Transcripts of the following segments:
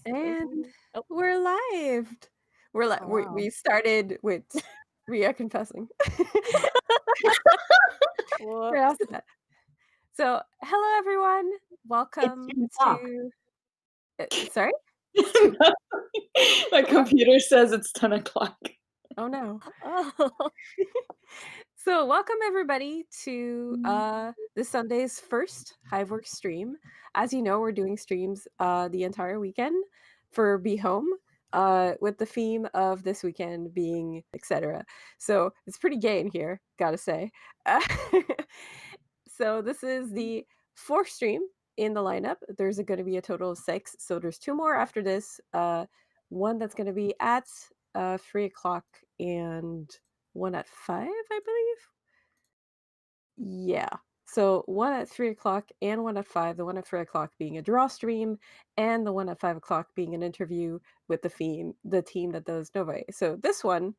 And Oh, we're live. oh wow. We started with Ria confessing. Right Whoops. after that. So, hello everyone. It's Welcome 10 o'clock. to. Sorry, it's two. My Oh, computer says it's 10 o'clock. oh no. Oh, So, welcome everybody to this Sunday's first Hiveworks stream. As you know, we're doing streams the entire weekend for Be Home, with the theme of this weekend being etc. So it's pretty gay in here, gotta say. So this is the fourth stream in the lineup. There's going to be a total of 6, so there's 2 more after this. One that's going to be at 3 o'clock and one at 5, I believe. Yeah. So one at 3 o'clock and one at 5. The one at 3 o'clock being a draw stream, and the one at 5 o'clock being an interview with the team that does Novae. So this one,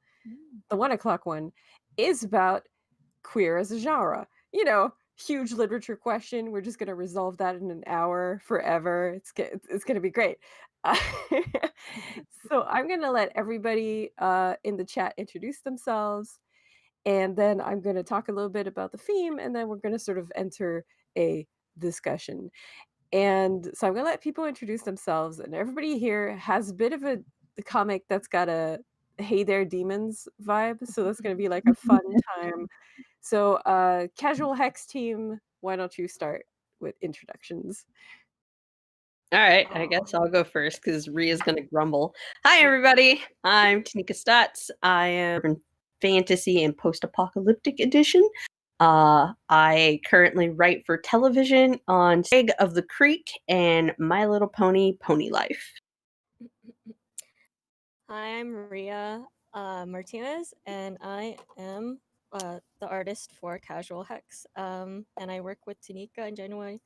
the 1 o'clock one, is about queer as a genre. Huge literature question. We're just gonna resolve that in an hour forever. It's gonna be great. Uh, so I'm gonna let everybody in the chat introduce themselves, and then I'm gonna talk a little bit about the theme, and then we're gonna sort of enter a discussion. And so I'm gonna let people introduce themselves, and everybody here has a bit of a comic that's got a "Hey There Demons" vibe, so that's gonna be like a fun time. So, Casual Hex team, why don't you start with introductions? All right, I guess I'll go first because Ria's going to grumble. Hi, everybody. I'm Taneka Stotts. I am in fantasy and post-apocalyptic edition. I currently write for television on Seg of the Creek and My Little Pony Pony Life. Hi, I'm Maria Martinez, and I am the artist for Casual Hex. And I work with Taneka and Genuine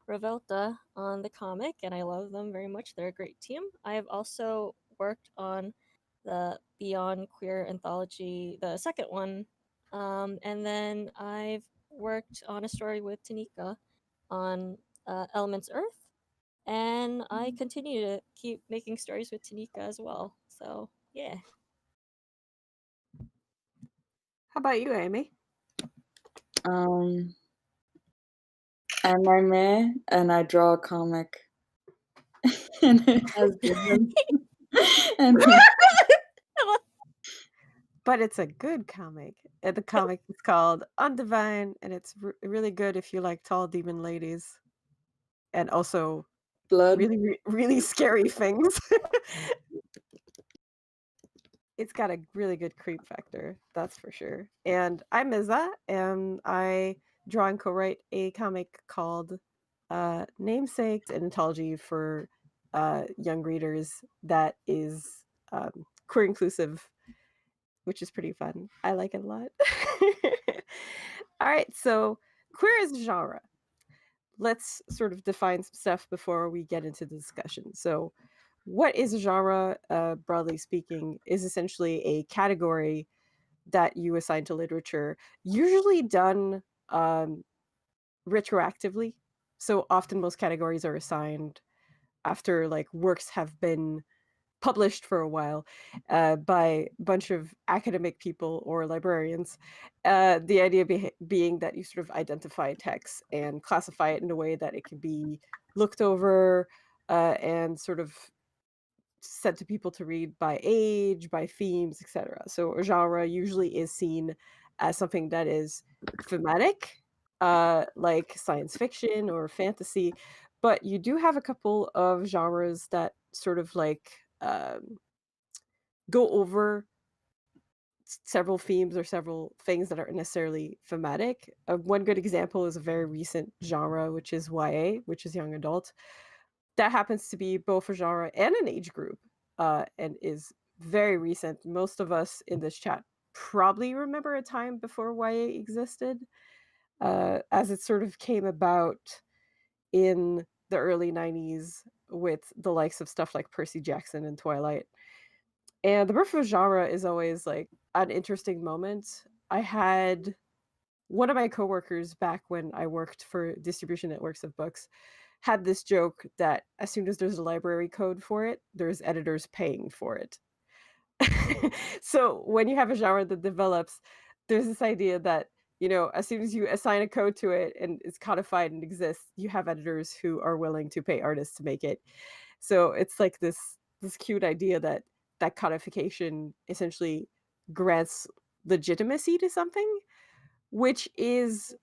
Revelta on the comic, and I love them very much. They're a great team. I have also worked on the Beyond Queer anthology, the second one, and then I've worked on a story with Taneka on Elements Earth. And I continue to keep making stories with Taneka as well. So, yeah. How about you, Amy? I'm Ayme, and I draw a comic. And it has demons. And But it's a good comic. The comic is called Undivine, and it's really good if you like tall demon ladies, and also blood. really scary things. It's got a really good creep factor, that's for sure. And I'm Miza, and I draw and co-write a comic called Namesake, an anthology for young readers that is queer inclusive, which is pretty fun. I like it a lot. All right, so queer as a genre. Let's sort of define some stuff before we get into the discussion. So, what is a genre, broadly speaking, is essentially a category that you assign to literature, usually done retroactively. So often most categories are assigned after like works have been published for a while by a bunch of academic people or librarians. The idea being that you sort of identify text and classify it in a way that it can be looked over and sort of sent to people to read by age, by themes, etc. So a genre usually is seen as something that is thematic, like science fiction or fantasy, but you do have a couple of genres that sort of like go over several themes or several things that aren't necessarily thematic. One good example is a very recent genre, which is YA, which is young adult. That happens to be both a genre and an age group, and is very recent. Most of us in this chat probably remember a time before YA existed, as it sort of came about in the early 90s with the likes of stuff like Percy Jackson and Twilight. And the birth of a genre is always like an interesting moment. I had one of my coworkers back when I worked for distribution networks of books had this joke that as soon as there's a library code for it, there's editors paying for it. So when you have a genre that develops, there's this idea that, as soon as you assign a code to it and it's codified and exists, you have editors who are willing to pay artists to make it. So it's like this cute idea that codification essentially grants legitimacy to something, which is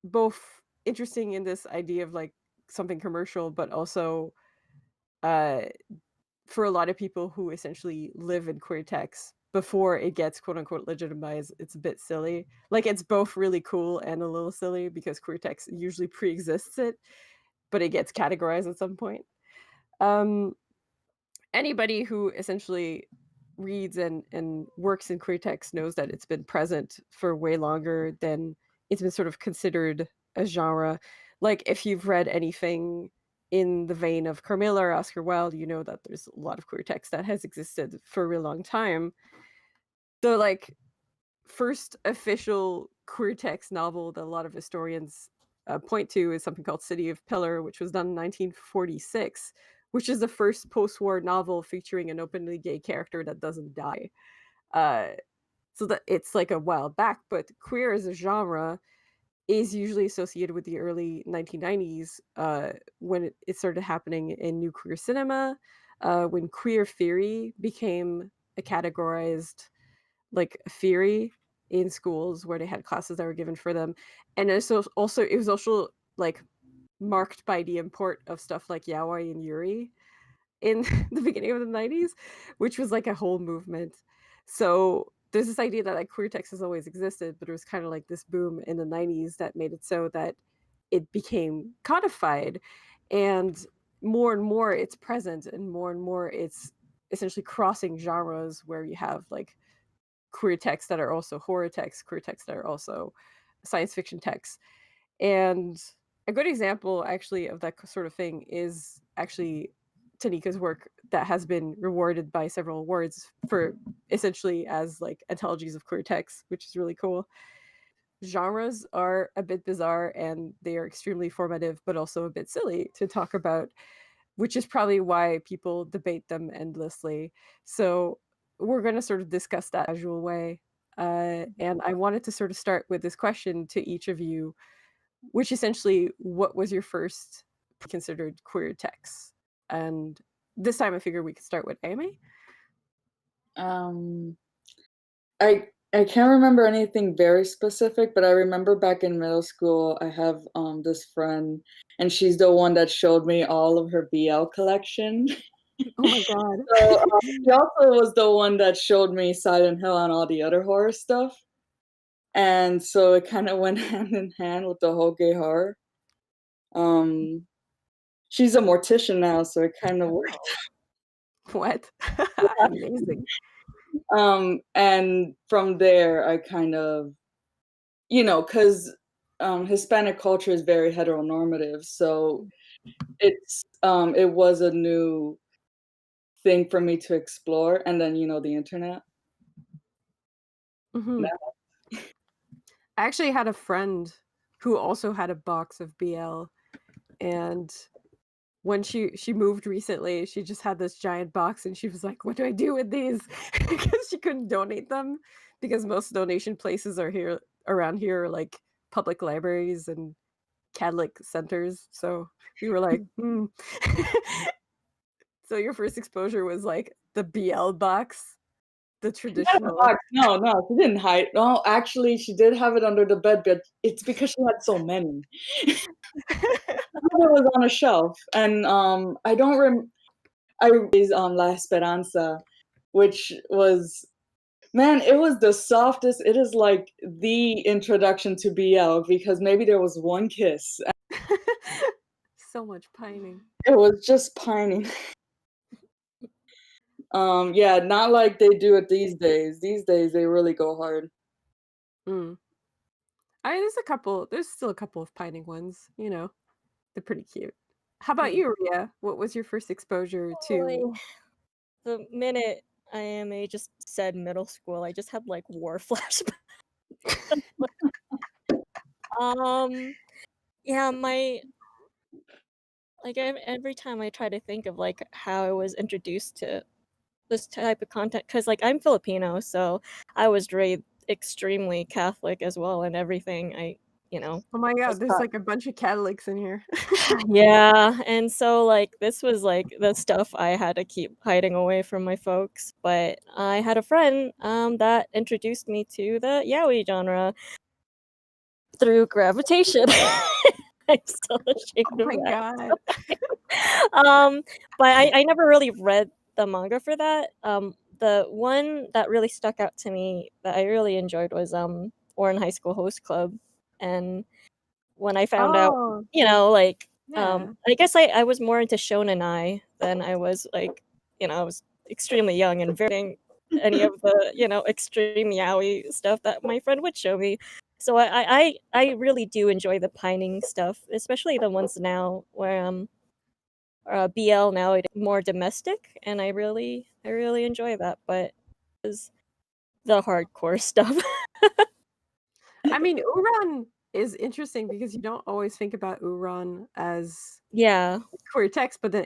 both interesting in this idea of like something commercial, but also uh for a lot of people who essentially live in queer text before it gets quote unquote legitimized, it's a bit silly. Like it's both really cool and a little silly because queer text usually pre-exists it, but it gets categorized at some point. Um, Anybody who essentially reads and works in queer text knows that it's been present for way longer than it's been sort of considered a genre. Like if you've read anything in the vein of Carmilla or Oscar Wilde, you know that there's a lot of queer text that has existed for a real long time. The like first official queer text novel that a lot of historians point to is something called City of Pillar, which was done in 1946, which is the first post-war novel featuring an openly gay character that doesn't die. Uh, so that it's like a while back, but queer as a genre is usually associated with the early 1990s when it started happening in new queer cinema, when queer theory became a categorized like theory in schools where they had classes that were given for them. And also it was also like marked by the import of stuff like yaoi and yuri in the beginning of the 90s, which was like a whole movement. So there's this idea that like queer text has always existed, but it was kind of like this boom in the 90s that made it so that it became codified, and more it's present, and more it's essentially crossing genres where you have like queer texts that are also horror texts, queer texts that are also science fiction texts. And a good example actually of that sort of thing is actually Taneka's work that has been rewarded by several awards for essentially as like anthologies of queer texts, which is really cool. Genres are a bit bizarre and they are extremely formative, but also a bit silly to talk about, which is probably why people debate them endlessly. So we're going to sort of discuss that casual way. And I wanted to sort of start with this question to each of you, which essentially, what was your first considered queer text? And this time I figure we could start with Ayme. Um, I can't remember anything very specific, but I remember back in middle school, I have this friend, and she's the one that showed me all of her BL collection. Oh my god. So she also was the one that showed me Silent Hill and all the other horror stuff. And so it kind of went hand in hand with the whole gay horror. She's a mortician now, so it kind of worked. What? Amazing. And from there, I kind of, because Hispanic culture is very heteronormative, so it was a new thing for me to explore. And then, the internet. Mm-hmm. I actually had a friend who also had a box of BL, and when she moved recently, she just had this giant box, and she was like, "What do I do with these?" Because she couldn't donate them, because most donation places around here are like public libraries and Catholic centers. So we were like, So your first exposure was like the BL box, the traditional. No, she didn't hide. No, actually, she did have it under the bed, but it's because she had so many. It was on a shelf, and I don't I raised La Esperanza, which was, man, it was the softest. It is like the introduction to BL because maybe there was one kiss. So much pining. It was just pining. Yeah, not like they do it these days. These days they really go hard. There's still a couple of pining ones, they're pretty cute. How about you, Ria? What was your first exposure to? The minute Ayme just said middle school, I just had like war flashbacks. Yeah, my like every time I try to think of like how I was introduced to this type of content, because like I'm Filipino, so I was raised extremely Catholic as well, and everything Oh my was god, there's taught. like a bunch of Catholics in here. Yeah, and so like this was like the stuff I had to keep hiding away from my folks. But I had a friend that introduced me to the yaoi genre through gravitation. I'm still ashamed Oh of my that. god. But I never really read the manga for that. The one that really stuck out to me that I really enjoyed was Orin High School Host Club. And when I found out, Oh, like yeah. I guess I was more into shonen ai than I was like, I was extremely young and very any of the, extreme yaoi stuff that my friend would show me. So I really do enjoy the pining stuff, especially the ones now where BL now is more domestic, and I really enjoy that. But is the hardcore stuff. I mean, Uran is interesting because you don't always think about Uran as Yeah. queer text, but then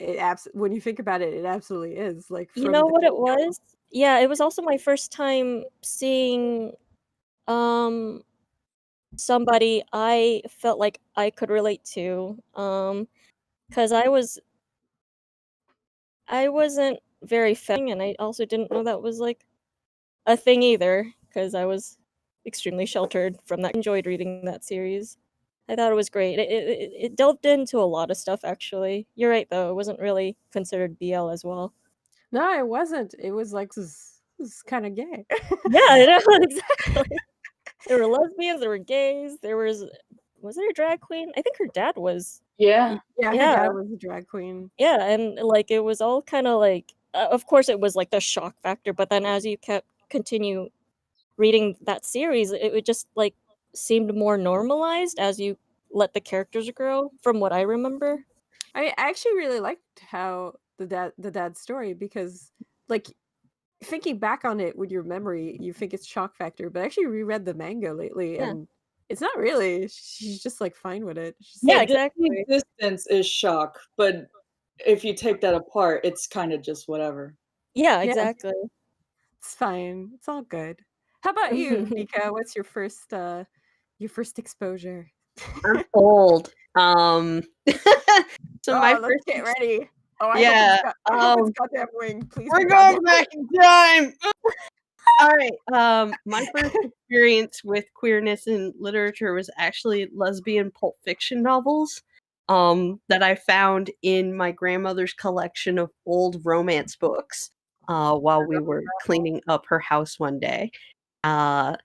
when you think about it, it absolutely is, like, You from know the what it get-go. was? Yeah, it was also my first time seeing um somebody I felt like I could relate to. 'Cause I wasn't very and I also didn't know that was like a thing either, because I was extremely sheltered from that. Enjoyed reading that series. I thought it was great. It delved into a lot of stuff actually. You're right though, it wasn't really considered BL as well. No, it wasn't. It was like, this is kinda gay. Yeah, I know, exactly. There were lesbians, there were gays, was there a drag queen? I think her dad was. Yeah. Yeah, her Yeah, dad was a drag queen. yeah, and, like, it was all kinda like of course, it was, like, the shock factor, but then as you kept continue reading that series, it would just, like, seemed more normalized as you let the characters grow, from what I remember. I actually really liked how the dad's story because, like, thinking back on it with your memory, you think it's shock factor, but I actually reread the manga lately, Yeah. and it's not really. She's just, like, fine with it. She's Yeah, Yeah, like, just the exactly. existence is shock, but if you take that apart, it's kinda just whatever. Yeah, "Yeah, exactly. it's fine. It's all good." How about you, Nika? What's your first exposure? I'm old. So my Oh, let's first get ready. Oh, yeah, I hope it's goddamn wing. Please be we're goddamn going back in time. All right. My first experience with queerness in literature was actually lesbian pulp fiction novels. That I found in my grandmother's collection of old romance books. While we were cleaning up her house one day. Uh,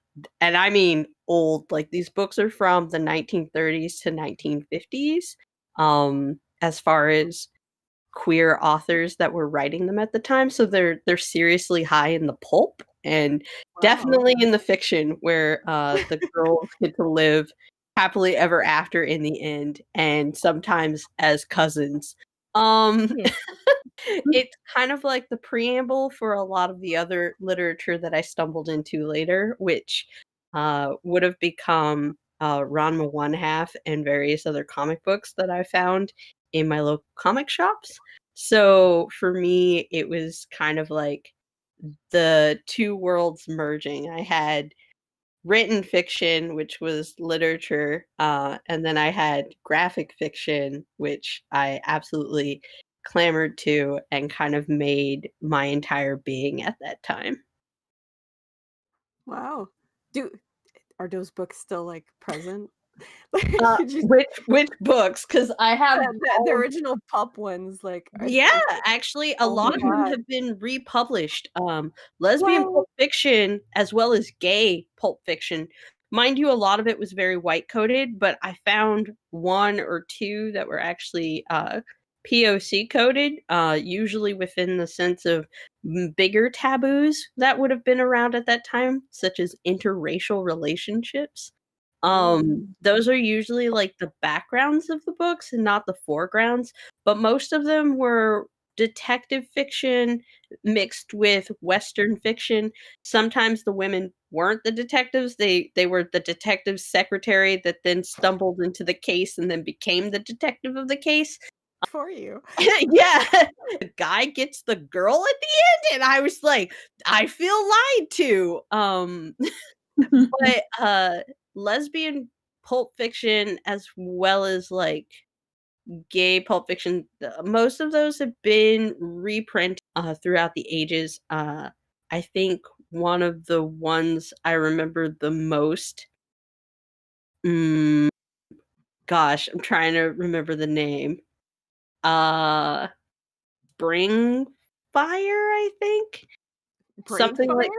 and I mean old. Like these books are from the 1930s to 1950s. As far as queer authors that were writing them at the time, so they're seriously high in the pulp and Wow. definitely in the fiction where the girls get to live happily ever after in the end and sometimes as cousins. Um Mhm. it's kind of like the preamble for a lot of the other literature that I stumbled into later, which would have become Ranma One Half and various other comic books that I found in my local comic shops. So for me, it was kind of like the two worlds merging. I had written fiction, which was literature, and then I had graphic fiction, which I absolutely clamored to and kind of made my entire being at that time. Wow. Do Are those books still, like, present? Like, could you Which books? Because I have the all of original pulp ones, like, yeah, actually, a oh my lot of them god. have been republished. Lesbian What? pulp fiction as well as gay pulp fiction. Mind you, a lot of it was very white coded, but I found one or two that were actually POC coded, usually within the sense of bigger taboos that would have been around at that time, such as interracial relationships. Those are usually like the backgrounds of the books and not the foregrounds, but most of them were detective fiction mixed with Western fiction. Sometimes the women weren't the detectives, they were the detective's secretary that then stumbled into the case and then became the detective of the case. For you. Yeah, the guy gets the girl at the end, and I was like, I feel lied to. But lesbian pulp fiction as well as like gay pulp fiction, most of those have been reprinted throughout the ages. I think one of the ones I remember the most, gosh, I'm trying to remember the name. Spring Fire, I think. Something like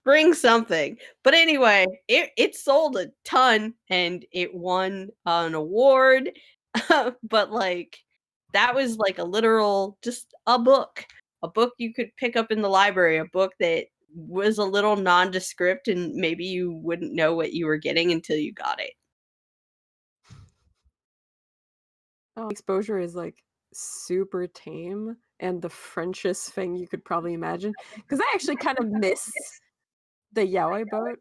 Spring something. But anyway, it sold a ton and it won an award. But like that was like a literal just a book you could pick up in the library, a book that was a little nondescript and maybe you wouldn't know what you were getting until you got it. Exposure is like super tame and the Frenchest thing you could probably imagine. Because I actually kind of miss the yaoi boat.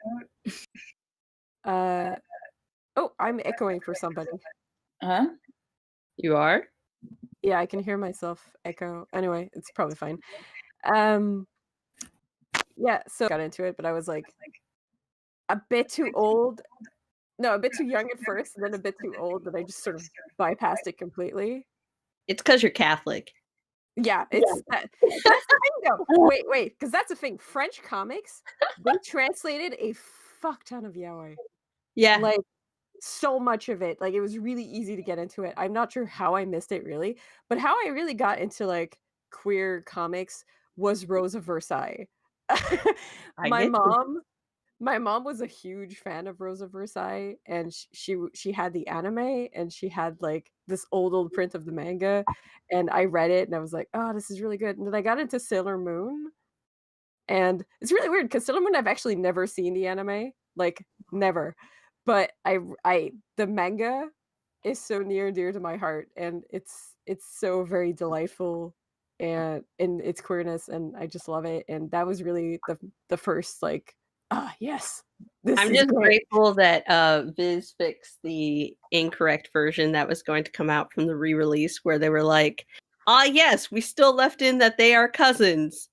Oh, I'm echoing for somebody. Huh? You are? Yeah, I can hear myself echo. Anyway, it's probably fine. Yeah, so I got into it, but I was like a bit too old. No, a bit too young at first, and then a bit too old that I just sort of bypassed it completely. It's because you're Catholic. Yeah, it's that's the thing though. Wait, because that's the thing. French comics, they translated a fuck ton of yaoi. Yeah. Like so much of it. Like it was really easy to get into it. I'm not sure how I missed it really, but how I really got into like queer comics was Rose of Versailles. My mom was a huge fan of Rose of Versailles, and she had the anime, and she had like this old print of the manga, and I read it, and I was like, oh, this is really good. And then I got into Sailor Moon, and it's really weird because Sailor Moon I've actually never seen the anime, like never, but the manga is so near and dear to my heart, and it's so very delightful and in its queerness, and I just love it. And that was really the first like, yes, this I'm is just great. grateful that Viz fixed the incorrect version that was going to come out from the re-release where they were like, yes, we still left in that they are cousins.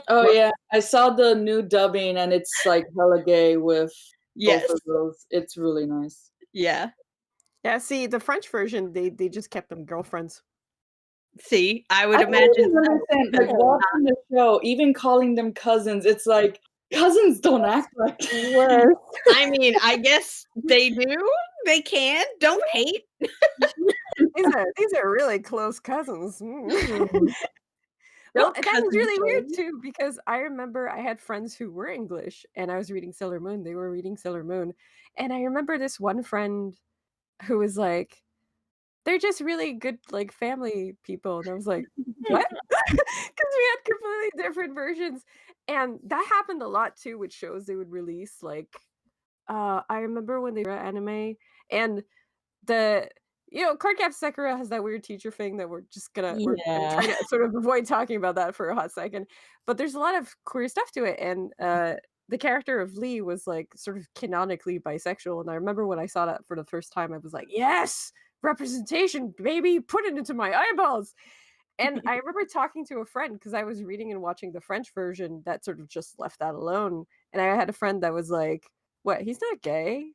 Oh yeah, I saw the new dubbing and it's like hella gay with Yes. both of those. It's really nice. Yeah. Yeah, see, the French version, they just kept them girlfriends. See, I would I imagine. don't understand, like watching the show, even calling them cousins, it's like cousins don't act like that. I mean, I guess they do. They can. Don't hate. These are really close cousins. Well, that was really weird too, because I remember I had friends who were English and I was reading Sailor Moon. They were reading Sailor Moon. And I remember this one friend who was like, they're just really good, like family people. And I was like, what? Because we had completely different versions. And that happened a lot too with shows they would release. Like, I remember when they were anime and Cardcaptor Sakura has that weird teacher thing that we're gonna try to sort of avoid talking about that for a hot second. But there's a lot of queer stuff to it, and the character of Lee was like sort of canonically bisexual. And I remember when I saw that for the first time, I was like, yes, representation, baby, put it into my eyeballs. And I remember talking to a friend because I was reading and watching the French version that sort of just left that alone. And I had a friend that was like, what, he's not gay?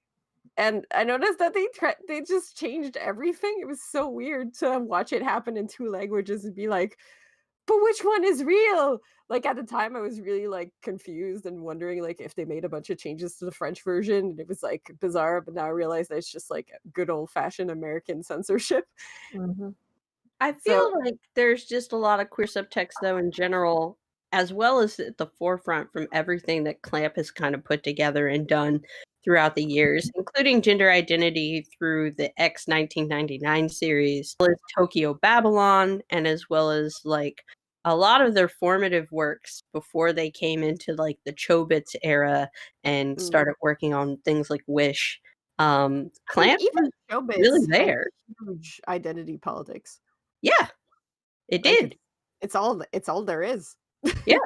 And I noticed that they just changed everything. It was so weird to watch it happen in 2 languages and be like, "But which one is real?" Like, at the time, I was really, like, confused and wondering, like, if they made a bunch of changes to the French version, and it was, like, bizarre, but now I realize that it's just, like, good old-fashioned American censorship. I feel like there's just a lot of queer subtext, though, in general, as well as at the forefront from everything that Clamp has kind of put together and done throughout the years, including gender identity through the X 1999 series, as well as Tokyo Babylon, and as well as like a lot of their formative works before they came into like the Chobits era and started working on things like Wish. Clamp Even Chobits really had there. huge identity politics. Yeah, it Like, did. it's all there is. Yeah.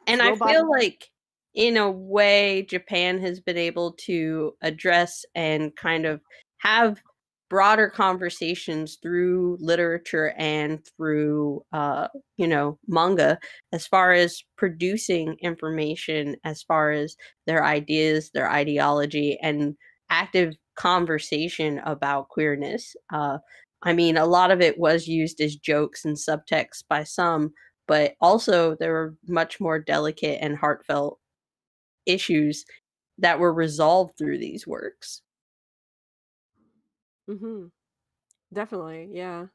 And I Robot- feel like in a way Japan has been able to address and kind of have broader conversations through literature and through manga, as far as producing information, as far as their ideas, their ideology, and active conversation about queerness. I mean, a lot of it was used as jokes and subtext by some, but also there were much more delicate and heartfelt issues that were resolved through these works. Mhm. Definitely, yeah.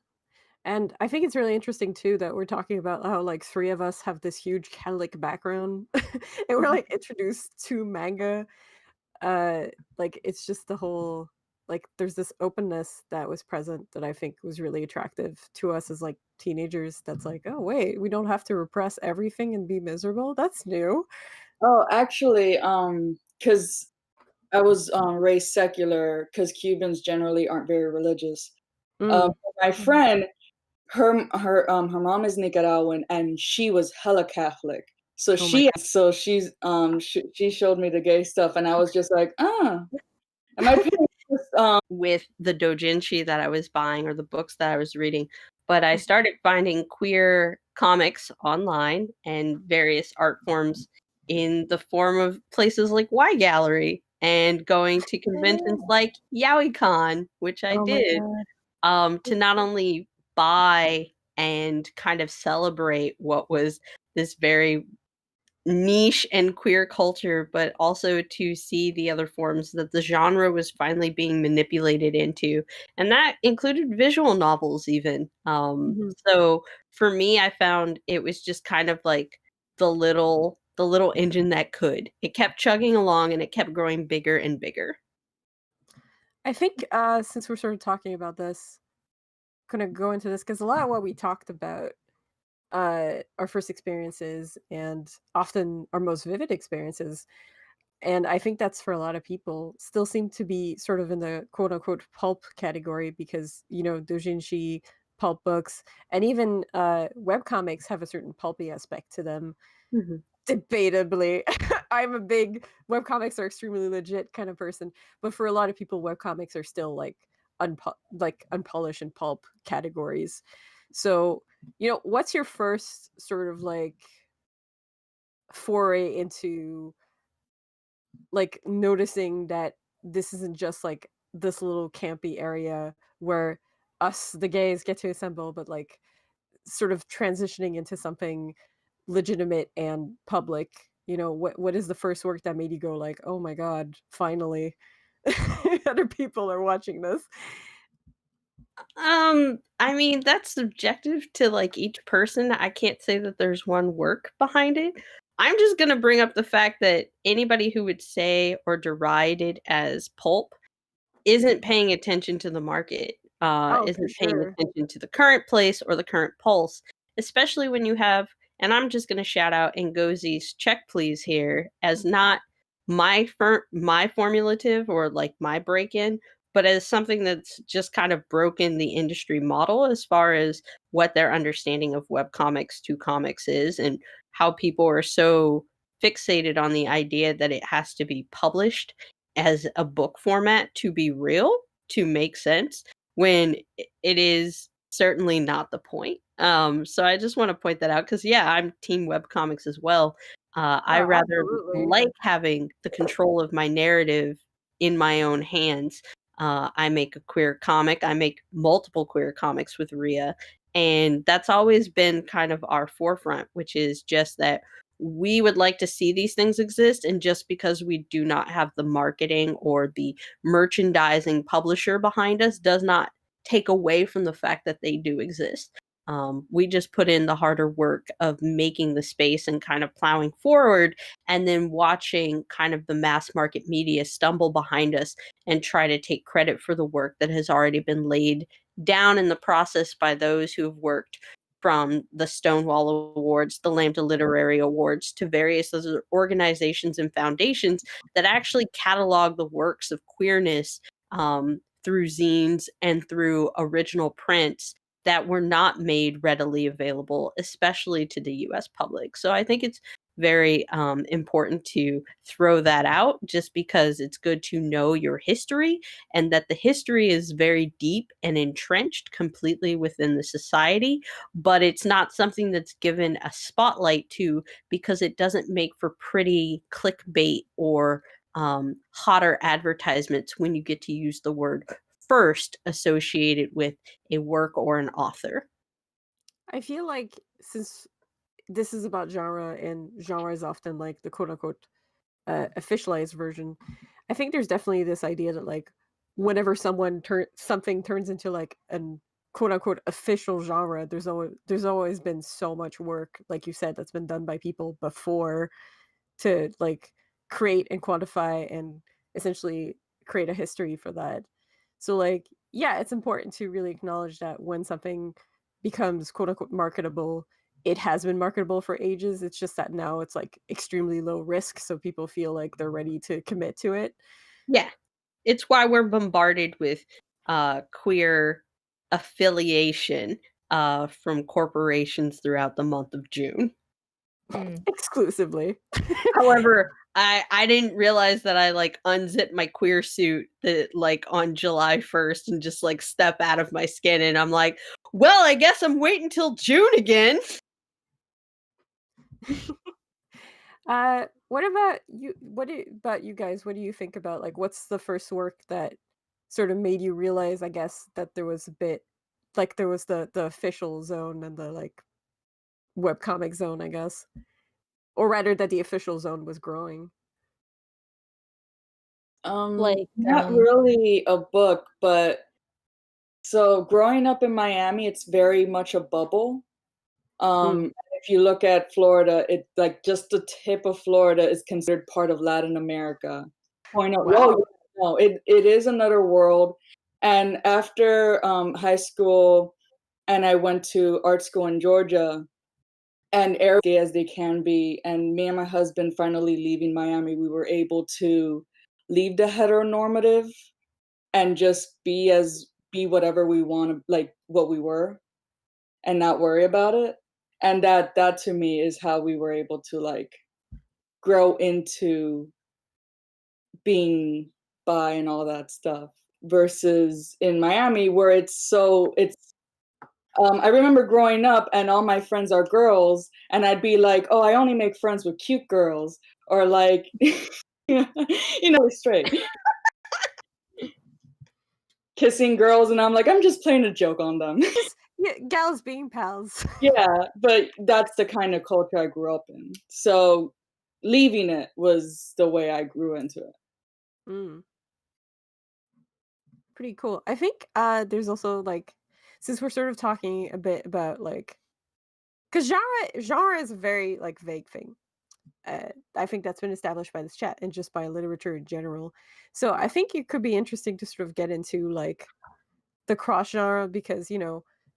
And I think it's really interesting too that we're talking about how like three of us have this huge Catholic background and we're like introduced to manga. Uh like it's just the whole like there's this openness that was present that I think was really attractive to us as like teenagers that's like, oh wait, we don't have to repress everything and be miserable. That's new. Oh, actually, because I was raised secular, because Cubans generally aren't very religious. Mm. My friend, her mom is Nicaraguan, and she was hella Catholic. So Oh my she showed me the gay stuff, and I was just like, ah. And my parents just With the doujinshi that I was buying or the books that I was reading, but I started finding queer comics online and various art forms in the form of places like Y Gallery and going to conventions like YowieCon, which I oh my did, god. to not only buy and kind of celebrate what was this very niche and queer culture, but also to see the other forms that the genre was finally being manipulated into. And that included visual novels even. Mhm. So for me, I found it was just kind of like the little engine that could. It kept chugging along and it kept growing bigger and bigger. I think since we're sort of talking about this, gonna go into this because a lot of what we talked about our first experiences and often our most vivid experiences. And I think that's for a lot of people still seem to be sort of in the quote unquote pulp category because, you know, doujinshi, pulp books, and even webcomics have a certain pulpy aspect to them. Mhm. Debatably. I'm a big webcomics are extremely legit kind of person, but for a lot of people, webcomics are still like unpolished and pulp categories. So, you know, what's your first sort of like foray into like noticing that this isn't just like this little campy area where us the gays get to assemble, but like sort of transitioning into something legitimate and public. You know, what is the first work that made you go like, "Oh my god, finally other people are watching this." I mean, that's subjective to like each person. I can't say that there's one work behind it. I'm just gonna bring up the fact that anybody who would say or deride it as pulp isn't paying attention to the market, Oh, for isn't paying sure. attention to the current place or the current pulse, especially when you have, and I'm just gonna shout out Ngozie's Check Please here as not my formulative or like my break-in, but as something that's just kind of broken the industry model as far as what their understanding of webcomics to comics is and how people are so fixated on the idea that it has to be published as a book format to be real, to make sense, when it is certainly not the point. So I just want to point that out because, yeah, I'm team webcomics as well. I Oh, rather absolutely. like having the control of my narrative in my own hands. I make a queer comic. I make multiple queer comics with Rhea. And that's always been kind of our forefront, which is just that we would like to see these things exist. And just because we do not have the marketing or the merchandising publisher behind us does not take away from the fact that they do exist. We just put in the harder work of making the space and kind of plowing forward and then watching kind of the mass market media stumble behind us and try to take credit for the work that has already been laid down in the process by those who have worked from the Stonewall Awards, the Lambda Literary Awards, to various other organizations and foundations that actually catalog the works of queerness through zines and through original prints that were not made readily available, especially to the US public. So I think it's very important to throw that out, just because it's good to know your history, and that the history is very deep and entrenched completely within the society, but it's not something that's given a spotlight to, because it doesn't make for pretty clickbait or hotter advertisements when you get to use the word first associated with a work or an author. I feel like since this is about genre, and genre is often like the quote unquote officialized version, I think there's definitely this idea that like whenever something turns into like an quote unquote official genre, there's always been so much work, like you said, that's been done by people before to like create and quantify and essentially create a history for that. So like, yeah, it's important to really acknowledge that when something becomes quote unquote marketable, it has been marketable for ages. It's just that now it's like extremely low risk, so people feel like they're ready to commit to it. Yeah. It's why we're bombarded with queer affiliation from corporations throughout the month of June. Exclusively. However, I didn't realize that I like unzipped my queer suit that like on July 1st and just like step out of my skin, and I'm like, well, I guess I'm waiting till June again. What about you? About you guys? What do you think about like what's the first work that sort of made you realize, I guess, that there was a bit like there was the official zone and the like webcomic zone, I guess, or rather that the official zone was growing. Like, Not really a book, but so growing up in Miami, it's very much a bubble. If you look at Florida, it like just the tip of Florida is considered part of Latin America. Point out, Wow. no, it is another world. And after high school, and I went to art school in Georgia, and gay as they can be, and me and my husband finally leaving Miami, we were able to leave the heteronormative and just be whatever we want, like what we were, and not worry about it. And that to me is how we were able to like grow into being bi and all that stuff, versus in Miami where it's I remember growing up and all my friends are girls, and I'd be like, oh, I only make friends with cute girls, or like straight kissing girls, and I'm like, I'm just playing a joke on them. Yeah, gals being pals. Yeah, but that's the kind of culture I grew up in. So leaving it was the way I grew into it. Pretty cool. I think there's also like, since we're sort of talking a bit about like, because genre is a very like vague thing. I think that's been established by this chat and just by literature in general. So I think it could be interesting to sort of get into like the cross genre, because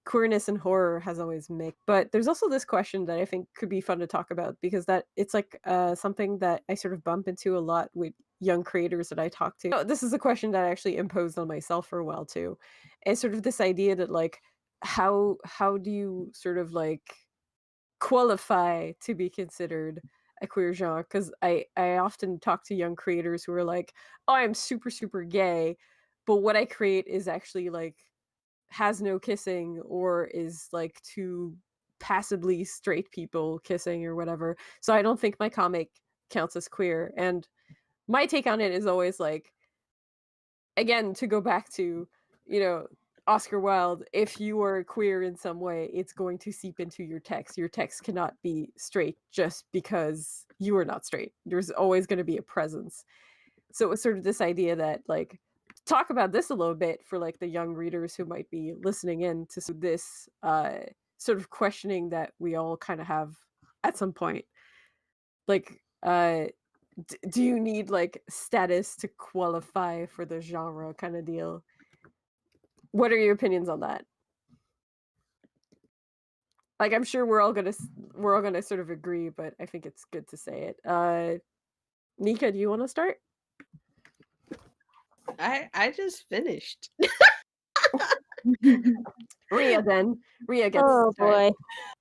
queerness and horror has always mixed. But there's also this question that I think could be fun to talk about, because that it's like something that I sort of bump into a lot with young creators that I talk to. This is a question that I actually imposed on myself for a while too. And sort of this idea that like how do you sort of like qualify to be considered a queer genre? Because I often talk to young creators who are like, oh, I'm super super gay, but what I create is actually like has no kissing, or is like two passably straight people kissing or whatever, so I don't think my comic counts as queer. And my take on it is always like, again, to go back to Oscar Wilde, if you are queer in some way, it's going to seep into your text. Your text cannot be straight just because you are not straight. There's always going to be a presence. So it's sort of this idea that like, talk about this a little bit for like the young readers who might be listening in to this sort of questioning that we all kind of have at some point. Like, do you need like status to qualify for the genre kind of deal? What are your opinions on that? Like, I'm sure we're all gonna sort of agree, but I think it's good to say it. Nika, do you want to start? I just finished. Rhea, then. Rhea gets oh to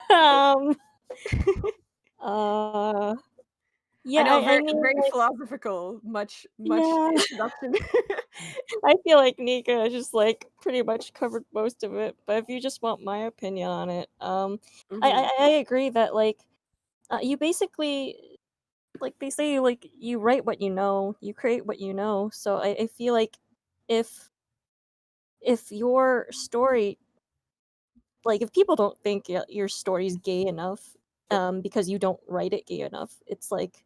start. boy. Yeah, I know, I very, mean, very like, philosophical, much yeah, introduction. I feel like Nika just like pretty much covered most of it. But if you just want my opinion on it, I Mhm. I, I agree that like you basically like they say like you write what you know, you create what you know. So I feel like if your story like if people don't think your story's gay enough because you don't write it gay enough, it's like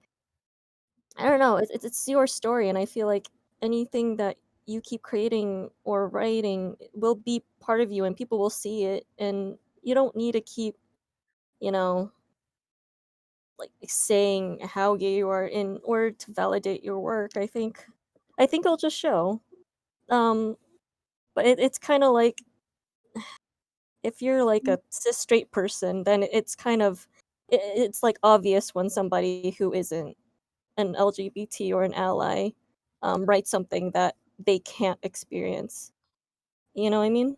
I don't know, it's your story, and I feel like anything that you keep creating or writing will be part of you and people will see it, and you don't need to keep, you know, like saying how gay you are in order to validate your work. I think it'll just show. Um but it's kind of like if you're like a cis straight person, then it's kind of it's like obvious when somebody who isn't an LGBT or an ally writes something that they can't experience. You know what I mean?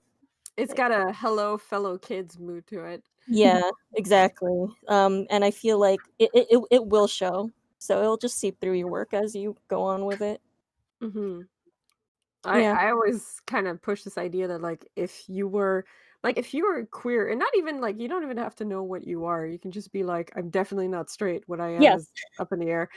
It's Like, got a "hello, fellow kids" mood to it. yeah, exactly. And I feel like it will show. So it'll just seep through your work as you go on with it. Mhm. Yeah. I always kind of push this idea that if you were queer, and not even like you don't even have to know what you are. You can just be like, I'm definitely not straight. What I am Yes. is up in the air.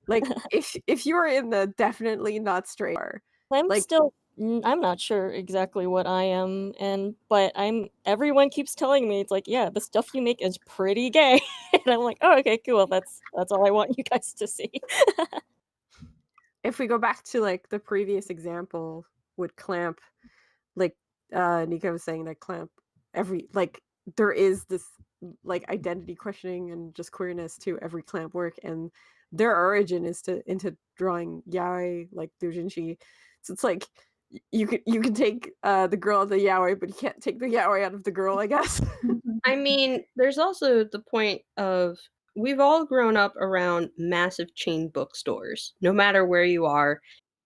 Like if you are in the definitely not straight are, I'm like still I'm not sure exactly what I am, and but I'm everyone keeps telling me it's like, yeah, the stuff you make is pretty gay. And I'm like, oh, okay, cool. That's all I want you guys to see. if we go back to like the previous example with Clamp, like Nika was saying that Clamp every like there is this like identity questioning and just queerness to every Clamp work, and their origin is to into drawing yaoi like doujinshi. So it's like you can take the girl out of the yaoi, but you can't take the yaoi out of the girl, I guess. I mean, there's also the point of we've all grown up around massive chain bookstores, no matter where you are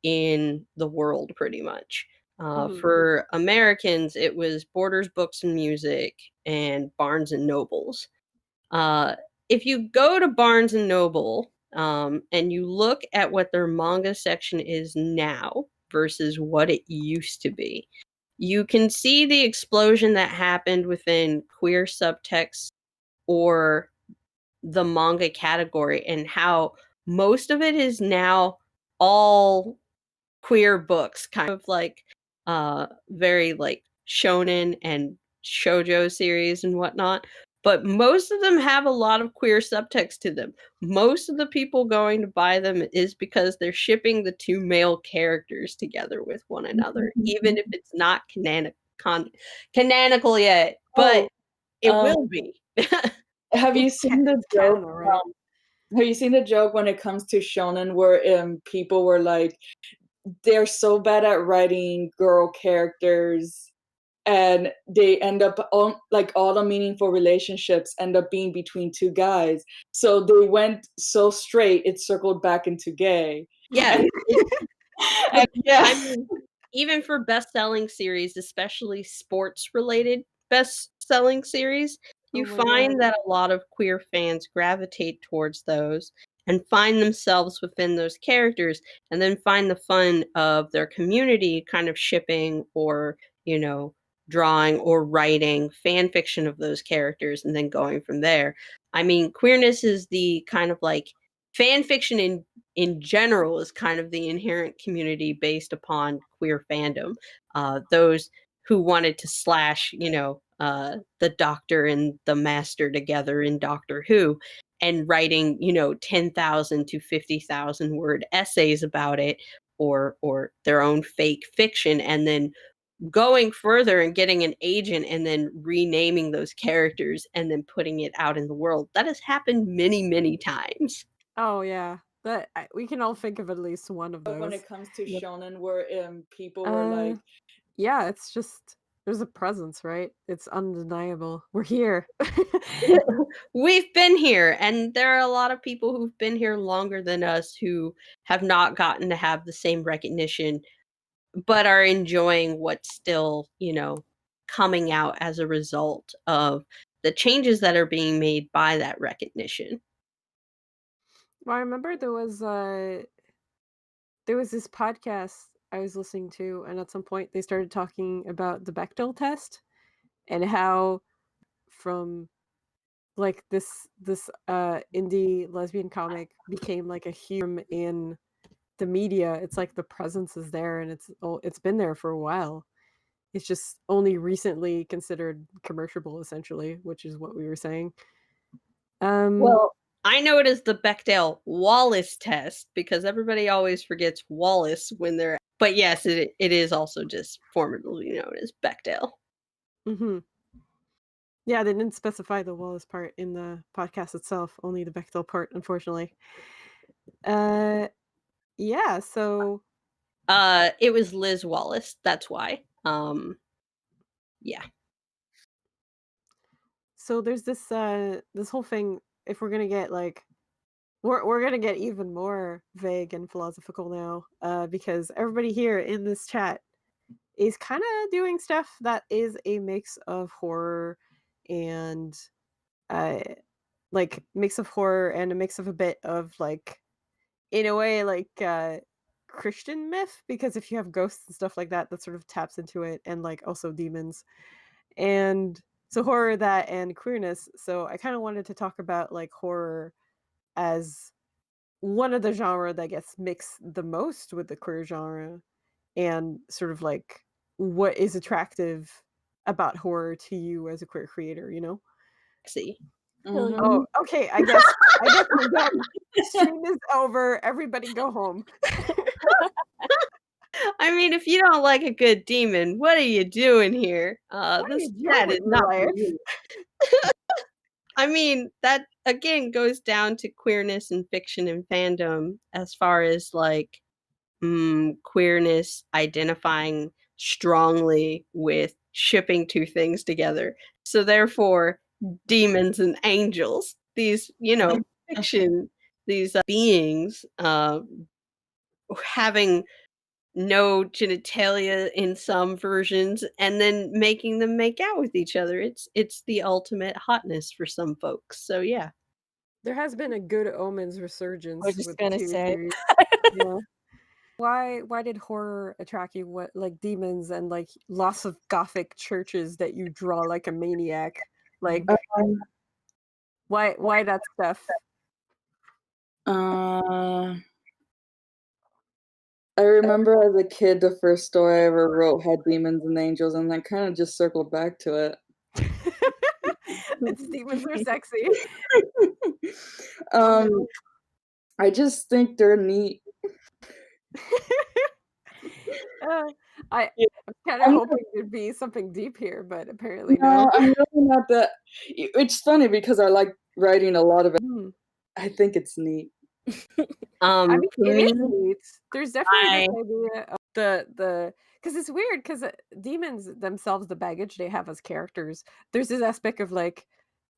in the world, pretty much. Mhm. For Americans, it was Borders Books and Music and Barnes and Nobles. Uh, if you go to Barnes and Noble and you look at what their manga section is now versus what it used to be, you can see the explosion that happened within queer subtext or the manga category and how most of it is now all queer books, kind of like very like shonen and shoujo series and whatnot. But most of them have a lot of queer subtext to them. Most of the people going to buy them is because they're shipping the two male characters together with one another, even if it's not canonical yet. But Oh, it Um, will be. have you seen the It's joke? canon, all right. Have you seen the joke when it comes to shonen where people were like, they're so bad at writing girl characters, and they end up on like all the meaningful relationships end up being between two guys. So they went so straight, it circled back into gay. Yeah. And, But and yeah, I mean, even for best-selling series, especially sports-related best-selling series, Oh you my god. find that a lot of queer fans gravitate towards those and find themselves within those characters and then find the fun of their community kind of shipping or, you know, drawing or writing fan fiction of those characters and then going from there. I mean, queerness is the kind of like fan fiction in general is kind of the inherent community based upon queer fandom. Those who wanted to slash, the Doctor and the Master together in Doctor Who, and writing, 10,000 to 50,000 word essays about it, or their own fake fiction, and then going further and getting an agent and then renaming those characters and then putting it out in the world. That has happened many, many times. Oh yeah. We can all think of at least one of when those. it comes to Yep. shonen where people were Uh like, yeah, it's just there's a presence, right? It's undeniable. We're here. We've been here, and there are a lot of people who've been here longer than us who have not gotten to have the same recognition, but are enjoying what's still, coming out as a result of the changes that are being made by that recognition. Well, I remember there was this podcast I was listening to, and at some point they started talking about the Bechdel test and how from like this indie lesbian comic became like a huge in the media. It's like the presence is there, and it's been there for a while. It's just only recently considered commercial, essentially, which is what we were saying. Well, I know it as the Bechdel-Wallace test because everybody always forgets Wallace when they're. But yes, it is also just formerly known as Bechdel. Mm-hmm. Yeah, they didn't specify the Wallace part in the podcast itself, only the Bechdel part, unfortunately. Yeah, so It was Liz Wallace, that's why. Yeah. So there's this whole thing, if we're gonna get like we're gonna get even more vague and philosophical now, because everybody here in this chat is kind of doing stuff that is a mix of horror and like mix of horror and a mix of a bit of like in a way like Christian myth, because if you have ghosts and stuff like that sort of taps into it, and like also demons. And so horror, that, and queerness. So I kind of wanted to talk about like horror as one of the genre that gets mixed the most with the queer genre, and sort of like what is attractive about horror to you as a queer creator, you know? See. Mhm. Oh, okay. I guess we're done. Stream is over. Everybody go home. I mean, if you don't like a good demon, what are you doing here? What are This you doing chat with is your not for life? you. I mean, that again goes down to queerness and fiction and fandom as far as like queerness identifying strongly with shipping two things together. So therefore, demons and angels, these, fiction, these beings having no genitalia in some versions and then making them make out with each other. It's the ultimate hotness for some folks. So yeah. There has been a Good Omens I resurgence was just with the gonna TV say. series. Yeah. Why did horror attract you? What, like demons and like lots of gothic churches that you draw like a maniac? Like Um, why that stuff? uh, I remember as a kid, the first story I ever wrote had demons and angels, and I kind of just circled back to it. It's demons are sexy. um, I just think they're neat. I'm kind of I'm hoping there'd be something deep here, but apparently no. No, I'm really not that. It's funny because I like writing a lot of it. Hmm. I think it's neat. I mean, For it me, is neat. There's definitely I this idea of the because it's weird because demons themselves, the baggage they have as characters, there's this aspect of like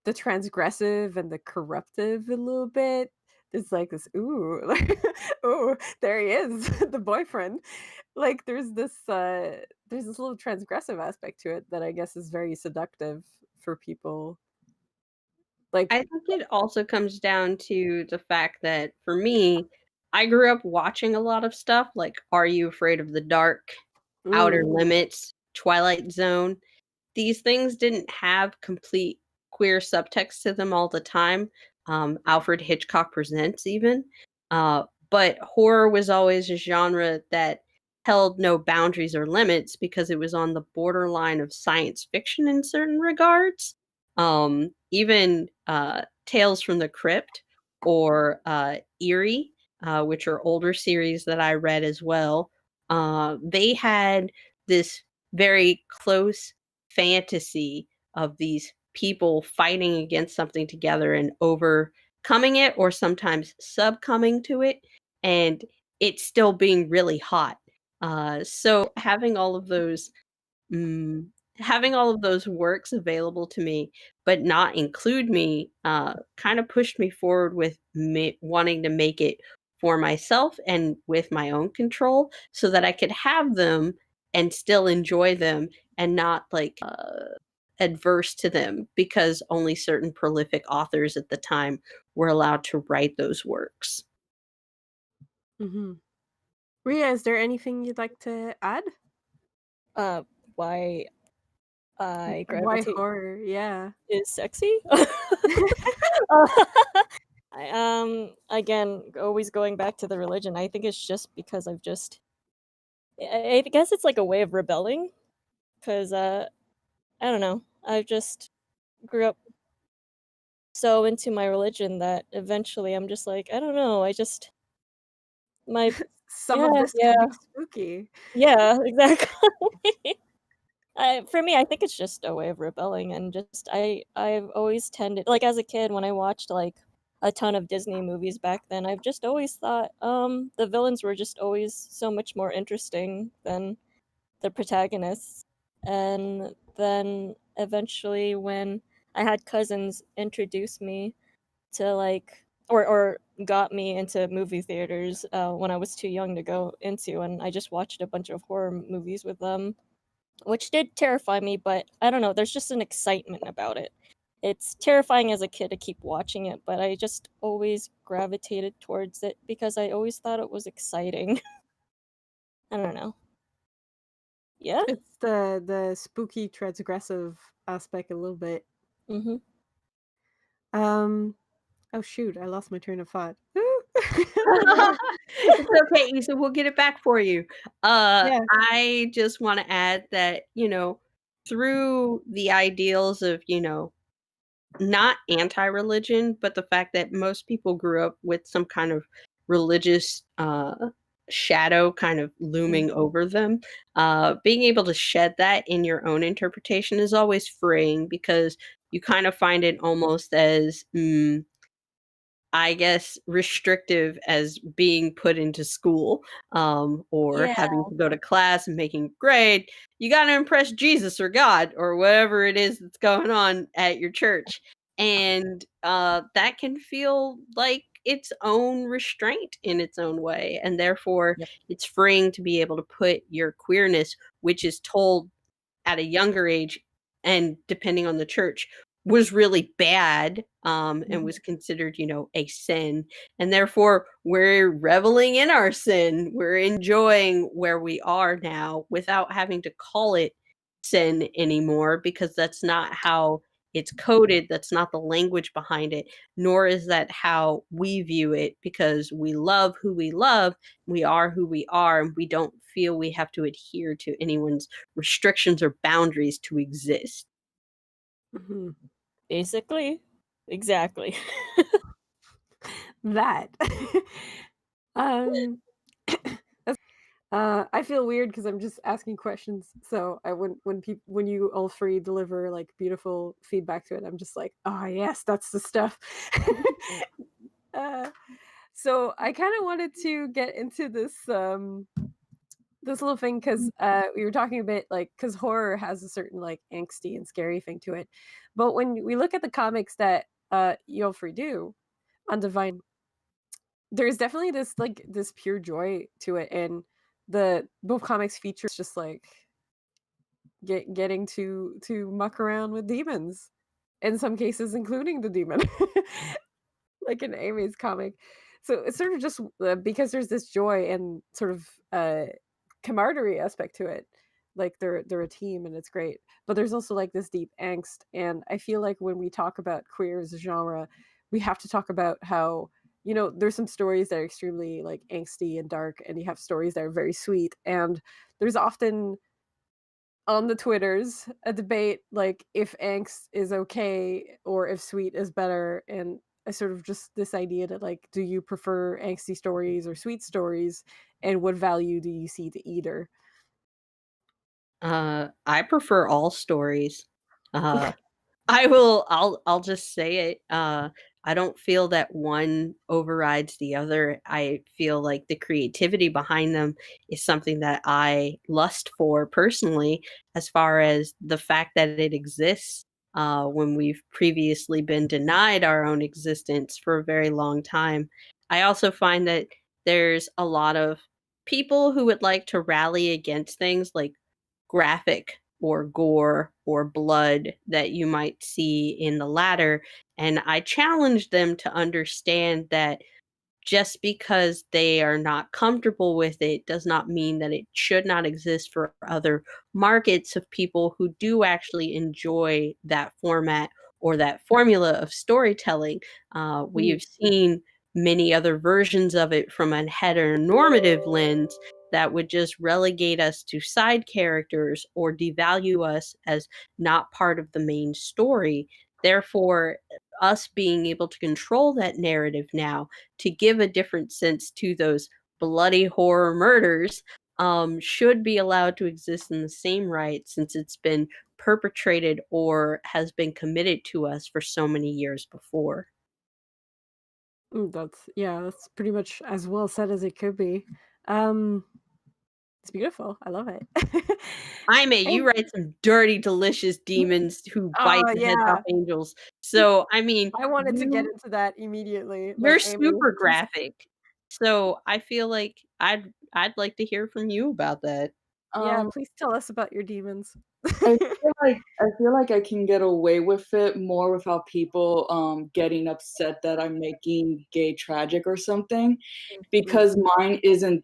the transgressive and the corruptive a little bit. There's like this ooh, like, ooh, there he is, the boyfriend. Like there's this little transgressive aspect to it that I guess is very seductive for people. Like I think it also comes down to the fact that for me, I grew up watching a lot of stuff like Are You Afraid of the Dark, Outer mm, Limits, Twilight Zone. These things didn't have complete queer subtext to them all the time. Alfred Hitchcock Presents, even. But horror was always a genre that held no boundaries or limits because it was on the borderline of science fiction in certain regards. Even Tales from the Crypt or Eerie, which are older series that I read as well, they had this very close fantasy of these people fighting against something together and overcoming it or sometimes succumbing to it and it still being really hot. So mm, having all of those works available to me but not include me kind of pushed me forward with me wanting to make it for myself and with my own control so that I could have them and still enjoy them and not like adverse to them because only certain prolific authors at the time were allowed to write those works. Mm-hmm. Ria, is there anything you'd like to add? Why I Why gravitate horror? Yeah. is sexy. Again, always going back to the religion. I think it's just because I guess it's like a way of rebelling. Because I don't know. I just grew up so into my religion that eventually I'm just like, I don't know. My Some of this can be spooky. yeah, exactly. For me, I think it's just a way of rebelling, and just I've always tended, like, as a kid when I watched like a ton of Disney movies back then, I've just always thought the villains were just always so much more interesting than the protagonists. And then eventually when I had cousins introduce me to like or got me into movie theaters when I was too young to go into, and I just watched a bunch of horror movies with them, which did terrify me, but I don't know, there's just an excitement about it. It's terrifying as a kid to keep watching it, but I just always gravitated towards it because I always thought it was exciting. I don't know. Yeah? It's the spooky transgressive aspect a little bit. Mm-hmm. Oh shoot, I lost my train of thought. It's okay, Issa, we'll get it back for you. Yeah. I just want to add that, through the ideals of, not anti-religion, but the fact that most people grew up with some kind of religious shadow kind of looming over them. Being able to shed that in your own interpretation is always freeing because you kind of find it almost as I guess, restrictive as being put into school, or Yeah. having to go to class and making a grade. You got to impress Jesus or God or whatever it is that's going on at your church. And that can feel like its own restraint in its own way. And therefore, Yep. it's freeing to be able to put your queerness, which is told at a younger age and depending on the church was really bad and was considered a sin, and therefore we're reveling in our sin, we're enjoying where we are now without having to call it sin anymore because that's not how it's coded, that's not the language behind it, nor is that how we view it because we love who we love, we are who we are, and we don't feel we have to adhere to anyone's restrictions or boundaries to exist. Mhm. Basically. Exactly. That. um I feel weird because I'm just asking questions. So I when you all three deliver like beautiful feedback to it, I'm just like, oh yes, that's the stuff. uh, so I kind of wanted to get into this little thing because we were talking a bit like because horror has a certain like angsty and scary thing to it, but when we look at the comics that you all three do on Divine, there's definitely this pure joy to it, and the both comics features just like getting to muck around with demons, in some cases including the demon, like in Amy's comic. So it's sort of just because there's this joy and sort of camaraderie aspect to it. Like they're a team and it's great, but there's also like this deep angst. And I feel like when we talk about queer as a genre, we have to talk about how there's some stories that are extremely like angsty and dark, and you have stories that are very sweet. And there's often on the Twitters a debate like if angst is okay or if sweet is better, and I sort of just this idea that like do you prefer angsty stories or sweet stories, and what value do you see to either? I prefer all stories. I'll just say it. I don't feel that one overrides the other. I feel like the creativity behind them is something that I lust for personally, as far as the fact that it exists when we've previously been denied our own existence for a very long time. I also find that there's a lot of people who would like to rally against things like graphic or gore or blood that you might see in the latter. And I challenge them to understand that just because they are not comfortable with it does not mean that it should not exist for other markets of people who do actually enjoy that format or that formula of storytelling. We've seen many other versions of it from a heteronormative lens that would just relegate us to side characters or devalue us as not part of the main story. Therefore, us being able to control that narrative now to give a different sense to those bloody horror murders should be allowed to exist in the same right since it's been perpetrated or has been committed to us for so many years before. That's pretty much as well said as it could be. Um, it's beautiful. I love it. Ayme, And you write some dirty, delicious demons who bite oh the heads yeah, off angels. So, I mean, I wanted to get you into that immediately. you're Like Amy, super please. graphic. So, I feel like I'd like to hear from you about that. Yeah, Um, please tell us about your demons. I feel like I can get away with it more without people getting upset that I'm making gay tragic or something, because mine isn't.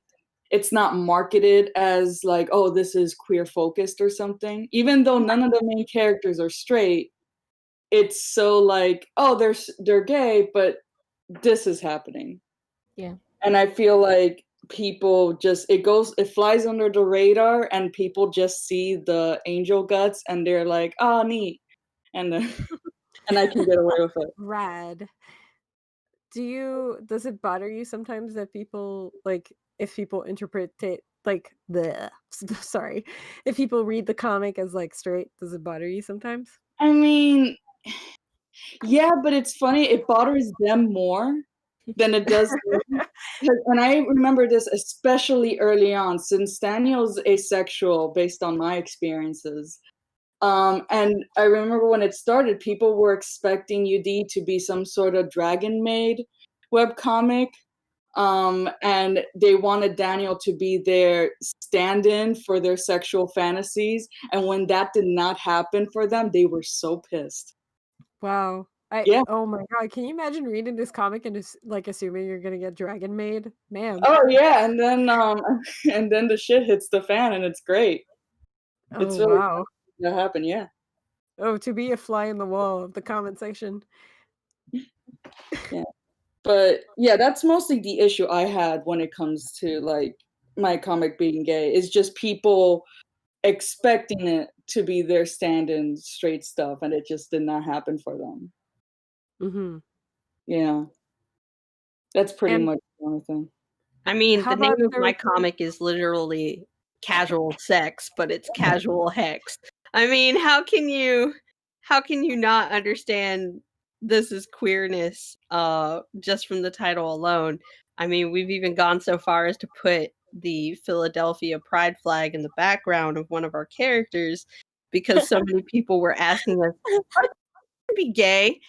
It's not marketed as like, oh, this is queer focused or something. Even though none of the main characters are straight, it's so like, oh, they're gay, but this is happening. Yeah. And I feel like people just it flies under the radar and people just see the angel guts and they're like, "Ah, neat." And then and I can get away with it. Rad. Does it bother you sometimes that people like if people interpret it like the sorry, if people read the comic as like straight, does it bother you sometimes? I mean, yeah, but it's funny, it bothers them more than it does me. And I remember this especially early on, since Daniel's asexual based on my experiences. And I remember when it started, people were expecting UD to be some sort of dragon maid webcomic. And they wanted Daniel to be their stand-in for their sexual fantasies. And when that did not happen for them, they were so pissed. Wow. Yeah. Oh my god, can you imagine reading this comic and just like assuming you're gonna get dragon maid? Man. Oh yeah, and then and then the shit hits the fan and it's great. Oh It's really wow. that happened, yeah. Oh, to be a fly in the wall of the comment section. Yeah. But yeah, that's mostly the issue I had when it comes to like my comic being gay. Is just people expecting it to be their stand-in straight stuff, and it just did not happen for them. Mhm. Yeah, that's pretty And much the only thing. I mean, how the about name if of there my was comic is literally casual sex, but it's casual hex. I mean, how can you not understand this is queerness just from the title alone? I mean, we've even gone so far as to put the Philadelphia pride flag in the background of one of our characters because so many people were asking us, "Are they be gay?"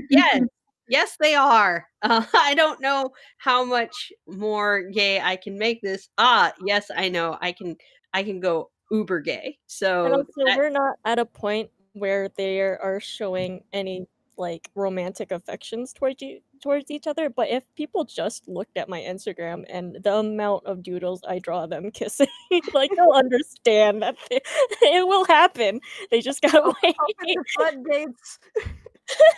Yes, yes, they are. I don't know how much more gay I can make this. Ah, yes, I know. I can go uber gay. And So also, that we're not at a point where they are showing any like romantic affections towards each other. But if people just looked at my Instagram and the amount of doodles I draw them kissing, like they'll understand that it will happen. They just gotta open wait. the floodgates?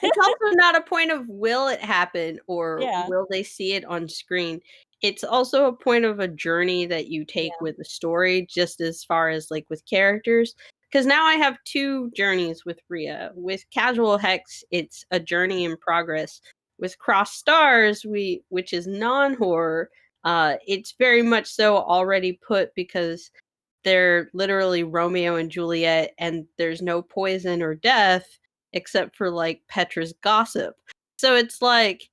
it's also not a point of will it happen or Yeah, will they see it on screen. It's also a point of a journey that you take yeah, with the story, just as far as like with characters. Because now I have two journeys with Rhea. With Casual Hex, it's a journey in progress. With Cross Stars, which is non-horror, it's very much so already put because they're literally Romeo and Juliet, and there's no poison or death except for like Petra's gossip. So it's like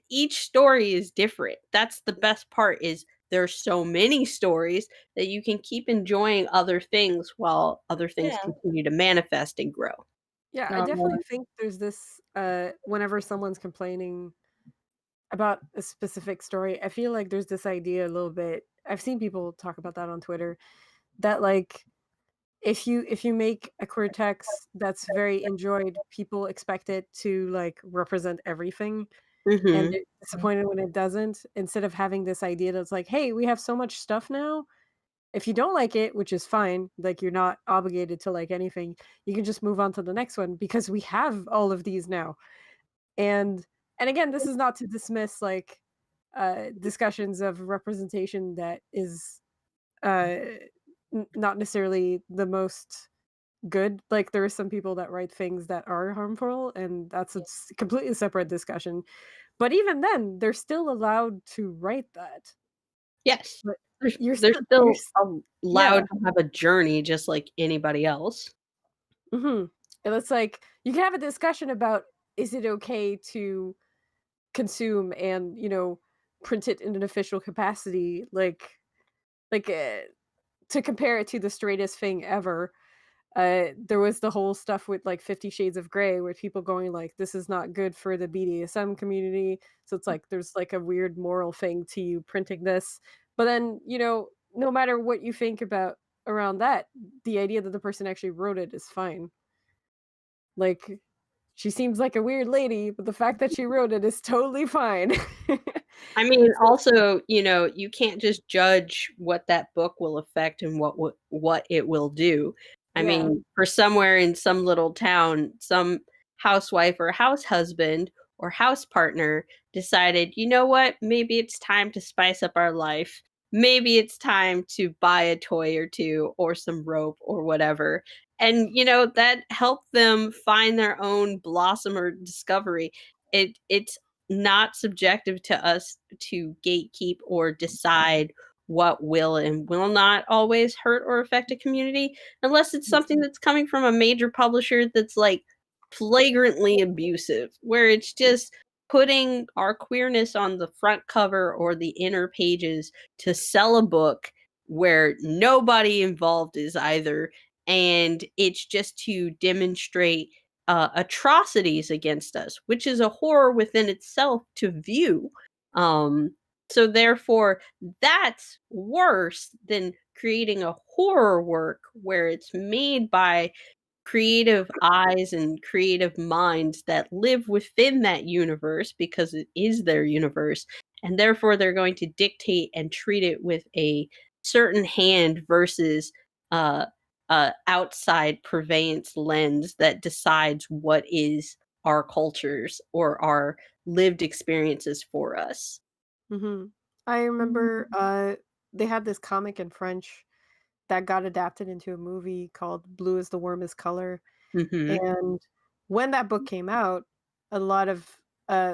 each story is different. That's the best part is there's so many stories that you can keep enjoying other things while other things yeah, continue to manifest and grow. Yeah, I Um, definitely think there's this whenever someone's complaining about a specific story, I feel like there's this idea a little bit. I've seen people talk about that on Twitter that like if you make a queer text that's very enjoyed, people expect it to like represent everything, and Mm-hmm. they're disappointed when it doesn't. Instead of having this idea that's like, hey, we have so much stuff now. If you don't like it, which is fine, like you're not obligated to like anything, you can just move on to the next one because we have all of these now. And and again, this is not to dismiss like discussions of representation that is uh not necessarily the most good. Like there are some people that write things that are harmful, and that's a completely separate discussion. But even then, they're still allowed to write that. Yes. But They're, you're they're still still allowed yeah. to have a journey just like anybody else. Mhm. And it's like you can have a discussion about, is it okay to consume and, print it in an official capacity, like to compare it to the straightest thing ever. There was the whole stuff with like 50 Shades of Grey with people going like, this is not good for the BDSM community. So it's like there's like a weird moral thing to you printing this. But then, no matter what you think about around that, the idea that the person actually wrote it is fine. Like, she seems like a weird lady, but the fact that she wrote it is totally fine. I mean, So also, you can't just judge what that book will affect and what it will do. I yeah. mean, for somewhere in some little town, some housewife or house husband or house partner decided, you know what, maybe it's time to spice up our life. Maybe it's time to buy a toy or two or some rope or whatever. And that helped them find their own blossom or discovery. It's not subjective to us to gatekeep or decide what will and will not always hurt or affect a community unless it's something that's coming from a major publisher that's like flagrantly abusive, where it's just putting our queerness on the front cover or the inner pages to sell a book where nobody involved is either, and it's just to demonstrate atrocities against us, which is a horror within itself to view. Um, so therefore, that's worse than creating a horror work where it's made by creative eyes and creative minds that live within that universe because it is their universe, and therefore they're going to dictate and treat it with a certain hand versus uh outside purveyance lens that decides what is our cultures or our lived experiences for us. Mhm. I remember, they had this comic in French that got adapted into a movie called Blue is the Warmest Color, Mhm. and when that book came out, a lot of,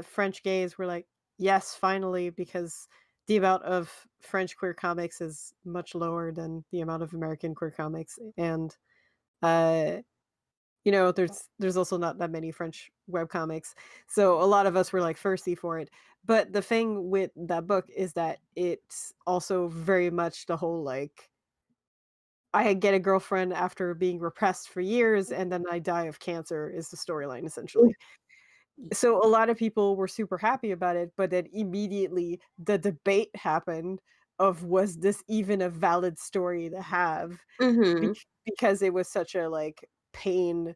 French gays were like, "Yes, finally," because the amount of French queer comics is much lower than the amount of American queer comics, and, uh there's also not that many French webcomics. So a lot of us were like thirsty for it. But the thing with that book is that it's also very much the whole like I get a girlfriend after being repressed for years and then I die of cancer is the storyline essentially. So a lot of people were super happy about it, but then immediately the debate happened of was this even a valid story to have? Mhm. Because it was such a, like, pain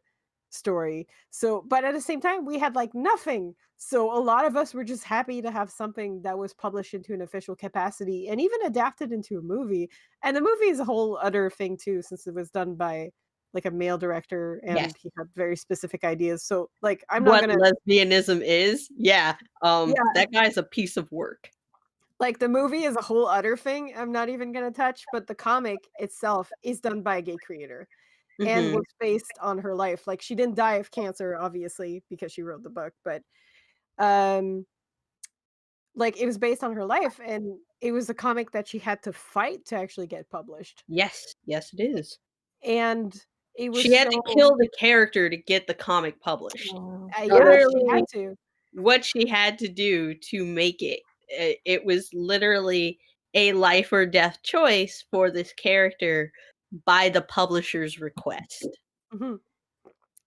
story. So but at the same time, we had, like, nothing. So a lot of us were just happy to have something that was published into an official capacity and even adapted into a movie. And the movie is a whole other thing too, since it was done by, like, a male director Yes. and he had very specific ideas. So, like, I'm not What gonna lesbianism is? Yeah. yeah, That guy's a piece of work. like, the movie is a whole other thing I'm not even gonna touch, but the comic itself is done by a gay creator. And Mhm. was based on her life. Like, she didn't die of cancer, obviously, because she wrote the book, but, um, like, it was based on her life, and it was a comic that she had to fight to actually get published. Yes. Yes, it is. And it was She had to so kill the character to get the comic published. Wow. yeah, she had Literally to. what she had to do to make it. It was literally a life or death choice for this character by the publisher's request. Mhm.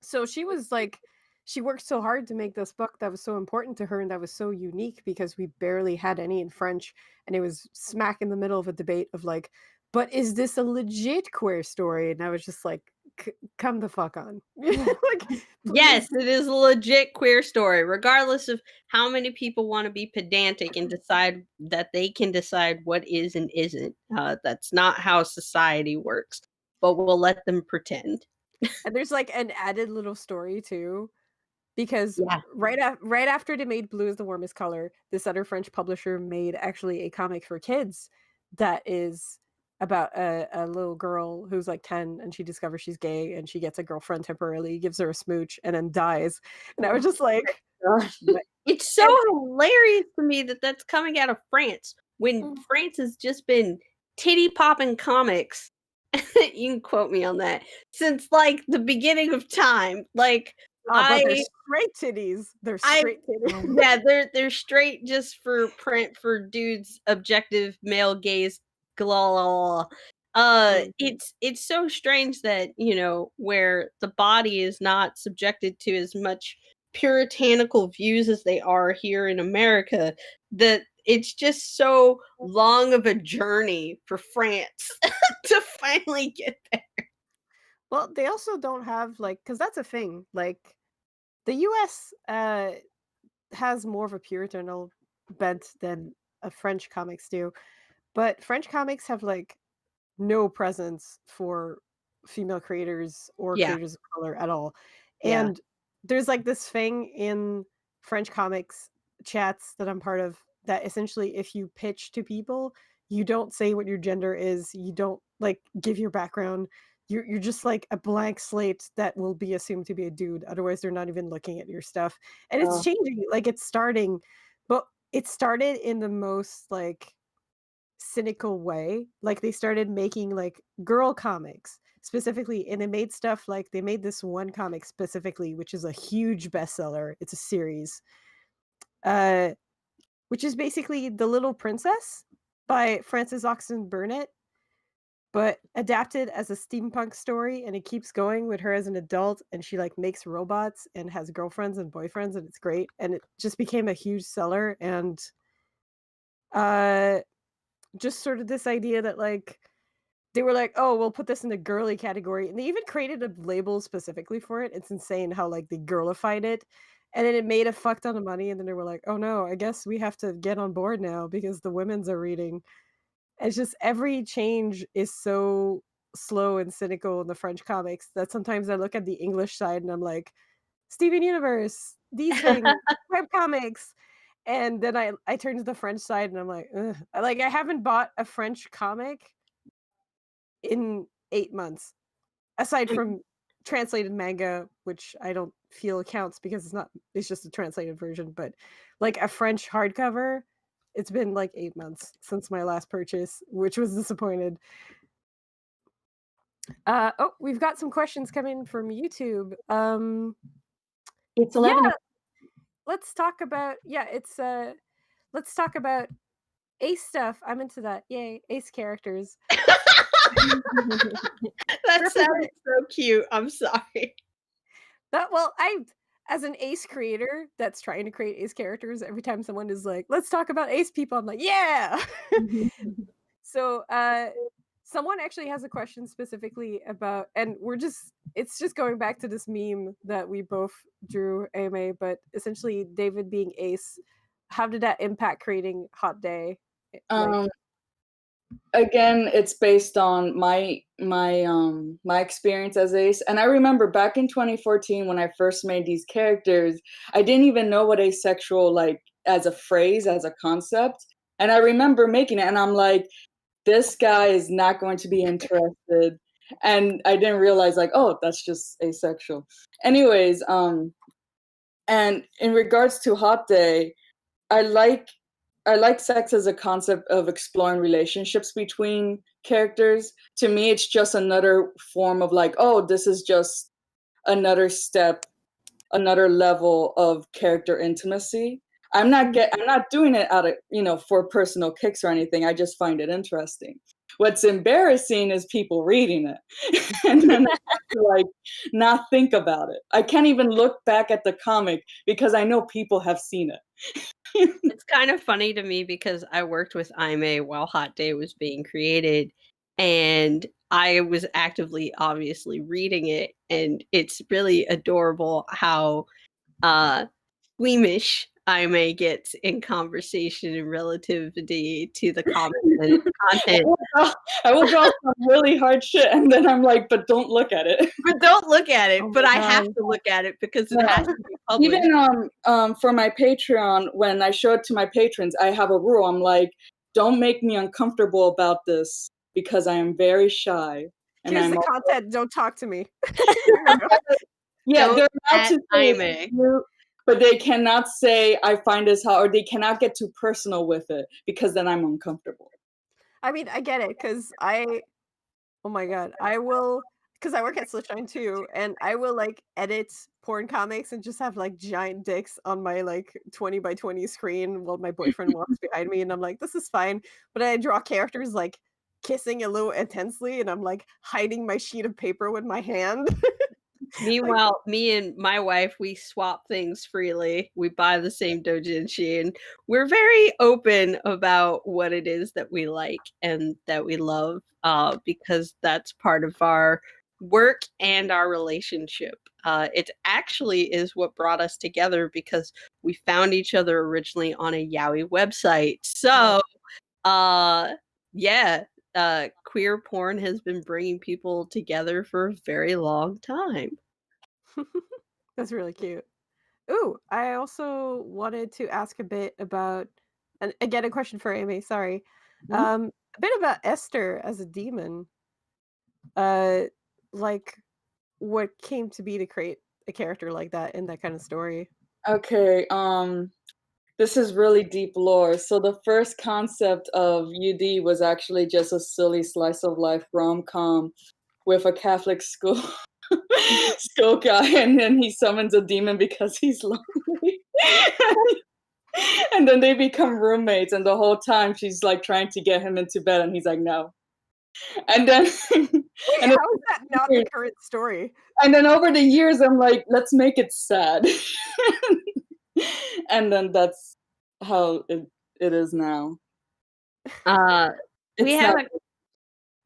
So she was like she worked so hard to make this book that was so important to her and that was so unique because we barely had any in French, and it was smack in the middle of a debate of like but is this a legit queer story? And I was just like, come the fuck on. Like, Yes, please. it is a legit queer story, regardless of how many people want to be pedantic and decide that they can decide what is and isn't. That's not how society works, but we'll let them pretend. And there's like an added little story too, because Yeah. right after they made blue is the warmest color, this other French publisher made actually a comic for kids that is about a little girl who's like 10 and she discovers she's gay and she gets a girlfriend temporarily, gives her a smooch, and then dies. And I was just like, what? It's so hilarious to me that that's coming out of France when France has just been titty popping comics. You can quote me on that since like the beginning of time. Like But they're straight titties. They're straight titties. Yeah, they're straight just for print for dudes, objective male gaze. Blah. It's so strange that, you know, where the body is not subjected to as much puritanical views as they are here in America, that it's just so long of a journey for France to finally get there. Well, they also don't have like, because that's a thing. Like the U.S. Has more of a puritanical bent than French comics do, but French comics have like no presence for female creators or Yeah. creators of color at all. Yeah. And there's like this thing in French comics chats that I'm part of that essentially if you pitch to people, you don't say what your gender is, you don't like give your background. You're just like a blank slate that will be assumed to be a dude. Otherwise, they're not even looking at your stuff. And it's changing, like it's starting, but it started in the most like cynical way. Like they started making like girl comics specifically, and they made stuff like they made this one comic specifically, which is a huge bestseller. It's a series, which is basically The Little Princess by Frances Oxen Burnett, but adapted as a steampunk story, and it keeps going with her as an adult, and she like makes robots and has girlfriends and boyfriends, and it's great. And it just became a huge seller, and just sort of this idea that like they were like, oh, we'll put this in the girly category, and they even created a label specifically for it. It's insane how like they girlified it, and then it made a fuck ton of money, and then they were like, oh no, I guess we have to get on board now because the women's are reading. It's just every change is so slow and cynical in the French comics that sometimes I look at the English side and I'm like, Steven Universe, these things, web comics. And then I turn to the French side and I'm like, ugh. Like I haven't bought a French comic in 8 months, aside from translated manga, which I don't feel counts because it's just a translated version, but like a French hardcover, it's been like 8 months since my last purchase, which was disappointed. Oh, we've got some questions coming from YouTube. It's 11. Yeah, let's talk about let's talk about Ace stuff. I'm into that. Yay, Ace characters. That sounds so cute. I'm sorry. Well, as an Ace creator that's trying to create Ace characters, every time someone is like, let's talk about Ace people, I'm like, yeah. So someone actually has a question specifically about, and it's just going back to this meme that we both drew, Ayme, but essentially David being Ace, how did that impact creating Hot Day? Again, it's based on my experience as Ace. And I remember back in 2014 when I first made these characters, I didn't even know what asexual like as a phrase, as a concept. And I remember making it and I'm like, this guy is not going to be interested. And I didn't realize like, oh, that's just asexual. Anyways, and in regards to Hot Day, I like sex as a concept of exploring relationships between characters. To me, it's just another form of like, oh, this is just another step, another level of character intimacy. I'm not doing it out of, for personal kicks or anything. I just find it interesting. What's embarrassing is people reading it and then I have to like not think about it. I can't even look back at the comic because I know people have seen it. It's kind of funny to me because I worked with Ayme while Hot Day was being created, and I was actively, obviously, reading it, and it's really adorable how squeamish Ayme gets in conversation and relativity to the comics and content. I will draw some really hard shit, and then I'm like, but don't look at it. But don't look at it. Oh but my I have God. to look at it because it Yeah. has to be published. Even for my Patreon, when I show it to my patrons, I have a rule. I'm like, don't make me uncomfortable about this because I am very shy. And Here's I'm the also- content. Don't talk to me. yeah, Don't they're allowed at to say Ayme. you, but they cannot say I find this hard, or they cannot get too personal with it because then I'm uncomfortable. I mean, I get it because oh my God, I will, because I work at Slitshine too, and I will like edit porn comics and just have like giant dicks on my like 20 by 20 screen while my boyfriend walks behind me, and I'm like, this is fine. But I draw characters like kissing a little intensely, and I'm like hiding my sheet of paper with my hand. Meanwhile, me and my wife, we swap things freely. We buy the same doujinshi, and we're very open about what it is that we like and that we love, because that's part of our work and our relationship. It actually is what brought us together because we found each other originally on a yaoi website. So, yeah, queer porn has been bringing people together for a very long time. That's really cute. Ooh, I also wanted to ask a bit about, and again, a question for Amy, sorry. Mhm. A bit about Esther as a demon. Uh, like, what came to be to create a character like that in that kind of story? Okay, this is really deep lore. So the first concept of UD was actually just a silly slice of life rom-com with a Catholic school school guy, and then he summons a demon because he's lonely. And then they become roommates, and the whole time she's like trying to get him into bed, and he's like, no. And then Wait, and how is that not the current story? over the years, I'm like, let's make it sad. And then that's how it is now. We It's have not.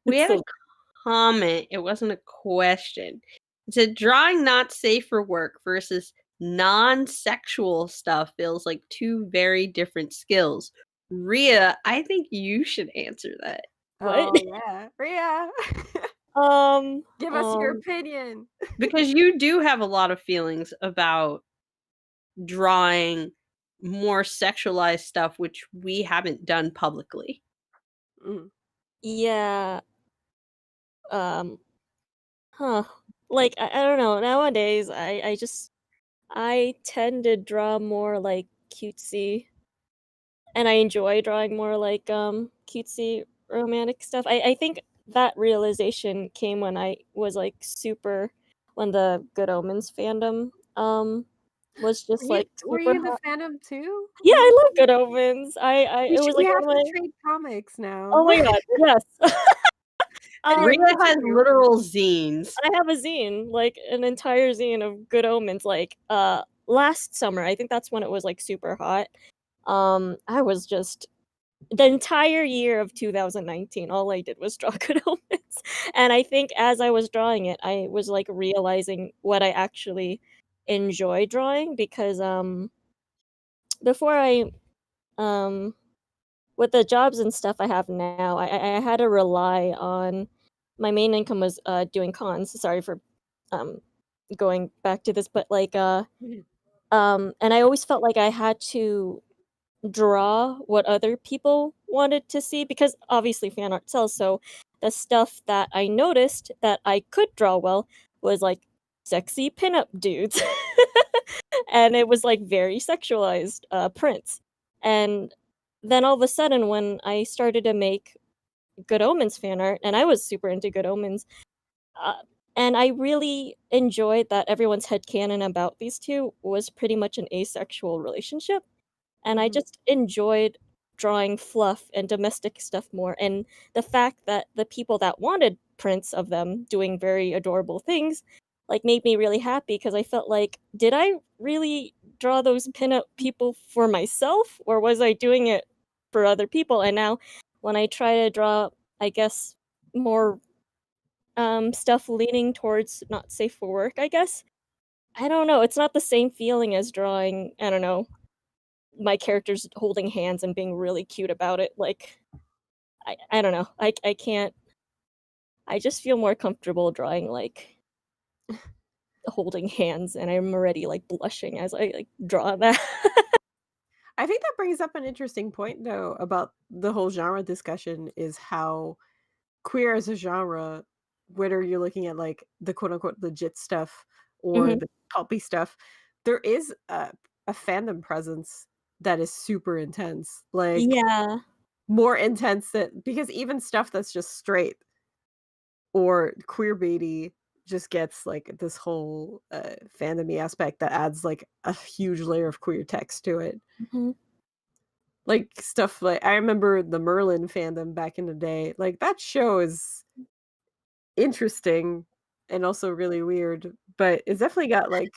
we It's had a still comment. It wasn't a question. It said drawing not safe for work versus non-sexual stuff feels like two very different skills. Rhea, I think you should answer that. Oh What? yeah, Rhea, give us your Um, opinion. Because you do have a lot of feelings about drawing more sexualized stuff, which we haven't done publicly. Mm. yeah. Um, huh. Like I don't know. Nowadays, I tend to draw more like cutesy, and I enjoy drawing more like cutesy romantic stuff. I think that realization came when I was like when the Good Omens fandom was just like Were super you in the hot. fandom too? Yeah, I love Good Omens. It was We like have one of to my trade comics now. oh my god, yes. Anyway, Rhea has continue. literal zines. I have a zine, like an entire zine of Good Omens, like last summer. I think that's when it was like super hot. I was just the entire year of 2019, all I did was draw Good Omens. And I think as I was drawing it, I was like realizing what I actually enjoy drawing because before I with the jobs and stuff I have now, I had to rely on my main income was doing cons. Sorry for um going back to this, but like Mhm. and I always felt like I had to draw what other people wanted to see because obviously fan art sells. So the stuff that I noticed that I could draw well was like sexy pinup dudes. And it was like very sexualized prints. And then all of a sudden when I started to make Good Omens fan art, and I was super into Good Omens, uh, and I really enjoyed that everyone's headcanon about these two was pretty much an asexual relationship. And I Mhm. just enjoyed drawing fluff and domestic stuff more. And the fact that the people that wanted prints of them doing very adorable things like made me really happy because I felt like, did I really draw those pinup people for myself or was I doing it for other people? And now when I try to draw, I guess more stuff leaning towards not safe for work, I guess. I don't know, it's not the same feeling as drawing, I don't know, my characters holding hands and being really cute about it. Like, I don't know. I can't. I just feel more comfortable drawing like holding hands, and I'm already like blushing as I like draw that. I think that brings up an interesting point though about the whole genre discussion is how queer as a genre, whether you're looking at like the quote unquote legit stuff or Mhm. the pulpy stuff, there is a fandom presence that is super intense. Like Yeah. more intense that because even stuff that's just straight or queer baity just gets like this whole fandomy aspect that adds like a huge layer of queer text to it. Mhm. Like stuff like I remember the Merlin fandom back in the day. Like that show is interesting and also really weird, but it's definitely got like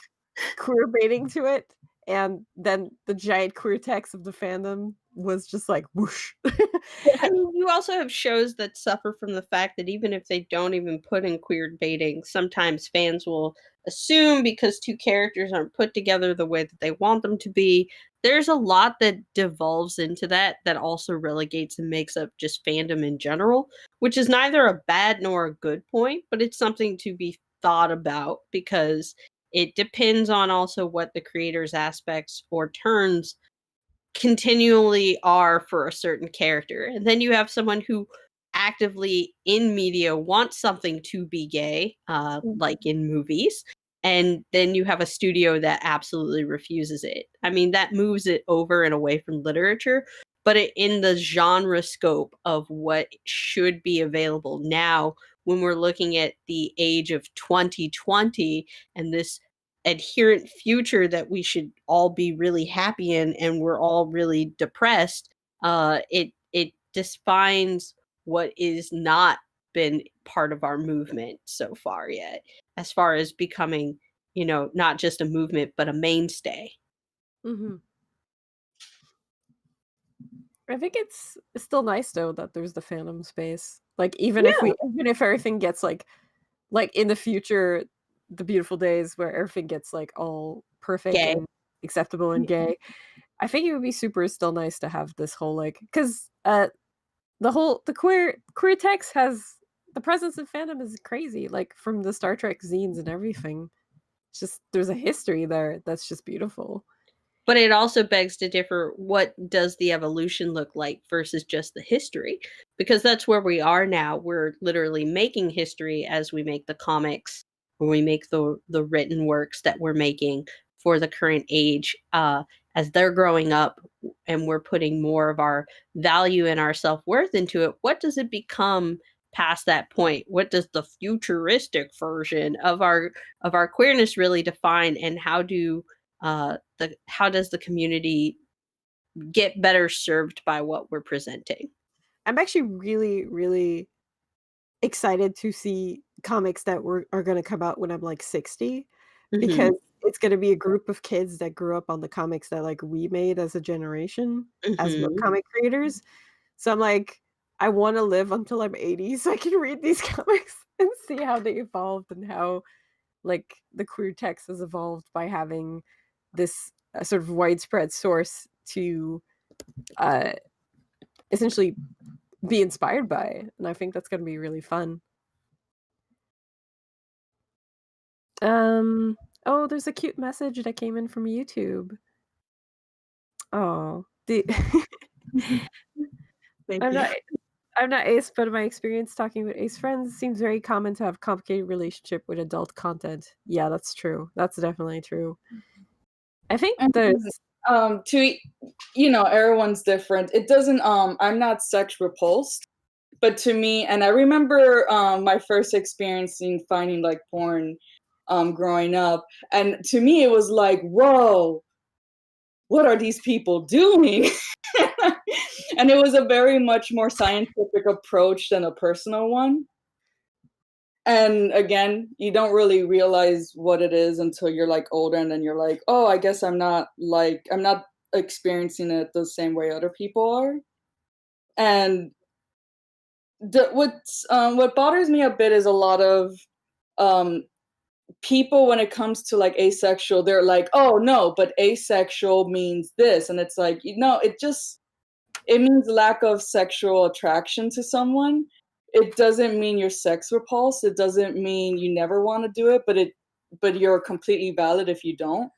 queer baiting to it. And then the giant queer text of the fandom was just like whoosh. I mean, you also have shows that suffer from the fact that even if they don't even put in queer baiting, sometimes fans will assume because two characters aren't put together the way that they want them to be. There's a lot that devolves into that that also relegates and makes up just fandom in general, which is neither a bad nor a good point, but it's something to be thought about because it depends on also what the creator's aspects or turns continually are for a certain character. And then you have someone who actively in media wants something to be gay, like in movies. And then you have a studio that absolutely refuses it. I mean, that moves it over and away from literature, but in the genre scope of what should be available now, when we're looking at the age of 2020 and this adherent future that we should all be really happy in and we're all really depressed, it defines what is not been part of our movement so far yet, as far as becoming, not just a movement but a mainstay. Mhm. I think it's still nice though that there's the fandom space. Like even if everything gets like in the future, the beautiful days where everything gets like all perfect Gay. and acceptable and gay, I think it would be super still nice to have this whole like because the queer text has the presence of fandom is crazy. Like from the Star Trek zines and everything, it's just there's a history there that's just beautiful. But it also begs to differ, what does the evolution look like versus just the history? Because that's where we are now. We're literally making history as we make the comics, when we make the written works that we're making for the current age. As they're growing up and we're putting more of our value and our self-worth into it, what does it become past that point? What does the futuristic version of our queerness really define, and how does the community get better served by what we're presenting? I'm actually really, really excited to see comics that are gonna come out when I'm, like, 60 Mhm, because it's gonna be a group of kids that grew up on the comics that, like, we made as a generation as mhm. webcomic creators. So I'm like, I wanna live until I'm 80 so I can read these comics and see how they evolved and how, like, the queer text has evolved by having this, sort of widespread source to, uh, essentially be inspired by, and I think that's gonna be really fun. Um, oh, there's a cute message that came in from YouTube. Oh, the Thank I'm you. not I'm not Ace, but in my experience talking with Ace friends, it seems very common to have complicated relationship with adult content. Yeah, that's true. That's definitely true. I think And there's to everyone's different. It doesn't I'm not sex repulsed, but to me, and I remember my first experience in finding like porn growing up, and to me it was like, whoa, what are these people doing? And it was a very much more scientific approach than a personal one. And again, you don't really realize what it is until you're like older, and then you're like, oh, I guess I'm not experiencing it the same way other people are. And what bothers me a bit is a lot of people when it comes to like asexual, they're like, oh no, but asexual means this, and it's like, it means lack of sexual attraction to someone. It doesn't mean you're sex repulsed. It doesn't mean you never want to do it, but you're completely valid if you don't.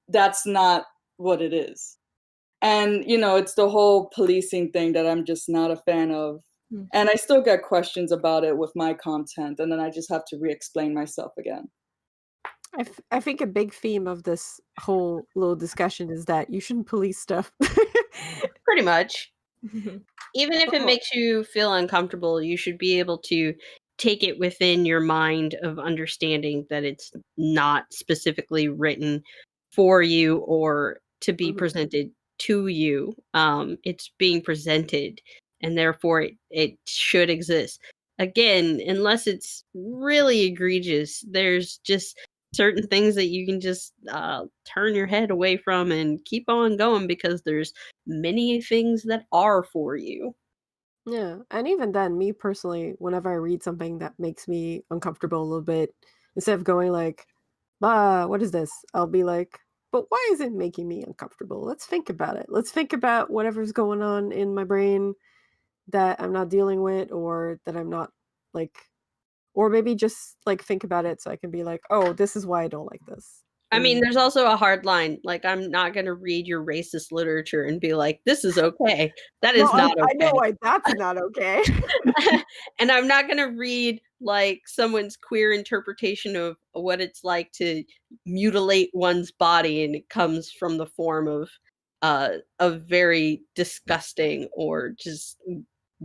That's not what it is. And it's the whole policing thing that I'm just not a fan of. And I still get questions about it with my content, and then I just have to re-explain myself again. I think a big theme of this whole little discussion is that you shouldn't police stuff. Pretty much. Even if it makes you feel uncomfortable, you should be able to take it within your mind of understanding that it's not specifically written for you or to be presented to you. It's being presented, and therefore it should exist. Again, unless it's really egregious, there's just certain things that you can just turn your head away from and keep on going, because there's many things that are for you. Yeah, and even then, me personally, whenever I read something that makes me uncomfortable a little bit, instead of going like, "Ah, what is this?" I'll be like, "But why is it making me uncomfortable? Let's think about it. Let's think about whatever's going on in my brain that I'm not dealing with, or that I'm not like, or maybe just like think about it so I can be like, oh, this is why I don't like this." I mean, there's also a hard line. Like, I'm not going to read your racist literature and be like, this is okay. That is not okay. I know why that's not okay. And I'm not going to read like someone's queer interpretation of what it's like to mutilate one's body, and it comes from the form of a very disgusting or just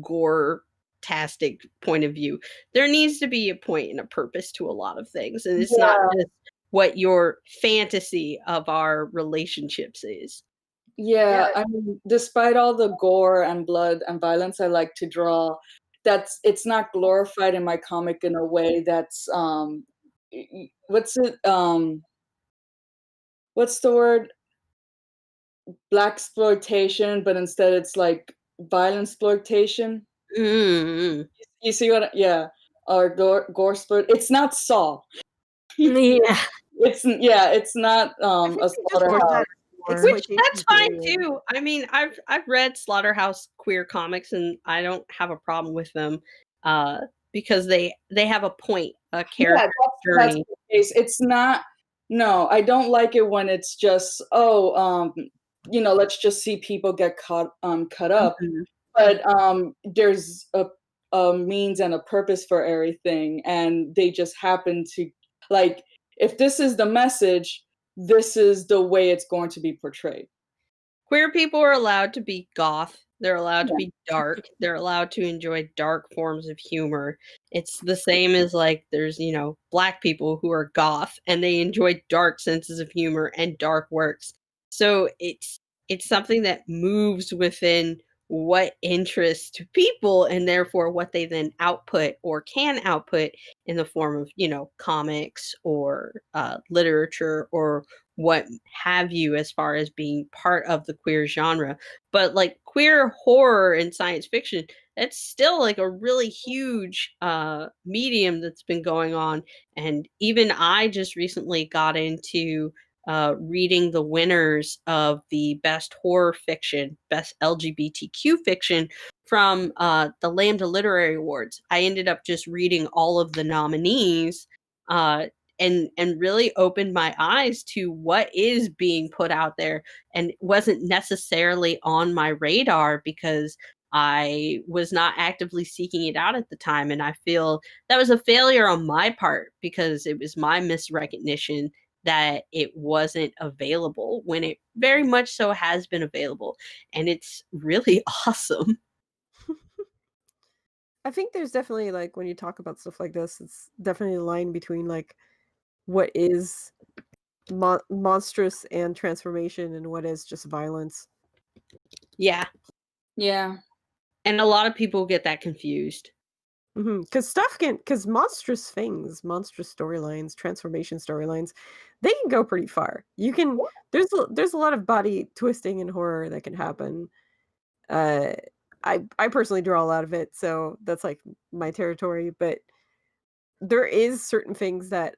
gore-tastic point of view. There needs to be a point and a purpose to a lot of things, and it's not just what your fantasy of our relationships is. Yeah, I mean, despite all the gore and blood and violence I like to draw, it's not glorified in my comic in a way that's what's the word? Blaxploitation, but instead it's like violence exploitation. Mm-hmm. You see what? Yeah, or gore sport. It's not Saw. Yeah. It's not a slaughterhouse. Which that's fine too. I mean, I've read Slaughterhouse queer comics, and I don't have a problem with them because they have a point, a character journey. That's the case. It's not. No, I don't like it when it's just let's just see people get cut up. But there's a means and a purpose for everything, and they just happen to, like, if this is the message, this is the way it's going to be portrayed. Queer people are allowed to be goth. They're allowed to be dark. They're allowed to enjoy dark forms of humor. It's the same as like there's, black people who are goth and they enjoy dark senses of humor and dark works. So it's something that moves within what interests to people, and therefore what they then output or can output in the form of, comics or literature or what have you, as far as being part of the queer genre. But like queer horror and science fiction, it's still like a really huge medium that's been going on. And even I just recently got into reading the winners of the best horror fiction, best LGBTQ fiction from the Lambda Literary Awards. I ended up just reading all of the nominees and really opened my eyes to what is being put out there, and wasn't necessarily on my radar because I was not actively seeking it out at the time. And I feel that was a failure on my part because it was my misrecognition that it wasn't available when it very much so has been available. And it's really awesome. I think there's definitely, like, when you talk about stuff like this, it's definitely a line between like what is monstrous and transformation and what is just violence. Yeah. And a lot of people get that confused. Because monstrous things, monstrous storylines, transformation storylines, they can go pretty far. There's a lot of body twisting and horror that can happen. I personally draw a lot of it, so that's like my territory, but there is certain things that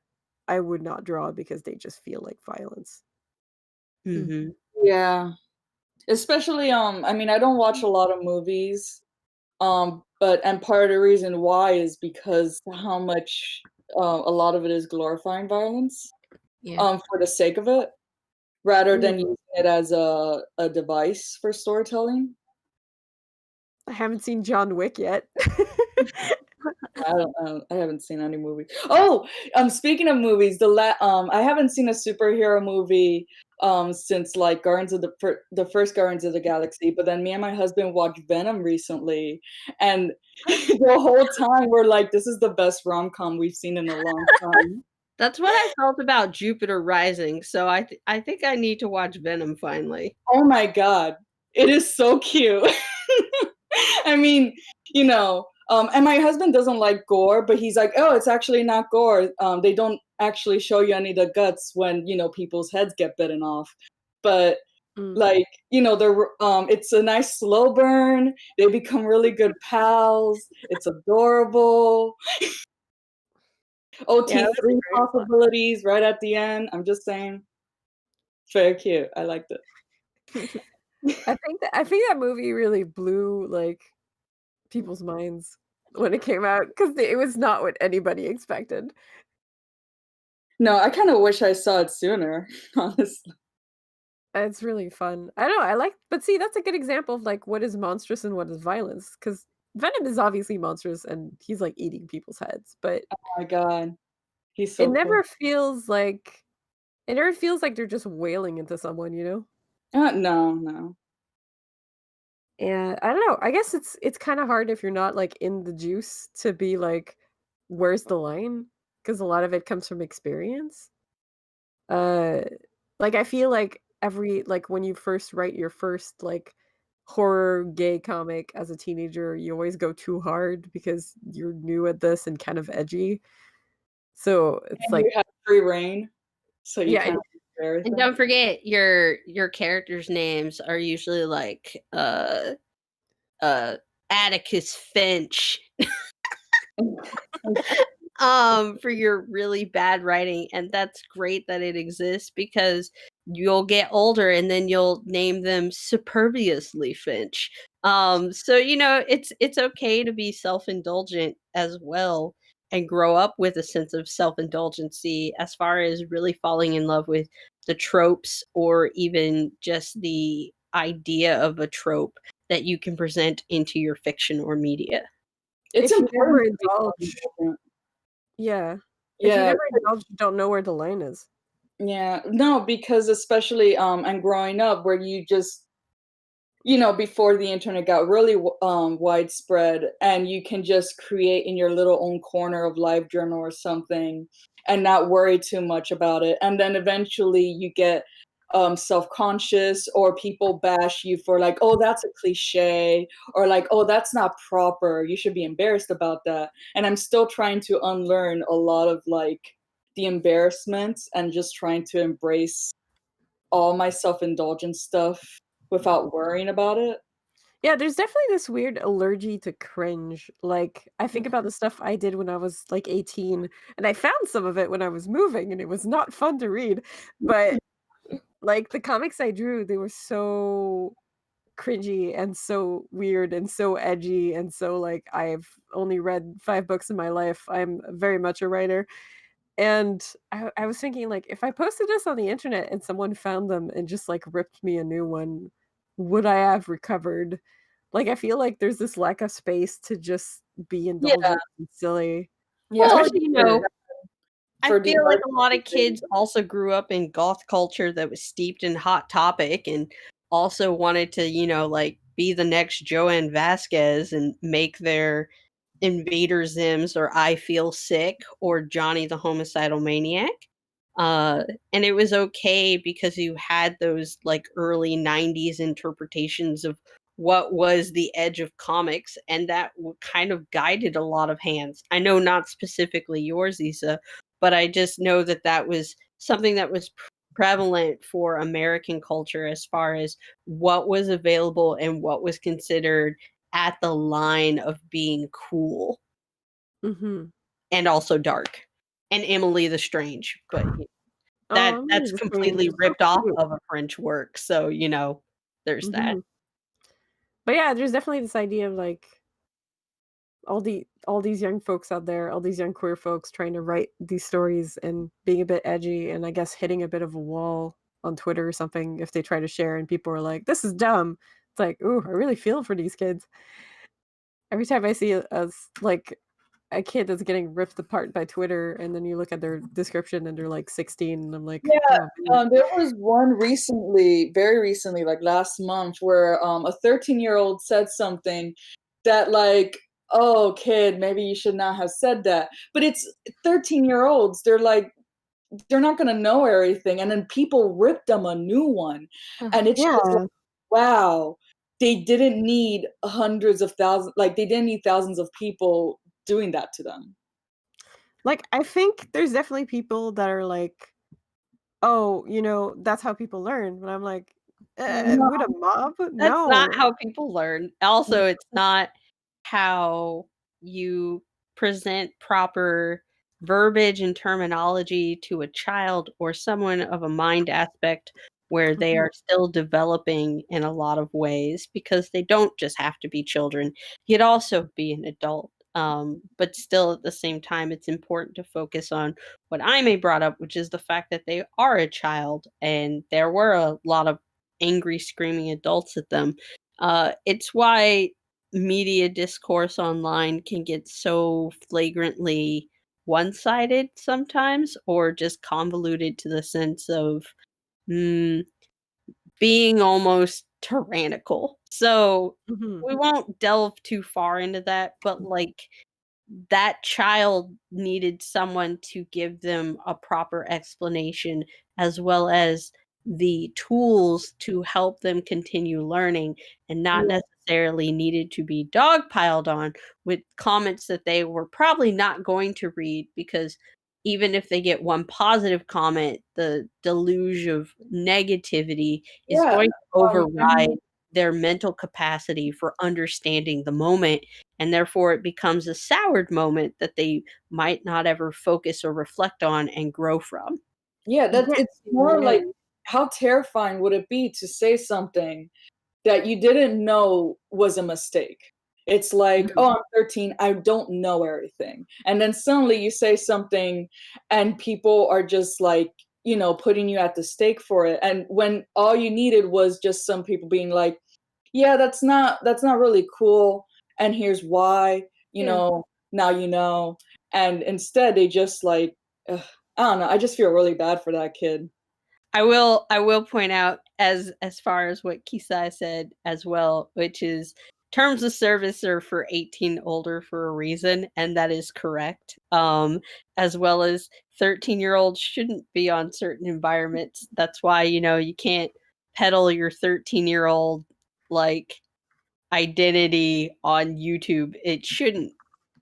I would not draw because they just feel like violence. Mm-hmm. Yeah. Especially, I mean, I don't watch a lot of movies, but and part of the reason why is because how much a lot of it is glorifying violence, Yeah. for the sake of it, rather than Mm. using it as a device for storytelling. I haven't seen John Wick yet. I haven't seen any movie. Oh, speaking of movies, I haven't seen a superhero movie since like the first Guardians of the Galaxy. But then me and my husband watched Venom recently, and the whole time we're like, "This is the best rom-com we've seen in a long time." That's what I felt about Jupiter Rising. So I think I need to watch Venom finally. Oh my god, it is so cute. I mean, you know, and my husband doesn't like gore, but he's like, "Oh, it's actually not gore. They don't actually show you any of the guts when, people's heads get bitten off." But Mm. like, it's a nice slow burn. They become really good pals. It's adorable. Yeah, OT3 that's very fun. possibilities right at the end. I'm just saying, very cute. I liked it. I think that movie really blew, like, people's minds when it came out because it was not what anybody expected. No, I kind of wish I saw it sooner, honestly. It's really fun. I don't know, but see, that's a good example of, like, what is monstrous and what is violence. Because Venom is obviously monstrous and he's, like, eating people's heads, but Oh my god, he's it so cool. never feels like it never feels like they're just wailing into someone, you know? No, no. And I don't know, I guess it's kinda hard if you're not, like, in the juice to be like, "Where's the line?" Because a lot of it comes from experience. Uh, like, I feel like when you first write your first, like, horror gay comic as a teenager, you always go too hard because you're new at this and kind of edgy. So, it's And you like have free reign, so you yeah, kind of do And everything. don't forget your characters' names are usually like Atticus Finch for your really bad writing, and that's great that it exists because you'll get older and then you'll name them Superbiously Finch. So it's okay to be self-indulgent as well and grow up with a sense of self-indulgency as far as really falling in love with the tropes or even just the idea of a trope that you can present into your fiction or media. It's if you never important to be indulge self-indulgent. yeah. If you Yeah, never indulge, you don't know where the line is. yeah. No, because especially, and growing up where you just before the internet got really widespread, and you can just create in your little own corner of live journal or something and not worry too much about it, and then eventually you get self-conscious, or people bash you for like, "Oh, that's a cliche," or like, "Oh, that's not proper, you should be embarrassed about that." And I'm still trying to unlearn a lot of like the embarrassments and just trying to embrace all my self-indulgent stuff without worrying about it. Yeah, there's definitely this weird allergy to cringe. Like, I think about the stuff I did when I was like 18, and I found some of it when I was moving, and it was not fun to read. But like the comics I drew, they were so cringy and so weird and so edgy and so like I've only read 5 books in my life. I'm very much a writer. And I was thinking like if I posted this on the internet and someone found them and just like ripped me a new one, would I have recovered? Like I feel like there's this lack of space to just be Yeah, indulgent and silly. yeah, Well, especially for I for the feel like art a lot of thing. kids also grew up in goth culture that was steeped in Hot Topic and also wanted to, like be the next Joanne Vasquez and make their Invader Zims or I Feel Sick or Johnny the Homicidal Maniac. And it was okay because you had those like early 90s interpretations of what was the edge of comics, and that kind of guided a lot of hands. I know not specifically yours, Isa, but I just know that that was something that was prevalent for American culture as far as what was available and what was considered at the line of being cool Mm-hmm. and also dark. And Emily the Strange, but Oh, that's Amazing completely Strange. ripped off of a French work. So, there's that. Mm-hmm. But yeah, there's definitely this idea of like all these young folks out there, all these young queer folks trying to write these stories and being a bit edgy and I guess hitting a bit of a wall on Twitter or something if they try to share and people are like, "This is dumb." It's like, "Ooh, I really feel for these kids." Every time I see like a kid that's getting ripped apart by Twitter and then you look at their description and they're like 16 and I'm like, Yeah, "Oh, man." there was one recently, very recently, like last month, where a 13-year-old said something that like, oh, kid, maybe you should not have said that. But it's 13-year-olds. They're not gonna know everything, and then people ripped them a new one, and it's just like, Yeah. wow, they didn't need hundreds of thousands, like they didn't need thousands of people doing that to them. Like I think there's definitely people that are like, "Oh, that's how people learn." But I'm like, No. with a mob? That's not No. how people learn. Also, it's not how you present proper verbiage and terminology to a child or someone of a mind aspect where they Mhm. are still developing in a lot of ways because they don't just have to be children. You'd also be an adult. But still, at the same time, it's important to focus on what Ayme brought up, which is the fact that they are a child and there were a lot of angry, screaming adults at them. It's why media discourse online can get so flagrantly one-sided sometimes, or just convoluted to the sense of mm, being almost tyrannical. So Mhm. we won't delve too far into that, but like that child needed someone to give them a proper explanation as well as the tools to help them continue learning and not Yeah. necessarily needed to be dogpiled on with comments that they were probably not going to read because even if they get one positive comment, the deluge of negativity is Yeah. going to override Mhm. their mental capacity for understanding the moment, and therefore it becomes a soured moment that they might not ever focus or reflect on and grow from. Yeah, Yeah. it's more like, how terrifying would it be to say something that you didn't know was a mistake? It's like, Mhm. "Oh, I'm 13, I don't know everything." And then suddenly you say something and people are just like, putting you at the stake for it. And when all you needed was just some people being like, "Yeah, that's not really cool, and here's why, Yeah. now you know." And instead they just like, ugh, I don't know, I just feel really bad for that kid. I will point out as far as what Kisai said as well, which is terms of service are for 18 older for a reason, and that is correct. As well as 13-year-olds shouldn't be on certain environments. That's why, you can't peddle your 13-year-old like identity on YouTube. It shouldn't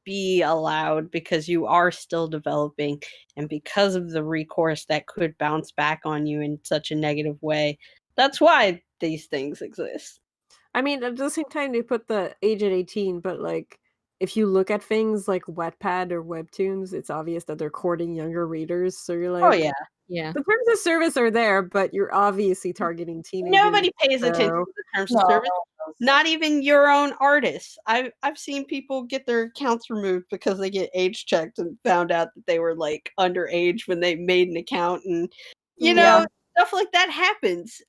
be allowed because you are still developing and because of the recourse that could bounce back on you in such a negative way. That's why these things exist. I mean, at the same time, they put the age at 18, but like, if you look at things like Wattpad or Webtoons, it's obvious that they're courting younger readers. So you're Oh like, yeah. Yeah. the terms of service are there, but you're obviously targeting teenagers. Nobody pays attention So, to the terms of No, service. no one does. Not even your own artists. I've seen people get their accounts removed because they get age checked and found out that they were like underage when they made an account, and Yeah. stuff like that happens.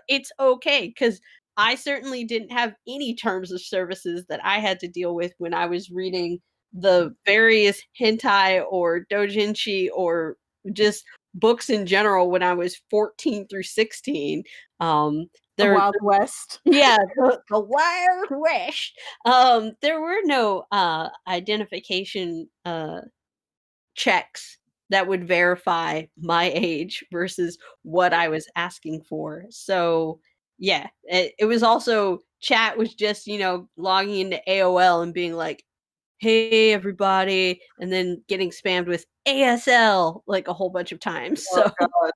It's okay because I certainly didn't have any terms of services that I had to deal with when I was reading the various hentai or doujinshi or just books in general when I was 14 through 16. the There Wild West. yeah, the Wild West. There were no identification checks that would verify my age versus what I was asking for. So yeah, it was also chat was just logging into AOL and being like, "Hey everybody," and then getting spammed with ASL like a whole bunch of times. Oh So god.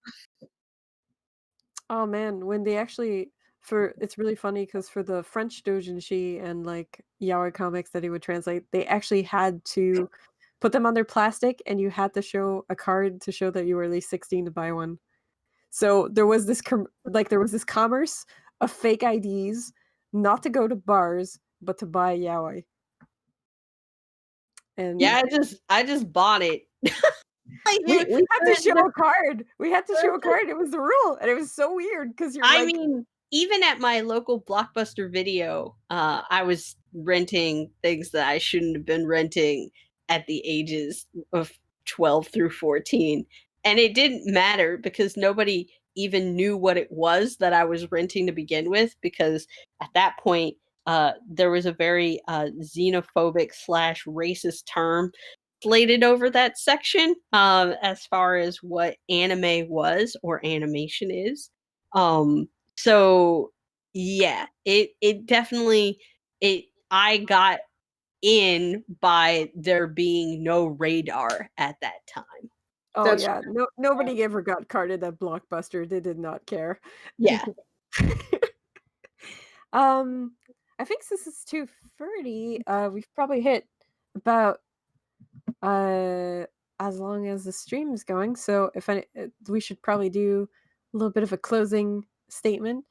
Oh man, when they actually it's really funny because for the French doujinshi and like yaoi comics that he would translate, they actually had to put them on their plastic, and you had to show a card to show that you were at least 16 to buy one. So there was this commerce of fake IDs, not to go to bars, but to buy yaoi. And Yeah, I just bought it. we had to show a card. We had to show a card. It was the rule, and it was so weird because you're I like, mean, even at my local Blockbuster Video, I was renting things that I shouldn't have been renting at the ages of 12 through 14. And it didn't matter because nobody even knew what it was that I was renting to begin with, because at that point, there was a very xenophobic / racist term slated over that section as far as what anime was or animation is. So yeah, it definitely I got in by there being no radar at that time. oh That's yeah, nobody ever got carded at Blockbuster. They did not care. Yeah. I think since it's 2:30, we've probably hit about as long as the stream is going. So we should probably do a little bit of a closing statement.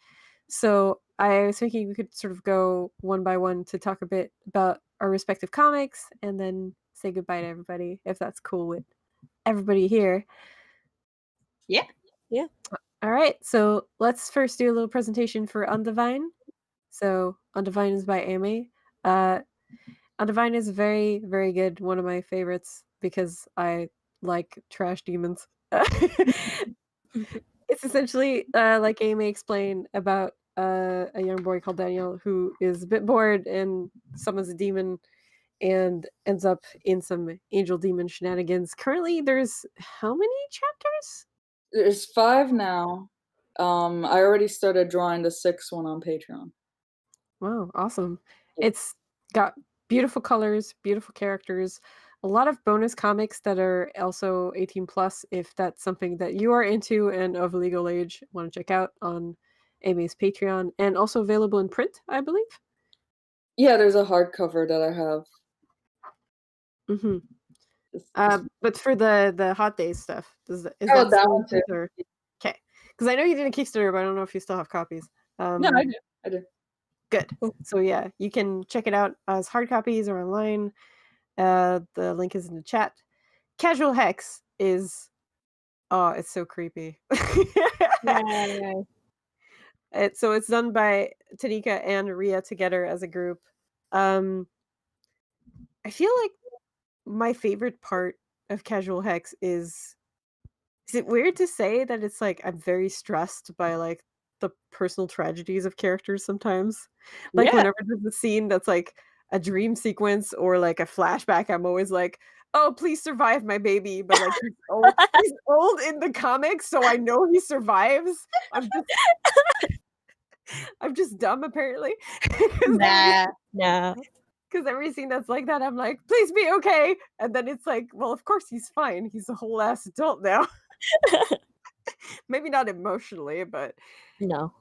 So I was thinking we could sort of go one by one to talk a bit about our respective comics and then say goodbye to everybody, if that's cool with everybody here. Yeah. All right, so let's first do a little presentation for Undivine. So Undivine is by Ayme. Undivine is very, very good. One of my favorites because I like trash demons. It's essentially like Ayme explained about a young boy called Daniel who is a bit bored and summons a demon and ends up in some angel demon shenanigans. Currently, there's how many chapters? There's 5 now. I already started drawing the 6th one on Patreon. Wow, awesome. Yeah. It's got beautiful colors, beautiful characters, a lot of bonus comics that are also 18 plus if that's something that you are into and of legal age, want to check out on Amy's Patreon, and also available in print, I believe. Yeah, there's a hardcover that I have. Mm-hmm. It's But for the Hot Days stuff, is that that still one too. okay? Because I know you did a Kickstarter, but I don't know if you still have copies. No, I do. Good. So yeah, you can check it out as hard copies or online. The link is in the chat. Casual Hex is it's so creepy. So it's done by Taneka and Ria together as a group. I feel like my favorite part of Casual Hex is it weird to say that it's like I'm very stressed by like the personal tragedies of characters sometimes. Like Yeah. whenever there's a scene that's like a dream sequence or like a flashback, I'm always like, oh, please survive my baby. But like he's old in the comics, so I know he survives. I'm just dumb apparently. No. Because every scene that's like that, I'm like, please be okay. And then it's like, well, of course he's fine. He's a whole ass adult now. Maybe not emotionally, but No.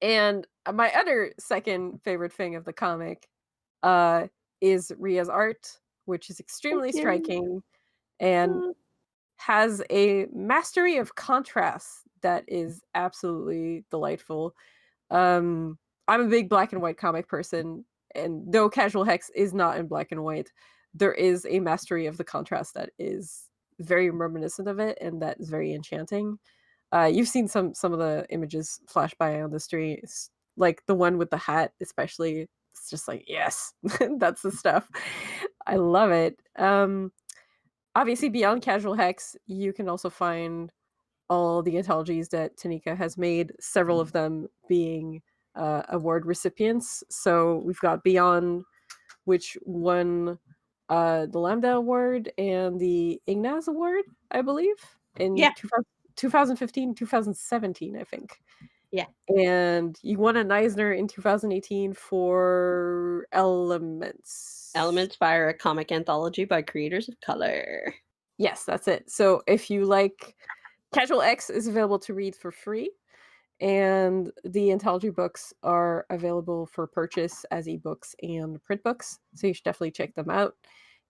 and my other second favorite thing of the comic is Ria's art, which is extremely striking and has a mastery of contrast that is absolutely delightful. I'm a big black and white comic person, and though Casual Hex is not in black and white, there is a mastery of the contrast that is very reminiscent of it, and that is very enchanting. You've seen some of the images flash by on the streets, like the one with the hat, especially. It's just like, yes, that's the stuff. I love it. Obviously, beyond Casual Hex, you can also find all the anthologies that Taneka has made, several of them being award recipients. So we've got Beyond, which won the Lambda Award and the Ignaz Award, I believe, in 2015, 2017, I think. Yeah. And you won an Eisner in 2018 for Elements. Elements Fire, a comic anthology by creators of color. Yes, that's it. So if you like, Casual X is available to read for free. And the anthology books are available for purchase as ebooks and print books, so you should definitely check them out.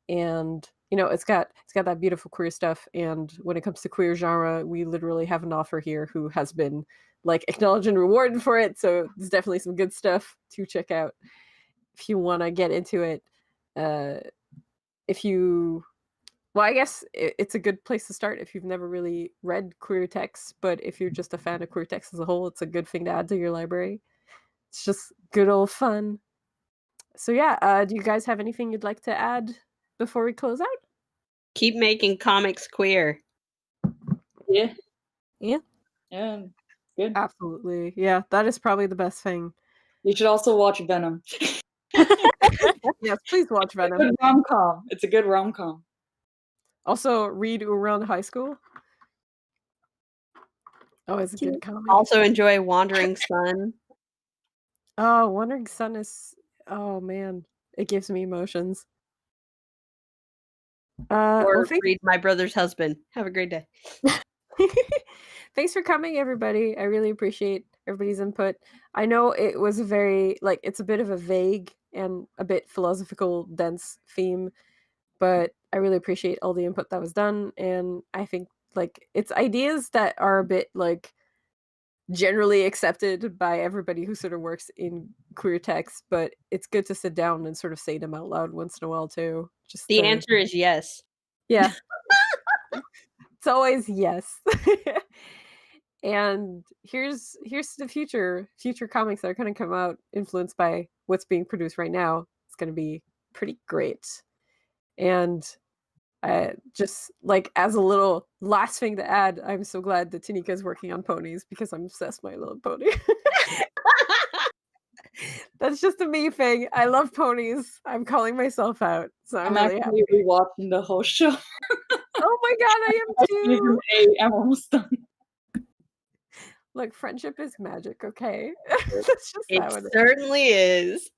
And it's got that beautiful queer stuff. And when it comes to queer genre, we literally have an author here who has been like acknowledged and rewarded for it. So there's definitely some good stuff to check out if you want to get into it. Well, I guess it's a good place to start if you've never really read queer texts, but if you're just a fan of queer texts as a whole, it's a good thing to add to your library. It's just good old fun. So yeah, do you guys have anything you'd like to add before we close out? Keep making comics queer. Yeah. Yeah. Yeah. Good. Absolutely. Yeah, that is probably the best thing. You should also watch Venom. Yes, please watch Venom. It's a good rom-com. It's a good rom-com. Also, read Around High School. Oh, it's a good comic. Also enjoy Wandering Sun. Oh, Wandering Sun is... Oh, man. It gives me emotions. Or read My Brother's Husband. Have a great day. Thanks for coming, everybody. I really appreciate everybody's input. I know it was a very, it's a bit of a vague and a bit philosophical, dense theme, but I really appreciate all the input that was done. And I think, it's ideas that are a bit, generally accepted by everybody who sort of works in queer text, but it's good to sit down and sort of say them out loud once in a while, too. The answer is yes. Yeah. It's always yes. And here's the future comics that are going to come out influenced by what's being produced right now. It's going to be pretty great. And just as a little last thing to add, I'm so glad that Taneka is working on ponies because I'm obsessed with My Little Pony. That's just a me thing. I love ponies. I'm calling myself out, so I'm really actually happy. rewatching the whole show. Oh my god, I am too. Season 8, I'm almost done. Look, friendship is magic, okay? That's just It how it is. certainly is.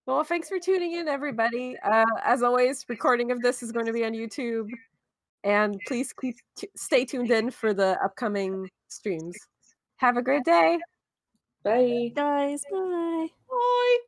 Well, thanks for tuning in, everybody. As always, recording of this is going to be on YouTube, and please stay tuned in for the upcoming streams. Have a great day. Bye. Guys, bye. Bye.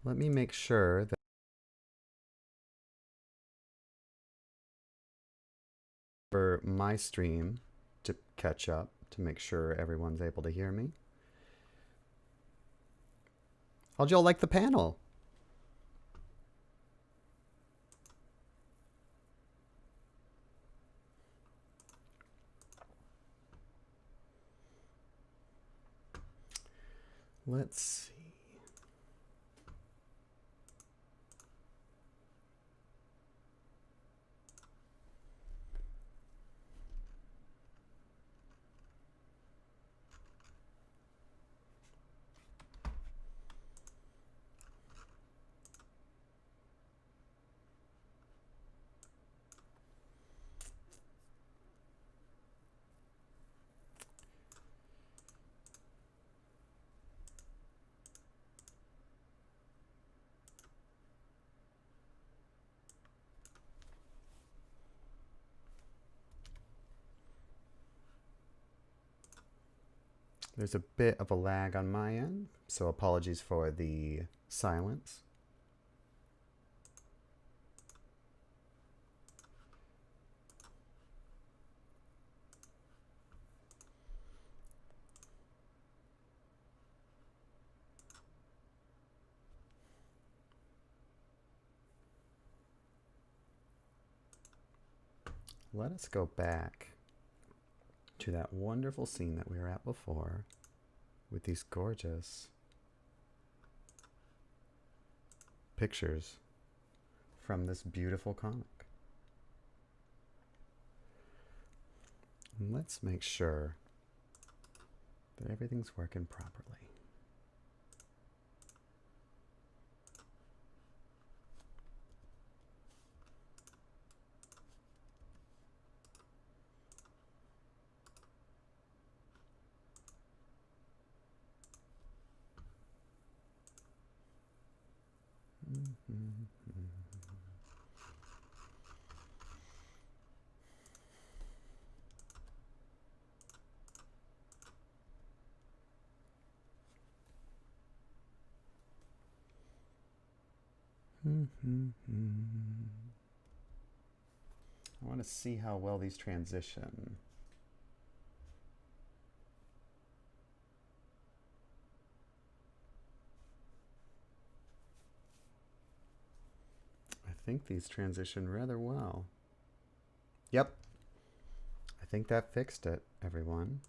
Let me make sure that for my stream to catch up to make sure everyone's able to hear me. How'd y'all like the panel? Let's see. There's a bit of a lag on my end, so apologies for the silence. let us go back to that wonderful scene that we were at before with these gorgeous pictures from this beautiful comic. And let's make sure that everything's working properly. I want to see how well these transition. I think these transition rather well. Yep. I think that fixed it, everyone.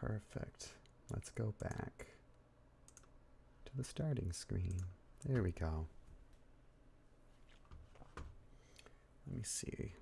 Perfect. Let's go back to the starting screen. There we go. Let me see.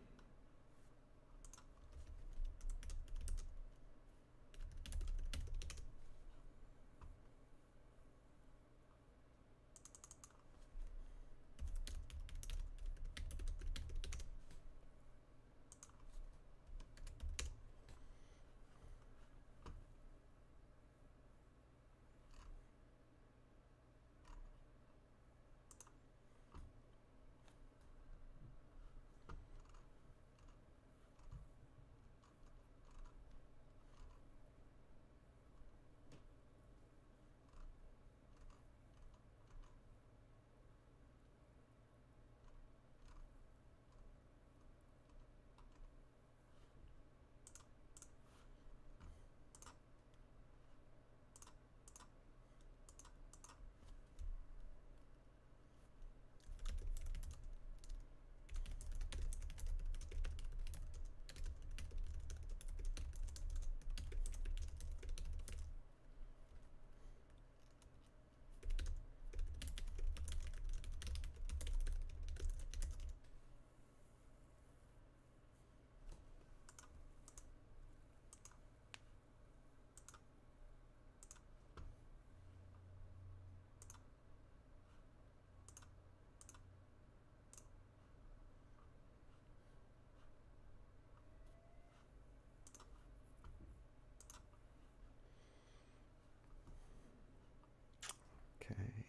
Okay.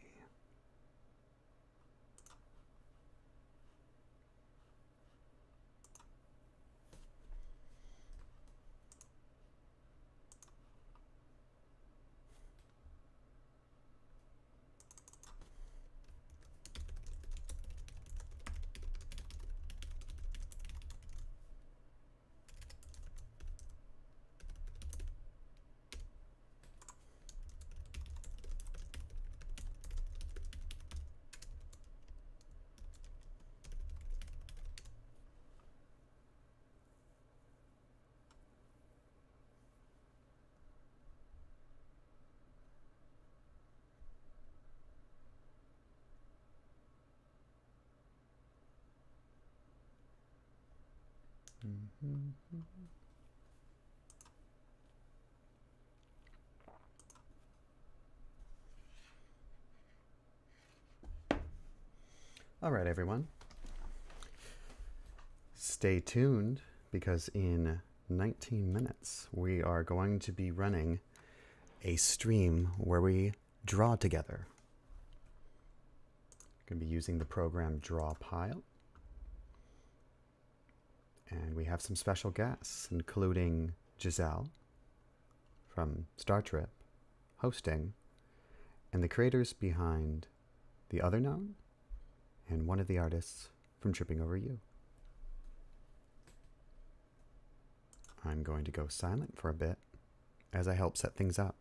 All right, everyone. Stay tuned because in 19 minutes we are going to be running a stream where we draw together. Going to be using the program DrawPile. And we have some special guests, including Giselle from Star Trip, hosting, and the creators behind The Other Known, and one of the artists from Tripping Over You. I'm going to go silent for a bit as I help set things up.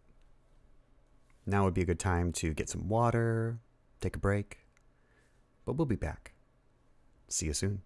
Now would be a good time to get some water, take a break, but we'll be back. See you soon.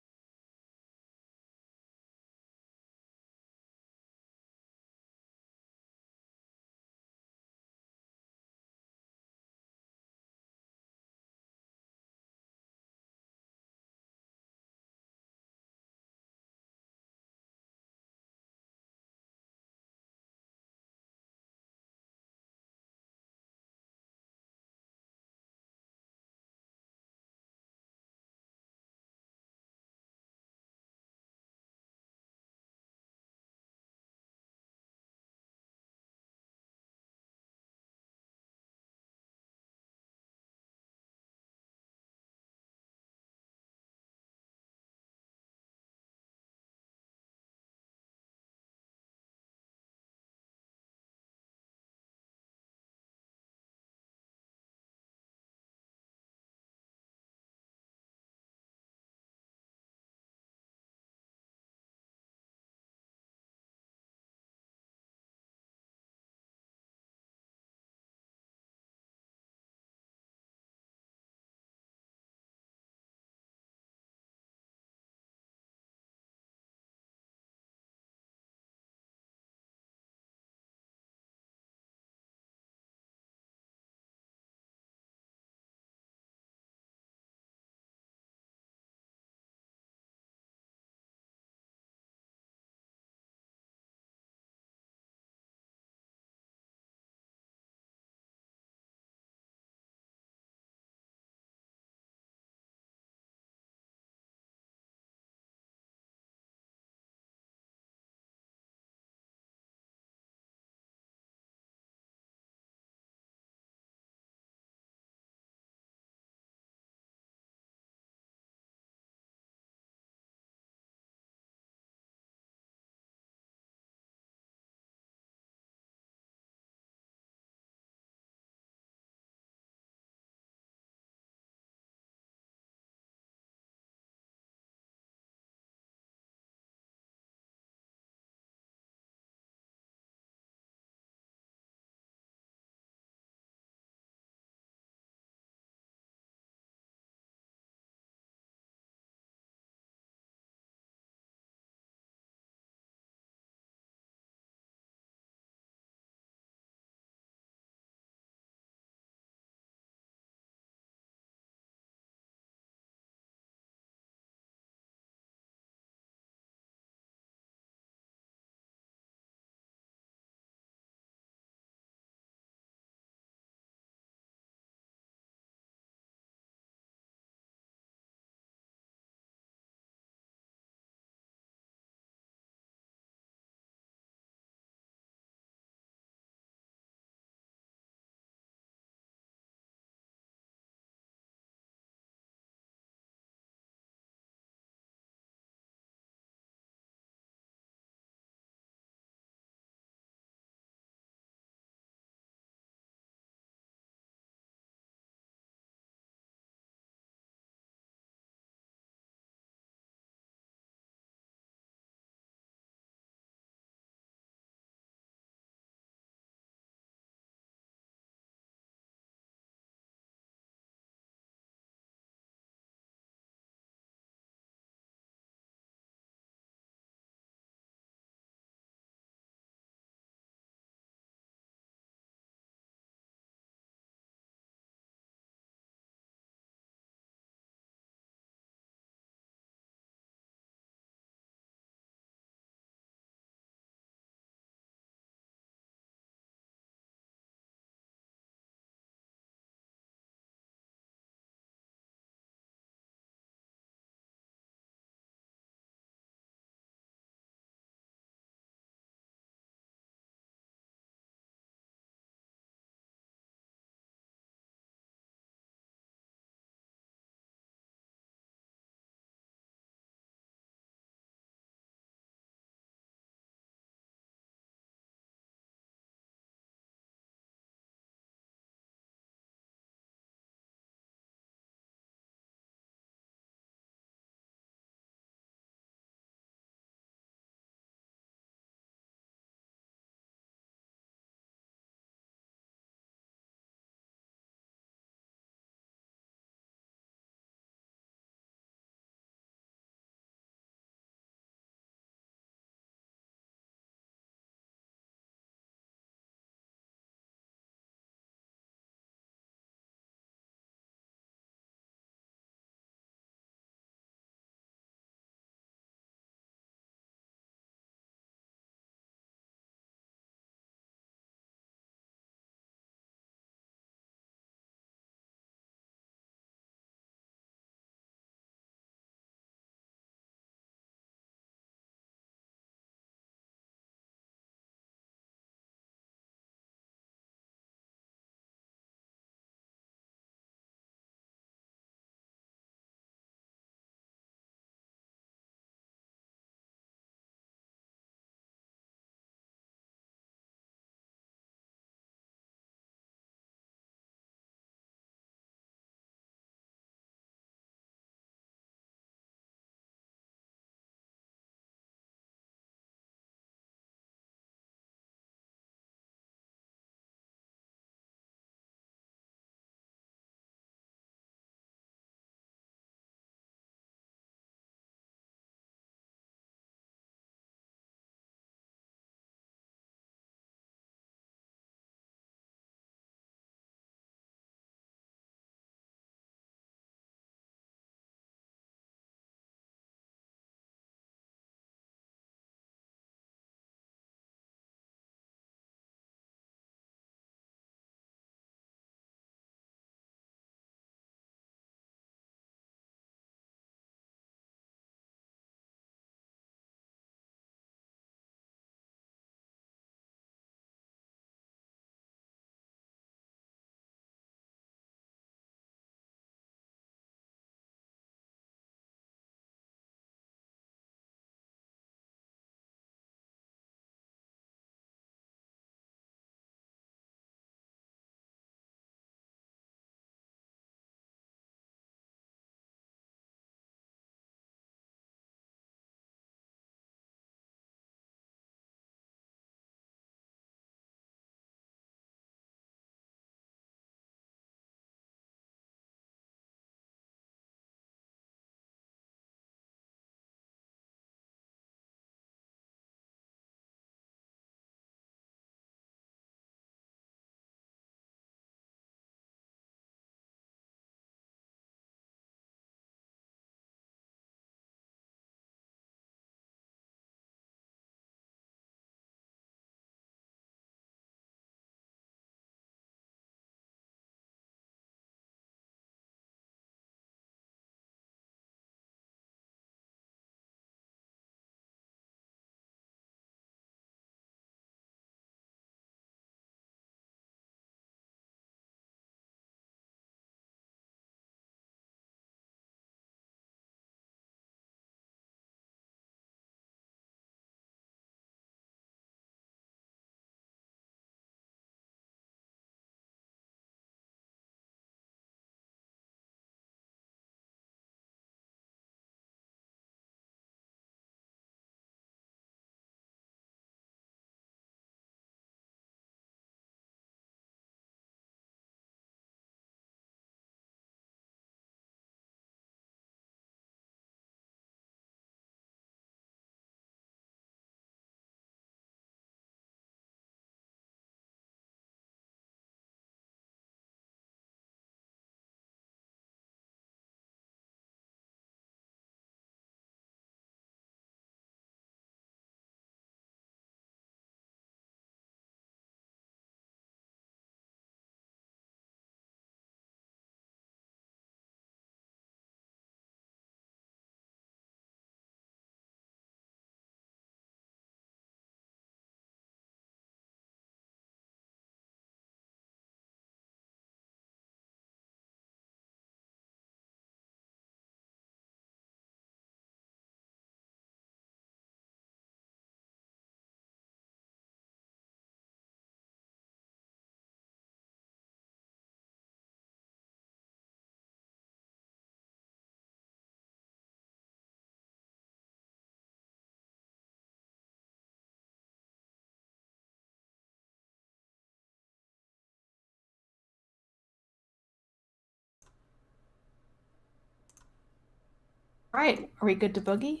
All right, are we good to boogie?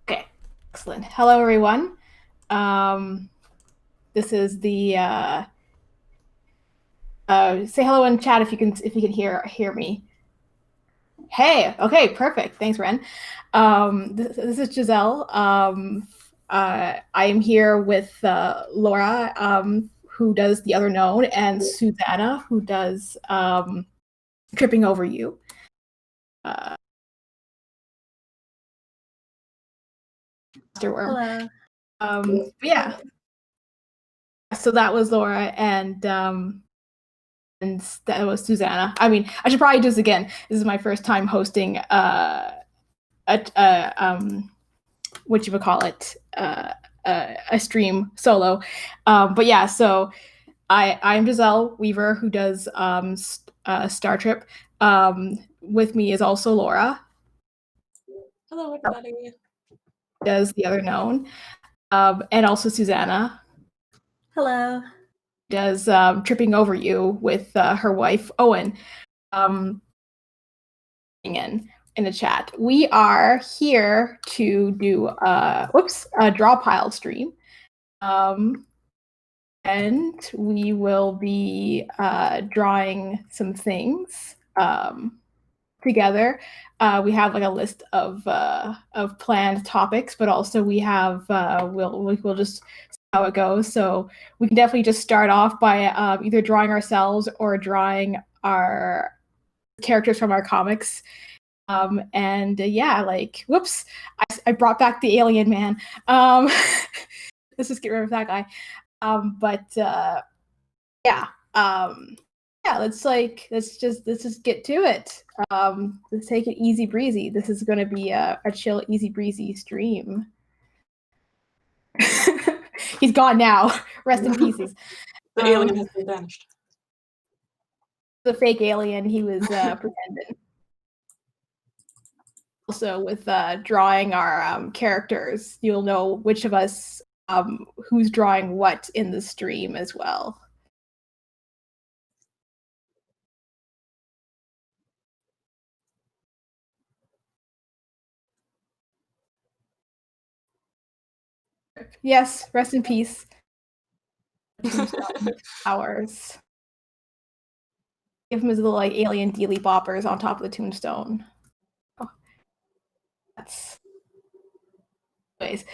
Okay, excellent. Hello, everyone. This is the say hello in chat if you can hear me. Hey, okay, perfect. Thanks, Ren. This is Giselle. I am here with Laura, who does The Other Known, and Susanna, who does Tripping Over You. Hello. Yeah. So that was Laura, and that was Susanna. I mean, I should probably do this again. This is my first time hosting what you would call it, a stream solo. But yeah, so I'm Giselle Weaver, who does Star Trip. With me is also Laura. Hello, everybody. Does The Other Known, and also Susanna. Hello. Does Tripping Over You with her wife Owen. In the chat. We are here to do a DrawPile stream. And we will be drawing some things together. We have like a list of planned topics, but also we have we'll just see how it goes. So we can definitely just start off by either drawing ourselves or drawing our characters from our comics. Yeah, like, whoops, I brought back the alien man. Let's just get rid of that guy. Let's just get to it. Let's take it easy breezy. This is gonna be a chill, easy breezy stream. He's gone now. Rest in pieces. The alien has been vanished. The fake alien, he was pretending. Also, with drawing our characters, you'll know which of us who's drawing what in the stream as well. Yes, rest in peace. Hours. Give him his little like alien dealy boppers on top of the tombstone. Oh. That's anyways.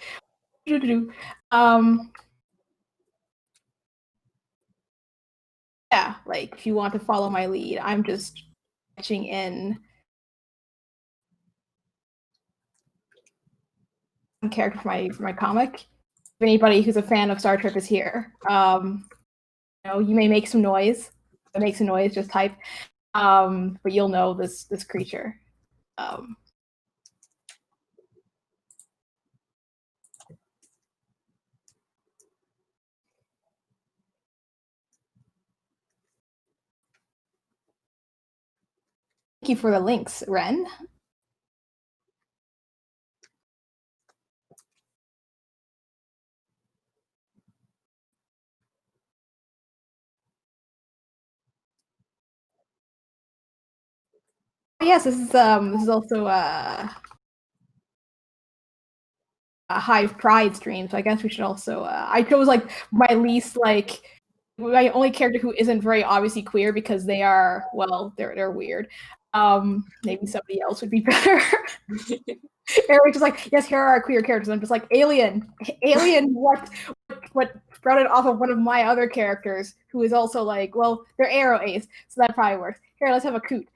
Yeah, like if you want to follow my lead, I'm just sketching in some character for my comic. If anybody who's a fan of Star Trek is here, you may make some noise. If it makes a noise, just type. But you'll know this creature. Thank you for the links, Ren. Yes, this is also a Hive Pride stream, so I guess we should also. I chose like my least like my only character who isn't very obviously queer because they are they're weird. Maybe somebody else would be better. Eric's just like, yes, here are our queer characters. I'm just like, alien, what sprouted off of one of my other characters who is also like, well, they're arrow ace, so that probably works. Here, let's have a coot.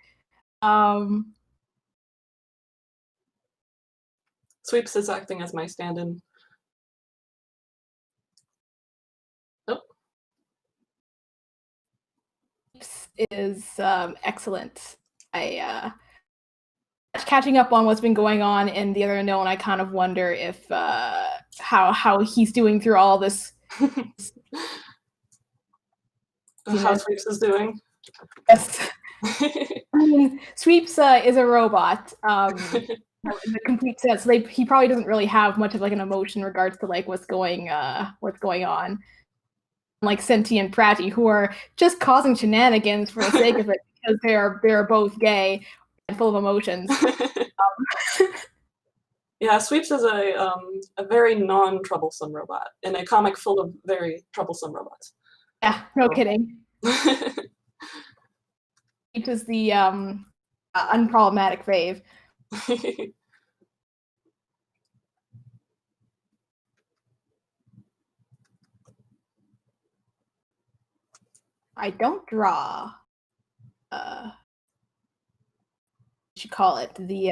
Sweeps is acting as my stand-in. Oh. Is excellent. Catching up on what's been going on in The Other Known, I kind of wonder if how he's doing through all this. How Sweeps is doing. Yes. I mean, Sweeps is a robot. In the complete sense, he probably doesn't really have much of like an emotion in regards to like what's going on. like Senti and Pratty, who are just causing shenanigans for the sake of it because they are both gay and full of emotions. Yeah, Sweeps is a very non-troublesome robot in a comic full of very troublesome robots. Yeah, no kidding. It is the unproblematic fave. I don't draw. What you call it? The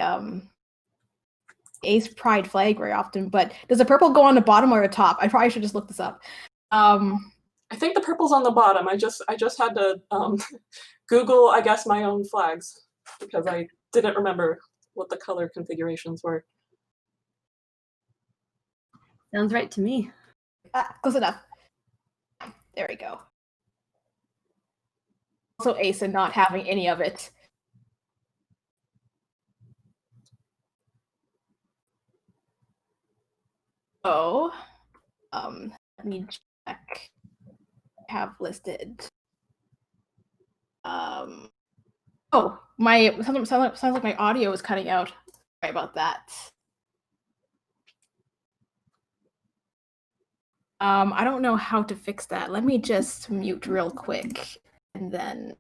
Ace Pride flag very often, but does the purple go on the bottom or the top? I probably should just look this up. I think the purple's on the bottom. I just had to Google, I guess, my own flags because I didn't remember what the color configurations were. Sounds right to me. Close enough. There we go. Also, Ace and not having any of it. So, let me check. I have listed. Oh, my sounds like my audio is cutting out. Sorry about that. I don't know how to fix that. Let me just mute real quick and then.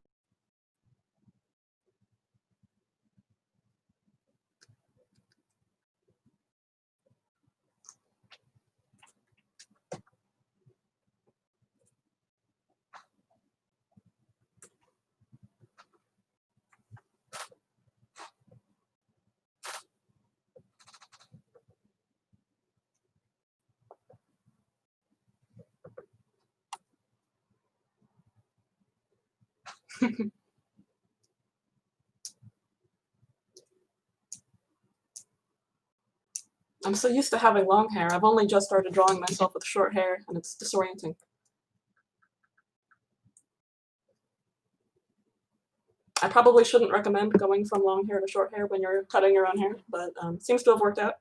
I'm so used to having long hair. I've only just started drawing myself with short hair, and it's disorienting. I probably shouldn't recommend going from long hair to short hair when you're cutting your own hair, but seems to have worked out.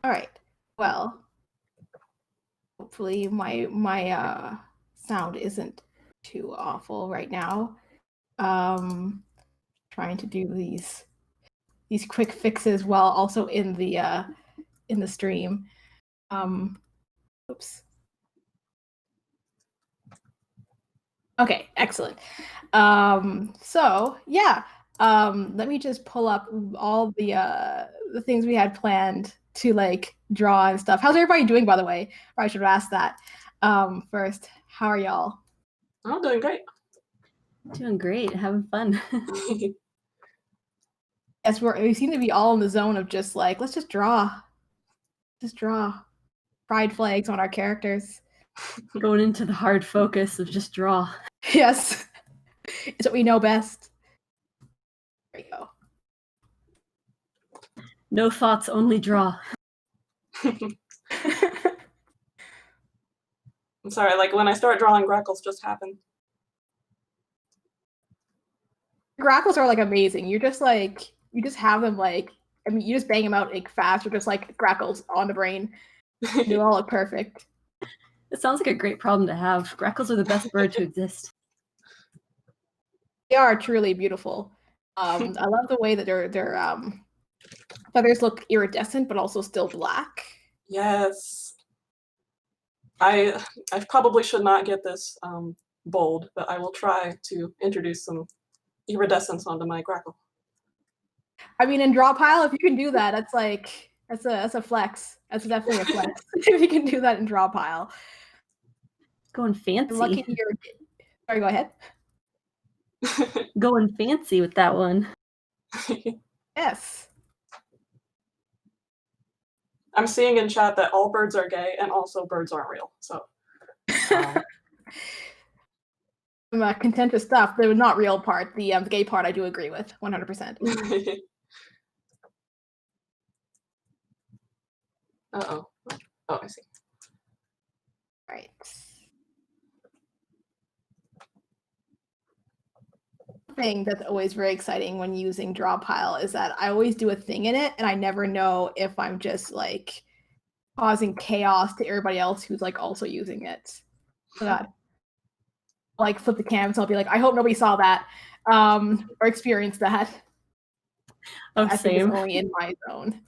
All right. Well, hopefully my sound isn't too awful right now. Trying to do these quick fixes while also in the stream. Oops. Okay, excellent. So yeah, let me just pull up all the things we had planned to like draw and stuff. How's everybody doing, by the way? Or I should ask that first. How are y'all? I'm doing great. Doing great, having fun. Yes, we seem to be all in the zone of just like, let's just draw. Just draw pride flags on our characters. Going into the hard focus of just draw. Yes. It's what we know best. There you go. No thoughts, only draw. I'm sorry, like when I start drawing, grackles just happen. Grackles are like amazing. You're just like, you just have them like, I mean, you just bang them out like fast. You're just like grackles on the brain. They all look perfect. It sounds like a great problem to have. Grackles are the best bird to exist. They are truly beautiful. I love the way that they're Feathers look iridescent, but also still black. Yes. I probably should not get this bold, but I will try to introduce some iridescence onto my grackle. I mean, in DrawPile, if you can do that, that's a flex. That's definitely a flex if you can do that in DrawPile. Going fancy. I'm lucky you're. Sorry, go ahead. Going fancy with that one. Yes. I'm seeing in chat that all birds are gay and also birds aren't real. So I'm content with stuff. The not real part, the gay part, I do agree with 100%. Uh-oh. Oh, I see. Right. Thing that's always very exciting when using DrawPile is that I always do a thing in it, and I never know if I'm just like causing chaos to everybody else who's like also using it. Oh God. Like flip the canvas, I'll be like, I hope nobody saw that or experienced that. Oh, I think same. it's only in my zone.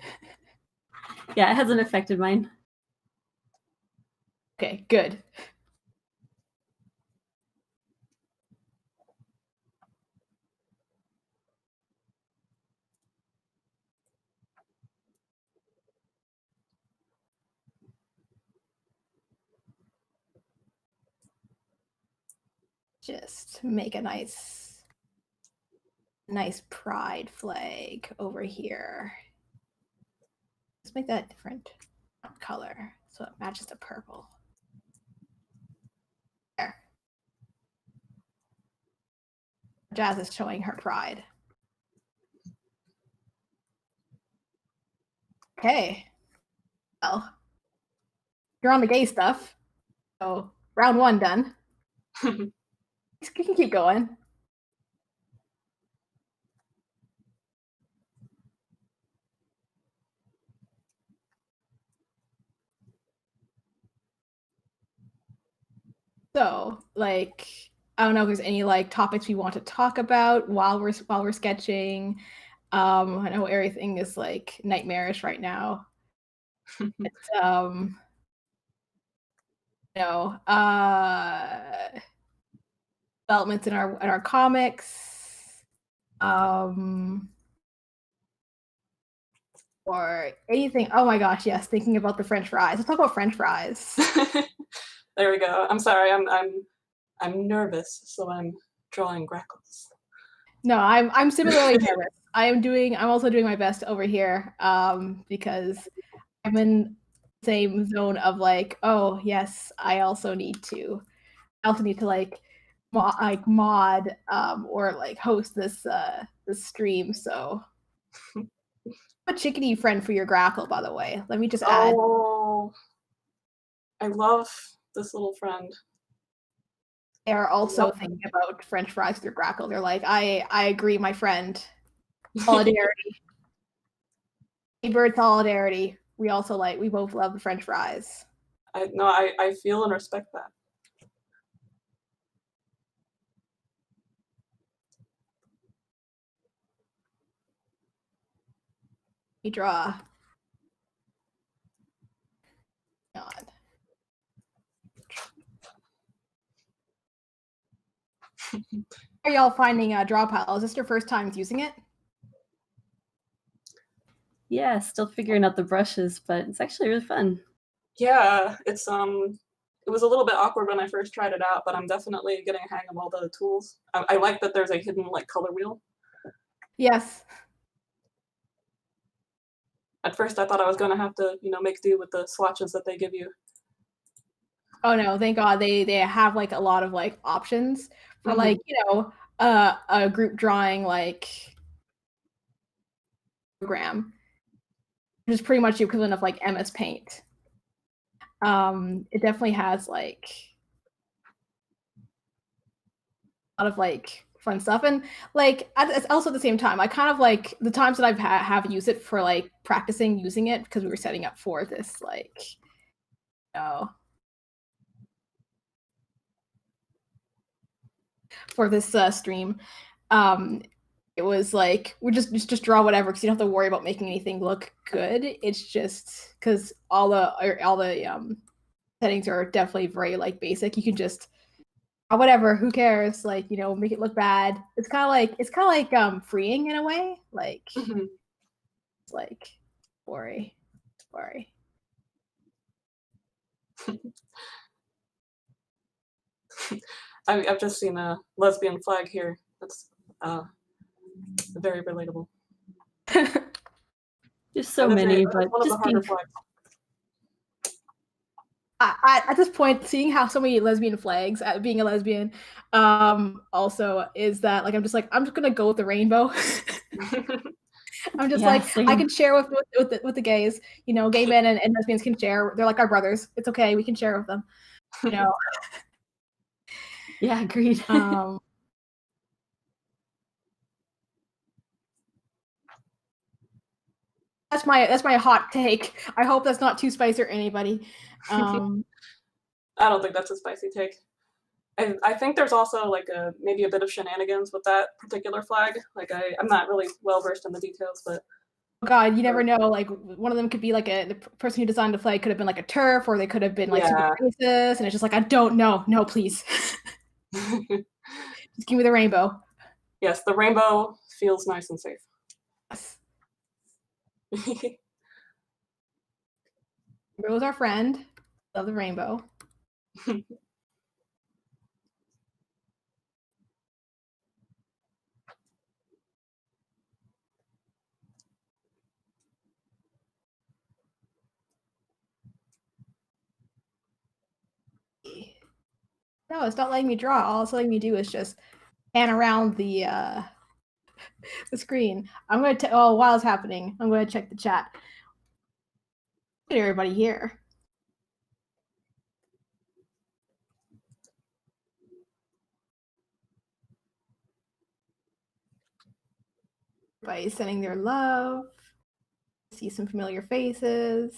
Yeah, it hasn't affected mine. Okay, good. Just make a nice pride flag over here. Let's make that different color so it matches the purple. There. Jazz is showing her pride. Okay. Well, you're on the gay stuff. So round 1 done. You can keep going. So, like, I don't know if there's any like topics we want to talk about while we're sketching. I know everything is like nightmarish right now. It's you know, developments in our comics, or anything. Oh my gosh, yes, thinking about the French fries. Let's talk about French fries. There we go. I'm sorry. I'm nervous, so I'm drawing grackles. No, I'm similarly nervous. I'm also doing my best over here because I'm in the same zone of like, oh yes, I also need to like mod or like host this stream. So a chickadee friend for your grackle, by the way. Let me just add. Oh, I love this little friend. They are also thinking about French fries with your grackle. They're like, I agree, my friend. Solidarity. Bird solidarity. We both love the French fries. I feel and respect that. You draw. God. How are y'all finding DrawPile? Is this your first time using it? Yeah, still figuring out the brushes, but it's actually really fun. Yeah, it was a little bit awkward when I first tried it out, but I'm definitely getting a hang of all the tools. I like that there's a hidden like color wheel. Yes. At first I thought I was gonna have to, make do with the swatches that they give you. Oh no, thank God they have like a lot of like options for like, a group drawing like program, which is pretty much the equivalent of like MS Paint. It definitely has like a lot of like fun stuff, and like it's also at the same time I kind of like the times that I've have used it for like practicing using it because we were setting up for this like for this stream. it was like we just draw whatever because you don't have to worry about making anything look good. It's just because all the settings are definitely very like basic. You can just whatever, who cares? Like, make it look bad. It's kind of like freeing in a way. Like it's like worry. I've just seen a lesbian flag here. That's very relatable. There's so many, That's but one of the just harder being flags. At this point, seeing how so many lesbian flags, being a lesbian, also is that like I'm just gonna go with the rainbow. I'm just I same. can share with the gays. Gay men and lesbians can share. They're like our brothers. It's okay. We can share with them. Yeah, agreed. That's my hot take. I hope that's not too spicy or anybody. I don't think that's a spicy take. I think there's also like maybe a bit of shenanigans with that particular flag. Like I'm not really well versed in the details, but God, you never know. Like one of them could be like the person who designed the flag could have been like a TERF, or they could have been like super racist, and it's just like I don't know. No, please, just give me the rainbow. Yes, the rainbow feels nice and safe. Yes. Rainbow's our friend. Love the rainbow. No, it's not letting me draw. All it's letting me do is just pan around the screen. I'm gonna while it's happening, I'm gonna check the chat. Look at everybody here. Everybody's sending their love. See some familiar faces.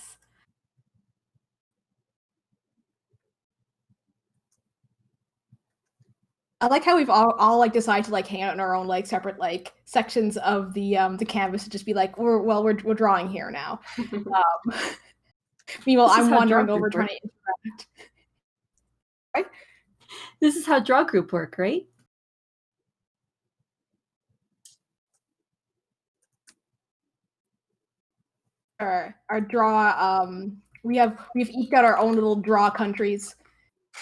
I like how we've all like decided to like hang out in our own like separate like sections of the canvas to just be like we're drawing here now. Meanwhile, I'm wandering over trying to interact. Right? This is how draw group work, right? Our draw we've eked out our own little draw countries.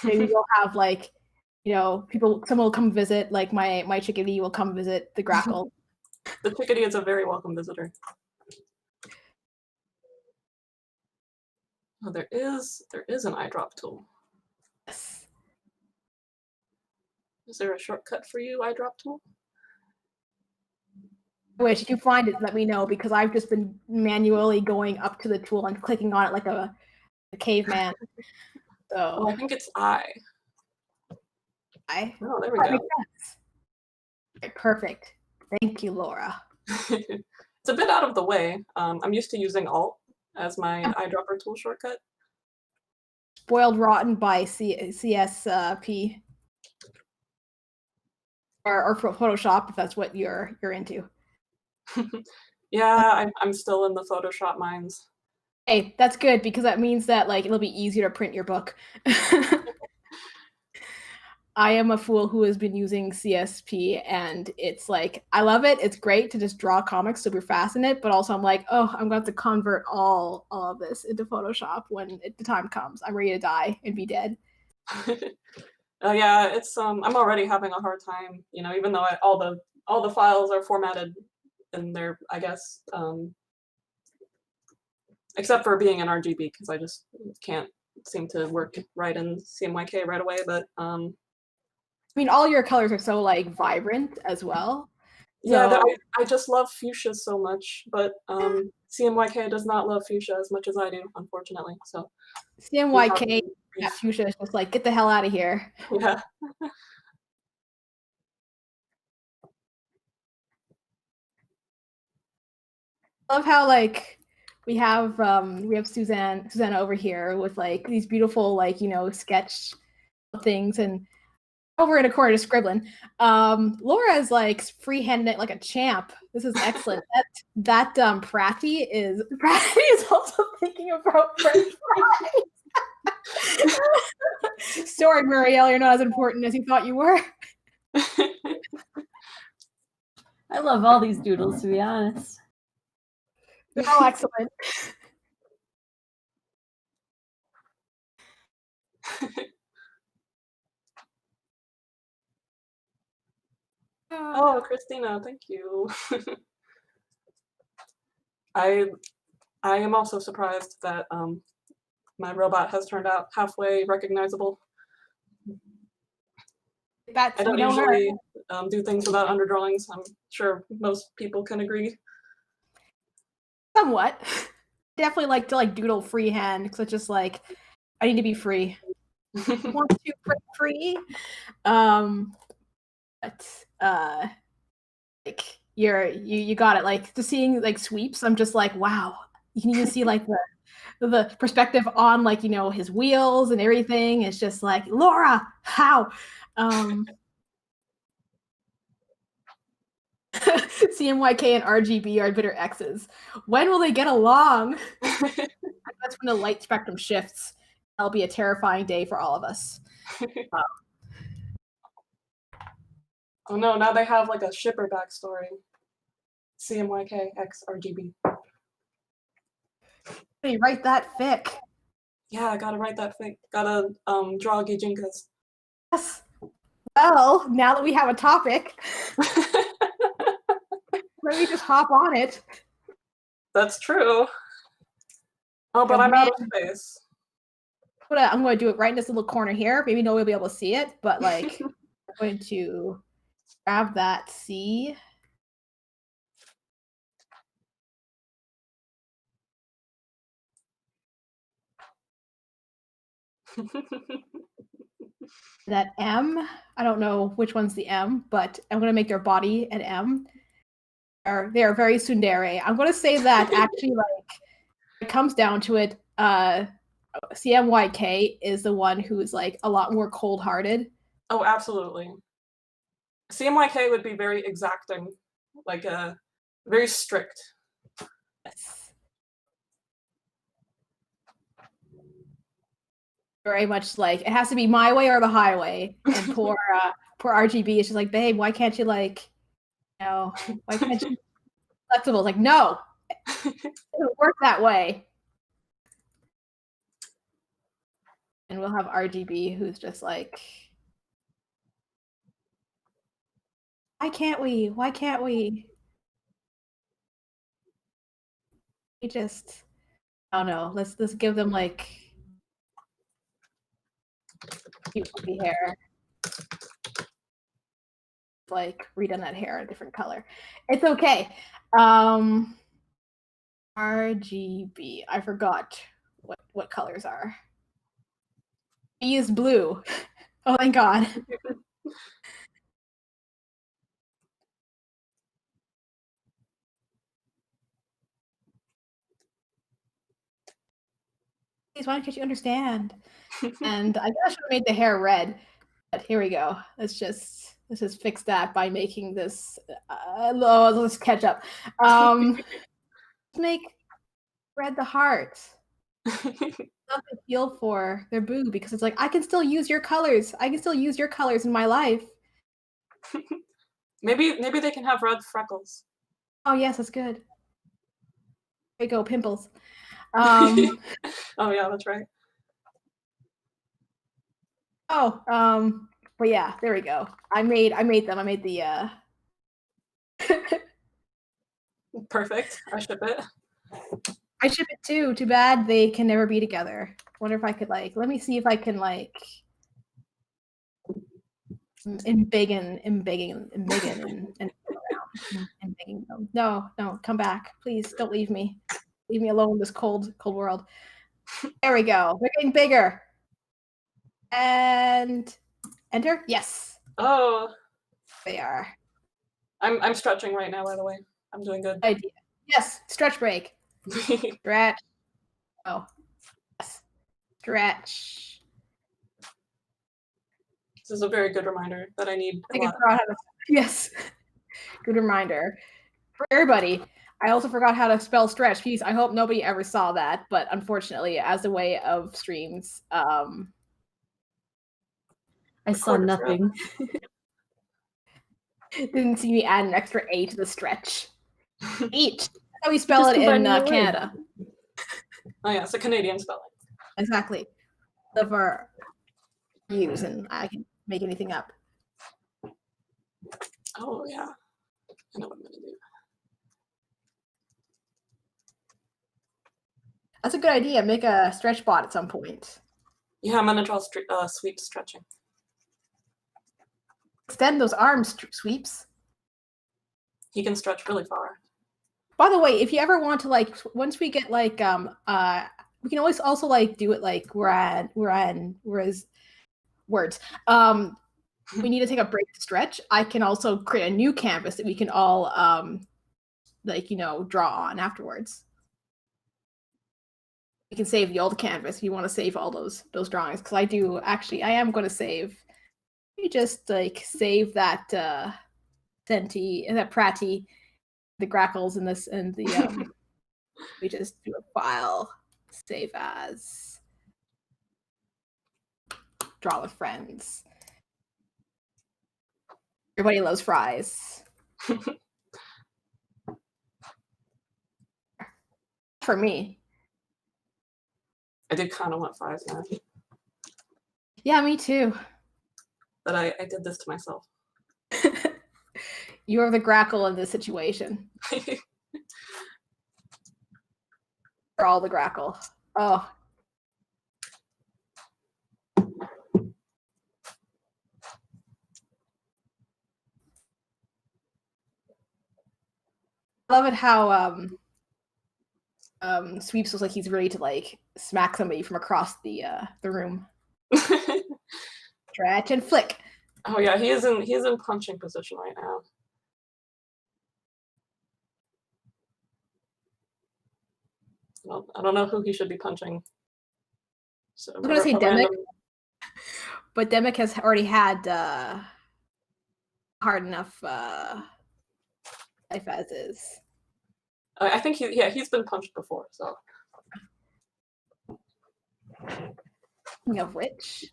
Maybe we'll have like someone will come visit, like my chickadee will come visit the grackle. The chickadee is a very welcome visitor. Oh, there is an eyedrop tool. Yes. Is there a shortcut for you, eyedrop tool? I wish if you find it, let me know, because I've just been manually going up to the tool and clicking on it like a caveman. So I think it's I. Oh, there we go. Okay, perfect. Thank you, Laura. It's a bit out of the way. I'm used to using Alt as my eyedropper tool shortcut. Spoiled Rotten by CSP. Or Photoshop, if that's what you're into. Yeah, I'm still in the Photoshop mines. Hey, that's good, because that means that like it'll be easier to print your book. I am a fool who has been using CSP, and it's like I love it. It's great to just draw comics super fast in it, but also I'm like, oh, I'm going to have to convert all of this into Photoshop when the time comes. I'm ready to die and be dead. Yeah, it's I'm already having a hard time, even though all the files are formatted in there, I guess, except for being in RGB, because I just can't seem to work right in CMYK right away. But I mean, all your colors are so like vibrant as well. Yeah, so, I just love fuchsia so much, but CMYK does not love fuchsia as much as I do, unfortunately. So CMYK fuchsia is just like, get the hell out of here. Yeah. I love how like we have Susanna over here with like these beautiful like sketch things, and over in a corner just scribbling. Laura is like freehanding it like a champ. This is excellent. that Pratty is also thinking about French fries. Sorry, Muriel, you're not as important as you thought you were. I love all these doodles, to be honest. They're all excellent. Oh, Christina, thank you. I am also surprised that my robot has turned out halfway recognizable. I don't usually do things without underdrawings. I'm sure most people can agree. Somewhat. Definitely like to doodle freehand because it's just like I need to be free. I want to break free. But like you got it. Like just seeing like sweeps, I'm just like, wow. You can even see like the perspective on like his wheels and everything. It's just like, Laura, how? CMYK and RGB are bitter exes. When will they get along? That's when the light spectrum shifts. That'll be a terrifying day for all of us. Oh no, now they have like a shipper backstory. CMYK X RGB. Hey, write that fic. Yeah, I gotta write that fic. Gotta draw Gijinkas. Yes. Well, now that we have a topic, let me just hop on it. That's true. Oh, but I'm out of space. I'm going to do it right in this little corner here. Maybe no one will be able to see it, but like, I'm going to grab that C. That M, I don't know which one's the M, but I'm going to make their body an M. They are very tsundere. I'm going to say that actually, like, it comes down to it, CMYK is the one who's like a lot more cold-hearted. Oh, absolutely. CMYK would be very exacting, like very strict. Yes. Very much like it has to be my way or the highway. And poor RGB is just like, babe, why can't you why can't you be flexible? It's like, no, it doesn't work that way. And we'll have RGB who's just like, why can't we? Why can't we? We just, I don't know. Let's give them like cute hair. Like redone that hair a different color. It's okay. RGB. I forgot what colors are. B is blue. Oh, thank God. Please, why can't you understand? And I guess I should have made the hair red. But here we go. Let's just fix that by making this. Let's catch up. Make red the heart. Something to feel for their boo because it's like I can still use your colors. I can still use your colors in my life. Maybe they can have red freckles. Oh yes, that's good. There you go, pimples. Oh yeah, that's right. But yeah, there we go. I made them. I made the Perfect. I ship it. I ship it too. Too bad they can never be together. Wonder if I could let me see if I can embiggen them. No, come back. Please don't leave me. Leave me alone in this cold world. There we go. They're getting bigger. And enter? Yes. Oh. They are. I'm stretching right now, by the way. I'm doing good. Idea. Yes, stretch break. Stretch. Oh. Yes. Stretch. This is a very good reminder that I need a lot. Yes, good reminder for everybody. I also forgot how to spell stretch. Please, I hope nobody ever saw that, but unfortunately, as a way of streams, I saw nothing. didn't see me add an extra A to the stretch. Each. That's how we spell Just it in combining the Canada. Oh yeah, it's a Canadian spelling. Exactly. Of our use, and I can make anything up. Oh yeah, I know what I'm gonna do. That's a good idea. Make a stretch bot at some point. Yeah, I'm gonna draw sweep stretching. Extend those arms, sweeps. He can stretch really far. By the way, if you ever want to like, once we get like, we can always also like do it like whereas words. We need to take a break to stretch. I can also create a new canvas that we can all like, you know, draw on afterwards. You can save the old canvas if you want to save all those drawings, because I am going to save. You just like save that Senti and that Pratty, the grackles and this and the we just do a file, save as, draw with friends. Everybody loves fries. For me. I did kind of want fries now. Yeah, me too. But I did this to myself. You are the grackle in this situation. For all the grackle. Oh. I love it how Sweeps looks like he's ready to like smack somebody from across the room. Stretch and flick. Oh yeah, he is in punching position right now. Well, I don't know who he should be punching. So I was gonna say Demic, but Demic has already had hard enough life as is. I think he's been punched before, so. Speaking of which,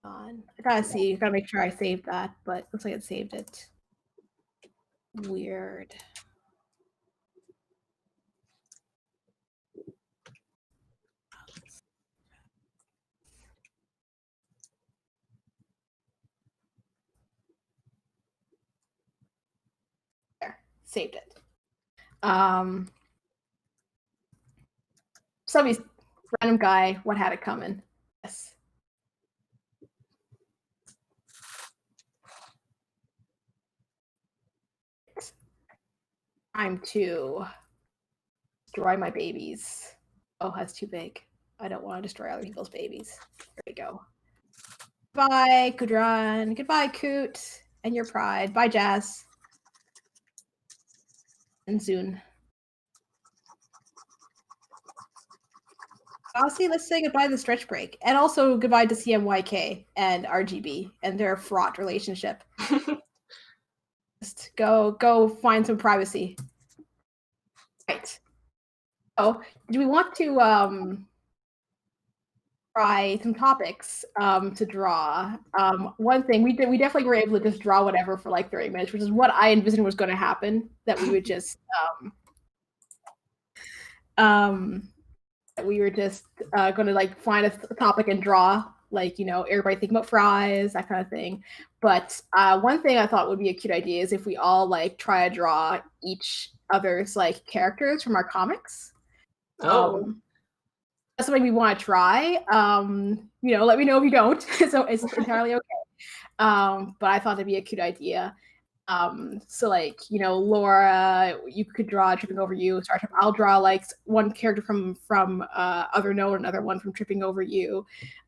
I gotta see. I gotta make sure I saved that, but looks like it saved it. Weird. There, saved it. Somebody's random guy. What had it coming? Yes. Time to destroy my babies. Oh, that's too big. I don't want to destroy other people's babies. There we go. Bye, Kudran. Goodbye, Coot. And your pride. Bye, Jazz. And Zune. Honestly, let's say goodbye to the stretch break. And also goodbye to CMYK and RGB and their fraught relationship. Just go find some privacy. Right. So, do we want to try some topics to draw? One thing we definitely were able to just draw whatever for like 30 minutes, which is what I envisioned was going to happen. That we would just we were just going to like find a topic and draw, like, you know, everybody think about fries, that kind of thing. But one thing I thought would be a cute idea is if we all like try to draw each other's like characters from our comics. Oh. That's something we want to try. You know, let me know if you don't. So it's entirely okay. But I thought that'd be a cute idea. So like, you know, Laura, you could draw Tripping Over You. I'll draw like one character from Other Note, another one from Tripping Over You.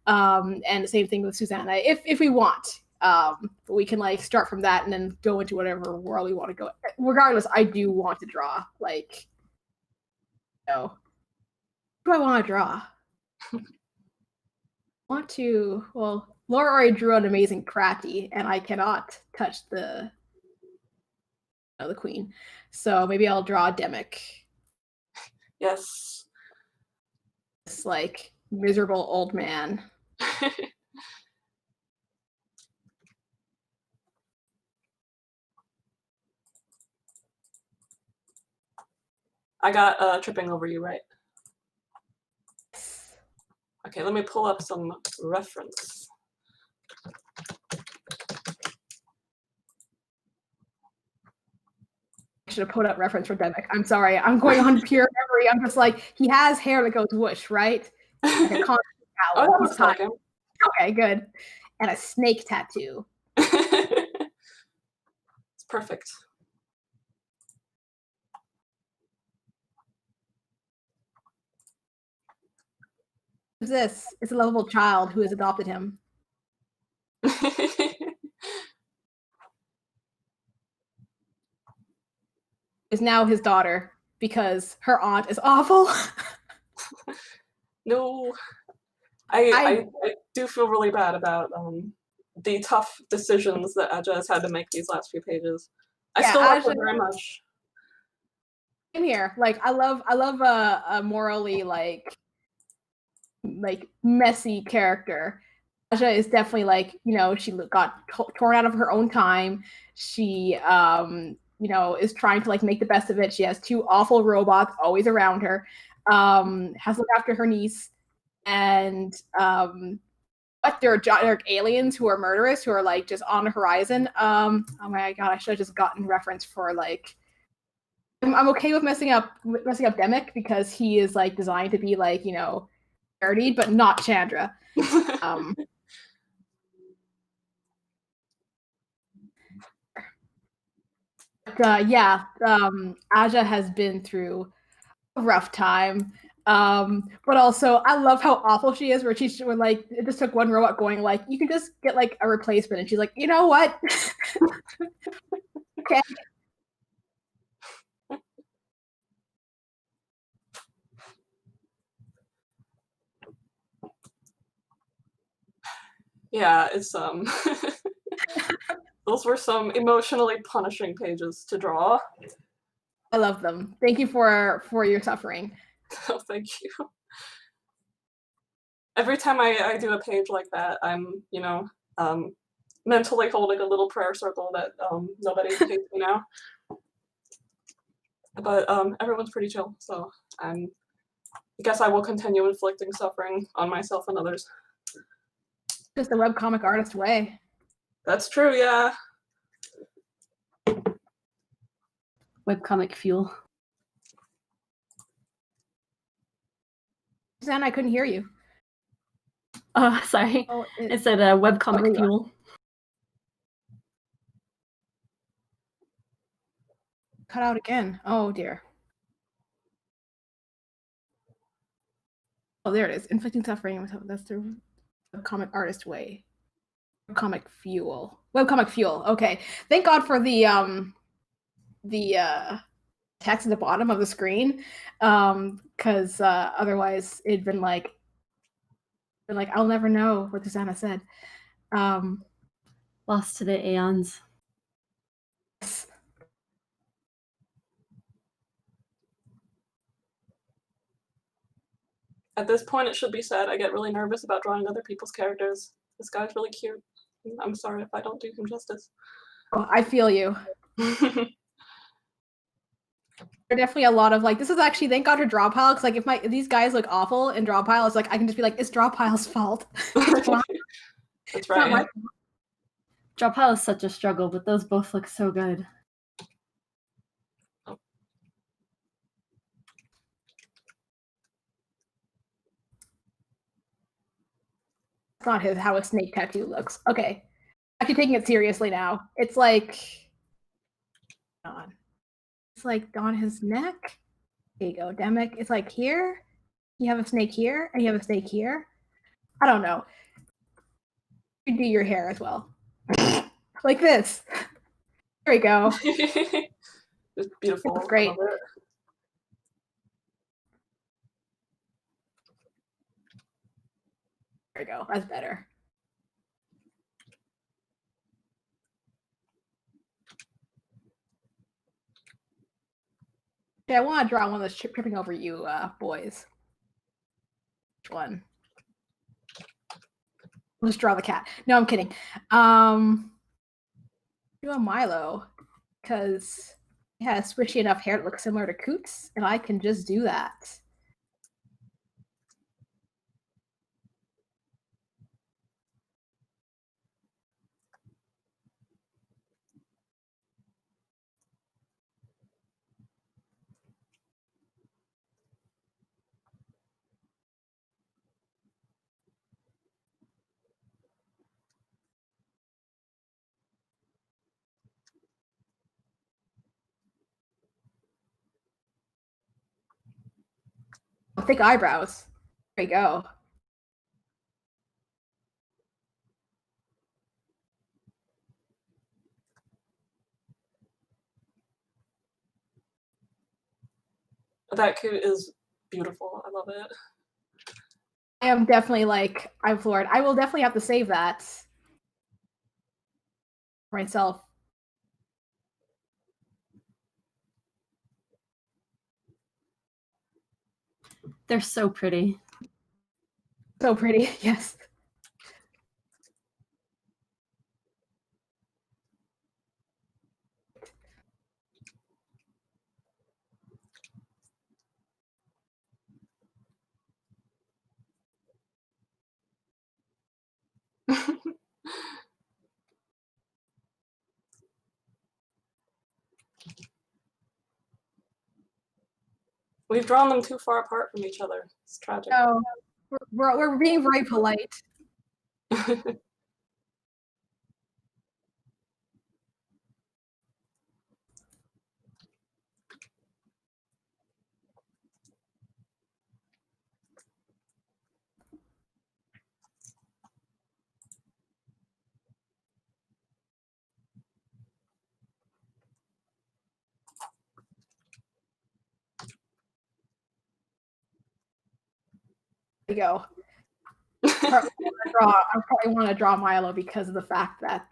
And the same thing with Susanna, if we want. But we can like start from that and then go into whatever world we want to go. Regardless, I do want to draw, like, you know, what do I want to draw? want to, well, Laura already drew an amazing Kratty, and I cannot touch the queen. So maybe I'll draw Demic. Yes. This like miserable old man. I got tripping over you, right? Okay, let me pull up some reference. I should have put up reference for Demic. I'm sorry. I'm going on pure memory. I'm just like, he has hair that goes whoosh, right? Like a constant Oh, towel. that He's looks fine. like him. Okay, good. And a snake tattoo. It's perfect. Who's this? It's a lovable child who has adopted him. Is now his daughter because her aunt is awful. No, I do feel really bad about the tough decisions that Aja has had to make these last few pages. I still like her very much. Same here. Like I love a morally like messy character. Aja is definitely like, you know, she got torn out of her own time. She you know, is trying to like make the best of it. She has two awful robots always around her. Has to look after her niece, and but there are aliens who are murderous, who are like just on the horizon. Oh my god, I should have just gotten reference for like. I'm okay with messing up Demic because he is like designed to be like, you know, dirty, but not Chandra. Yeah, Aja has been through a rough time. But also I love how awful she is, where she's when like it just took one robot going like, you can just get like a replacement, and she's like, you know what? Okay. Yeah, it's those were some emotionally punishing pages to draw. I love them. Thank you for your suffering. Oh, thank you. Every time I do a page like that, I'm, you know, mentally holding a little prayer circle that nobody hates me now. But everyone's pretty chill, so I guess I will continue inflicting suffering on myself and others. Just the webcomic artist way. That's true, yeah. Webcomic fuel. Suzanne, I couldn't hear you. Sorry. Oh, I said webcomic fuel. Cut out again. Oh dear. Oh, there it is. Inflicting suffering. That's the webcomic artist way. Webcomic fuel. Webcomic fuel. Okay. Thank God for the text at the bottom of the screen, because otherwise it'd been like I'll never know what Susanna said. Lost to the aeons. At this point, it should be said, I get really nervous about drawing other people's characters. This guy's really cute. I'm sorry if I don't do him justice. Oh, I feel you. There are definitely a lot of like, this is actually, thank God for DrawPile, because like if these guys look awful in DrawPile, it's like I can just be like, it's DrawPile's fault. That's right. DrawPile is such a struggle, but those both look so good. It's not how a snake tattoo looks. Okay. Actually taking it seriously now. It's like on. It's like on his neck. There you go, Demic. It's like here. You have a snake here, and you have a snake here. I don't know. You do your hair as well. Like this. There we go. It's beautiful. That's great. There we go. That's better. Okay, I want to draw one that's tripping over you, boys. Which one? I'll just draw the cat. No, I'm kidding. Do a Milo, because he has squishy enough hair that looks similar to Coots, and I can just do that. Thick eyebrows. There you go. That coot is beautiful. I love it. I am definitely like, I'm floored. I will definitely have to save that for myself. They're so pretty. So pretty, yes. We've drawn them too far apart from each other. It's tragic. No, we're being very polite. There you go. I probably want to draw Milo because of the fact that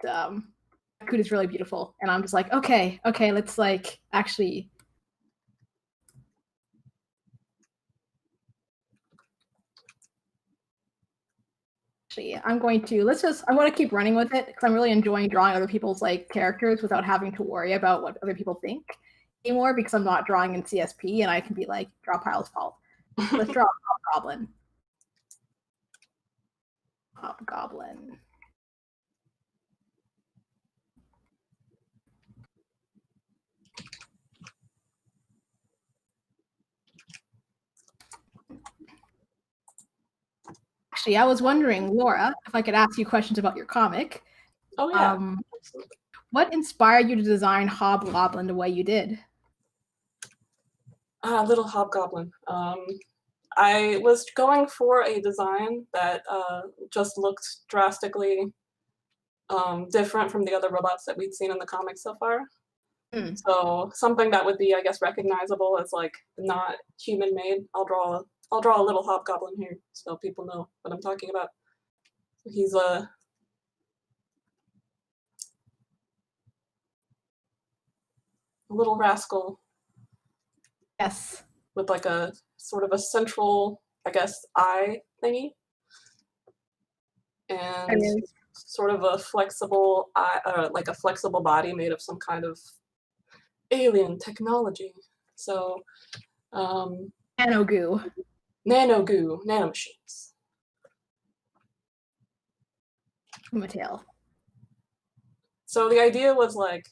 Coot is really beautiful, and I'm just like, okay, let's like actually. Actually, I'm going to keep running with it because I'm really enjoying drawing other people's like characters without having to worry about what other people think anymore because I'm not drawing in CSP and I can be like, DrawPile's fault. Let's draw a Hobgoblin. Hobgoblin. Actually, I was wondering, Laura, if I could ask you questions about your comic. Oh yeah. What inspired you to design Hobgoblin the way you did? Little Hobgoblin. I was going for a design that just looked drastically different from the other robots that we'd seen in the comics so far. So something that would be, I guess, recognizable as like not human made. I'll draw a little Hobgoblin here so people know what I'm talking about. He's a little rascal. Yes. With like a sort of a central, I guess, eye thingy. And sort of a flexible eye, like a flexible body made of some kind of alien technology. So Nanogoo. Nanomachines. Mattel. So the idea was like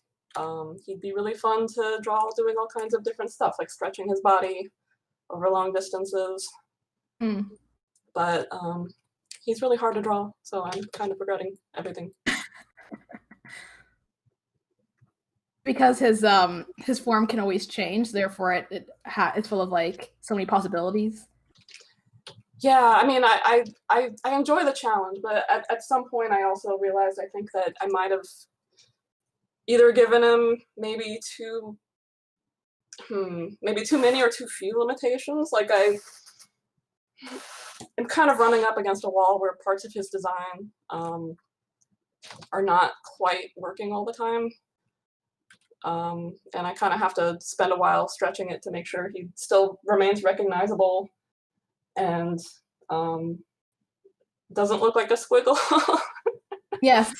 he'd be really fun to draw doing all kinds of different stuff, like stretching his body over long distances. But he's really hard to draw, so I'm kind of regretting everything. Because his form can always change, therefore it's full of like so many possibilities. Yeah, I mean, I enjoy the challenge, but at some point I also realized I think that I might have either given him maybe too many or too few limitations. Like am kind of running up against a wall where parts of his design are not quite working all the time. And I kind of have to spend a while stretching it to make sure he still remains recognizable and doesn't look like a squiggle. Yes.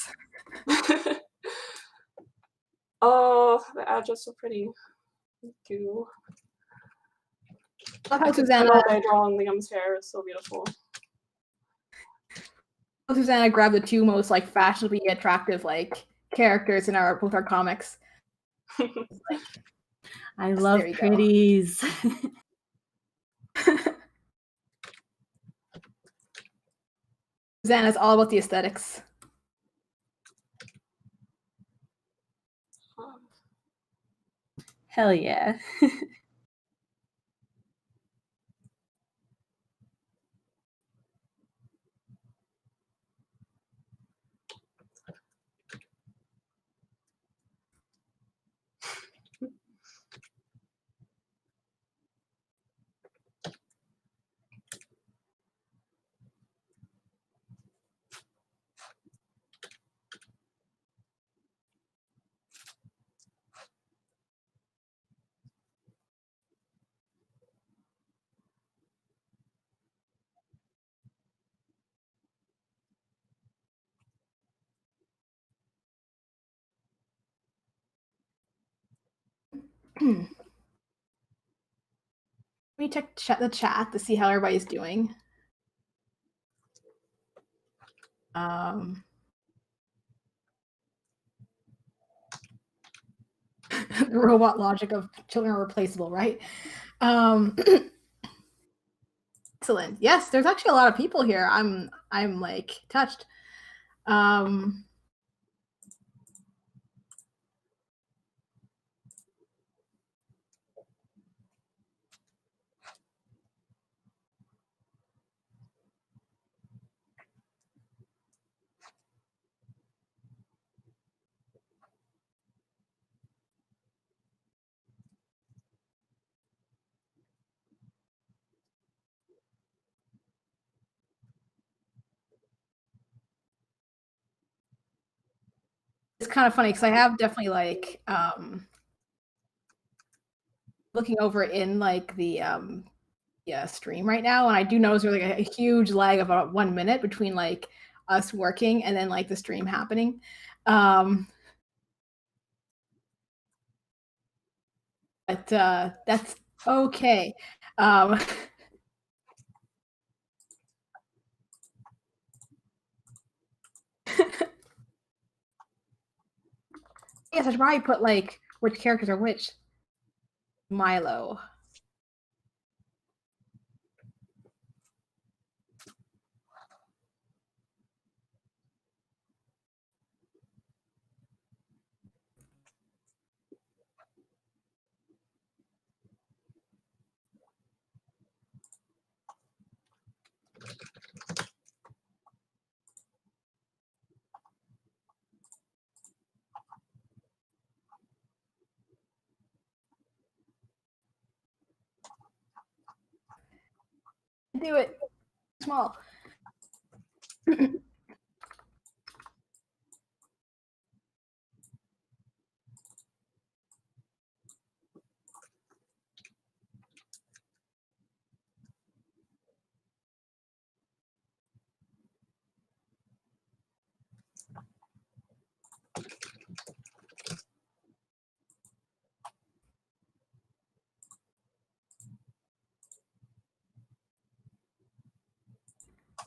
Oh, the ads are so pretty. Thank you. Love how I could Susanna, spend all day drawing Liam's hair. It's so beautiful. Susanna grabbed the two most like fashionably attractive like characters in both our comics. I love there you go. pretties. Susanna's all about the aesthetics. Hell yeah. Let me check the chat to see how everybody's doing. The robot logic of children are replaceable, right? Excellent. Yes, there's actually a lot of people here. I'm like touched. It's kind of funny because I have definitely like looking over in like the stream right now, and I do notice there's like a huge lag of about 1 minute between like us working and then like the stream happening. But that's okay. Yes, I should probably put like which characters are which. Milo. Do it small.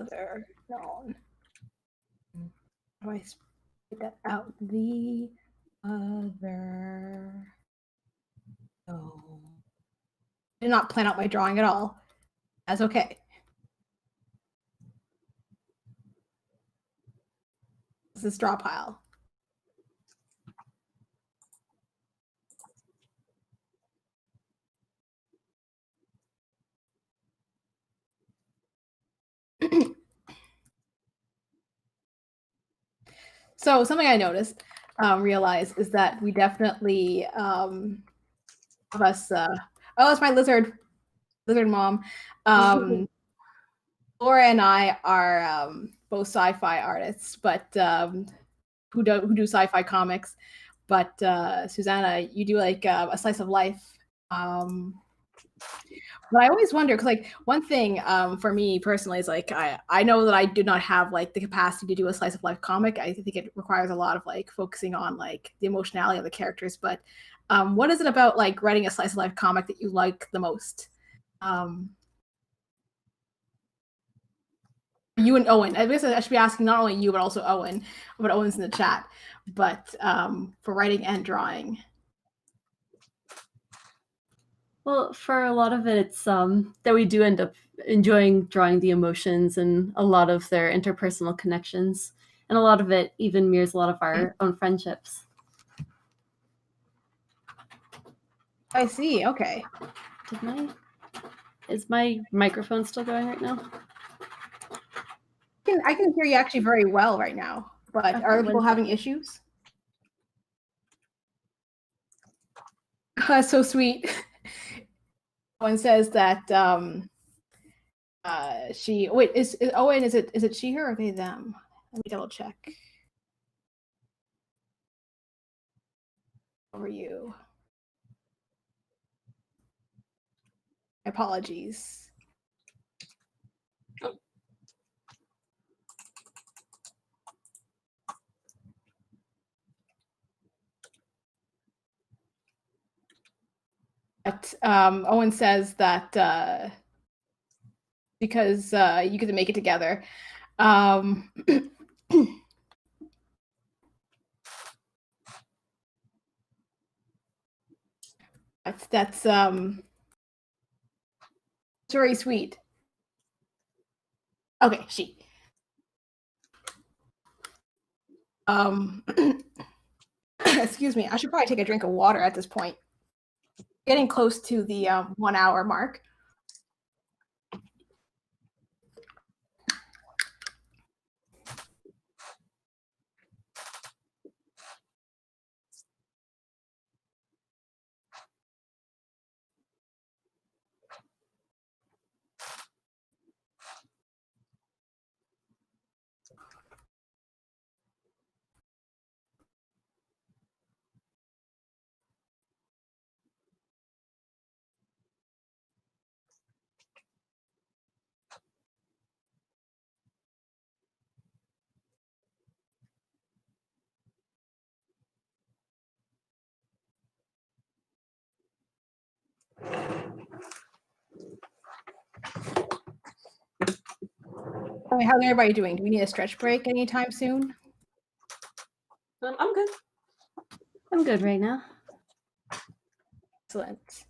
There, no. How do I spit that out? The other. No. I did not plan out my drawing at all. That's okay. This is DrawPile. So something I noticed, realized is that we definitely of us. Oh, it's my lizard mom. Laura and I are both sci-fi artists, but who do sci-fi comics. But Susanna, you do like a slice of life. But I always wonder because like one thing for me personally is like I know that I do not have like the capacity to do a slice of life comic. I think it requires a lot of like focusing on like the emotionality of the characters. But what is it about like writing a slice of life comic that you like the most? You and Owen. I guess I should be asking not only you but also Owen, but Owen's in the chat. But for writing and drawing. Well, for a lot of it, it's that we do end up enjoying drawing the emotions and a lot of their interpersonal connections. And a lot of it even mirrors a lot of our own friendships. I see. Okay. Is my microphone still going right now? I can hear you actually very well right now, but Okay, are people having issues? So sweet. One says that she wait is Owen, is it she, her, or they, them? Let me double check. Over you. Apologies. But Owen says that because you get to make it together. That's very sweet. Okay, she. Excuse me. I should probably take a drink of water at this point. Getting close to the 1 hour mark. How's everybody doing? Do we need a stretch break anytime soon? I'm good. I'm good right now. Excellent.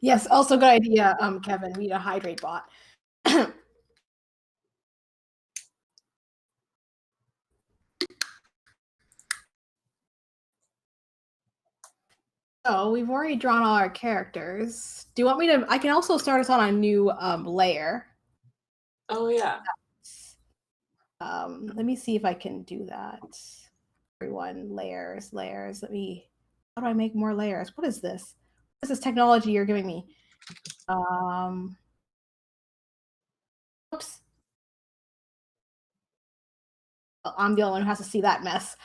Yes, also good idea, Kevin. We need a hydrate bot. So we've already drawn all our characters. Do you want me to? I can also start us on a new layer. Oh yeah. Let me see if I can do that. Everyone, layers. Let me. How do I make more layers? What is this? This is technology you're giving me. Oops. Well, I'm the only one who has to see that mess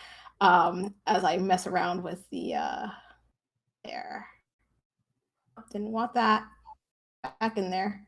as I mess around with the there. Didn't want that back in there.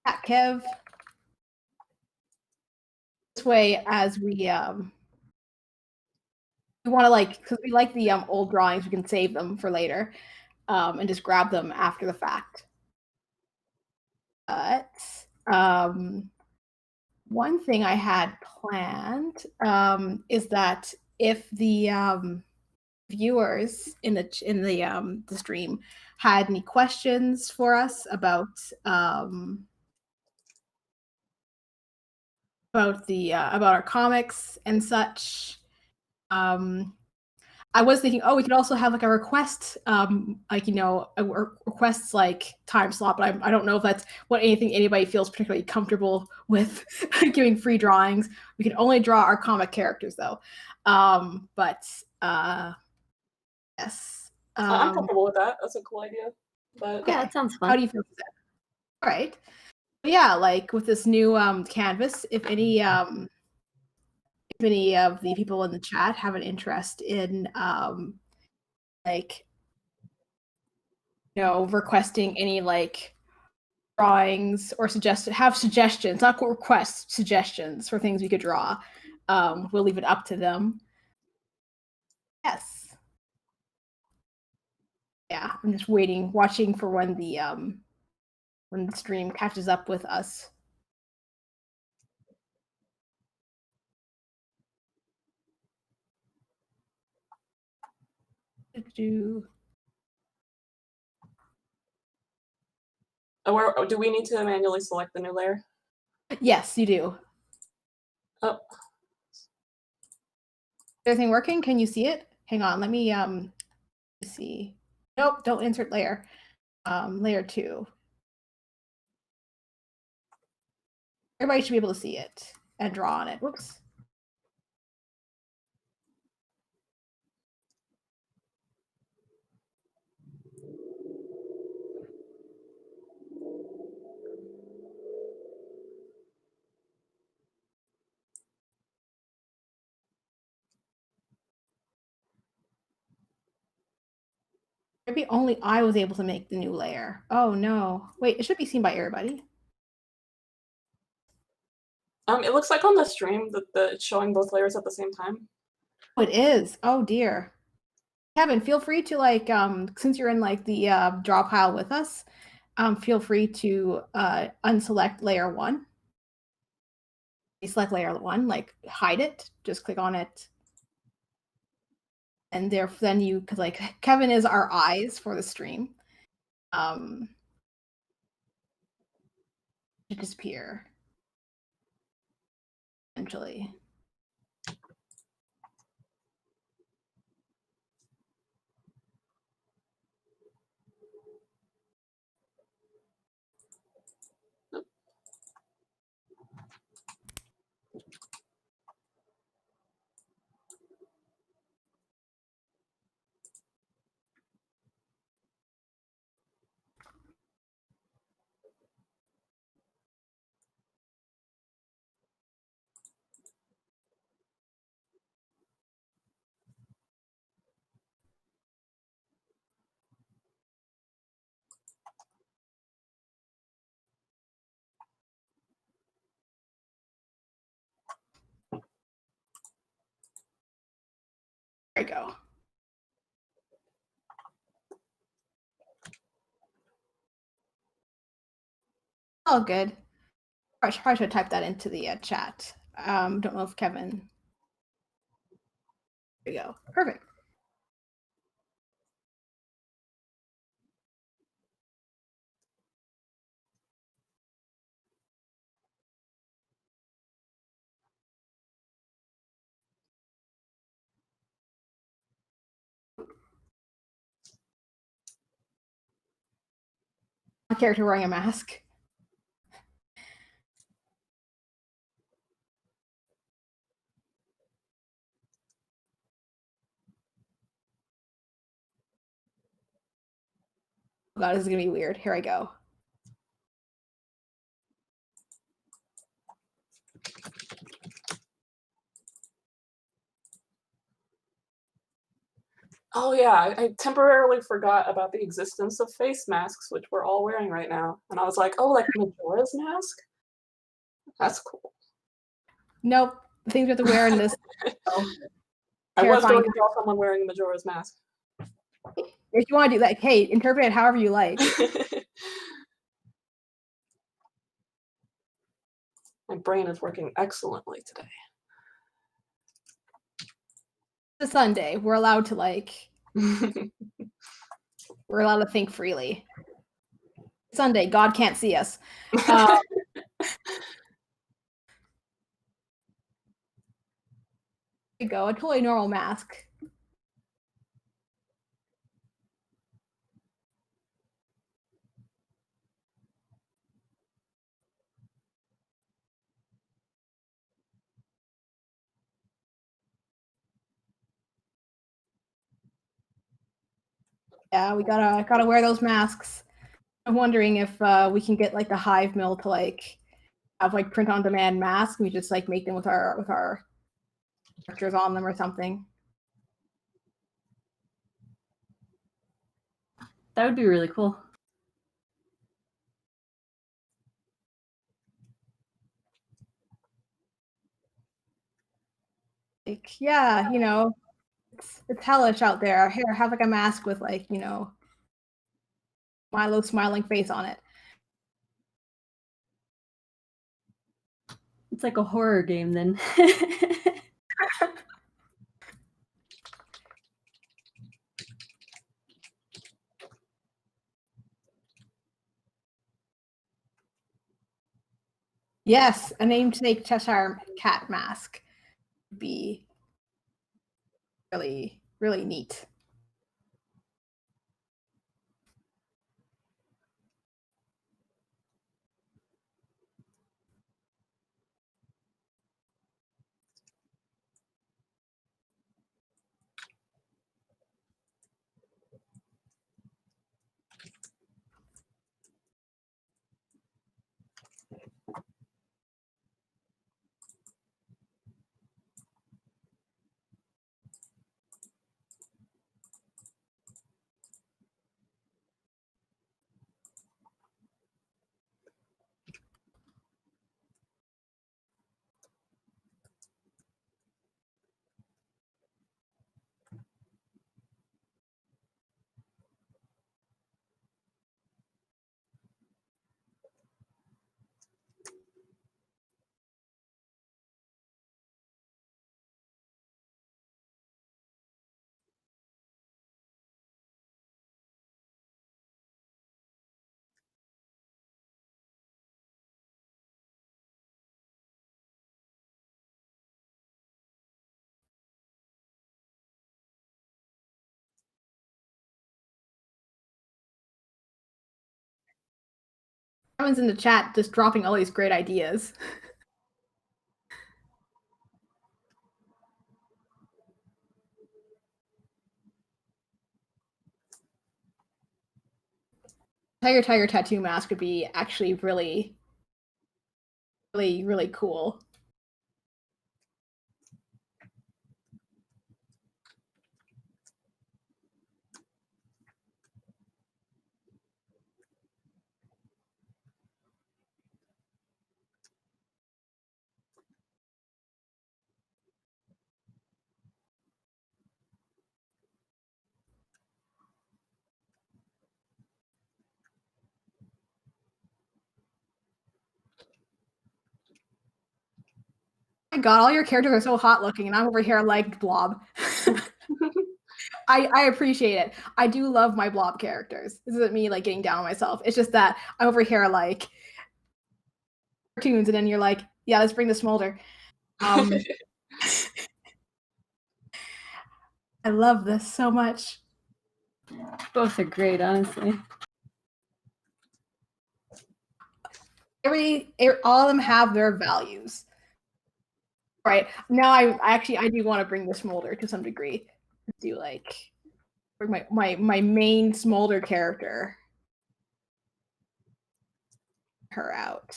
At Kev. This way, as we want to like, because we like the old drawings, we can save them for later, and just grab them after the fact. But one thing I had planned is that if the viewers in the stream had any questions for us about our comics and such, I was thinking, oh, we could also have like a request, like, you know, requests like time slot, but I don't know if that's anything anybody feels particularly comfortable with giving free drawings. We can only draw our comic characters though. But yes. I'm comfortable with that. That's a cool idea. But Okay. Yeah, that sounds fun. How do you feel with that? All right. Yeah, like with this new canvas, if any of the people in the chat have an interest in like, you know, requesting any like drawings or suggestions, not requests, suggestions for things we could draw, we'll leave it up to them. Yes. Yeah, I'm just watching for when the stream catches up with us. do we need to manually select the new layer? Yes, you do. Oh. Is everything working? Can you see it? Hang on, let me see. Nope, don't insert layer. Layer 2. Everybody should be able to see it and draw on it. Whoops. Maybe only I was able to make the new layer. Oh no. Wait, it should be seen by everybody. It looks like on the stream that it's showing both layers at the same time. Oh, it is. Oh dear. Kevin, feel free to like since you're in like the DrawPile with us, feel free to unselect layer 1. You select layer 1, like hide it, just click on it. And then you could like Kevin is our eyes for the stream. Disappear eventually. There you go. Oh, good. I probably should type that into the chat. Don't know if Kevin. There you go. Perfect. A character wearing a mask. Oh god, this is gonna be weird. Here I go. Oh yeah, I temporarily forgot about the existence of face masks, which we're all wearing right now. And I was like, oh, like Majora's mask? That's cool. Nope. The things we have to wear in this. Oh, I was terrifying. going to draw someone wearing Majora's mask. If you want to do that, hey, interpret it however you like. My brain is working excellently today. It's a Sunday. We're allowed to we're allowed to think freely. Sunday, God can't see us. There you go, a totally normal mask. Yeah, we gotta wear those masks. I'm wondering if we can get like the Hive Mill to have print on demand masks. We just make them with our characters on them or something. That would be really cool. Yeah, it's hellish out there. Here, have a mask with Milo's smiling face on it. It's like a horror game then. Yes, a namesake Cheshire cat mask would be really, really neat. Everyone's in the chat just dropping all these great ideas. Tiger tattoo mask would be actually really, really, really cool. Oh my god, all your characters are so hot looking, and I'm over here like blob. I appreciate it. I do love my blob characters. This isn't me getting down on myself. It's just that I'm over here cartoons, and then you're like, yeah, let's bring the smolder. I love this so much. Both are great, honestly. All of them have their values. Right now, I do want to bring the smolder to some degree. Do bring my main smolder character, her out.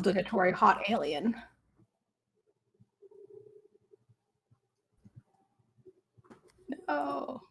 obligatory hot alien. No.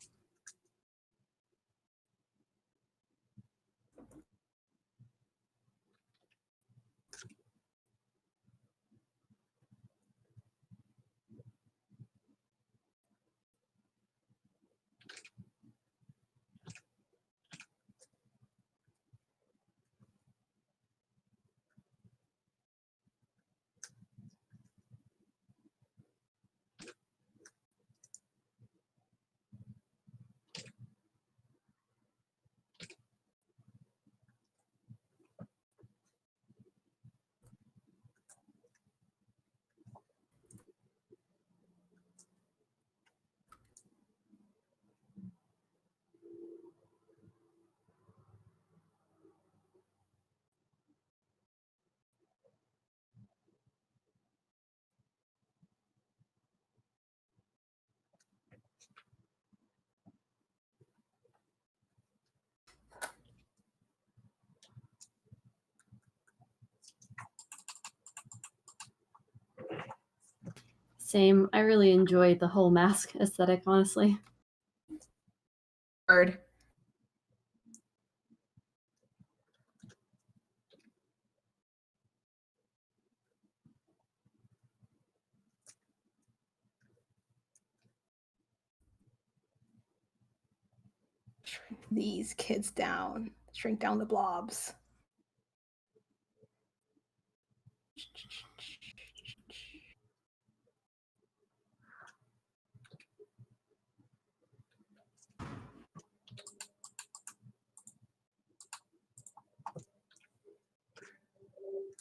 Same. I really enjoyed the whole mask aesthetic, honestly. Bird. Shrink these kids down. Shrink down the blobs.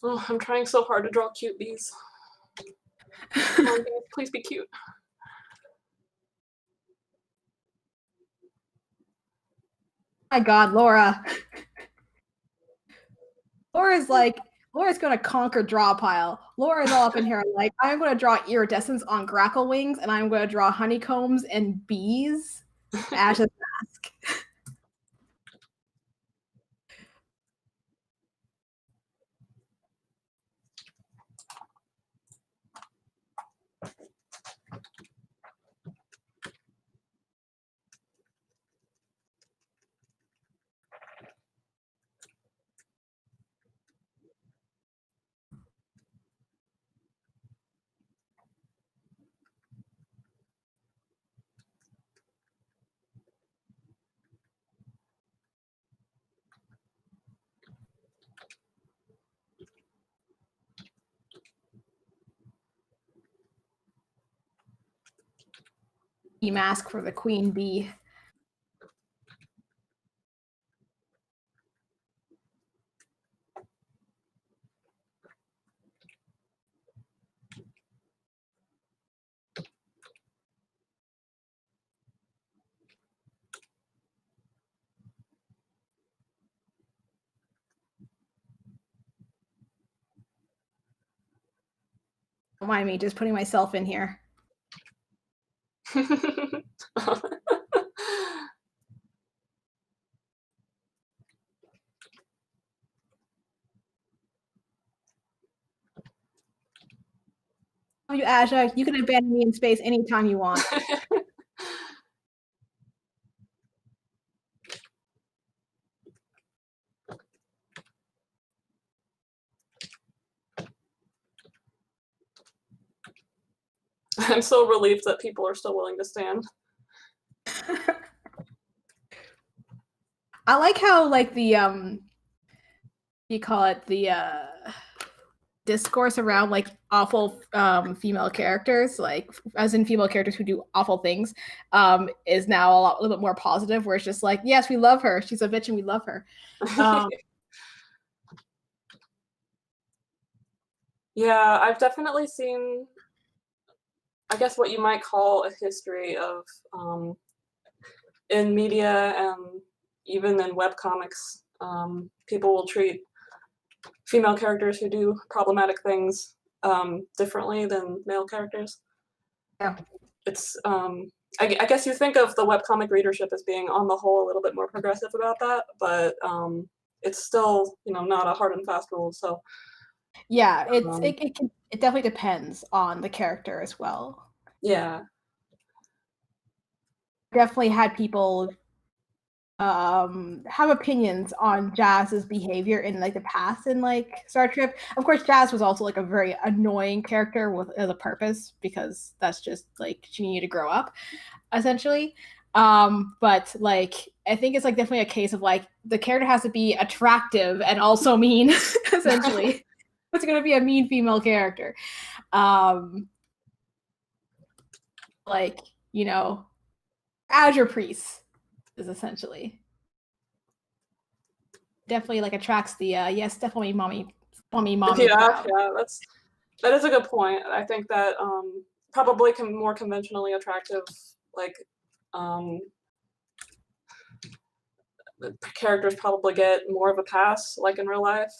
Oh, I'm trying so hard to draw cute bees. Come on, bees, please be cute. My God, Laura. Laura's gonna conquer DrawPile. Laura's all up in here like, I'm gonna draw iridescence on grackle wings, and I'm gonna draw honeycombs and bees. Ash's mask. Mask for the queen bee. Don't mind me, just putting myself in here. You, Asha, you can abandon me in space anytime you want. I'm so relieved that people are still willing to stand. I like how like the you call it the discourse around like awful female characters, like as in female characters who do awful things, is now a little bit more positive, where it's just like, yes, we love her, she's a bitch and we love her. Yeah, I've definitely seen, I guess, what you might call a history of in media and even in webcomics, people will treat female characters who do problematic things differently than male characters. Yeah. It's I guess you think of the webcomic readership as being on the whole a little bit more progressive about that, but it's still, you know, not a hard and fast rule. So Yeah, it definitely depends on the character as well. Yeah. Definitely had people have opinions on Jazz's behavior in like the past in like Star Trek. Of course, Jazz was also like a very annoying character with as a purpose because that's just like she needed to grow up, essentially. But like I think it's like definitely a case of like the character has to be attractive and also mean, essentially. It's gonna be a mean female character. Like, you know, Azure Priest is essentially definitely like attracts the yes, definitely mommy Yeah, crowd. yeah, that is a good point. I think that probably more conventionally attractive, like the characters probably get more of a pass, like in real life.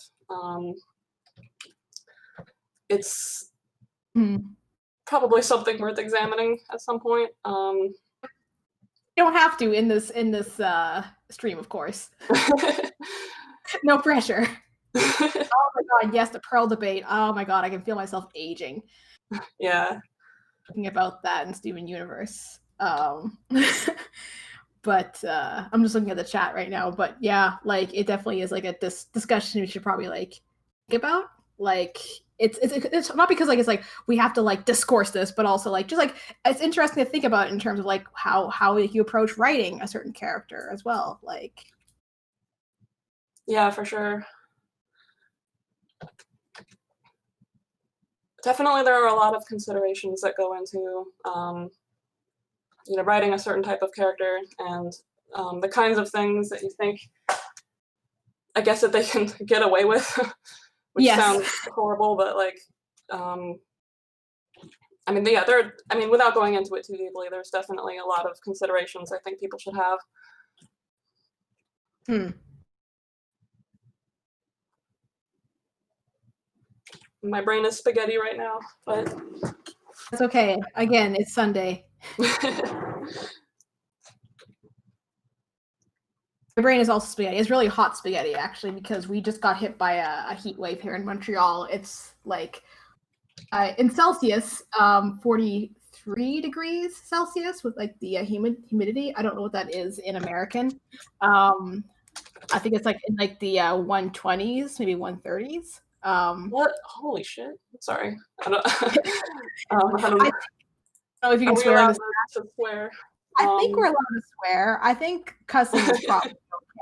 It's probably something worth examining at some point. You don't have to in this stream, of course. No pressure. Oh my god, yes, the Pearl debate. Oh my god, I can feel myself aging. Yeah. Thinking about that in Steven Universe. But I'm just looking at the chat right now. But yeah, like it definitely is like a discussion we should probably like think about. Like it's not because like it's like we have to like discourse this, but also like just like it's interesting to think about in terms of like how you approach writing a certain character as well. Like yeah, for sure. Definitely, there are a lot of considerations that go into you know, writing a certain type of character and the kinds of things that you think, I guess, that they can get away with, which sounds horrible, but like, I mean, yeah, without going into it too deeply, there's definitely a lot of considerations I think people should have. My brain is spaghetti right now, but it's okay. Again, it's Sunday. My brain is also spaghetti. It's really hot spaghetti, actually, because we just got hit by a heat wave here in Montreal. It's like in Celsius, 43 degrees Celsius with like the humidity. I don't know what that is in American. I think it's like in like the 120s, maybe 130s. What? Holy shit! Sorry, I don't. I don't know if you can swear. To swear. I think we're allowed to swear. I think cussing is probably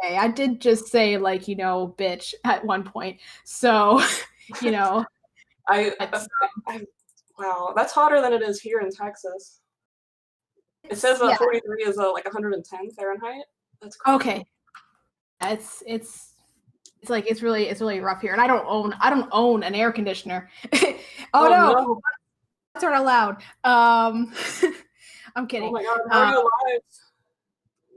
okay. I did just say like, you know, bitch at one point. So, you know, wow, that's hotter than it is here in Texas. It says 43 is like 110 Fahrenheit. That's crazy. Okay. It's like it's really rough here, and I don't own an air conditioner. Oh no, that's not allowed. I'm kidding. Oh my god, how are you alive?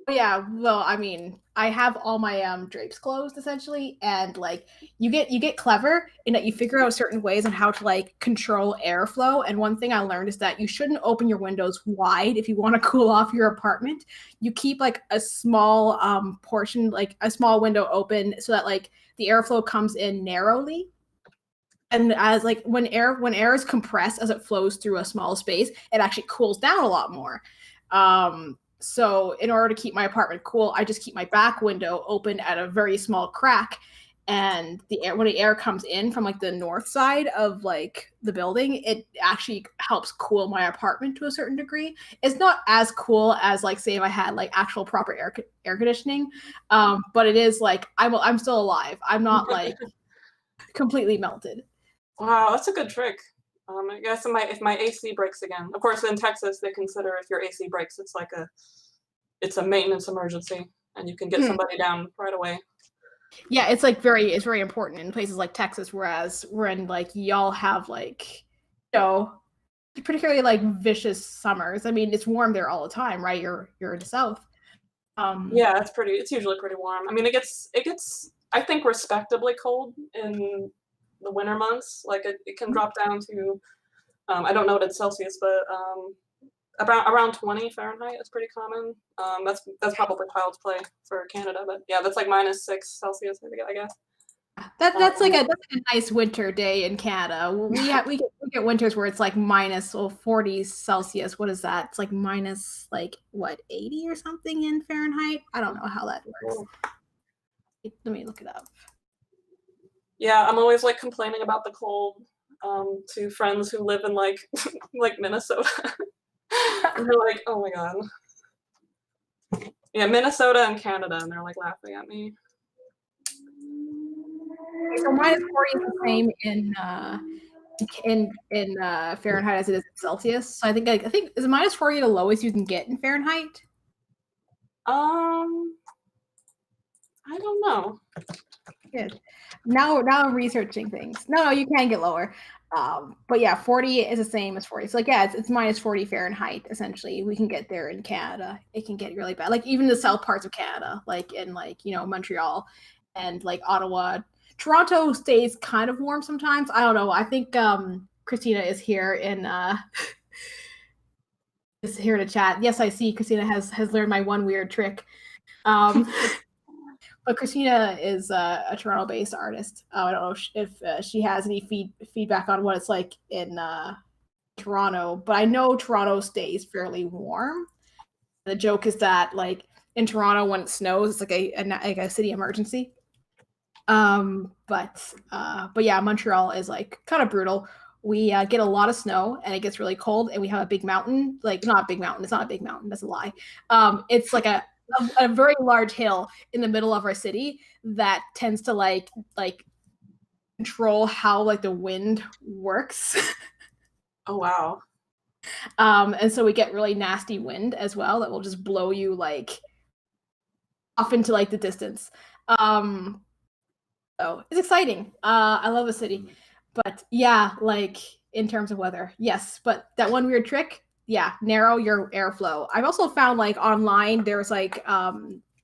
Yeah, well, I mean, I have all my drapes closed essentially, and like you get clever in that you figure out certain ways on how to like control airflow. And one thing I learned is that you shouldn't open your windows wide if you want to cool off your apartment. You keep like a small portion, like a small window open, so that like the airflow comes in narrowly. And as like when air is compressed as it flows through a small space, it actually cools down a lot more. So in order to keep my apartment cool, I just keep my back window open at a very small crack. And when the air comes in from like the north side of like the building, it actually helps cool my apartment to a certain degree. It's not as cool as like say if I had like actual proper air conditioning, but it is like I'm still alive. I'm not like completely melted. Wow, that's a good trick. I guess if my AC breaks again, of course in Texas they consider if your AC breaks, it's a maintenance emergency, and you can get somebody down right away. Yeah, it's very important in places like Texas, whereas we're in like y'all have like, you know, particularly like vicious summers. I mean, it's warm there all the time, right? You're in the South. Yeah, it's usually pretty warm. I mean, it gets I think respectably cold in the winter months. Like it can drop down to I don't know what it's Celsius, but around 20 Fahrenheit is pretty common. That's probably child's play for Canada, but yeah, that's like -6 Celsius, I guess. That's like a nice winter day in Canada. We get winters where it's like minus 40 Celsius. What is that? It's like minus like what 80 or something in Fahrenheit. I don't know how that works. Let me look it up. Yeah, I'm always like complaining about the cold to friends who live in like like Minnesota. And they're like, oh my god. Yeah, Minnesota and Canada, and they're like laughing at me. So minus 40 is the same in Fahrenheit as it is in Celsius. So I think is minus 40 the lowest you can get in Fahrenheit? I don't know. Good. Now I'm researching things. No, you can get lower. But yeah, 40 is the same as 40. So like yeah, it's minus 40 Fahrenheit essentially. We can get there in Canada. It can get really bad. Like even the south parts of Canada, like in like, you know, Montreal and like Ottawa. Toronto stays kind of warm sometimes. I don't know. I think Christina is here in is here to chat. Yes, I see Christina has learned my one weird trick. But Christina is a Toronto-based artist. I don't know if she has any feedback on what it's like in Toronto, but I know Toronto stays fairly warm. The joke is that like in Toronto when it snows, it's like a city emergency. But yeah, Montreal is like kind of brutal. We get a lot of snow and it gets really cold, and we have a big mountain. Like not a big mountain. It's not a big mountain. That's a lie. It's like a very large hill in the middle of our city that tends to like control how like the wind works. Oh wow. And so we get really nasty wind as well that will just blow you like off into like the distance. So it's exciting. I love the city. But yeah, like in terms of weather, yes. But that one weird trick, yeah, narrow your airflow. I've also found like online, there's like,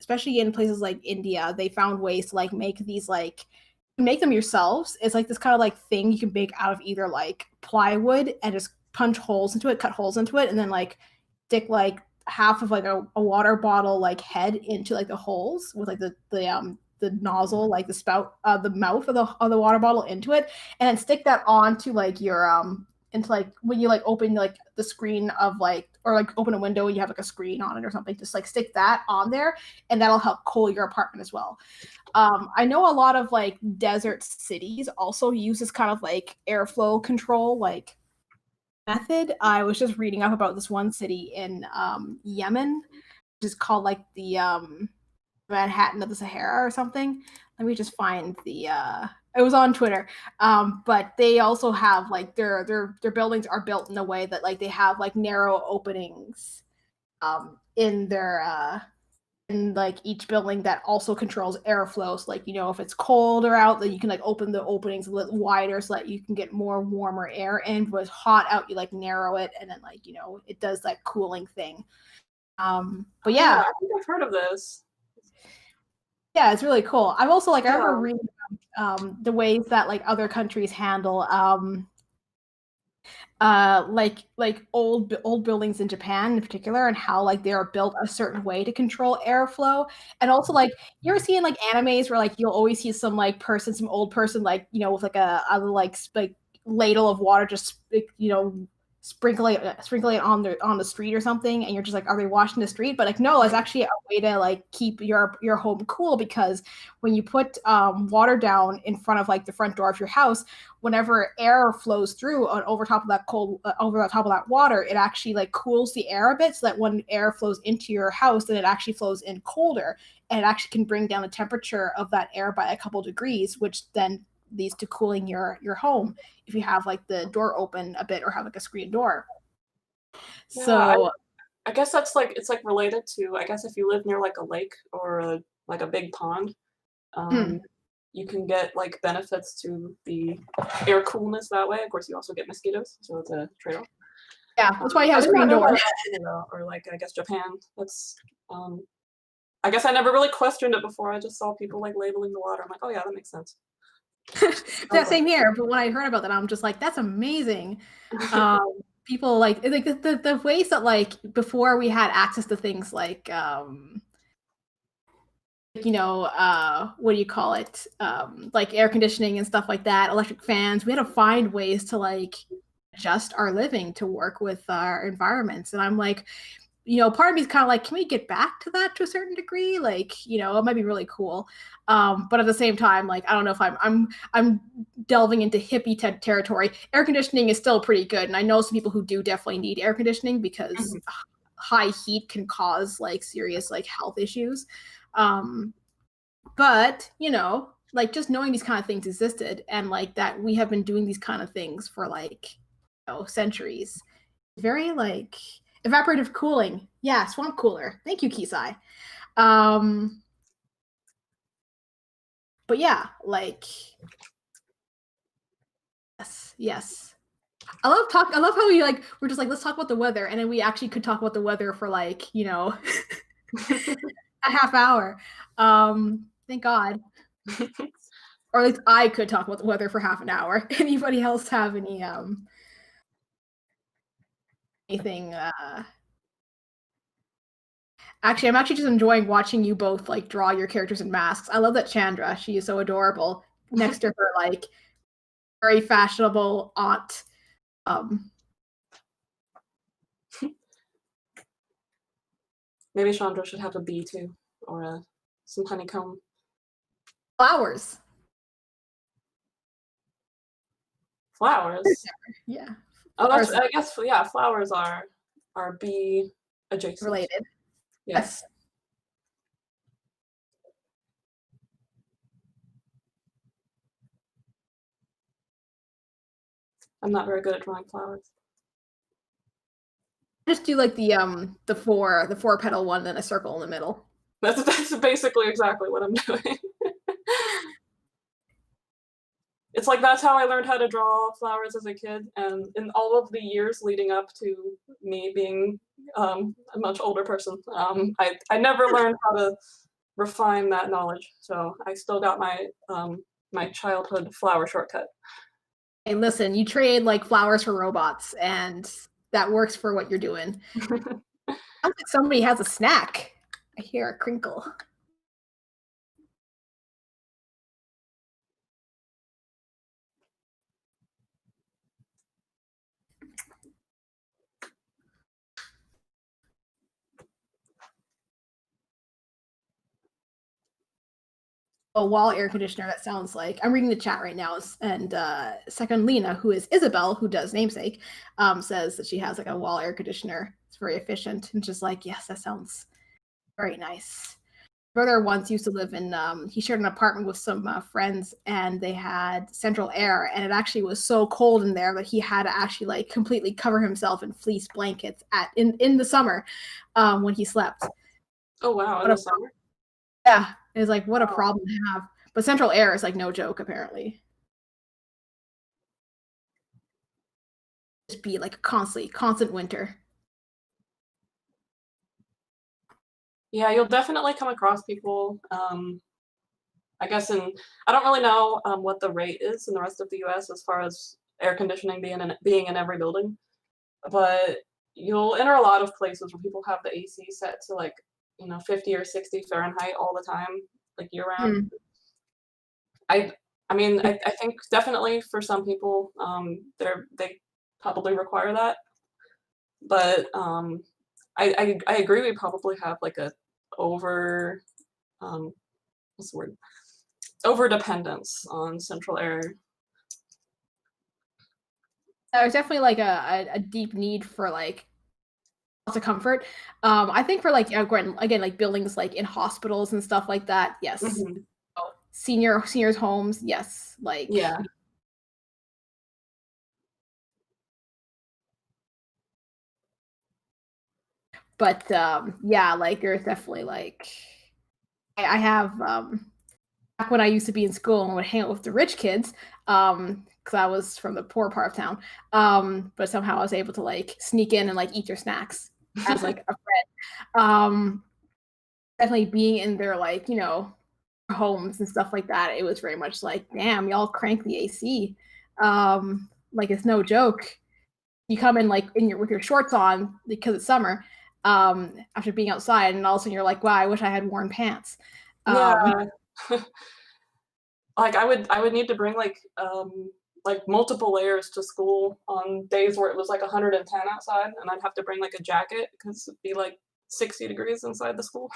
especially in places like India, they found ways to like make these like, make them yourselves. It's like this kind of like thing you can make out of either like plywood and just punch holes into it, cut holes into it, and then like stick like half of like a water bottle like head into like the holes with like the nozzle, like the spout, the mouth of the water bottle into it, and then stick that onto like your into like when you like open like the screen of like, or like open a window and you have like a screen on it or something, just like stick that on there, and that'll help cool your apartment as well. I know a lot of like desert cities also use this kind of like airflow control like method. I was just reading up about this one city in Yemen, which is called like the Manhattan of the Sahara or something. Let me just find the it was on Twitter. But they also have like their buildings are built in a way that like they have like narrow openings in their in like each building that also controls airflow. So like, you know, if it's colder out, then you can like open the openings a little wider so that you can get more warmer air in. If it's hot out, you like narrow it, and then like, you know, it does that cooling thing. But yeah, I think I've heard of this. Yeah, it's really cool. I've also like I remember reading the ways that like other countries handle like old buildings in Japan in particular, and how like they are built a certain way to control airflow. And also like you're seeing like animes where like you'll always see some like person, some old person, like, you know, with like a like ladle of water, just, you know, sprinkling it on the street or something, and you're just like, are they washing the street? But like, no, it's actually a way to like keep your home cool, because when you put water down in front of like the front door of your house, whenever air flows through over top of that over the top of that water, it actually like cools the air a bit, so that when air flows into your house, then it actually flows in colder, and it actually can bring down the temperature of that air by a couple degrees, which then leads to cooling your home if you have like the door open a bit or have like a screen door. Yeah, So I guess that's like, it's like related to, I guess if you live near like a lake or like a big pond, you can get like benefits to the air coolness that way. Of course, you also get mosquitoes, so it's a trade-off. Yeah, that's why you have a screen door. Or like, I guess Japan. That's I guess I never really questioned it before. I just saw people like labeling the water. I'm like, oh yeah, that makes sense. Yeah, same here. But when I heard about that, I'm just like, that's amazing. People like the ways that like before we had access to things like you know, what do you call it? Like air conditioning and stuff like that, electric fans. We had to find ways to like adjust our living to work with our environments. And I'm like, you know, part of me is kind of like, can we get back to that to a certain degree? Like, you know, it might be really cool. But at the same time, like, I don't know if I'm delving into hippie territory. Air conditioning is still pretty good, and I know some people who do definitely need air conditioning because high heat can cause like serious like health issues. But you know, like just knowing these kind of things existed and like that we have been doing these kind of things for like, you know, centuries. Very like evaporative cooling. Yeah, swamp cooler. Thank you, Kisai. But yeah, like yes. I love how we like we're just like, let's talk about the weather, and then we actually could talk about the weather for like, you know, a half hour. Thank God. Or at least I could talk about the weather for half an hour. Anybody else have any anything Actually, I'm actually just enjoying watching you both like draw your characters in masks. I love that Chandra, she is so adorable next to her like very fashionable aunt. Maybe Chandra should have a bee too, or some honeycomb. Flowers. Flowers. Yeah. Oh, that's, I guess, yeah, flowers are bee adjacent. Related. Yes. I'm not very good at drawing flowers. Just do like the four petal one, then a circle in the middle. That's basically exactly what I'm doing. It's like that's how I learned how to draw flowers as a kid, and in all of the years leading up to me being a much older person, I never learned how to refine that knowledge. So I still got my my childhood flower shortcut. Hey, listen, you trade like flowers for robots, and that works for what you're doing. Sounds like somebody has a snack. I hear a crinkle. A wall air conditioner, that sounds like. I'm reading the chat right now, and second Lena, who is Isabelle, who does Namesake, says that she has like a wall air conditioner. It's very efficient, and just like, yes, that sounds very nice. My brother once used to live in, he shared an apartment with some friends, and they had central air, and it actually was so cold in there that he had to actually like completely cover himself in fleece blankets in the summer when he slept. Oh wow, in the summer? Yeah, it was like, what a problem to have. But central air is like no joke, apparently. Just be like constant winter. Yeah, you'll definitely come across people. I guess I don't really know what the rate is in the rest of the U.S. as far as air conditioning being in every building, but you'll enter a lot of places where people have the AC set to like 50 or 60 Fahrenheit all the time, like year round. I mean, I think definitely for some people, they probably require that, but I agree. We probably have like a over what's the word? Over dependence on central air. There's definitely like a deep need for like lots of comfort. I think for like again like buildings like in hospitals and stuff like that. Yes. Mm-hmm. Seniors homes. Yes. Like yeah. But yeah, like there's definitely like I have back when I used to be in school and would hang out with the rich kids, because I was from the poor part of town. But somehow I was able to like sneak in and like eat their snacks as like a friend. Definitely being in their like, homes and stuff like that, it was very much like, damn, y'all crank the AC. Like it's no joke. You come in like with your shorts on because it's summer, after being outside, and all of a sudden you're like, wow, I wish I had worn pants. Yeah. Like I would need to bring like multiple layers to school on days where it was like 110 outside, and I'd have to bring like a jacket because it'd be like 60 degrees inside the school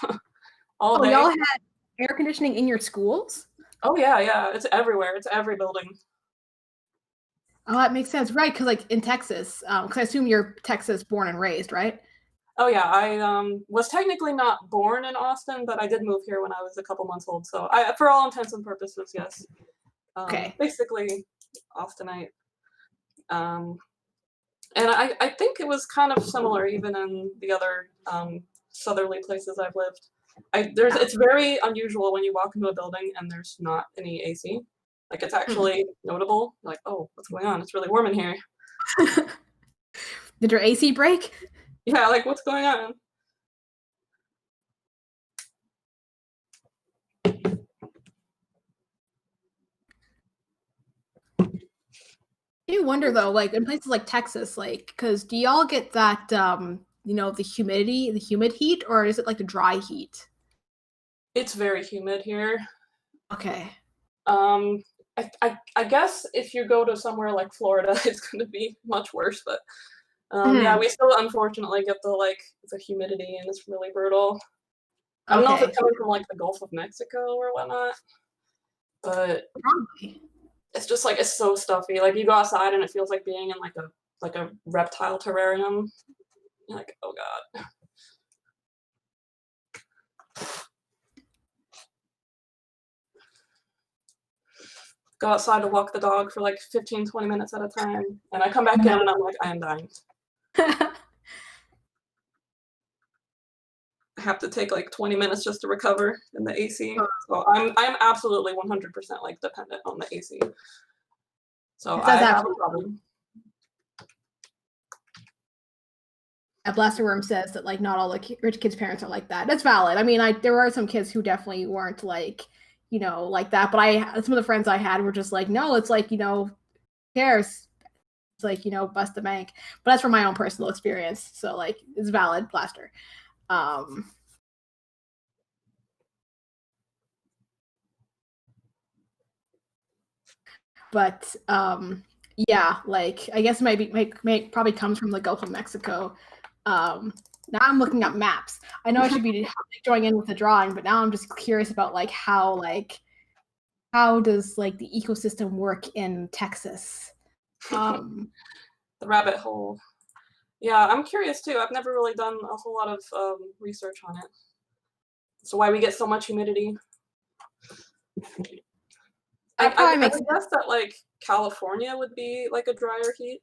all Oh, day. y'all had air conditioning in your schools? Oh yeah, it's everywhere. It's every building. Oh, that makes sense, right? Because like in Texas, because I assume you're Texas born and raised, right? Oh yeah, I was technically not born in Austin, but I did move here when I was a couple months old. So I, for all intents and purposes, yes. Okay. Basically, Austinite. And I think it was kind of similar even in the other southerly places I've lived. It's very unusual when you walk into a building and there's not any AC. Like it's actually notable. Like, oh, what's going on? It's really warm in here. Did your AC break? Yeah, like what's going on? You wonder though, like in places like Texas, like, because do y'all get that, the humidity, the humid heat, or is it like the dry heat? It's very humid here. Okay. I guess if you go to somewhere like Florida, it's going to be much worse. But yeah, we still unfortunately get the humidity, and it's really brutal. I don't know if it's coming from like the Gulf of Mexico or whatnot, but Probably. it's just like it's so stuffy. Like you go outside and it feels like being in like a reptile terrarium. You're like, oh god. Go outside to walk the dog for like 15, 20 minutes at a time, and I come back in and I'm like, I am dying. I have to take like 20 minutes just to recover in the AC. So I'm absolutely 100% like dependent on the AC. So I have a problem. Blaster Worm says that like not all the rich kids' parents are like that. That's valid. I mean, there were some kids who definitely weren't like, like that. But some of the friends I had were just like, no, it's like, who cares? It's like, bust the bank. But that's from my own personal experience. So like, it's valid, Blaster. But yeah, like I guess maybe probably comes from the Gulf of Mexico. Now I'm looking up maps. I know I should be joining in with the drawing, but now I'm just curious about like how does like the ecosystem work in Texas? The rabbit hole. Yeah, I'm curious too. I've never really done a whole lot of research on it. So why we get so much humidity? I guess that like California would be like a drier heat.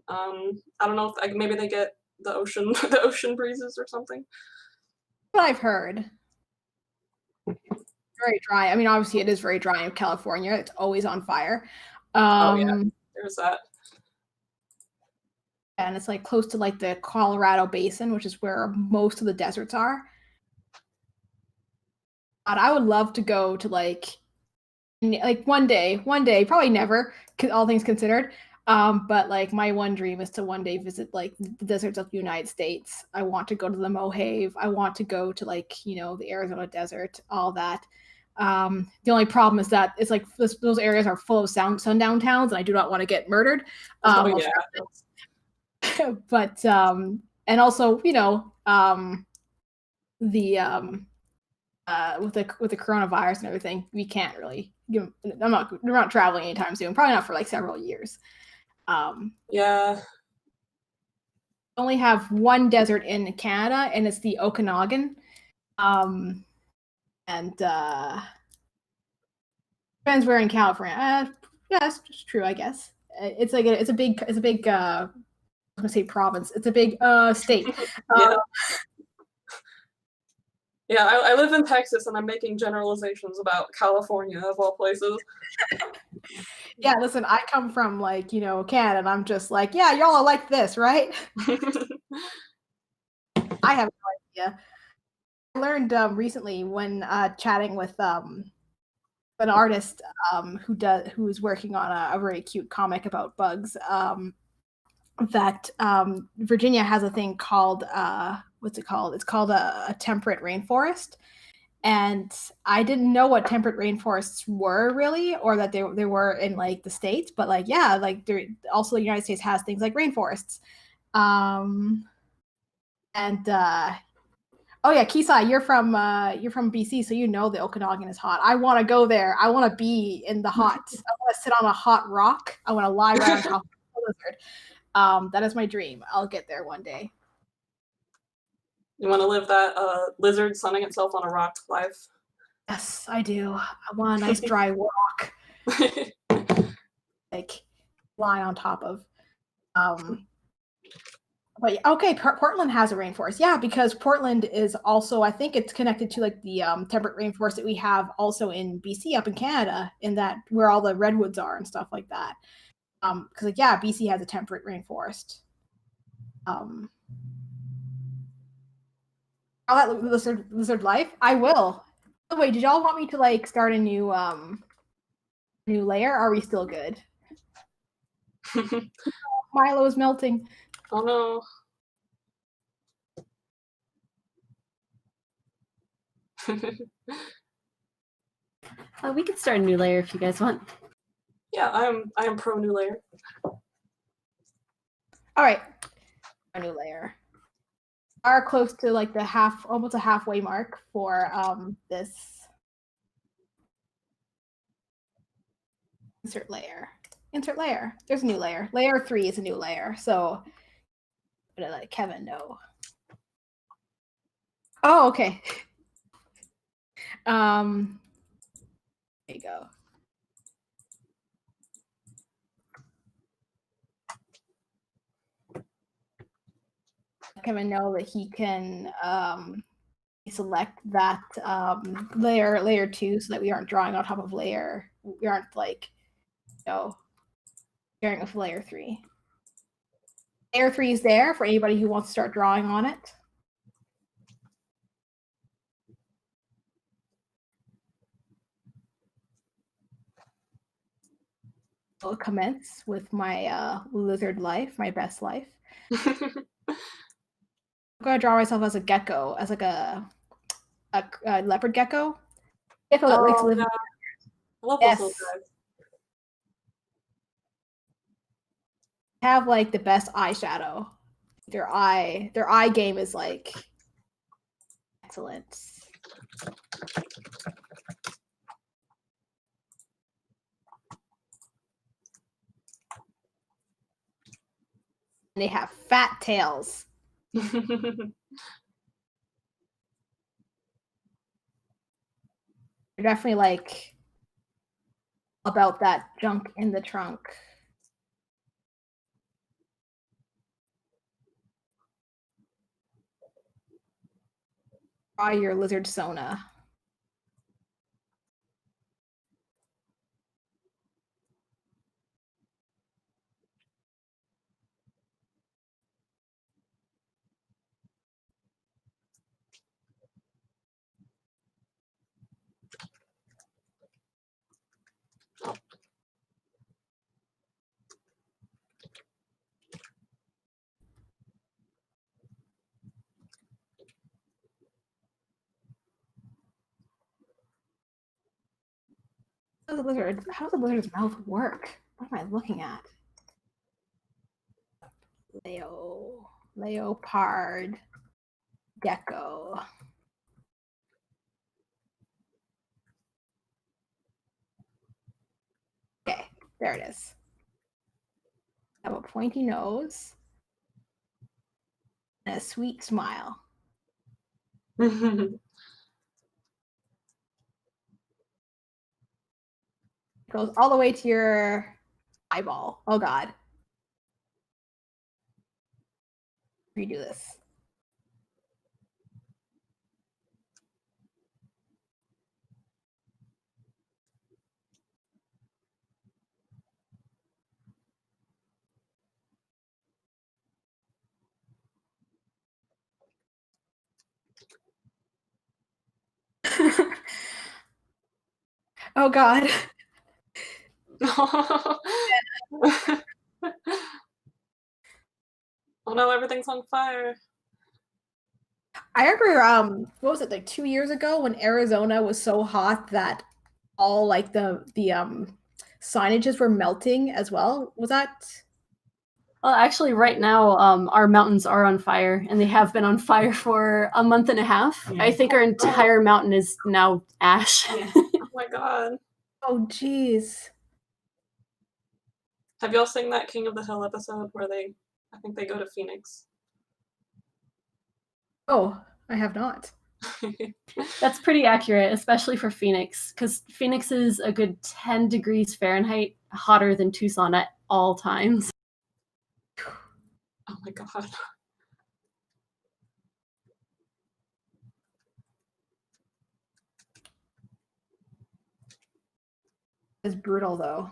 I don't know if maybe they get the ocean breezes or something. What I've heard. Very dry. I mean, obviously it is very dry in California. It's always on fire. Oh yeah, there's that. And it's like close to like the Colorado Basin, which is where most of the deserts are. And I would love to go to like one day, probably never, all things considered. But like my one dream is to one day visit like the deserts of the United States. I want to go to the Mojave. I want to go to like, the Arizona desert, all that. The only problem is that it's like those areas are full of sundown towns, and I do not want to get murdered. Oh, yeah. But and also, with the coronavirus and everything, we can't really. We're not traveling anytime soon. Probably not for like several years. Yeah. Only have one desert in Canada, and it's the Okanagan. And depends where in California. Yeah, that's true, I guess. It's a big I was gonna say province. It's a big state. Yeah, I live in Texas, and I'm making generalizations about California of all places. Yeah, listen, I come from like Canada, and I'm just like, yeah, y'all are like this, right? I have no idea. I learned recently when chatting with an artist who is working on a very cute comic about bugs. That Virginia has a thing called what's it called? It's called a temperate rainforest, And I didn't know what temperate rainforests were really, or that they were in like the States, but like, yeah, like also the United States has things like rainforests. And oh yeah, Kisai, you're from BC, so you know the Okanagan is hot. I want to go there. I want to be in the hot. I want to sit on a hot rock. I want to lie right on top of a lizard. That is my dream. I'll get there one day. You want to live that lizard sunning itself on a rock life? Yes, I do. I want a nice dry rock, like lie on top of. But okay, Portland has a rainforest. Yeah, because Portland is also, I think it's connected to like the temperate rainforest that we have also in BC up in Canada, in that where all the redwoods are and stuff like that. Because like, yeah, BC has a temperate rainforest. All that lizard life, I will. By the way, did y'all want me to like start a new layer? Are we still good? Milo is melting. Oh no. We could start a new layer if you guys want. Yeah, I am pro new layer. All right, a new layer. Are close to like the almost a halfway mark for this insert layer. Insert layer. There's a new layer. Layer 3 is a new layer. So I'm gonna let Kevin know. Oh, okay. There you go. Kevin know that he can select that layer 2 so that we aren't drawing on top of we aren't like, sharing with layer 3. Layer 3 is there for anybody who wants to start drawing on it. I'll commence with my lizard life, my best life. I'm gonna draw myself as a gecko, as like a leopard gecko. Gecko that likes to live. Yeah. I love Yes. those little guys. Have like the best eyeshadow. Their eye game is like excellent. And they have fat tails. They're definitely like about that junk in the trunk. Draw your lizard Sona. How does the lizard's mouth work? What am I looking at? Leopard, gecko. Okay, there it is. I have a pointy nose and a sweet smile. Goes all the way to your eyeball. Oh God. Redo this. Oh God. Oh no, everything's on fire. I remember what was it, like 2 years ago when Arizona was so hot that all like the signages were melting as well. Was that? Well, actually, right now, our mountains are on fire, and they have been on fire for a month and a half. I think our entire mountain is now ash. Oh my god. Oh geez. Have y'all seen that King of the Hill episode where I think they go to Phoenix? Oh, I have not. That's pretty accurate, especially for Phoenix, because Phoenix is a good 10 degrees Fahrenheit hotter than Tucson at all times. Oh my god. It's brutal though.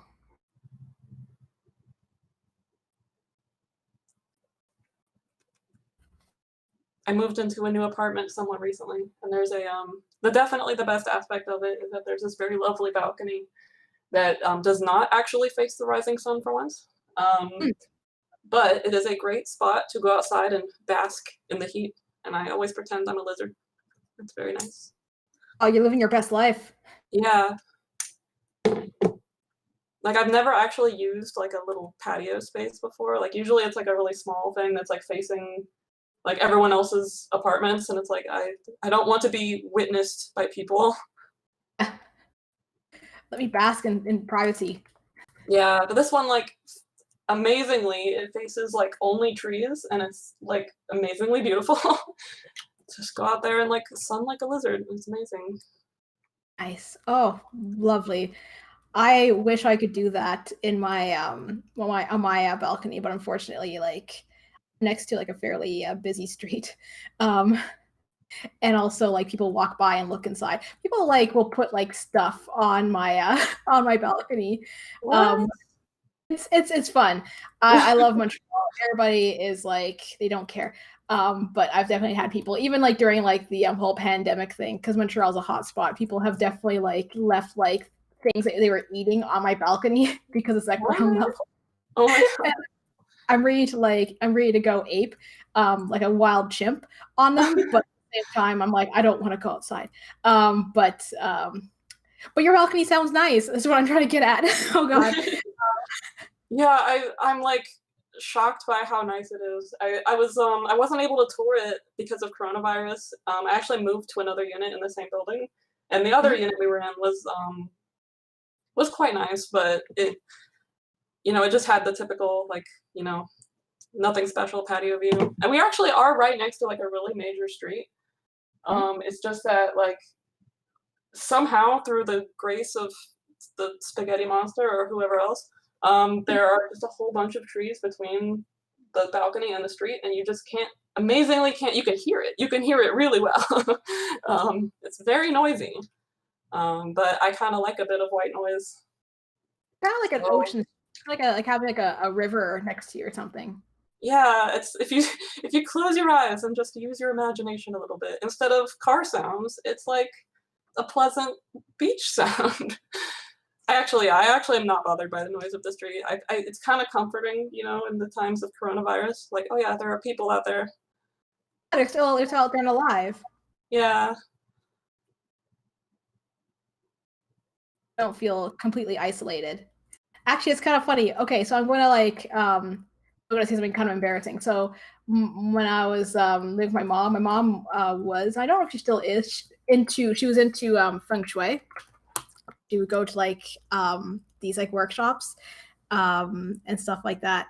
I moved into a new apartment somewhat recently, and there's definitely the best aspect of it is that there's this very lovely balcony that does not actually face the rising sun for once. But it is a great spot to go outside and bask in the heat, and I always pretend I'm a lizard. It's very nice. Oh, you're living your best life. Yeah. Like, I've never actually used like a little patio space before. Like, usually it's like a really small thing that's like facing like everyone else's apartments, and it's like I don't want to be witnessed by people. Let me bask in privacy. Yeah, but this one, like, amazingly, it faces like only trees, and it's like amazingly beautiful. Just go out there and like sun like a lizard. It's amazing. Nice. Oh, lovely. I wish I could do that in my on my balcony, but unfortunately, like next to like a fairly busy street, and also like people walk by and look inside. People like will put like stuff on my on my balcony. What? It's fun. I love Montreal. Everybody is like they don't care. But I've definitely had people, even like during like the whole pandemic thing, because Montreal's a hot spot. People have definitely like left like things that they were eating on my balcony because it's like ground level. Oh my god. I'm ready to go ape, like a wild chimp on them. But at the same time, I'm like, I don't want to go outside. But your balcony sounds nice. That's what I'm trying to get at. Oh god. Yeah, I'm like shocked by how nice it is. I wasn't able to tour it because of coronavirus. I actually moved to another unit in the same building, and the other unit we were in was quite nice, but it just had the typical like nothing special patio view, and we actually are right next to like a really major street. It's just that like somehow through the grace of the spaghetti monster or whoever else, there are just a whole bunch of trees between the balcony and the street, and you just amazingly can't, you can hear it. You can hear it really well. It's very noisy, but I kind of like a bit of white noise. Kind of like an ocean, like having like a river next to you or something. Yeah, it's if you close your eyes and just use your imagination a little bit, instead of car sounds, it's like a pleasant beach sound. I actually am not bothered by the noise of the street. It's kind of comforting, in the times of coronavirus. Like, oh yeah, there are people out there. They're still out there and alive. Yeah. I don't feel completely isolated. Actually, it's kind of funny. Okay, so I'm going to I'm going to say something kind of embarrassing. So when I was living with my mom was, I don't know if she still is, she was into feng shui. She would go to like these like workshops and stuff like that,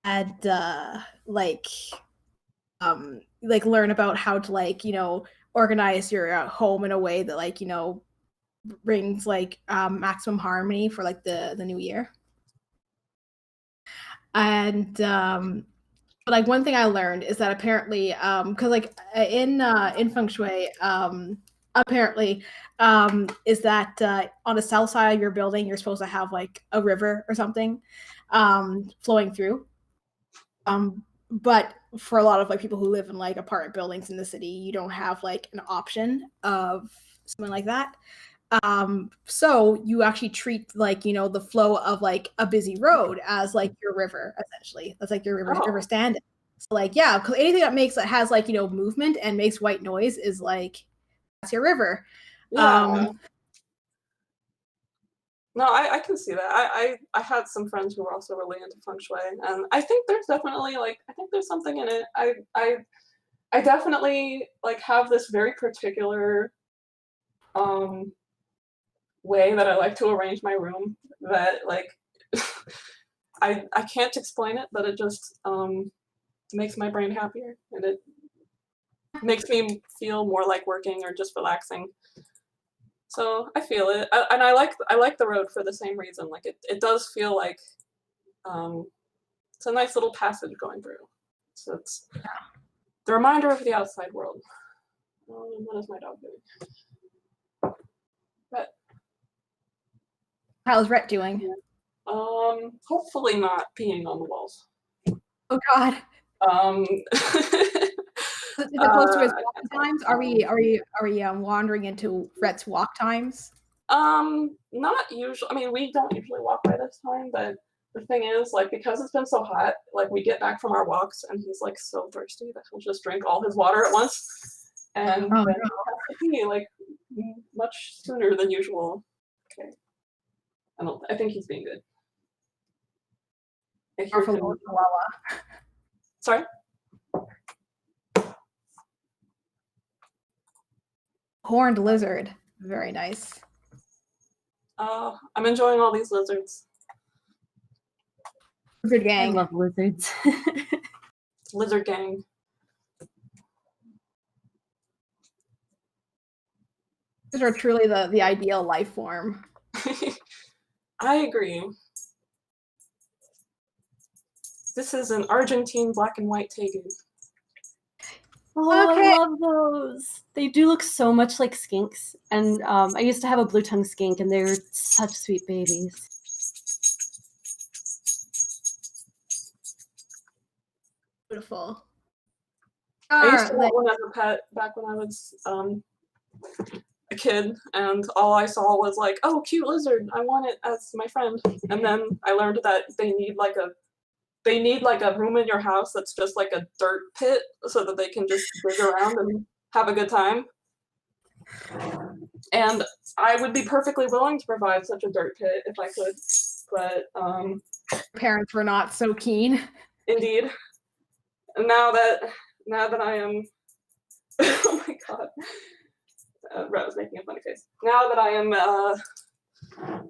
and like learn about how to like organize your home in a way that like brings like maximum harmony for like the new year. And but like one thing I learned is that apparently because like in feng shui apparently is that on the south side of your building you're supposed to have like a river or something flowing through, but for a lot of like people who live in like apartment buildings in the city, you don't have like an option of something like that. So you actually treat like the flow of like a busy road as like your river, essentially. That's like your river standing. So like, yeah, because anything that has like, movement and makes white noise is like, that's your river. Yeah. No, I can see that. I had some friends who were also really into feng shui, and I think there's definitely I think there's something in it. I definitely like have this very particular way that I like to arrange my room that like I can't explain it, but it just makes my brain happier, and it makes me feel more like working or just relaxing. So I feel it, and I like the road for the same reason. Like it does feel like it's a nice little passage going through. So it's the reminder of the outside world. What is my dog doing? Rhett. How's Rhett doing? Hopefully not peeing on the walls. Oh God. Is it close to his walk times? Are we wandering into Rhett's walk times? Not usually. I mean, we don't usually walk by this time, but the thing is, like, because it's been so hot, like, we get back from our walks and he's like so thirsty that he'll just drink all his water at once, and then he'll have to pee like much sooner than usual. Okay, I think he's being good. Sorry. Horned lizard, very nice. I'm enjoying all these lizards. Lizard gang. I love lizards. Lizard gang. These are truly the ideal life form. I agree. This is an Argentine black and white tegu. Oh, I love those. They do look so much like skinks. And I used to have a blue-tongued skink, and they were such sweet babies. Beautiful. I used to want one as a pet back when I was a kid, and all I saw was like, oh, cute lizard, I want it as my friend. And then I learned that they need like a room in your house that's just like a dirt pit so that they can just dig around and have a good time. And I would be perfectly willing to provide such a dirt pit if I could, but parents were not so keen. Indeed. And now that I am, oh my god, Rhett was making a funny face. Now that I am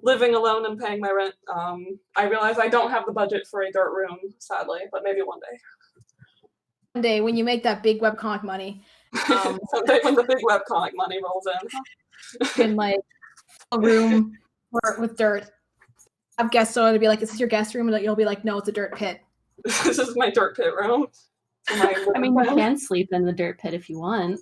living alone and paying my rent, I realize I don't have the budget for a dirt room, sadly, but maybe one day. One day when you make that big webcomic money. Someday when the big webcomic money rolls in. In like a room with dirt. Have guests, so it'll be like, is this your guest room? And you'll be like, no, it's a dirt pit. This is my dirt pit room. I mean, you can sleep in the dirt pit if you want.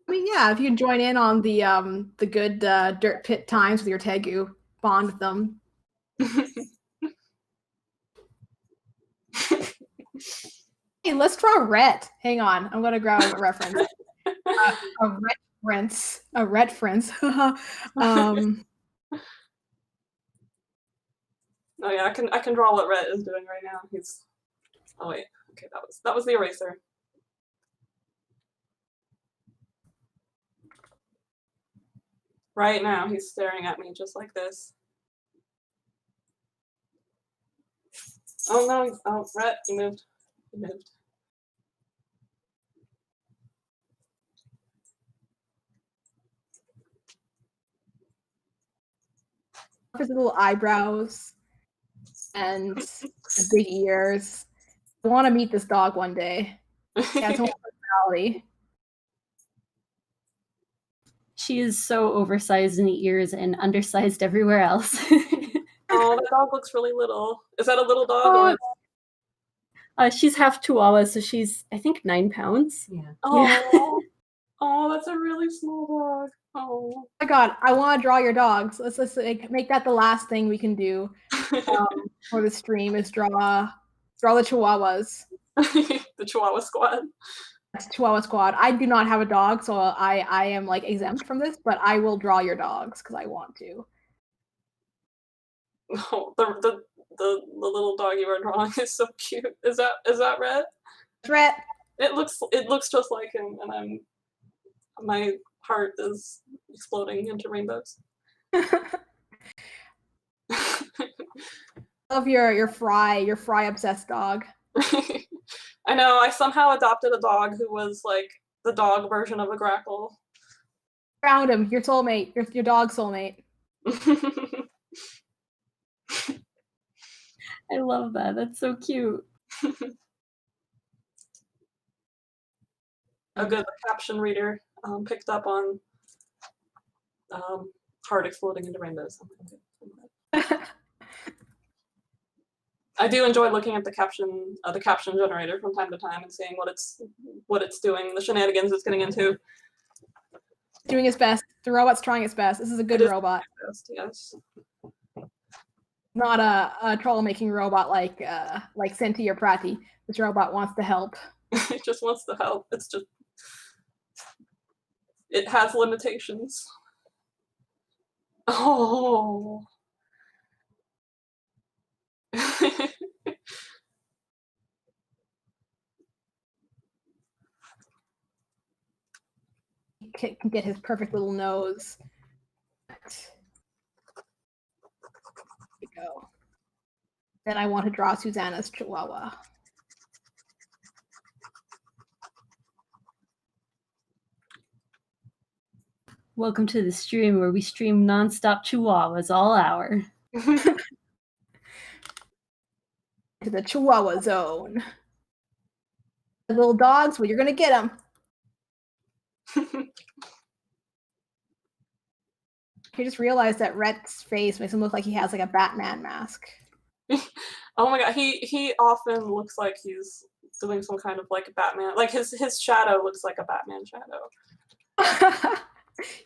I mean, yeah, if you join in on the good dirt pit times with your tegu, bond with them. Hey, let's draw Rhett. Hang on, I'm gonna grab a reference. A Rhett friends. Oh yeah, I can draw what Rhett is doing right now. Oh wait, okay, that was the eraser. Right now, he's staring at me just like this. Oh no, oh, Rhett, he moved. He moved. His little eyebrows and the big ears. I want to meet this dog one day. Yeah, it's almost personality. She is so oversized in the ears and undersized everywhere else. Oh, the dog looks really little. Is that a little dog? She's half Chihuahua, so she's, I think, 9 pounds. Yeah. Oh, Yeah. oh, that's a really small dog. Oh my god, I want to draw your dogs. Let's like, make that the last thing we can do for the stream is draw the Chihuahuas. The Chihuahua squad. That's Chihuahua squad. I do not have a dog, so I am like exempt from this, but I will draw your dogs because I want to. No, the little dog you are drawing is so cute. Is that Red? Threat. It looks just like him, and my heart is exploding into rainbows. Love your fry obsessed dog. I know, I somehow adopted a dog who was like the dog version of a grackle. Found him, your soulmate, your dog soulmate. I love that. That's so cute. A good caption reader picked up on heart exploding into rainbows. I do enjoy looking at the caption generator from time to time and seeing what it's doing, the shenanigans it's getting into. Doing its best. The robot's trying its best. This is a good robot. Best, yes. Not a troublemaking robot like Senti or Prati. This robot wants to help. It just wants to help. It has limitations. Oh. He can get his perfect little nose. There we go. Then I want to draw Susanna's Chihuahua. Welcome to the stream where we stream nonstop chihuahuas all hour. To the Chihuahua zone. The little dogs, well, you're gonna get them. I just realized that Rhett's face makes him look like he has like a Batman mask. Oh my god, he often looks like he's doing some kind of like Batman, like his shadow looks like a Batman shadow.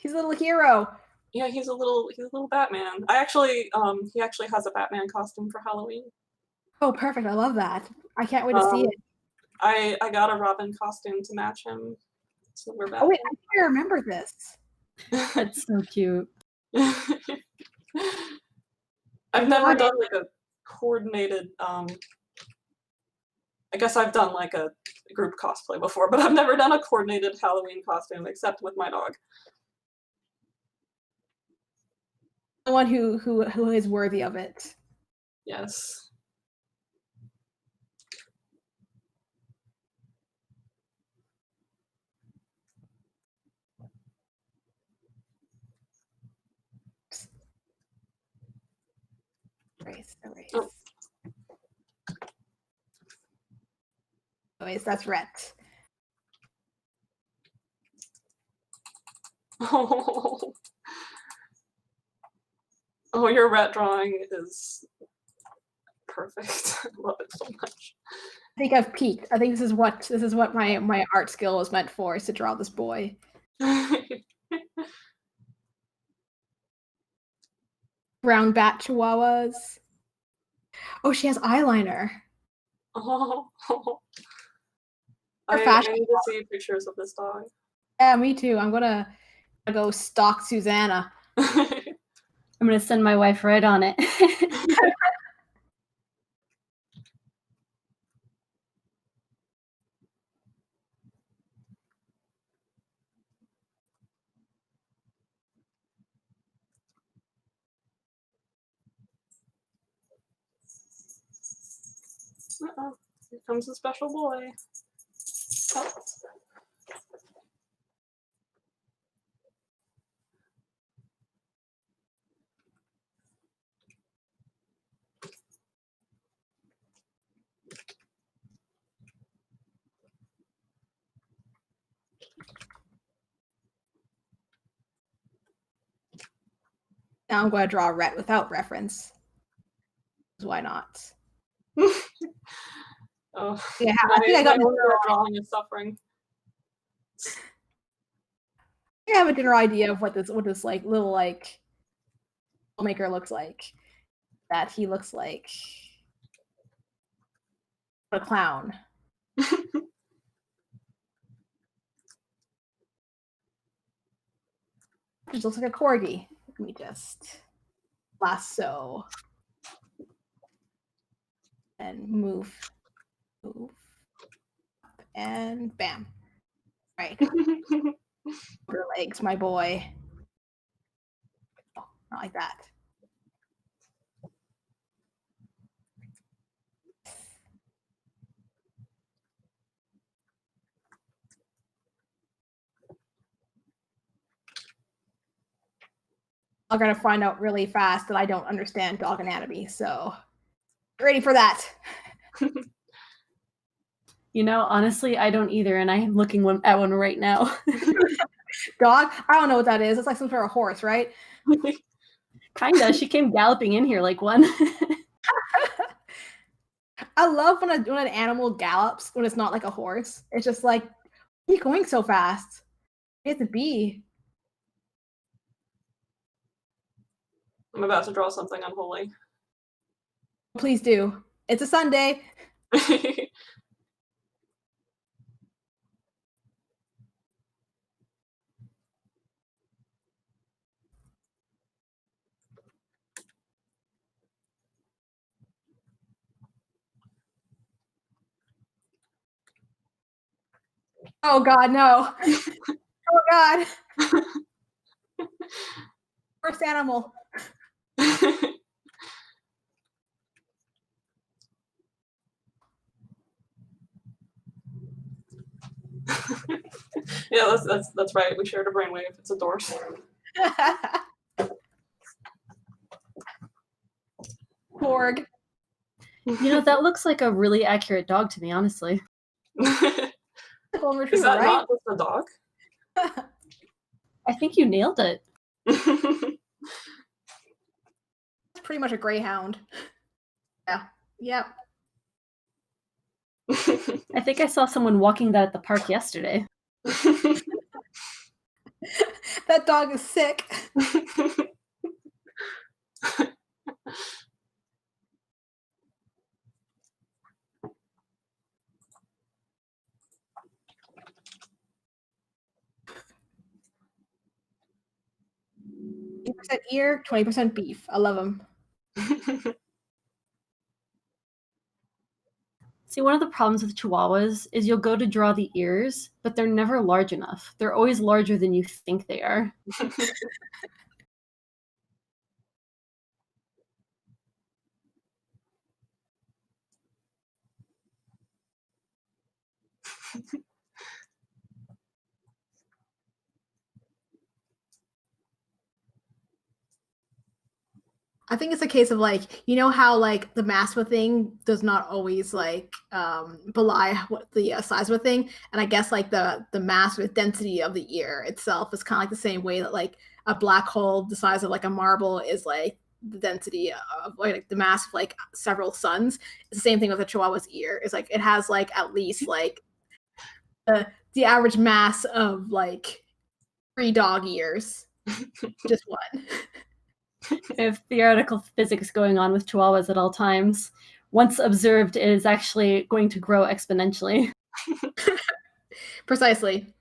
He's a little hero. Yeah, he's a little Batman. He actually has a Batman costume for Halloween. Oh, perfect! I love that. I can't wait to see it. I got a Robin costume to match him. So we're back. Oh wait, I think I remember this. That's so cute. I've never done like a coordinated. I guess I've done like a group cosplay before, but I've never done a coordinated Halloween costume except with my dog. Someone who is worthy of it. Yes. Erase. Oh. Anyways, that's Rhett. Oh, your rat drawing is perfect. I love it so much. I think I've peaked. I think this is what my art skill was meant for, is to draw this boy. Brown bat chihuahuas. Oh, she has eyeliner. Oh. Her I fashion. need to see pictures of this dog. Yeah, me too. I'm gonna go stalk Susanna. I'm gonna send my wife right on it. Uh-oh. Here comes the special boy. Oh. Now I'm going to draw a Rhett without reference. Why not? Oh. Yeah, I think I got drawing is suffering. I have a general idea of what this like little like filmmaker looks like. That he looks like a clown. Just looks like a corgi. Let me just lasso. and move, and bam. Right. Your legs, my boy. Oh, not like that. I'm gonna find out really fast that I don't understand dog anatomy, so get ready for that. You know, honestly, I don't either, and I am looking at one right now. Dog? I don't know what that is. It's like some sort of horse, right? Kinda. She came galloping in here like one. I love when an animal gallops when it's not like a horse. It's just like, why are you going so fast? It has to be. I'm about to draw something unholy. Please do. It's a Sunday. Oh God, no. Oh God. First animal. Yeah, that's right. We shared a brainwave. It's a dorse. Porg. You know, that looks like a really accurate dog to me, honestly. Golden Is retriever, that right? not just a dog? I think you nailed it. It's pretty much a greyhound. Yeah. Yep. I think I saw someone walking that at the park yesterday. That dog is sick. 80% ear, 20% beef. I love them. See, one of the problems with Chihuahuas is you'll go to draw the ears, but they're never large enough. They're always larger than you think they are. I think it's a case of like, you know how like the mass of a thing does not always like belie what the size of a thing, and I guess like the mass or density of the ear itself is kind of like the same way that like a black hole the size of like a marble is like the density of like the mass of like several suns. It's the same thing with a Chihuahua's ear. It's like it has like at least like the average mass of like 3 dog ears, just one. We have theoretical physics going on with Chihuahuas at all times. Once observed, it is actually going to grow exponentially. Precisely.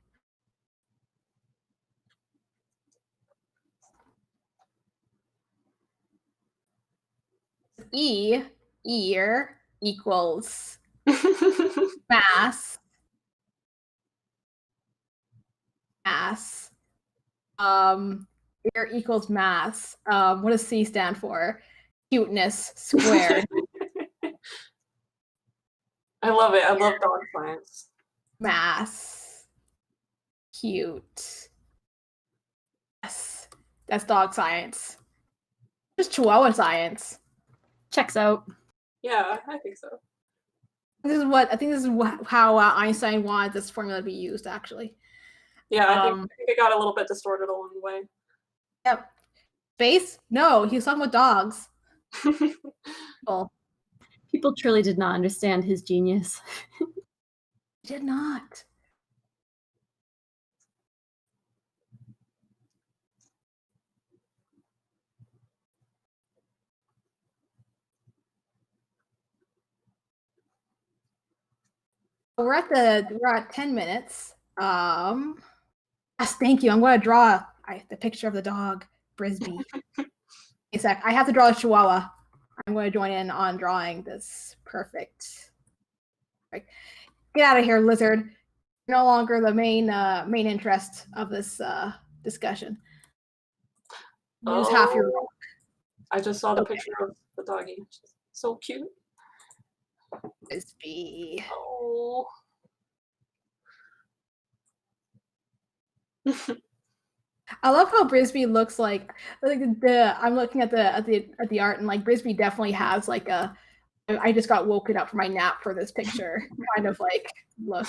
Ear equals mass. Ear equals mass. What does C stand for? Cuteness squared. I love it. I love dog science. Mass. Cute. Yes. That's dog science. Just Chihuahua science. Checks out. Yeah, I think so. This is how Einstein wanted this formula to be used, actually. Yeah, I think it got a little bit distorted along the way. Yep. Space? No, he was talking about dogs. Well, People truly did not understand his genius. he did not. We're at 10 minutes. Yes, thank you. I'm going to draw the picture of the dog, Brisby. A sec. I have to draw a Chihuahua. I'm going to join in on drawing this Perfect. Right. Get out of here, lizard. You're no longer the main interest of this discussion. Use half your rock. I just saw the picture of the doggy. So cute. Frisbee. Oh. I love how Brisby looks like I'm looking at the art, and like Brisby definitely has like a I just got woken up from my nap for this picture kind of like look.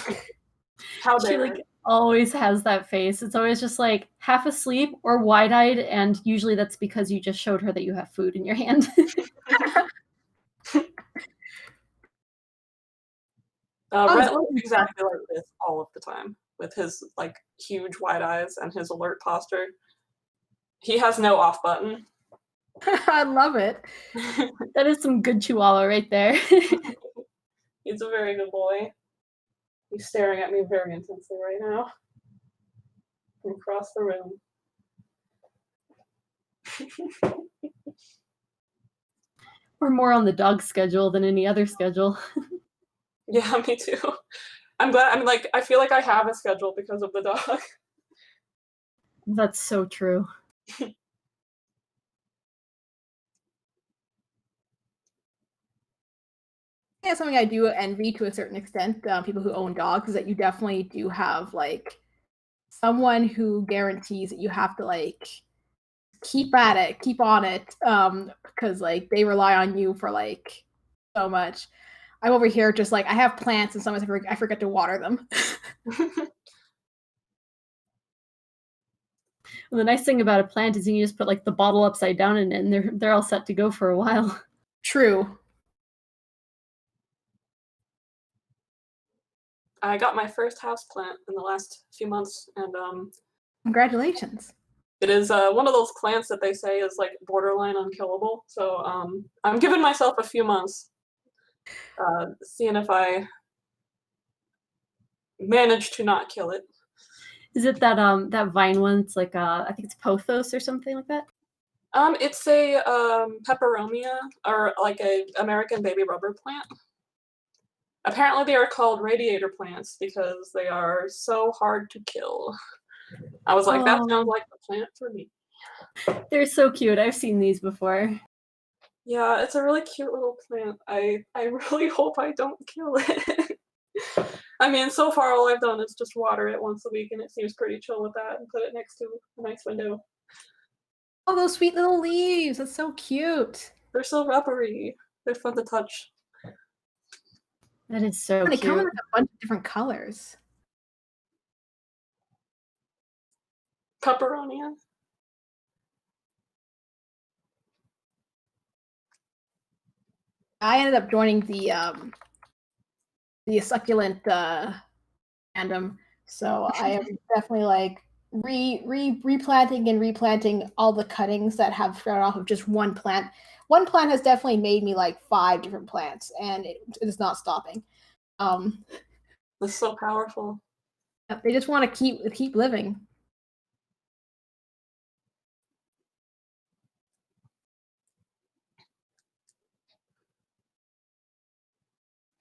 How She dare. like always has that face. It's always just like half asleep or wide-eyed, and usually that's because you just showed her that you have food in your hand. Red looks exactly like this all of the time, with his like huge wide eyes and his alert posture. He has no off button. I love it. That is some good chihuahua right there. He's a very good boy. He's staring at me very intensely right now. From across the room. We're more on the dog schedule than any other schedule. Yeah, me too. I'm glad. I'm like, I feel like I have a schedule because of the dog. That's so true. Yeah, something I do envy to a certain extent, people who own dogs, is that you definitely do have like someone who guarantees that you have to like keep at it, keep on it, because like they rely on you for like so much. I'm over here just like I have plants, and sometimes I forget to water them. Well, the nice thing about a plant is you can just put like the bottle upside down in it, and they're all set to go for a while. True. I got my first house plant in the last few months, and Congratulations. it is one of those plants that they say is like borderline unkillable. So I'm giving myself a few months, seeing if I manage to not kill it. Is it that that vine one? It's like I think it's pothos or something like that. It's a peperomia, or like a American baby rubber plant. Apparently they are called radiator plants because they are so hard to kill. I was like, that sounds like the plant for me. They're so cute. I've seen these before. Yeah, it's a really cute little plant. I really hope I don't kill it. I mean, so far all I've done is just water it once a week, and it seems pretty chill with that, and put it next to a nice window. Oh, those sweet little leaves. That's so cute. They're so rubbery. They're fun to touch. That is so They cute. come in like a bunch of different colors. Peperonia. I ended up joining the succulent fandom, so I am definitely like replanting and replanting all the cuttings that have started off of just one plant. One plant has definitely made me like 5 different plants, and it is not stopping. That's so powerful. They just want to keep living.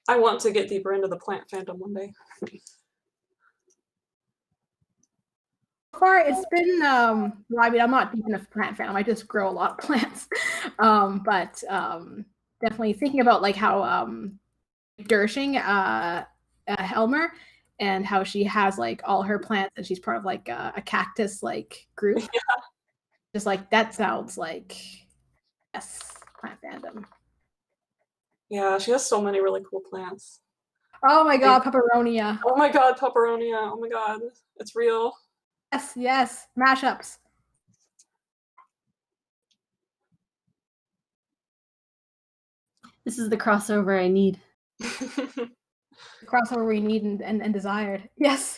I want to get deeper into the plant fandom one day. So far, it's been well, I mean, I'm not deep enough plant fandom. I just grow a lot of plants, but definitely thinking about like how Dershing, Helmer, and how she has like all her plants, and she's part of like a cactus like group. Yeah. Just like that sounds like yes, plant fandom. Yeah, she has so many really cool plants. Oh my god, peperonia. Oh my god, peperonia. Oh my god, it's real. Yes, yes, mashups. This is the crossover I need. The crossover we need and desired. Yes.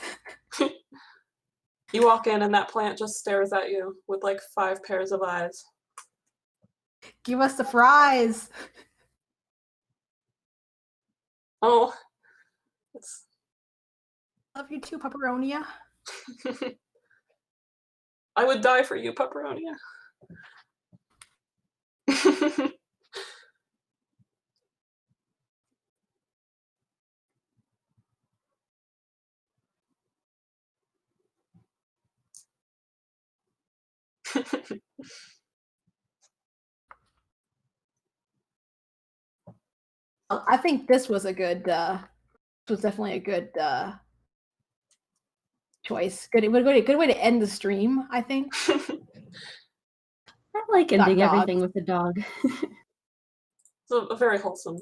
You walk in and that plant just stares at you with like 5 pairs of eyes. Give us the fries. Oh, it's. Love you too, peperonia. I would die for you, peperonia. I think this was a good. This was definitely a good choice. Good way to end the stream. I think. I like Got ending everything dogs. with a dog. So very wholesome.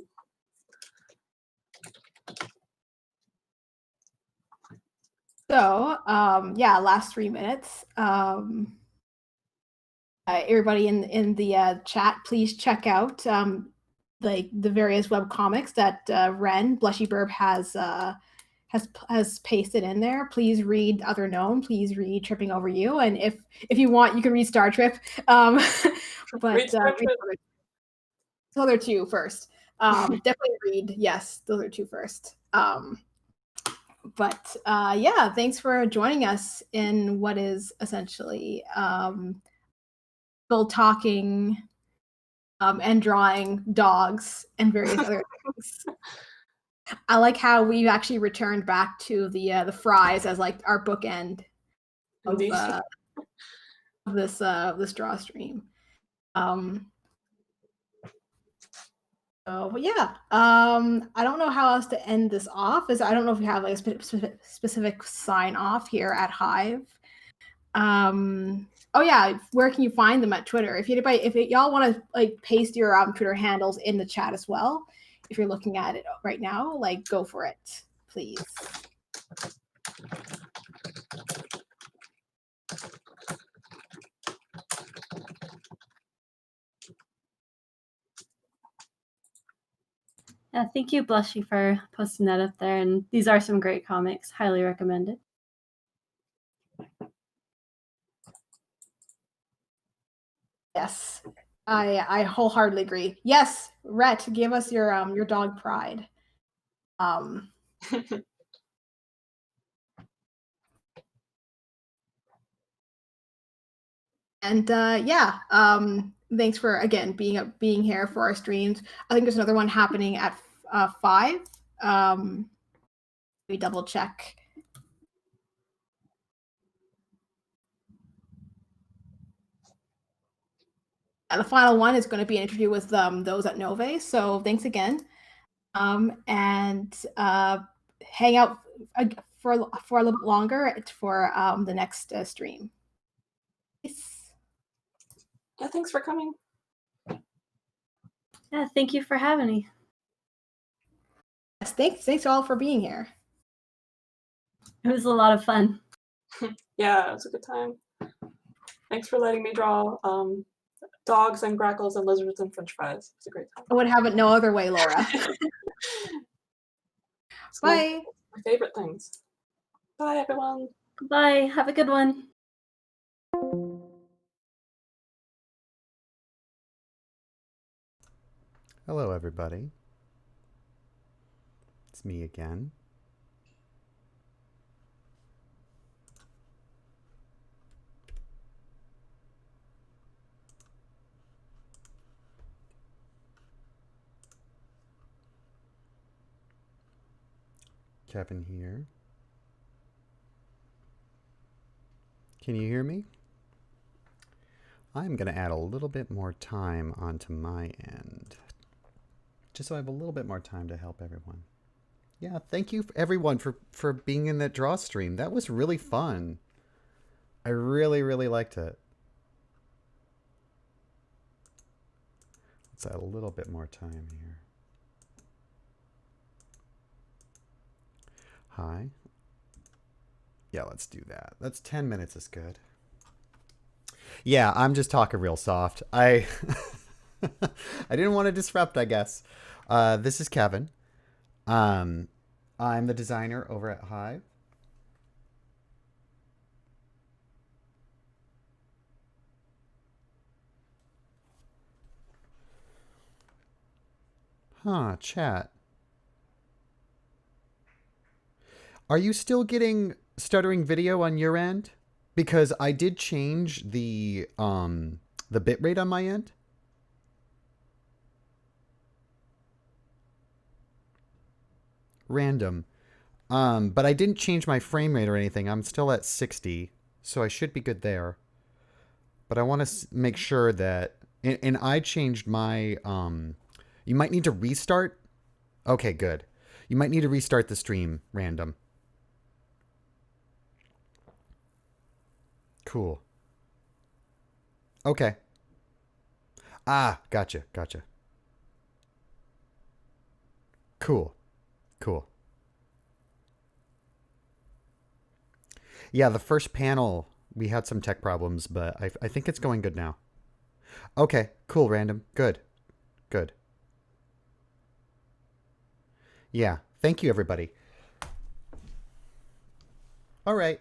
So, yeah, last 3 minutes. Everybody in the chat, please check out the various web comics that Ren Blushy Burb has pasted in there. Please read Other Known. Please read Tripping Over You, and if you want, you can read Star Trip. But Read Star Trip. those other two first. Definitely read. Yes, those are two first. But yeah, thanks for joining us in what is essentially people talking and drawing dogs and various other things. I like how we've actually returned back to the fries as like our bookend of this draw stream. But yeah, I don't know how else to end this off. I don't know if we have like a specific sign off here at Hive. Oh yeah, where can you find them at Twitter? If y'all want to like paste your Twitter handles in the chat as well, if you're looking at it right now, like go for it, please. Yeah, thank you, Blushy, for posting that up there. And these are some great comics. Highly recommended. Yes, I wholeheartedly agree. Yes, Rhett, give us your dog pride. And yeah, thanks for again being here for our streams. I think there's another one happening at 5. We double check. And the final one is going to be an interview with those at Novae. So thanks again, and hang out for a little bit longer for the next stream. Peace. Yeah, thanks for coming. Yeah, thank you for having me. Yes, thanks all for being here. It was a lot of fun. Yeah, it was a good time. Thanks for letting me draw dogs and grackles and lizards and french fries. It's a great time. I would have it no other way, Laura. Bye. My favorite things. Bye, everyone. Bye. Have a good one. Hello, everybody. It's me again. Kevin here. Can you hear me? I'm going to add a little bit more time onto my end, just so I have a little bit more time to help everyone. Yeah, thank you everyone for being in that draw stream. That was really fun. I really, really liked it. Let's add a little bit more time here. Hi. Yeah, let's do that. That's 10 minutes is good. Yeah, I'm just talking real soft. I didn't want to disrupt, I guess. This is Kevin. I'm the designer over at Hive. Huh, chat. Are you still getting stuttering video on your end? Because I did change the bitrate on my end. Random. But I didn't change my frame rate or anything. I'm still at 60, so I should be good there. but I want to make sure that, and I changed my, you might need to restart. Okay, good. You might need to restart the stream, random. Cool. Okay. Ah, gotcha. Cool. Yeah, the first panel, we had some tech problems, but I think it's going good now. Okay, cool, random. Good. Yeah, thank you, everybody. All right.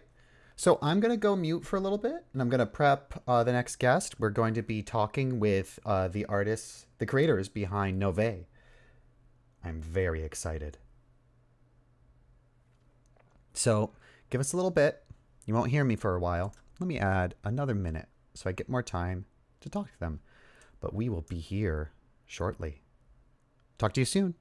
So I'm going to go mute for a little bit, and I'm going to prep the next guest. We're going to be talking with the artists, the creators behind Novae. I'm very excited. So give us a little bit. You won't hear me for a while. Let me add another minute so I get more time to talk to them. But we will be here shortly. Talk to you soon.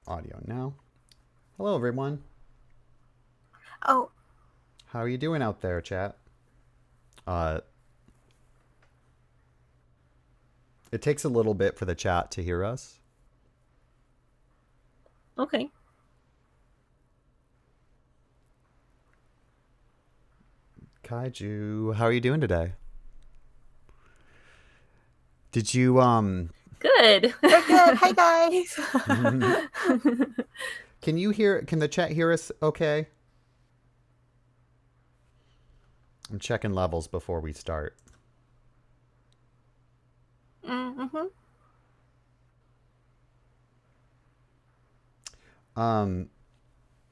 audio now. Hello, everyone. Oh. How are you doing out there, chat? It takes a little bit for the chat to hear us. Okay. Kaiju, how are you doing today? Did you Good. We're good. Hi, guys. Can the chat hear us okay? I'm checking levels before we start. Mm-hmm.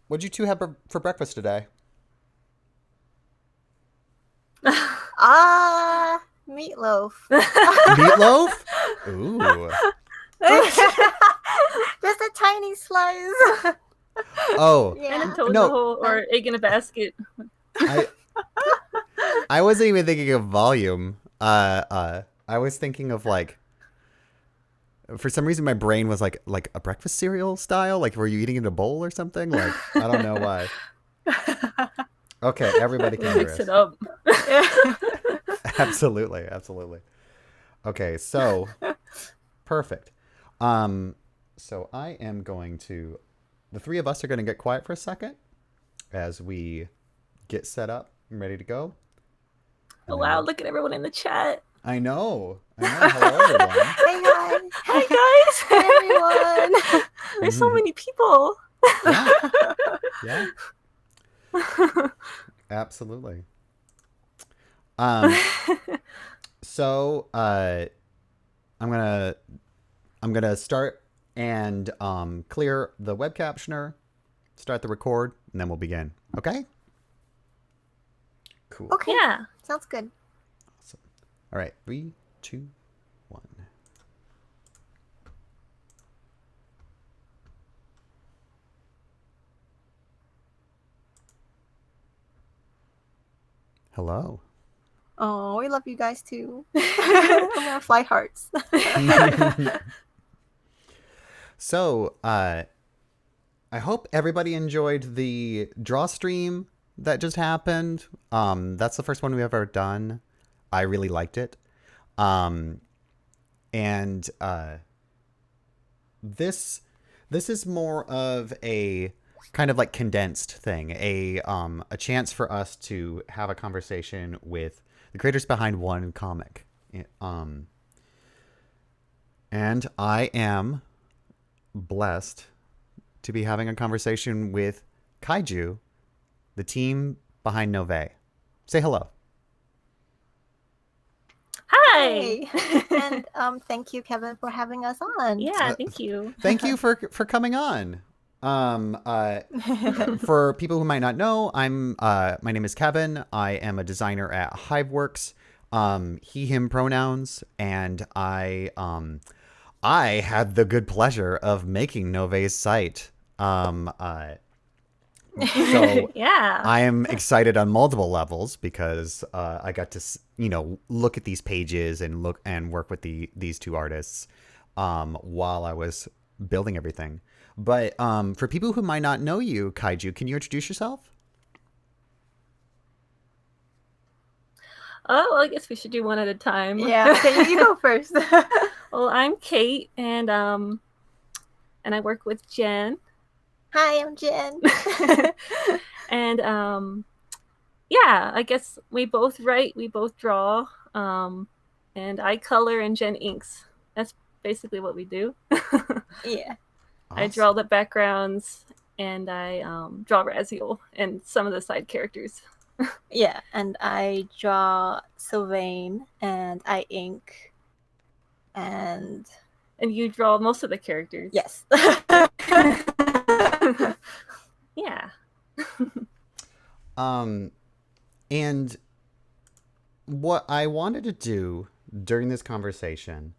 What'd you two have for breakfast today? Meatloaf. Meatloaf? Ooh. Just a tiny slice. Oh. Yeah. And a toad in No. a hole or egg in a basket. I wasn't even thinking of volume. I was thinking of like, for some reason my brain was like a breakfast cereal style. Like, were you eating in a bowl or something? Like, I don't know why. Okay, everybody can hear Mix us. it up. Absolutely. Okay, so perfect. So I am going to, the three of us are going to get quiet for a second as we get set up and ready to go. Oh, wow, look at everyone in the chat. I know. Hello, everyone. Hey, guys. Hi, guys. Hi, everyone. There's so many people. Yeah. Absolutely. So I'm gonna start and clear the web captioner, start the record, and then we'll begin. Okay? Cool. Okay. Yeah. Sounds good. Awesome. All right. 3, 2, 1. Hello. Oh, we love you guys too. I'm gonna fly hearts. So, I hope everybody enjoyed the draw stream that just happened. That's the first one we've ever done. I really liked it. This is more of a kind of like condensed thing, a chance for us to have a conversation with the creators behind one comic. And I am blessed to be having a conversation with Kaiju, the team behind Novae. Say hello. Hi. Hey. And thank you, Kevin, for having us on. Yeah, thank you. Thank you for coming on. For people who might not know, my name is Kevin. I am a designer at Hiveworks. He, him pronouns, and I had the good pleasure of making Novae's site. So yeah, I am excited on multiple levels because I got to look at these pages and work with these two artists while I was building everything. But for people who might not know you, Kaiju, can you introduce yourself? Oh, I guess we should do one at a time. Yeah, okay, you go first. Well, I'm Kate, and I work with Jen. Hi, I'm Jen. And yeah, I guess we both write, we both draw, and I color and Jen inks. That's basically what we do. Yeah. Awesome. I draw the backgrounds, and I draw Raziel and some of the side characters. Yeah, and I draw Sylvain, and I ink, and you draw most of the characters. yes. Yeah. And what I wanted to do during this conversation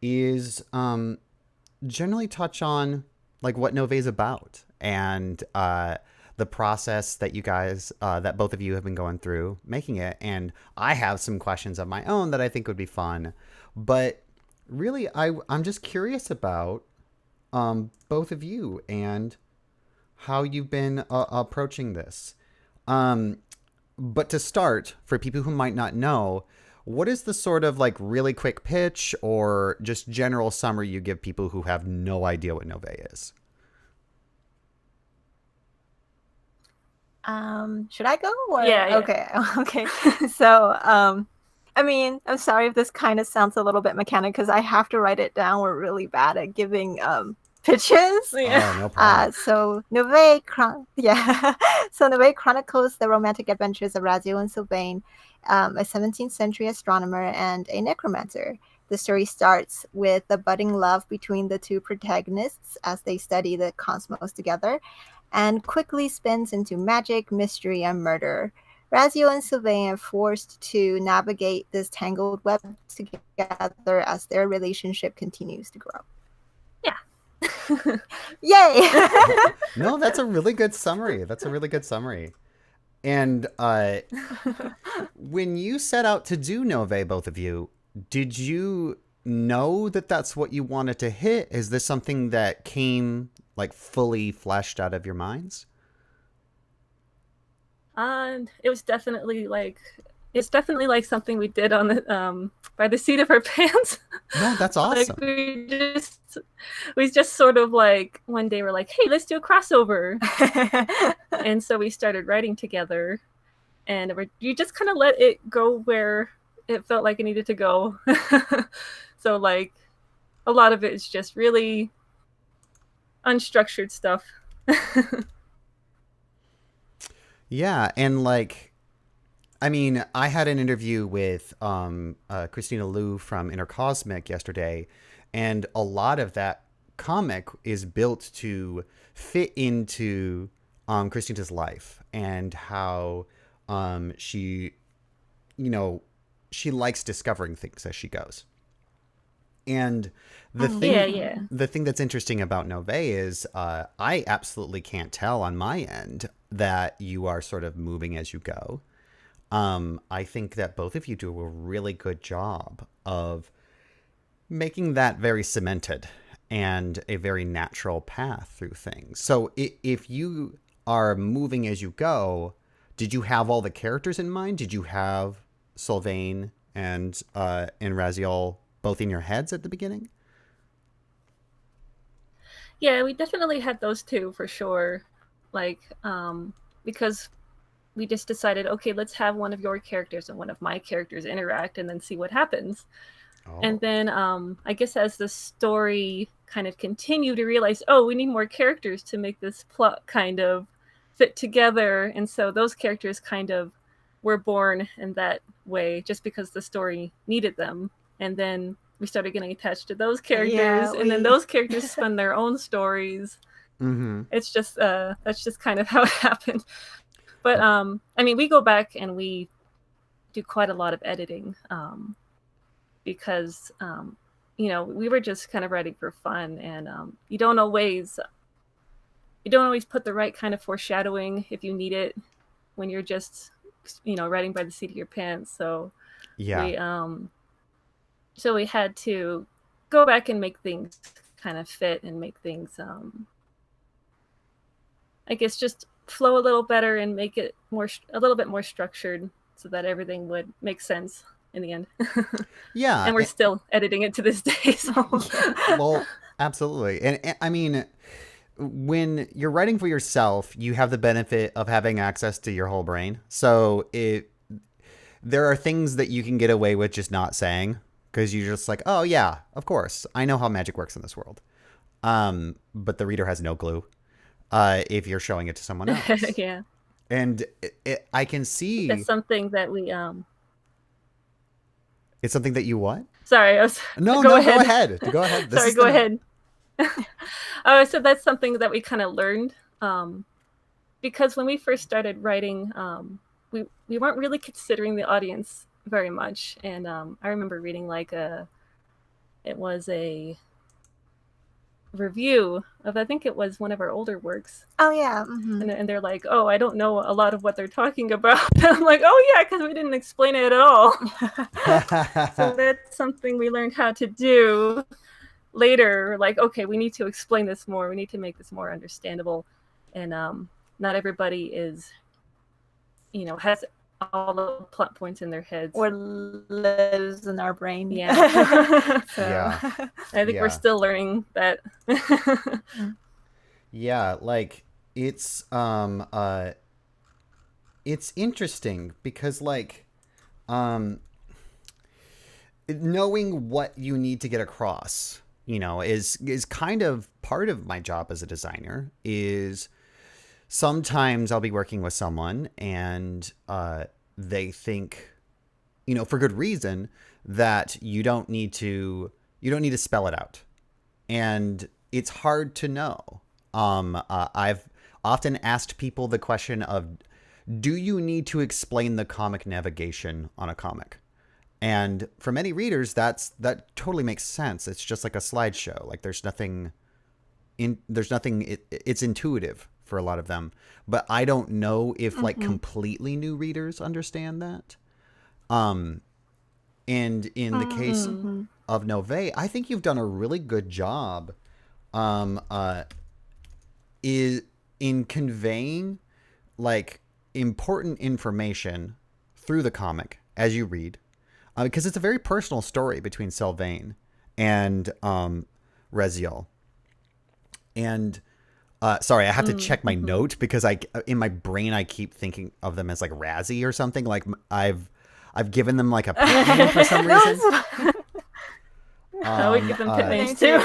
is generally touch on like what Novae is about and the process that you guys, that both of you have been going through making it. And I have some questions of my own that I think would be fun. But really, I'm just curious about both of you and how you've been approaching this. But to start, for people who might not know, what is the sort of like really quick pitch or just general summary you give people who have no idea what Novae is? Should I go? Or? Yeah. Okay. Okay. So, I mean, I'm sorry if this kind of sounds a little bit mechanic because I have to write it down. We're really bad at giving pitches. Oh, no problem. So Novae, so Novae chronicles the romantic adventures of Raziel and Sylvain, a 17th century astronomer and a necromancer. The story starts with the budding love between the two protagonists as they study the cosmos together, and quickly spins into magic, mystery, and murder. Raziel and Sylvain are forced to navigate this tangled web together as their relationship continues to grow. Yeah. Yay! No, that's a really good summary. And when you set out to do Novae, both of you, did you know that that's what you wanted to hit? Is this something that came like fully fleshed out of your minds? It was definitely like something we did on the by the seat of our pants. No, that's awesome. Like we just sort of like one day we're like, hey, let's do a crossover. And so we started writing together, and you just kind of let it go where it felt like it needed to go. So like a lot of it is just really unstructured stuff. Yeah, and like, I mean, I had an interview with Christina Liu from Intercosmic yesterday, and a lot of that comic is built to fit into Christina's life and how she, she likes discovering things as she goes. And the thing that's interesting about Novae is I absolutely can't tell on my end that you are sort of moving as you go. I think that both of you do a really good job of making that very cemented and a very natural path through things. So if you are moving as you go, did you have all the characters in mind? Did you have Sylvain and Raziel both in your heads at the beginning? Yeah, we definitely had those two for sure. Like, because we just decided, okay, let's have one of your characters and one of my characters interact and then see what happens. Oh. And then I guess as the story kind of continued, to realize, oh, we need more characters to make this plot kind of fit together. And so those characters kind of were born in that way just because the story needed them. And then we started getting attached to those characters, and then those characters spun their own stories. Mm-hmm. It's just that's just kind of how it happened. But I mean, we go back and we do quite a lot of editing because we were just kind of writing for fun, and you don't always put the right kind of foreshadowing if you need it when you're just writing by the seat of your pants. So we had to go back and make things kind of fit and make things, I guess, just flow a little better and make it a little bit more structured so that everything would make sense in the end. Yeah. And we're still editing it to this day. So. Well, absolutely. And I mean, when you're writing for yourself, you have the benefit of having access to your whole brain. So there are things that you can get away with just not saying, because you're just like, oh, yeah, of course. I know how magic works in this world. But the reader has no clue if you're showing it to someone else. Yeah. And I can see... That's something that we... It's something that you what? Sorry, I was... No, go ahead. Go ahead. Sorry, go ahead. So that's something that we kind of learned. Because when we first started writing, we weren't really considering the audience very much, and I remember reading it was a review of, I think it was one of our older works. Oh yeah. Mm-hmm. And they're like, oh, I don't know a lot of what they're talking about. I'm like, oh yeah, because we didn't explain it at all. So that's something we learned how to do. later we're like, okay, we need to explain this more. We need to make this more understandable. And not everybody is, has all the plot points in their heads. Or lives in our brain. Yeah. So. Yeah. I think we're still learning that. Yeah, like it's interesting because like knowing what you need to get across, is kind of part of my job as a designer. Is sometimes I'll be working with someone and they think, for good reason, that you don't need to spell it out. And it's hard to know. I've often asked people the question of, do you need to explain the comic navigation on a comic? And for many readers, that totally makes sense. It's just like a slideshow. Like there's nothing, it's intuitive for a lot of them. But I don't know if like completely new readers understand that. And in the case of Novae, I think you've done a really good job is in conveying like important information through the comic as you read, because it's a very personal story between Sylvain and Raziel. And sorry, I have to check my note because in my brain I keep thinking of them as like Razzie or something. Like I've given them like a pet name for some reason. We give them pet names too.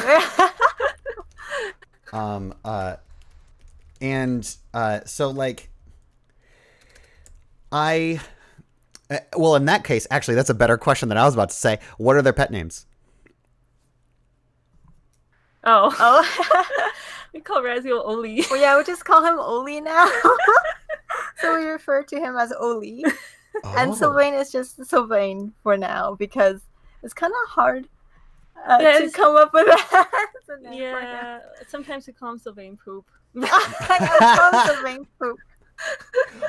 So like well, in that case, actually, that's a better question than I was about to say. What are their pet names? We call Raziel Oli. Well, yeah, we just call him Oli now. So we refer to him as Oli. And Sylvain is just Sylvain for now because it's kind of hard to come up with that. Yeah, sometimes we call him Sylvain Poop. I call him Sylvain Poop.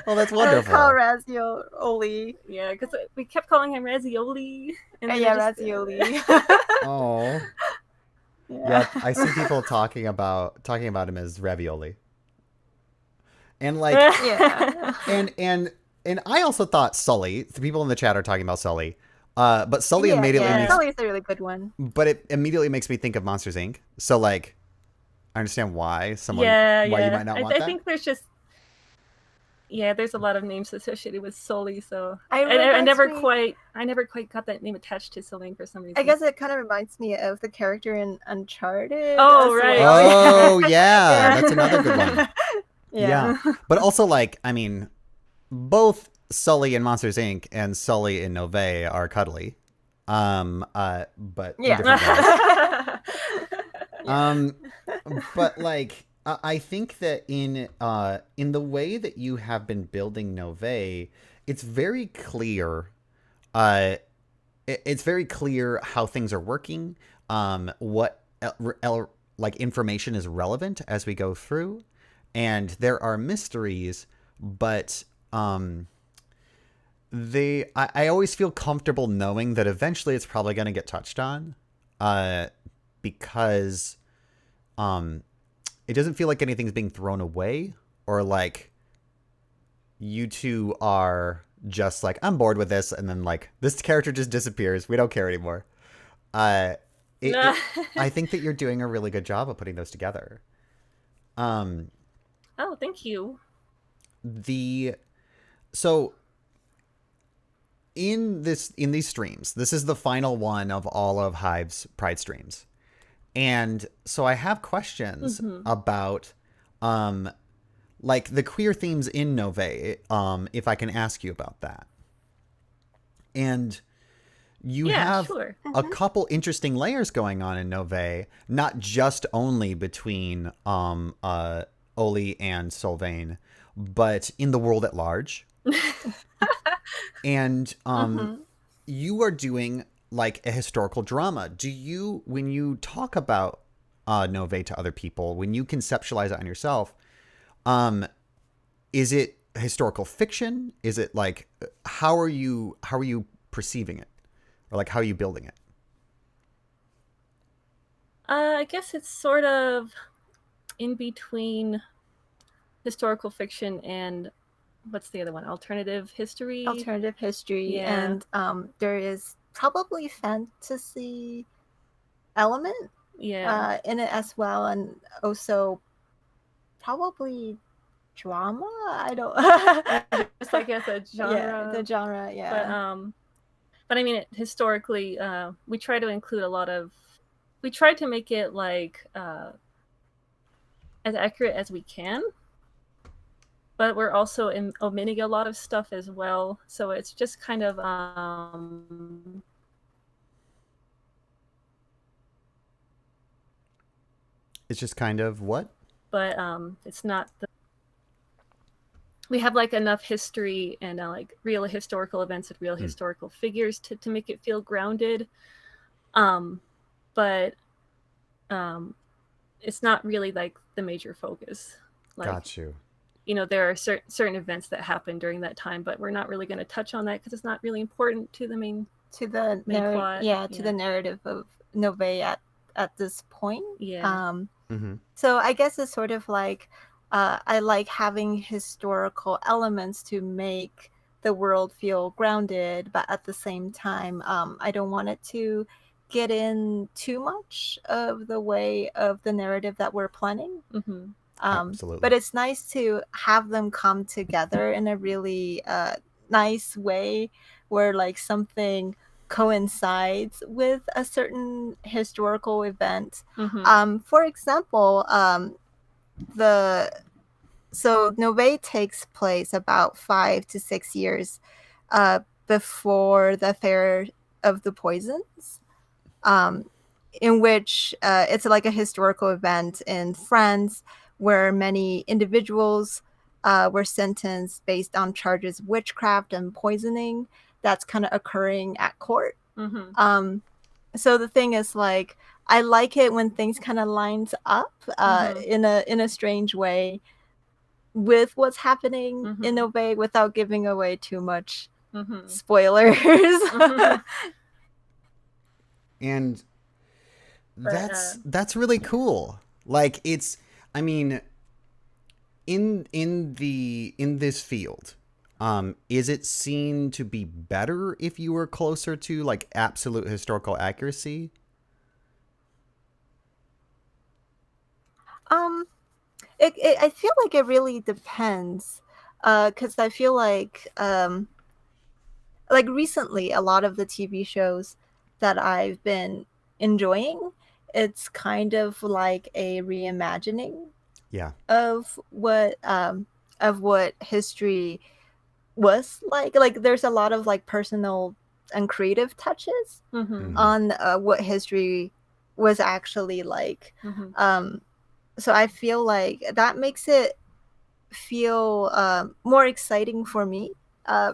Well, that's wonderful. I call Raziel Oli. Yeah, because we kept calling him Razioli. Razioli. Oh. Yeah, I see people talking about him as ravioli. And like and I also thought Sully, the people in the chat are talking about Sully. But Sully immediately makes Sully's a really good one. But it immediately makes me think of Monsters Inc. So like I understand why you might not want that. I think there's just there's a lot of names associated with Sully, so I never quite got that name attached to Sylvain for some reason. I guess it kind of reminds me of the character in Uncharted. Oh, right. Well. Oh, yeah. That's another good one. Yeah. But also, like, I mean, both Sully in Monsters, Inc. and Sully in Novae are cuddly. But in different ways. But, like, I think that in the way that you have been building Novae, it's very clear. It's very clear how things are working. What like information is relevant as we go through, and there are mysteries, but I always feel comfortable knowing that eventually it's probably going to get touched on, because it doesn't feel like anything's being thrown away, or like you two are just like, I'm bored with this, and then like this character just disappears. We don't care anymore. I think that you're doing a really good job of putting those together. Oh, thank you. So in these streams, this is the final one of all of Hive's Pride streams. And so I have questions about like the queer themes in Novae, if I can ask you about that. And you have a couple interesting layers going on in Novae, not just only between Oli and Sylvain, but in the world at large. And you are doing like a historical drama. Do you, when you talk about Novae to other people, when you conceptualize it on yourself, is it historical fiction? Is it like, how are you perceiving it? Or like, how are you building it? I guess it's sort of in between historical fiction and what's the other one? Alternative history. Alternative history, Yeah. and there is probably fantasy element Yeah. in it as well, and also probably drama. I don't. Just like as a genre. Yeah, the genre. Yeah. But I mean, historically, we try to include a lot of. We try to make it like as accurate as we can, but we're also omitting a lot of stuff as well. So it's just kind of It's just kind of what? but it's not the. We have like enough history and like real historical events and real historical figures to make it feel grounded. But it's not really like the major focus. Like, Got you. You know, there are certain events that happen during that time, but we're not really going to touch on that because it's not really important to the main plot. To the narrative of Novae at this point. Yeah. So I guess it's sort of like I like having historical elements to make the world feel grounded, but at the same time, I don't want it to get in too much of the way of the narrative that we're planning. Absolutely. But it's nice to have them come together in a really nice way where like something coincides with a certain historical event. For example, so Novae takes place about 5 to 6 years before the Affair of the Poisons, in which it's like a historical event in France where many individuals were sentenced based on charges of witchcraft and poisoning that's kind of occurring at court. So the thing is, like, I like it when things kind of lines up in a strange way with what's happening in Novae without giving away too much spoilers. And that's really cool. Like, it's, I mean, in this field, is it seen to be better if you were closer to like absolute historical accuracy? I feel like it really depends, because I feel like recently a lot of the TV shows that I've been enjoying, it's kind of like a reimagining of what history was like. Like there's a lot of like personal and creative touches on what history was actually like. So I feel like that makes it feel more exciting for me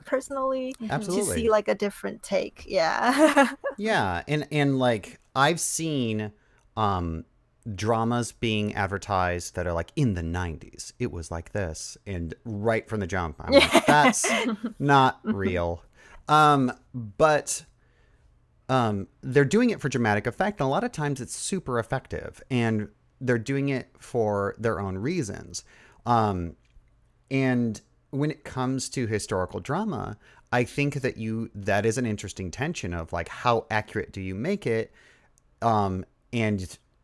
personally. Absolutely. To see like a different take. Yeah. Yeah, and like I've seen dramas being advertised that are like in the 90s it was like this, and right from the jump I'm like, that's not real. But they're doing it for dramatic effect, and a lot of times it's super effective, and they're doing it for their own reasons. And when it comes to historical drama, I think that is an interesting tension of like, how accurate do you make it? And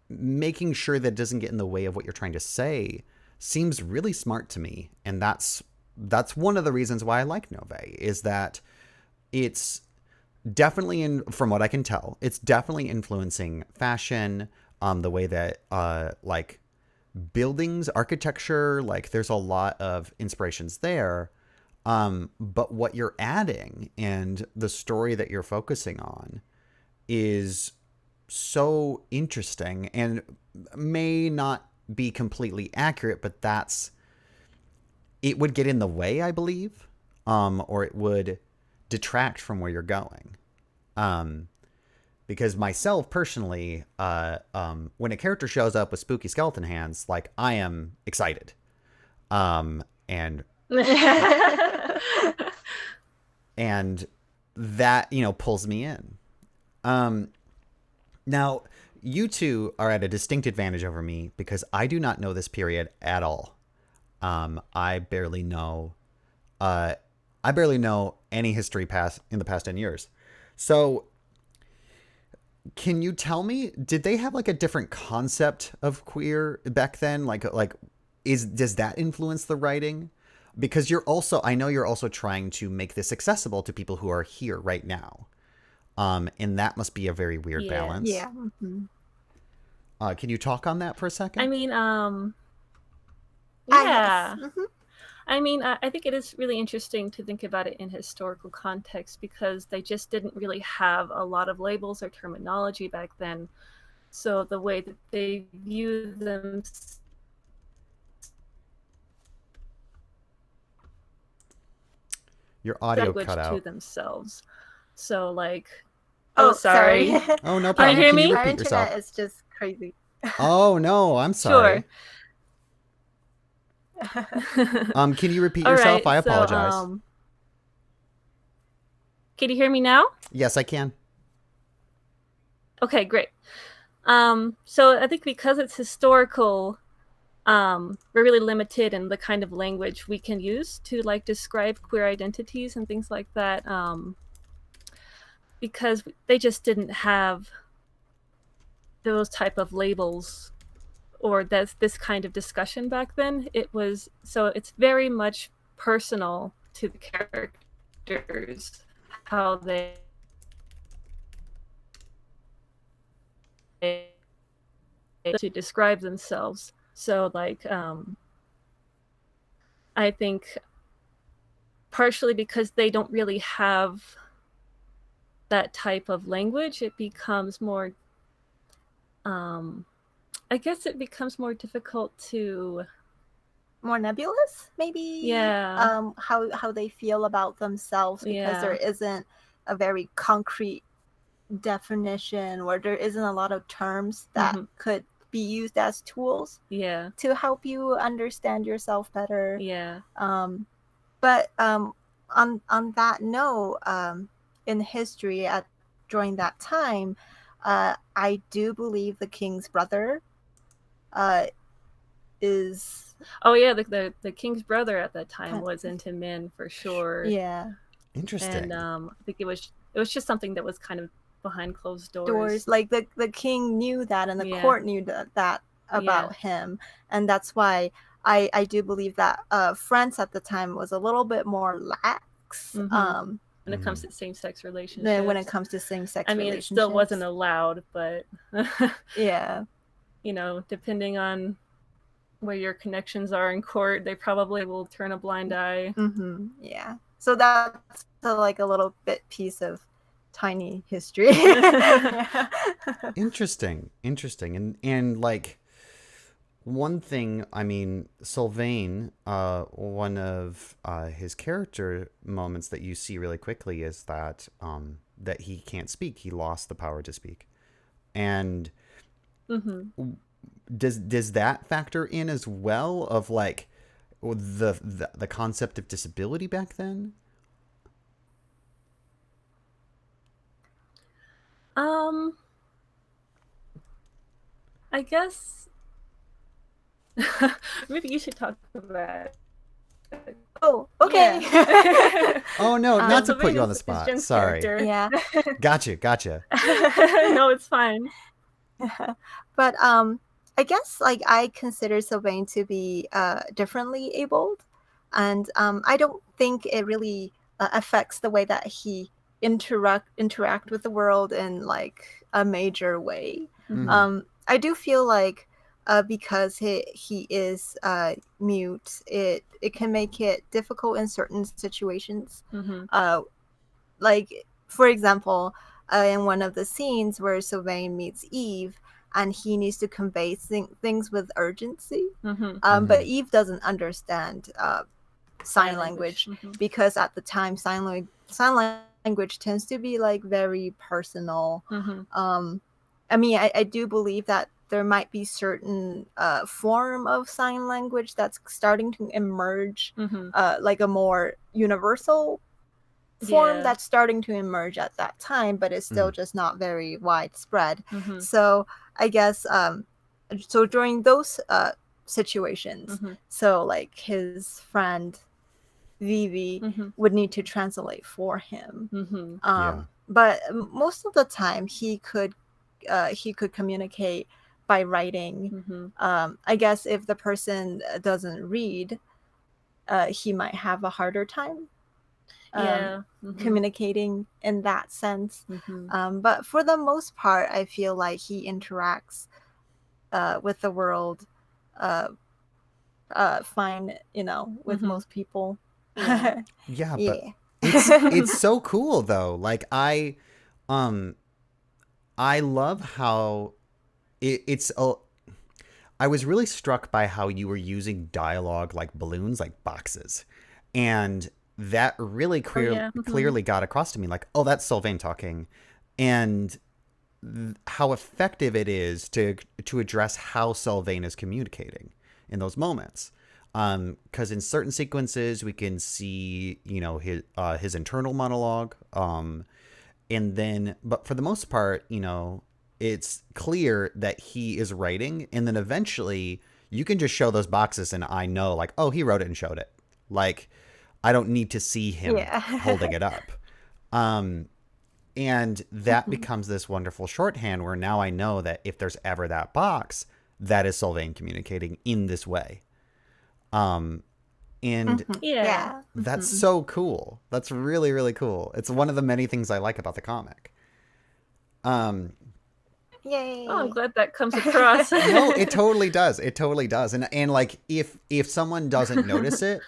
making sure that it doesn't get in the way of what you're trying to say seems really smart to me. And that's one of the reasons why I like Novae, is that it's definitely, from what I can tell, it's definitely influencing fashion, the way that like buildings, architecture, like there's a lot of inspirations there. But what you're adding and the story that you're focusing on is so interesting and may not be completely accurate, but it would get in the way, I believe, or it would detract from where you're going. Because myself personally, when a character shows up with spooky skeleton hands, like I am excited. And and that, pulls me in. Now, you two are at a distinct advantage over me because I do not know this period at all. I barely know any history in the past 10 years. So can you tell me, did they have like a different concept of queer back then? Does that influence the writing? Because I know you're also trying to make this accessible to people who are here right now. And that must be a very weird balance. Yeah. Mm-hmm. Can you talk on that for a second? I mean, Yes. yeah. Mhm. I mean, I think it is really interesting to think about it in historical context because they just didn't really have a lot of labels or terminology back then. So the way that they view them Your audio language cut to out. themselves. So like, Oh, sorry. Oh, no Can problem. you hear Can you me? Our repeat yourself? internet is just crazy. Oh, no, I'm sorry. Sure. Can you repeat All yourself? right, I apologize. Can you hear me now? Yes, I can. Okay, great. So I think because it's historical, we're really limited in the kind of language we can use to like describe queer identities and things like that. Because they just didn't have those type of labels or this kind of discussion back then. It's very much personal to the characters how they to describe themselves. So like I think partially because they don't really have that type of language, it becomes more I guess it becomes more difficult to More nebulous, maybe. Yeah. How they feel about themselves because there Yeah. isn't a very concrete definition, or there isn't a lot of terms that could be used as tools Yeah. to help you understand yourself better. Yeah. But on that note, in history during that time, I do believe the king's brother is. Oh yeah, the king's brother at that time was into men for sure. Yeah. Interesting. And I think it was just something that was kind of behind closed Doors. Like the king knew that, and the court knew that about him, and that's why I do believe that France at the time was a little bit more lax. When it comes to same-sex relationships. Then when it comes to same-sex relationships. It still wasn't allowed, but yeah. You know, depending on where your connections are in court, they probably will turn a blind eye. Yeah. So that's like a little bit piece of tiny history. Interesting. And like one thing, I mean, Sylvain, one of his character moments that you see really quickly is that that he can't speak. He lost the power to speak. And does that factor in as well of like the concept of disability back then? I guess maybe you should talk about it. Oh, okay. Yeah. Oh no, not to put you on the spot. Sorry. Character. Yeah. Gotcha. No, it's fine. But I guess like I consider Sylvain to be differently abled, and I don't think it really affects the way that he interact with the world in like a major way. I do feel like because he is mute, it can make it difficult in certain situations. Like for example, in one of the scenes where Sylvain meets Eve, and he needs to convey things with urgency, but Eve doesn't understand sign language because at the time sign language tends to be like very personal. I mean, I do believe that there might be certain form of sign language that's starting to emerge, like a more universal form Yeah. that's starting to emerge at that time, but it's still just not very widespread. Mhm. So I guess so during those situations, Mhm. so like his friend Vivi Mhm. would need to translate for him. Mhm. Yeah. But most of the time he could communicate by writing. Mhm. I guess if the person doesn't read, he might have a harder time Yeah. Mhm. communicating in that sense. Mhm. But for the most part, I feel like he interacts with the world fine, with Mhm. most people. Yeah. Yeah, but Yeah. it's so cool though. Like I love how it's a. I was really struck by how you were using dialogue like balloons, like boxes, and that really Oh yeah. Mhm. clearly got across to me. Like, oh, that's Sylvain talking, and how effective it is to address how Sylvain is communicating in those moments. Because in certain sequences we can see, his internal monologue, and then, but for the most part, it's clear that he is writing, and then eventually you can just show those boxes, and I know, like, oh, he wrote it and showed it. Like, I don't need to see him holding it up. And that becomes this wonderful shorthand where now I know that if there's ever that box, that is Sylvain communicating in this way. And Yeah. that's so cool. That's really, really cool. It's one of the many things I like about the comic. Yay. Oh, I'm glad that comes across. No, it totally does. It totally does. And like if someone doesn't notice it,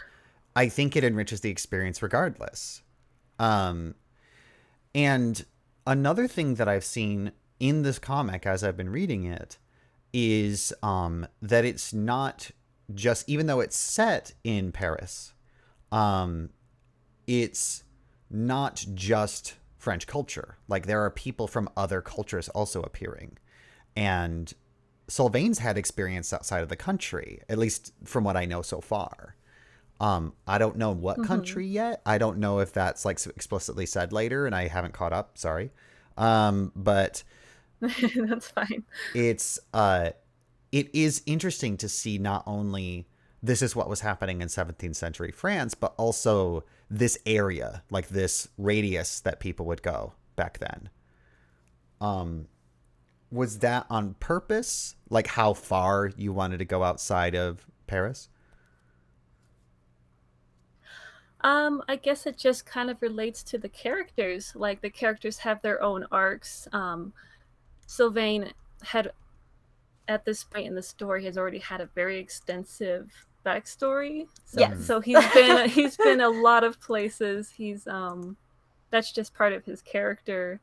I think it enriches the experience regardless. And another thing that I've seen in this comic as I've been reading it is that it's not just, even though it's set in Paris, it's not just French culture. Like there are people from other cultures also appearing. And Sylvain's had experience outside of the country, at least from what I know so far. I don't know what country yet. I don't know if that's like explicitly said later, and I haven't caught up. Sorry. But that's fine. It's it is interesting to see not only this is what was happening in 17th century France, but also this area, like this radius that people would go back then. Was that on purpose? Like how far you wanted to go outside of Paris? I guess it just kind of relates to the characters. Like the characters have their own arcs. Sylvain had, at this point in the story, has already had a very extensive backstory. So he's been a lot of places. He's that's just part of his character.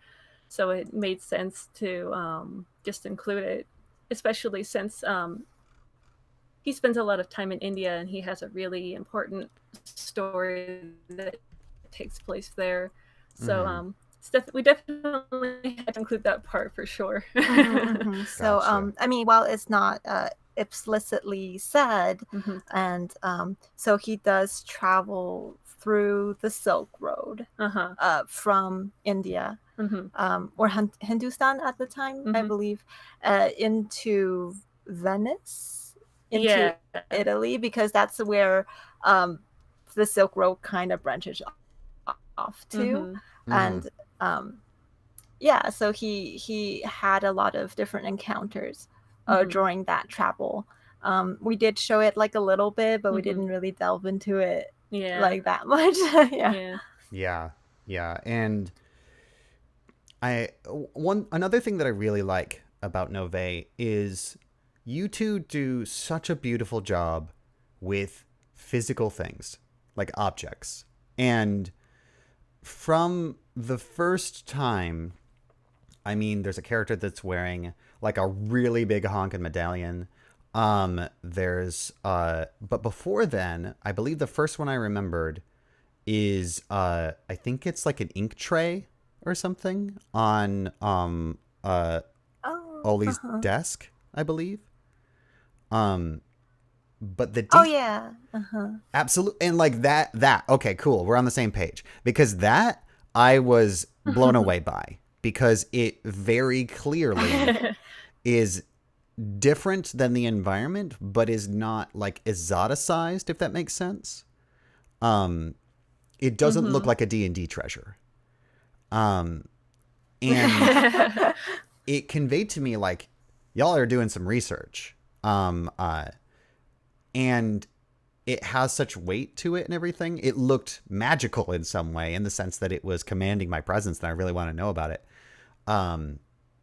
So it made sense to just include it, especially since he spends a lot of time in India and he has a really important story that takes place there. So we definitely had to include that part for sure. So I mean, while it's not explicitly said, and so he does travel through the Silk Road from India or Hindustan at the time, I believe, into Venice, into Italy, because that's where the Silk Road kind of branches off to. And yeah, so he had a lot of different encounters during that travel. We did show it like a little bit, but we didn't really delve into it like that much. Yeah. And another thing that I really like about Novae is you two do such a beautiful job with physical things, like objects. And from the first time, I mean, there's a character that's wearing like a really big honkin' medallion. There's but before then, I believe the first one I remembered is I think it's like an ink tray or something on Ollie's desk, I believe. but the Oh yeah. Uh-huh. absolutely, and like that okay, cool, we're on the same page, because that I was blown away by, because it very clearly is different than the environment, but is not like exoticized, if that makes sense. It doesn't look like a D&D treasure. And it conveyed to me like, y'all are doing some research. And it has such weight to it and everything. It looked magical in some way, in the sense that it was commanding my presence and I really want to know about it.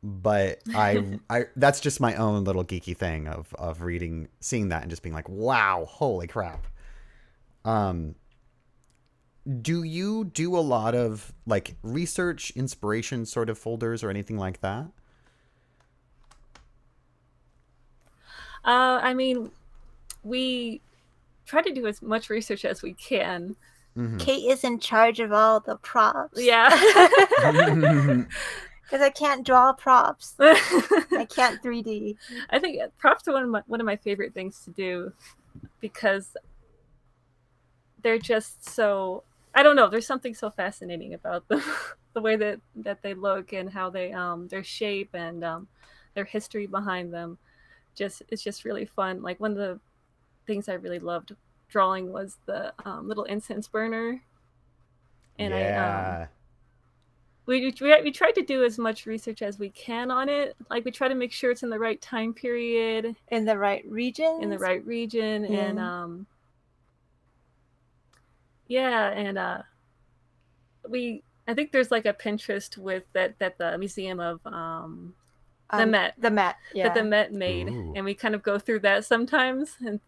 But I that's just my own little geeky thing of reading, seeing that and just being like, wow, holy crap. Do you do a lot of like research, inspiration sort of folders or anything like that? I mean, we try to do as much research as we can. Kate is in charge of all the props. Yeah. Because I can't draw props. I can't 3D. I think props are one of my favorite things to do, because they're just so, I don't know, there's something so fascinating about them. The way that they look and how they their shape and their history behind them. It's just really fun. Like, one of the things I really loved drawing was the little incense burner. And yeah. we tried to do as much research as we can on it. Like, we try to make sure it's in the right time period, In the right region. in the right region, Yeah. and I think there's like a Pinterest with that the Museum of the Met. The Met, yeah. That the Met made. Ooh. And we kind of go through that sometimes and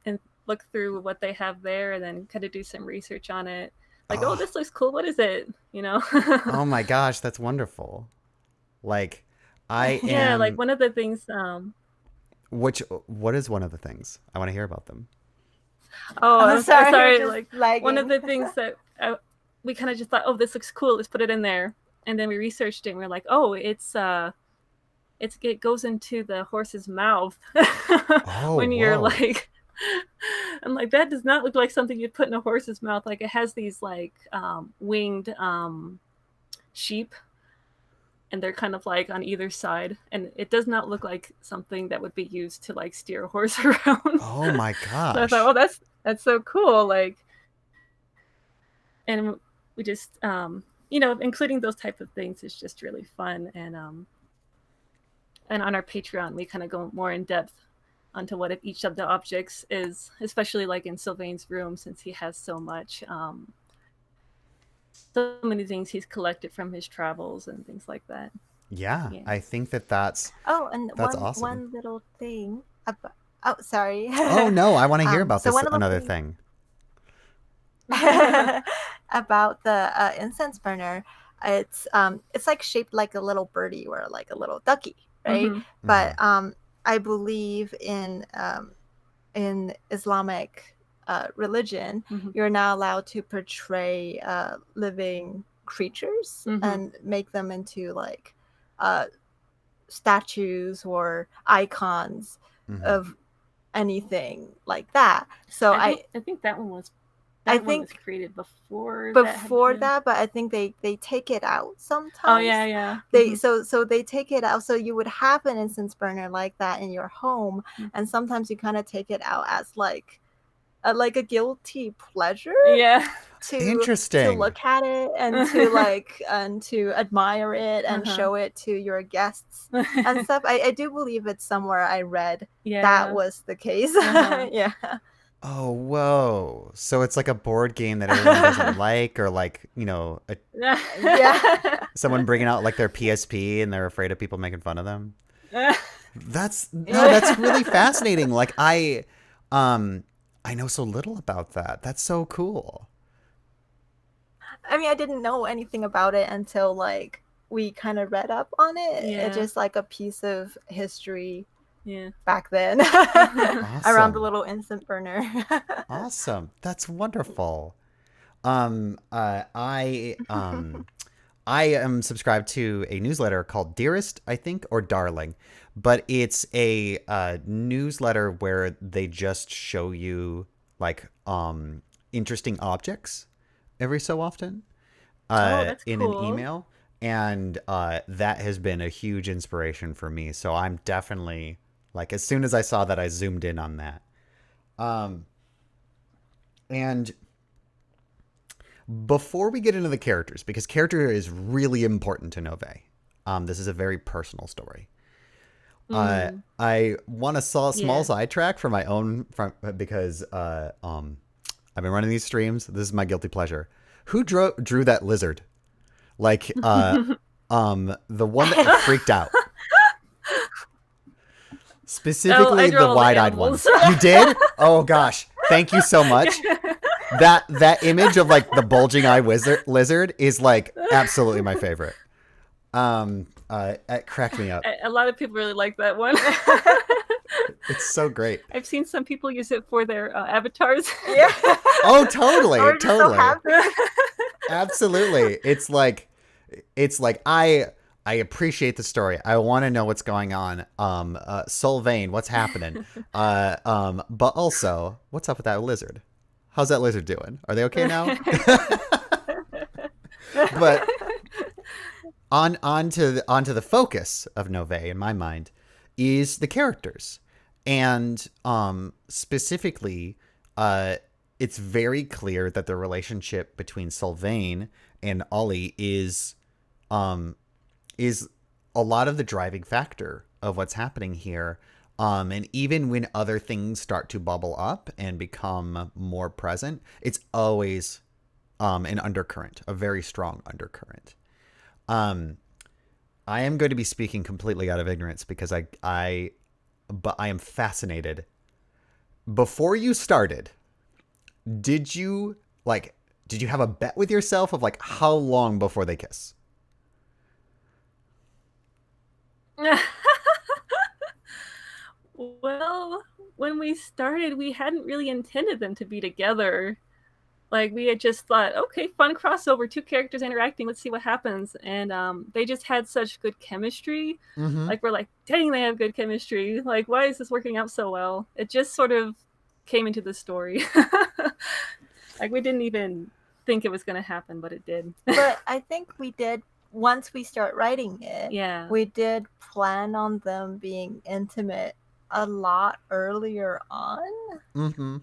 look through what they have there, and then kind of do some research on it. Like, oh, this looks cool. What is it? You know? Oh my gosh, that's wonderful. Like, I am... Yeah, like one of the things... What is one of the things? I want to hear about them. Oh, I'm sorry. just Like, lagging. one of the things that we kind of just thought, oh, this looks cool. Let's put it in there. And then we researched it and we're like, oh, it goes into the horse's mouth when you're whoa. like... I'm like, that does not look like something you'd put in a horse's mouth. Like, it has these like winged sheep, and they're kind of like on either side, and it does not look like something that would be used to like steer a horse around. Oh my gosh. So I thought, oh, that's so cool. Like, and we just including those type of things is just really fun. And on our Patreon we kind of go more in depth onto what each of the objects is, especially like in Sylvain's room, since he has so much so many things he's collected from his travels and things like that. Yeah. I think that's and awesome. one little thing about, oh, sorry. Oh no, I want to hear about so this, one another thing. About the incense burner. It's like shaped like a little birdie or like a little ducky, right? But I believe in Islamic religion, you're not allowed to portray living creatures and make them into like statues or icons of anything like that. So I think that one was was created before that, but I think they take it out sometimes. Oh yeah. So they take it out. So you would have an incense burner like that in your home, and sometimes you kind of take it out as like a guilty pleasure. Yeah. Interesting. To look at it and to like and to admire it and show it to your guests and stuff. I do believe it's somewhere I read that was the case. Yeah. Oh, whoa. So it's like a board game that everyone doesn't like, or like, someone bringing out like their PSP and they're afraid of people making fun of them. That's really fascinating. Like I know so little about that. That's so cool. I mean, I didn't know anything about it until like we kind of read up on it. It's just like a piece of history. Yeah. Back then. Awesome. Around the little instant burner. Awesome. That's wonderful. I I am subscribed to a newsletter called Dearest, I think, or Darling, but it's a newsletter where they just show you like interesting objects every so often that's in cool. an email, and that has been a huge inspiration for me. So I'm definitely like, as soon as I saw that, I zoomed in on that. And before we get into the characters, because character is really important to Novae, this is a very personal story. I want a small sidetrack for my own, because I've been running these streams. This is my guilty pleasure. Who drew that lizard? Like the one that freaked out. Specifically the wide-eyed one. You did? Oh gosh. Thank you so much. That image of like the bulging eye lizard is like absolutely my favorite. It cracked me up. A lot of people really like that one. It's so great. I've seen some people use it for their avatars. Yeah. Oh, totally, Or just so totally. happy. Absolutely. It's like I appreciate the story. I want to know what's going on. Sylvain, what's happening? But also, what's up with that lizard? How's that lizard doing? Are they okay now? But onto the focus of Novae, in my mind, is the characters. And specifically, it's very clear that the relationship between Sylvain and Ollie is a lot of the driving factor of what's happening here. And even when other things start to bubble up and become more present, it's always an undercurrent, a very strong undercurrent. I am going to be speaking completely out of ignorance because but I am fascinated. Before you started, did you have a bet with yourself of like how long before they kiss? Well, when we started, we hadn't really intended them to be together. Like, we had just thought, okay, fun crossover, two characters interacting, let's see what happens. And they just had such good chemistry. Mm-hmm. Like, we're like, dang, they have good chemistry. Like, why is this working out so well? It just sort of came into the story. Like, we didn't even think it was going to happen, but it did. But I think we did, once we start writing it, Yeah. we did plan on them being intimate a lot earlier on. Mm-hmm.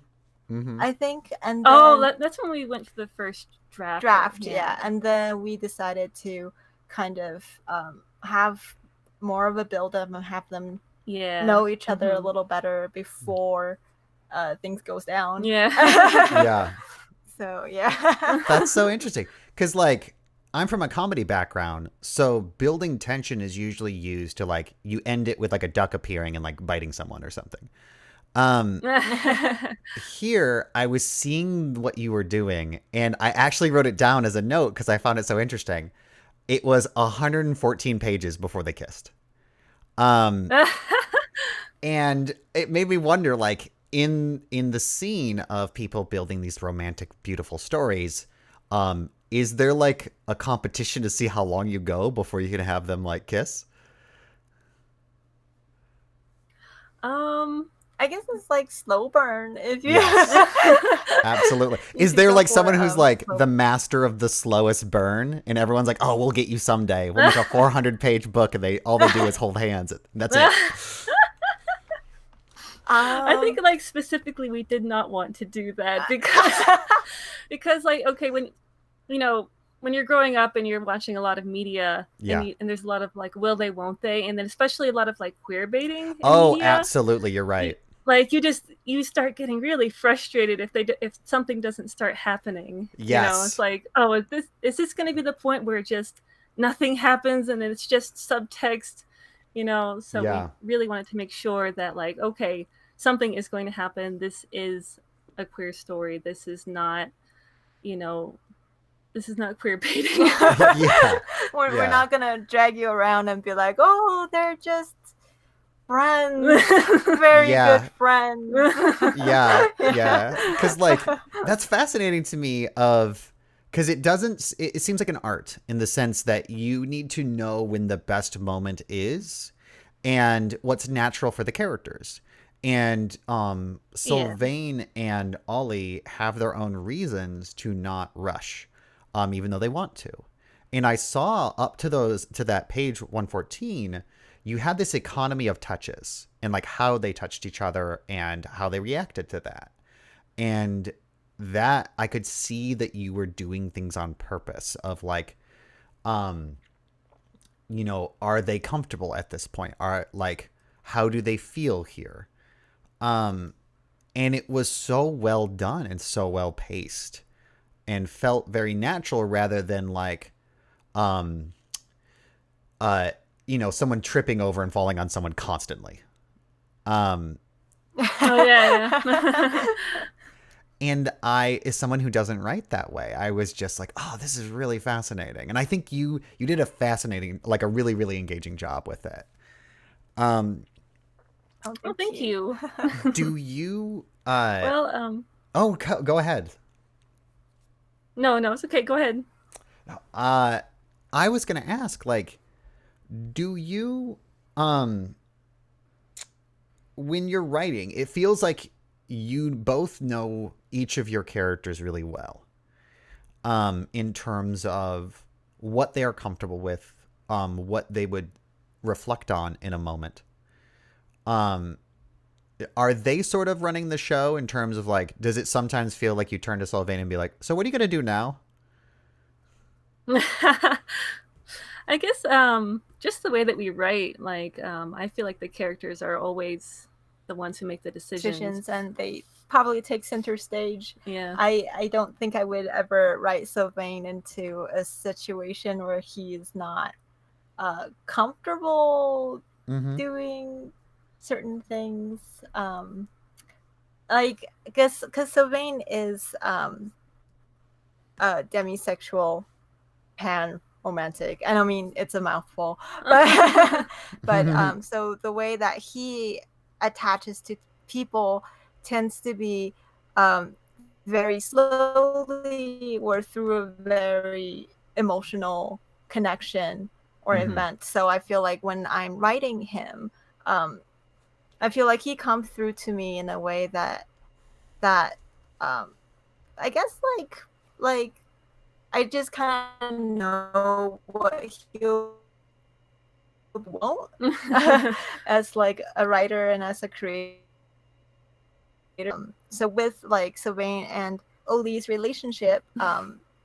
Mm-hmm. I think, and that's when we went for the first draft. Yeah, and then we decided to kind of have more of a build-up and have them know each other a little better before things goes down. Yeah. Yeah. So yeah. That's so interesting because like I'm from a comedy background, so building tension is usually used to like you end it with like a duck appearing and like biting someone or something. Here, I was seeing what you were doing, and I actually wrote it down as a note because I found it so interesting. It was 114 pages before they kissed. And it made me wonder, like, in the scene of people building these romantic, beautiful stories, is there, like, a competition to see how long you go before you can have them, like, kiss? I guess it's like slow burn. If you Absolutely. Is there like someone who's like the master of the slowest burn, and everyone's like, "Oh, we'll get you someday. We'll make a 400-page book, and all they do is hold hands. That's it." I think like specifically, we did not want to do that because like okay, when you're growing up and you're watching a lot of media, and there's a lot of like will they, won't they, and then especially a lot of like queer baiting. Oh, media, absolutely, you're right. Like you start getting really frustrated if something doesn't start happening. Yes. It's like, oh, is this going to be the point where just nothing happens and it's just subtext? So we really wanted to make sure that like, okay, something is going to happen. This is a queer story. This is not, this is not queer baiting. We're not gonna drag you around and be like, oh, they're just friends, very good friends. Yeah, because like that's fascinating to me. because it seems like an art in the sense that you need to know when the best moment is and what's natural for the characters. And Sylvain and Ollie have their own reasons to not rush, even though they want to. And I saw up to that page 114, you had this economy of touches and like how they touched each other and how they reacted to that. And that I could see that you were doing things on purpose of like, you know, are they comfortable at this point? Are like, how do they feel here? And it was so well done and so well paced and felt very natural rather than like, you know, someone tripping over and falling on someone constantly. Oh yeah. And I, as someone who doesn't write that way, I was just like, oh, this is really fascinating. And I think you did a fascinating, like a really, really engaging job with it. Oh, thank you. Do you, Well, oh, go ahead. No, it's okay. Go ahead. I was going to ask, like, do you, when you're writing, it feels like you both know each of your characters really well, in terms of what they are comfortable with, what they would reflect on in a moment. Are they sort of running the show in terms of like, does it sometimes feel like you turn to Sylvain and be like, so what are you going to do now? I guess just the way that we write, like I feel like the characters are always the ones who make the decisions. And they probably take center stage. Yeah. I don't think I would ever write Sylvain into a situation where he is not comfortable doing certain things. Like, I guess because Sylvain is a demisexual pan romantic, and I mean it's a mouthful, but so the way that he attaches to people tends to be very slowly or through a very emotional connection or event. So I feel like when I'm writing him, I feel like he comes through to me in a way that I guess like I just kind of know what he'll won't as like a writer and as a creator. So with like Sylvain and Ollie's relationship,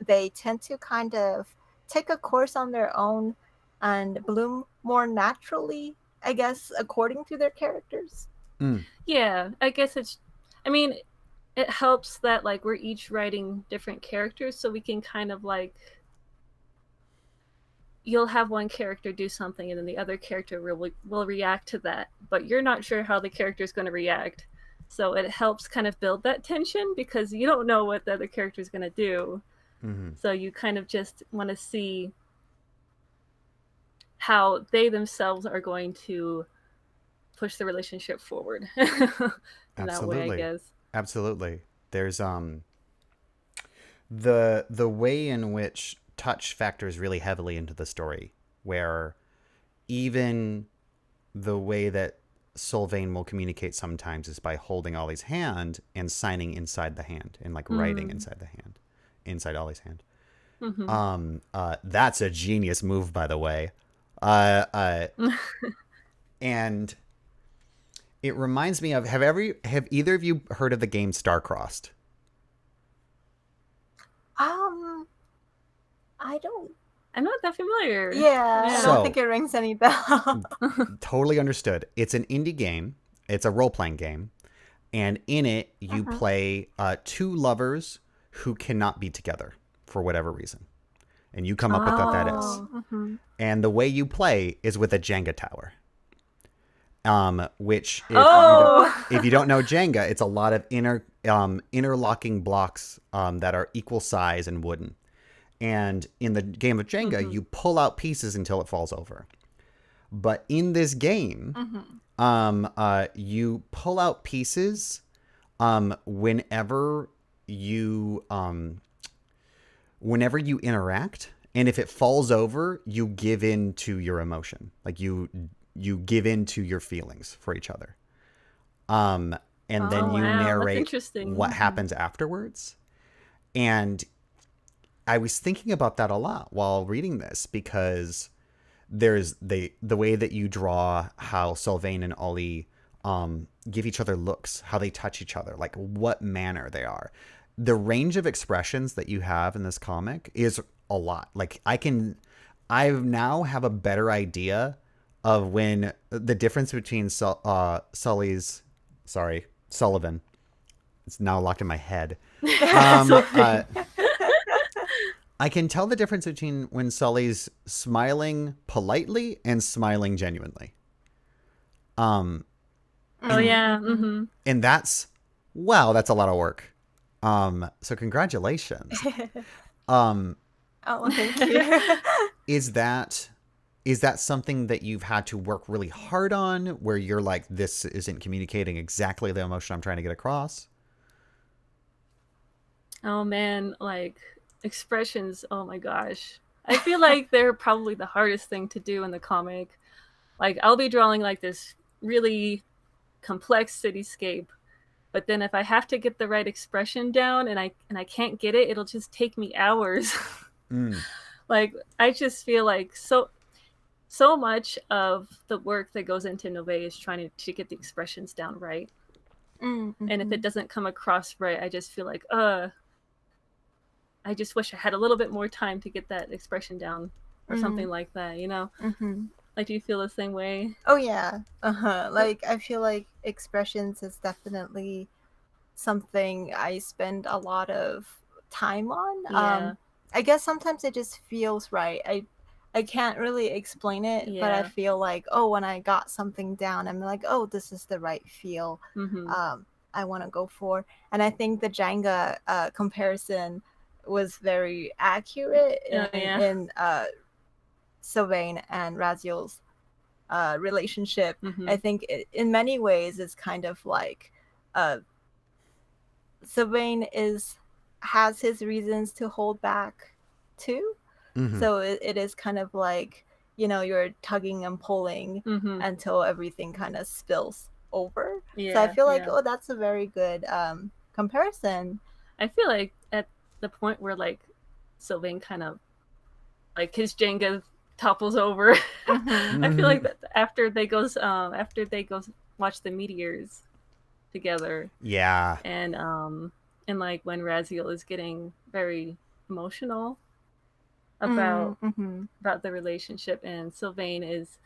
they tend to kind of take a course on their own and bloom more naturally, I guess, according to their characters. Yeah, I guess it helps that like we're each writing different characters, so we can kind of like, you'll have one character do something and then the other character will react to that, but you're not sure how the character is going to react. So it helps kind of build that tension because you don't know what the other character is going to do. So you kind of just want to see how they themselves are going to push the relationship forward. In that way, I guess. Absolutely. There's the way in which touch factors really heavily into the story, where even the way that Sylvain will communicate sometimes is by holding Ollie's hand and signing inside the hand and like writing inside the hand, inside Ollie's hand. That's a genius move, by the way. And it reminds me of, have either of you heard of the game Star-Crossed? I'm not that familiar. Yeah, I don't think it rings any bell. Totally understood. It's an indie game. It's a role-playing game. And in it, you play two lovers who cannot be together for whatever reason. And you come up with what that is. And the way you play is with a Jenga tower. Which if you don't know Jenga, it's a lot of interlocking blocks that are equal size and wooden. And in the game of Jenga, you pull out pieces until it falls over. But in this game, you pull out pieces whenever you whenever you interact, and if it falls over, you give in to your emotion. Like you give in to your feelings for each other. And then you wow, that's narrate interesting. what happens afterwards. And I was thinking about that a lot while reading this, because there's the way that you draw how Sylvain and Ollie give each other looks, how they touch each other, like what manner they are. The range of expressions that you have in this comic is a lot. Like I now have a better idea of when the difference between Sullivan. It's now locked in my head. I can tell the difference between when Sully's smiling politely and smiling genuinely. Oh yeah. Mm-hmm. And that's a lot of work. So congratulations. Oh, thank you. Is that something that you've had to work really hard on, where you're like, this isn't communicating exactly the emotion I'm trying to get across? Oh man, like expressions, oh my gosh. I feel like they're probably the hardest thing to do in the comic. Like I'll be drawing like this really complex cityscape, but then if I have to get the right expression down and I can't get it, it'll just take me hours. Like I just feel like so much of the work that goes into Novae is trying to get the expressions down right. Mm-hmm. And if it doesn't come across right, I just feel like I just wish I had a little bit more time to get that expression down or something like that, you know? Mm-hmm. Like, do you feel the same way? Oh yeah. Like I feel like expressions is definitely something I spend a lot of time on. Yeah. I guess sometimes it just feels right. I can't really explain it, but I Yeah. feel like, oh, when I got something down, I'm like, oh, this is the right feel I want to go for. And I think the Jenga comparison was very accurate in Sylvain and Raziel's relationship. I think in many ways it's kind of like Sylvain has his reasons to hold back too. So it is kind of like, you know, you're tugging and pulling until everything kind of spills over. So I feel like, oh, that's a very good comparison. I feel like at the point where like Sylvain kind of like his Jenga topples over, I feel like that after they go watch the meteors together. Yeah. And like when Raziel is getting very emotional about the relationship, and Sylvain is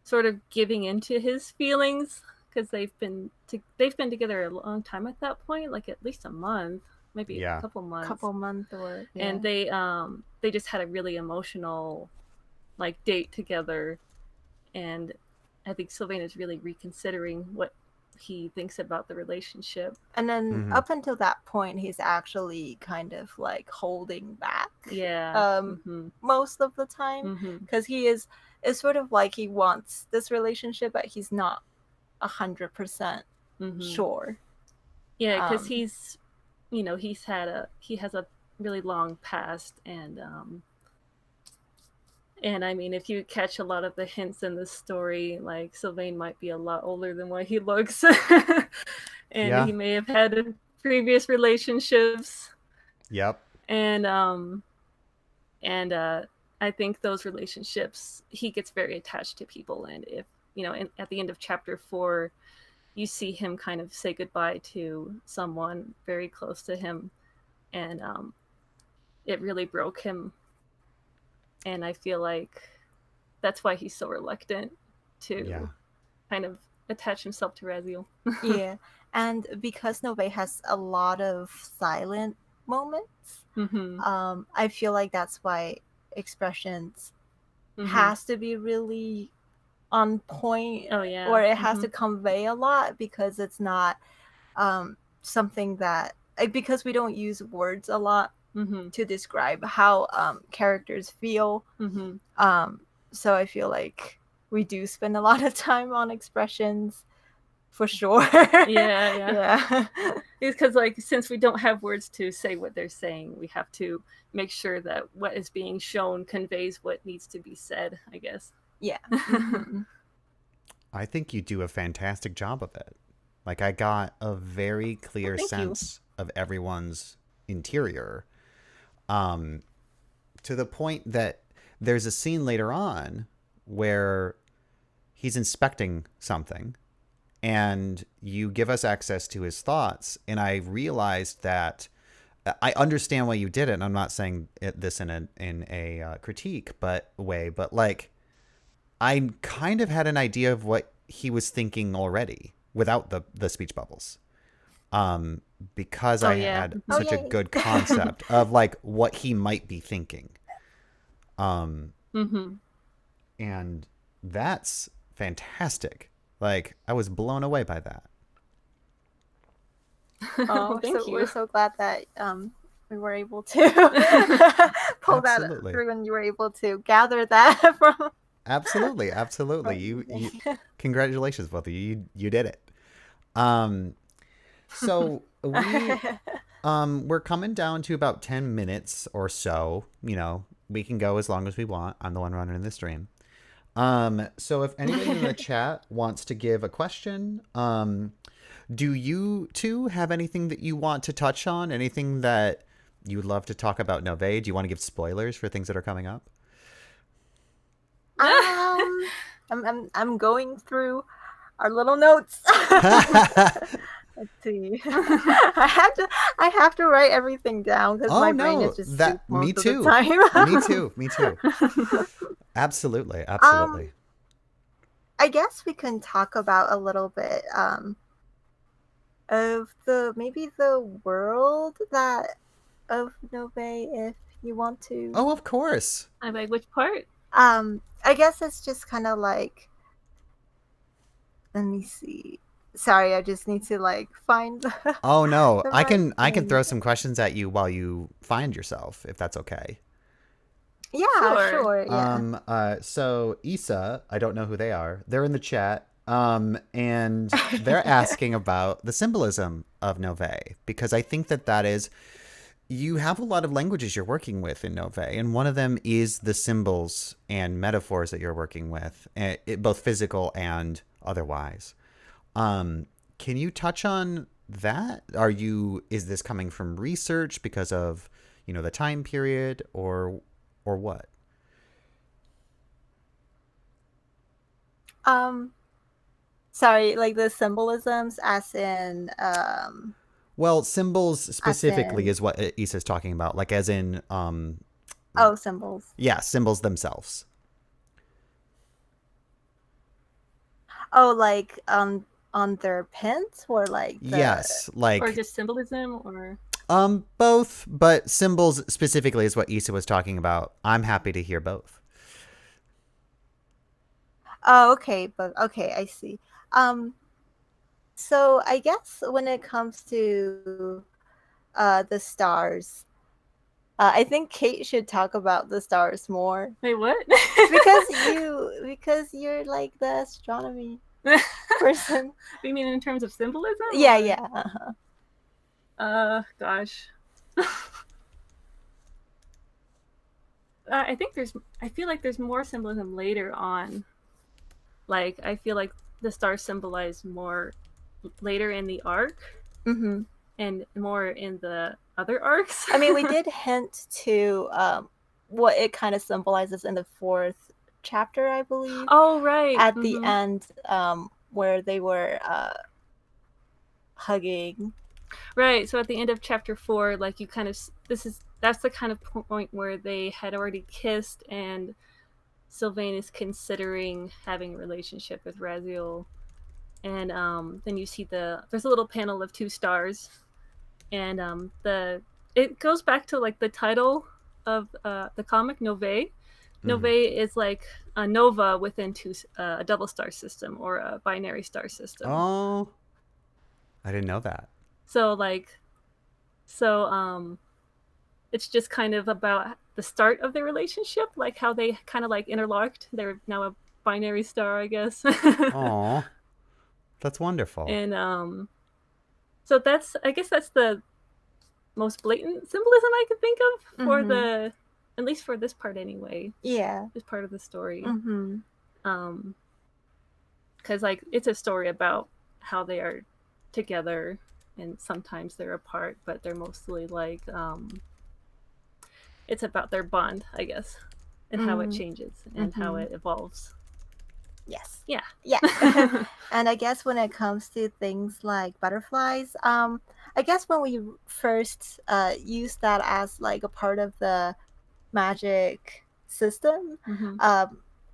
sort of giving into his feelings because they've been together a long time at that point, like at least a month, maybe a couple months, or and they just had a really emotional like date together, and I think Sylvain is really reconsidering what he thinks about the relationship. And then up until that point, he's actually kind of like holding back. Yeah. Most of the time, because it's sort of like he wants this relationship, but he's not 100% sure. Yeah, because he's, you know, he has a really long past, and I mean, if you catch a lot of the hints in the story, like Sylvain might be a lot older than what he looks, and he may have had previous relationships. Yep. And I think those relationships, he gets very attached to people, and if you know, at the end of chapter 4, you see him kind of say goodbye to someone very close to him, and it really broke him. And I feel like that's why he's so reluctant to kind of attach himself to Raziel. Yeah, and because Novae has a lot of silent moments, I feel like that's why expressions has to be really on point. Oh yeah. Or it has to convey a lot, because it's not something that, because we don't use words a lot to describe how characters feel. So I feel like we do spend a lot of time on expressions, for sure. Yeah. It's because, like, since we don't have words to say what they're saying, we have to make sure that what is being shown conveys what needs to be said, I guess. Yeah. I think you do a fantastic job of it. Like, I got a very clear sense of everyone's interior, to the point that there's a scene later on where he's inspecting something and you give us access to his thoughts. And I realized that I understand why you did it. And I'm not saying this in a critique way, but like, I kind of had an idea of what he was thinking already without the speech bubbles. Because I had such a good concept of like what he might be thinking. And that's fantastic. Like, I was blown away by that. Oh, Thank you. We're so glad that we were able to pull that through, and you were able to gather that from. Absolutely. You congratulations, both of you. You did it. So we're coming down to about 10 minutes or so. You know, we can go as long as we want. I'm the one running the stream. So if anybody in the chat wants to give a question, do you two have anything that you want to touch on? Anything that you would love to talk about Novae? Do you want to give spoilers for things that are coming up? I'm going through our little notes. Let's see. I have to write everything down because my brain is just soup most of the time. Me too. Absolutely. I guess we can talk about a little bit of the world of Novae, if you want to. Oh, of course. I'm like, which part? I guess it's just kind of like, let me see. Sorry, I just need to like find the. Oh no, I can throw some questions at you while you find yourself, if that's okay. Yeah, sure. Yeah. So Isa, I don't know who they are. They're in the chat. And they're asking about the symbolism of Novae, because I think that is, you have a lot of languages you're working with in Novae, and one of them is the symbols and metaphors that you're working with, both physical and otherwise. Can you touch on that? Is this coming from research because of, the time period, or what? Sorry, like the symbolisms as in Well, symbols specifically is what Issa's talking about, like as in symbols. Yeah, symbols themselves. Oh, like on their pins, or like yes, like, or just symbolism, or both, but symbols specifically is what Isa was talking about. I'm happy to hear both. Oh, okay, but okay, I see. So I guess when it comes to the stars, I think Kate should talk about the stars more. Wait, what? because you're like the astronomy person. You mean in terms of symbolism? Yeah. Gosh. I feel like there's more symbolism later on. Like, I feel like the stars symbolize more later in the arc, and more in the other arcs. I mean, we did hint to what it kind of symbolizes in the 4th chapter, I believe. Oh, right. At the end, where they were hugging. Right. So at the end of chapter 4, like, you kind of that's the kind of point where they had already kissed, and Sylvain is considering having a relationship with Raziel. And then you see there's a little panel of 2 stars, and it goes back to like the title of the comic, Novae. Novae is like a nova within a double star system, or a binary star system. Oh, I didn't know that. So it's just kind of about the start of their relationship, like how they kind of like interlocked. They're now a binary star, I guess. Aww. That's wonderful. And so that's, I guess that's the most blatant symbolism I could think of for the, at least for this part anyway. Yeah. This part of the story. Mm-hmm. Because like it's a story about how they are together, and sometimes they're apart, but they're mostly like it's about their bond, I guess, and how it changes and how it evolves. Yes. Yeah. Yeah. And I guess when it comes to things like butterflies, I guess when we first used that as like a part of the magic system,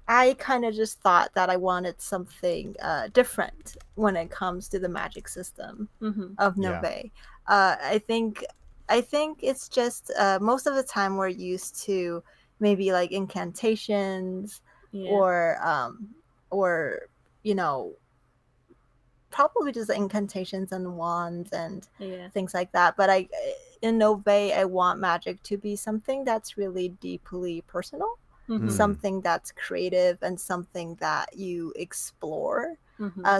I kind of just thought that I wanted something different when it comes to the magic system of Novae. I think it's just most of the time we're used to maybe like incantations or you know, probably just incantations and wands and things like that. But in Novae, I want magic to be something that's really deeply personal, something that's creative, and something that you explore.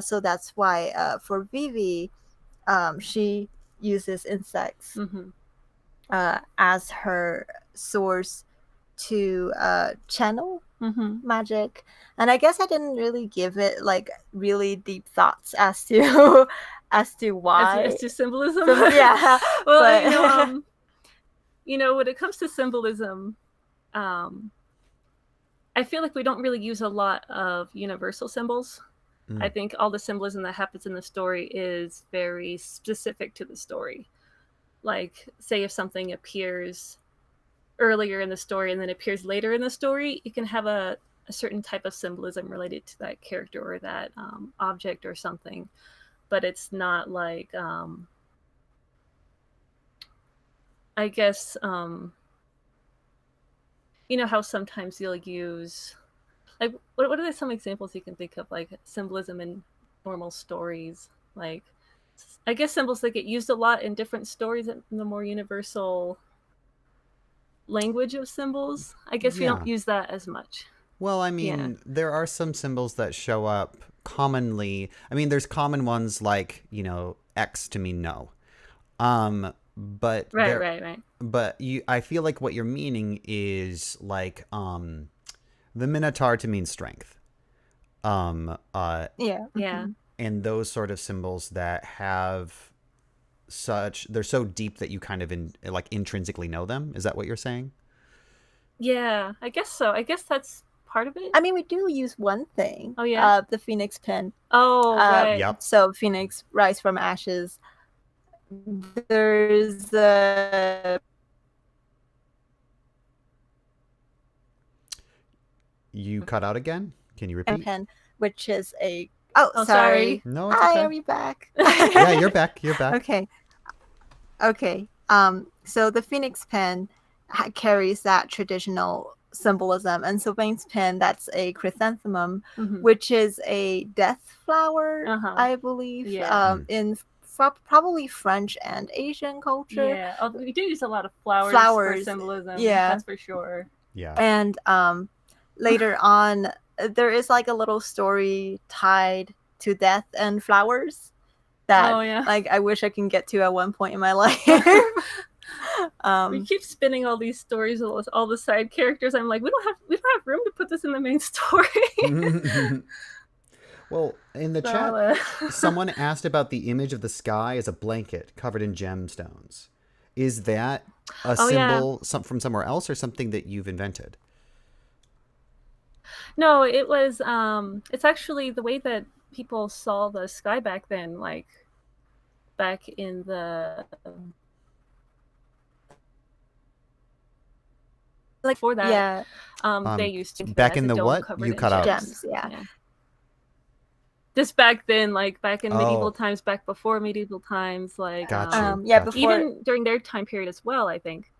So that's why for Vivi, she uses insects as her source to channel magic. And I guess I didn't really give it like really deep thoughts as to why as to symbolism. Yeah. Well, you know, when it comes to symbolism, I feel like we don't really use a lot of universal symbols. I think all the symbolism that happens in the story is very specific to the story. Like, say if something appears earlier in the story and then appears later in the story, you can have a certain type of symbolism related to that character or that object or something. But it's not like, I guess, you know how sometimes you'll use, like, what are some examples you can think of, like symbolism in normal stories? Like, I guess symbols that get used a lot in different stories in the more universal language of symbols. I guess we don't use that as much. Well, I mean, there are some symbols that show up commonly. I mean, there's common ones like, you know, X to mean no. But right. But I feel like what you're meaning is like the Minotaur to mean strength. Yeah. And those sort of symbols that have they're so deep that you kind of like intrinsically know them. Is that what you're saying? Yeah, I guess so. I guess that's part of it. I mean, we do use one thing. Oh yeah. The Phoenix pin. Oh right. Yep. So Phoenix rise from ashes. There's You cut out again? Can you repeat? pen, which is a sorry. No, it's Hi, okay. are we back? Yeah, you're back. You're back. Okay. So the Phoenix pen carries that traditional symbolism, and Sylvain's pen, that's a chrysanthemum, which is a death flower, I believe, in probably French and Asian culture. Yeah, we do use a lot of flowers for symbolism. Yeah, that's for sure. Yeah. And later on, there is like a little story tied to death and flowers that like I wish I can get to at one point in my life. We keep spinning all these stories, all the side characters. I'm like, we don't have room to put this in the main story. Well, in the chat, someone asked about the image of the sky as a blanket covered in gemstones. Is that a symbol from somewhere else or something that you've invented? No, it was. It's actually the way that people saw the sky back then, like back in the like for that. They used to back in the what? You cut out. Gems, yeah. Just back then, like back in medieval times, back before medieval times, like gotcha. Even during their time period as well. I think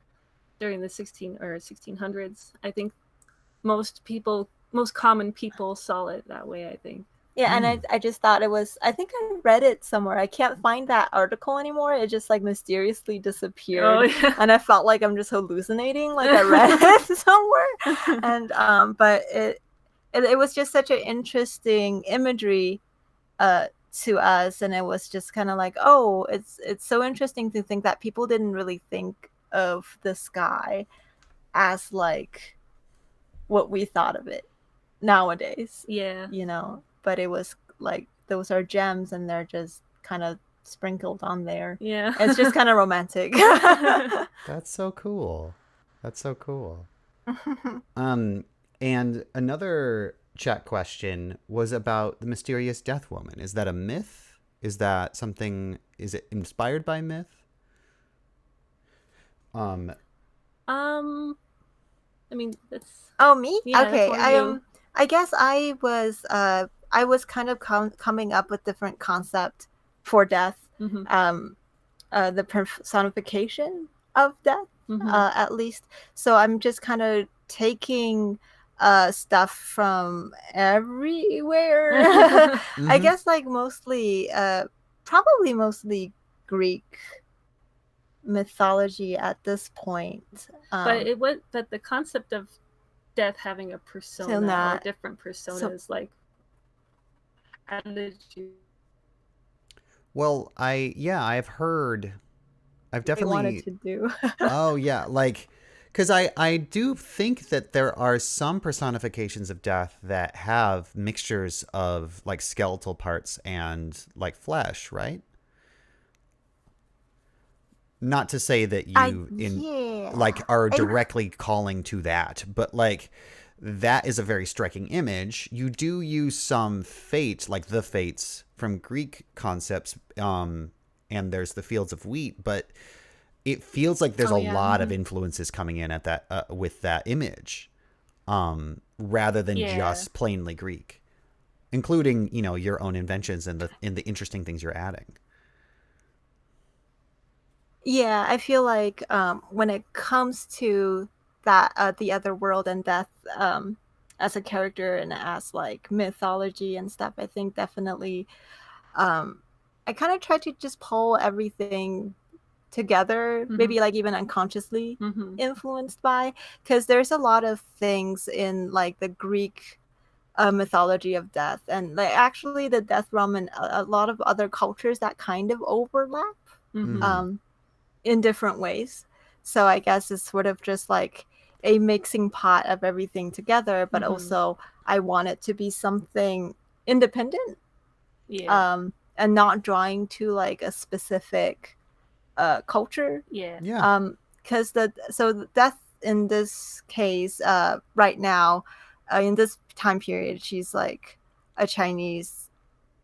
during the 1600s, I think most common people saw it that way. I think. Yeah, and I just thought it was. I think I read it somewhere. I can't find that article anymore. It just like mysteriously disappeared, and I felt like I'm just hallucinating. Like I read it somewhere, and but it was just such an interesting imagery to us, and it was just kind of like, oh, it's so interesting to think that people didn't really think of the sky as like what we thought of it nowadays. Yeah. You know, but it was like those are gems and they're just kind of sprinkled on there. Yeah. It's just kind of romantic. That's so cool. That's so cool. And another chat question was about the mysterious death woman. Is that a myth? Is that something, is it inspired by myth? I mean, that's Oh, me? Yeah, that's Okay. more you. I guess I was kind of coming up with different concept for death. Mhm. The personification of death, Mhm. at least. So I'm just kind of taking stuff from everywhere. I Mhm. guess like mostly probably mostly Greek mythology at this point. But the concept of death having a persona or not- different personas, like, how did you? Well, I've heard, I've they definitely wanted to do. Oh yeah, like, because I do think that there are some personifications of death that have mixtures of like skeletal parts and like flesh, right? Not to say that you yeah. like are directly calling to that, but like that is a very striking image. You do use some fate, like the fates from Greek concepts, and there's the fields of wheat, but it feels like there's a lot of influences coming in at that with that image, rather than just plainly Greek, including, you know, your own inventions and the interesting things you're adding. Yeah, I feel like when it comes to that, the other world and death, as a character and as like mythology and stuff, I think definitely I kind of try to just pull everything together, maybe like even unconsciously influenced by, because there's a lot of things in like the Greek mythology of death, and like actually the death realm and a lot of other cultures that kind of overlap. In different ways. So I guess it's sort of just like a mixing pot of everything together, but also I want it to be something independent. And not drawing to like a specific culture. Because the death in this case, right now, in this time period, she's like a Chinese,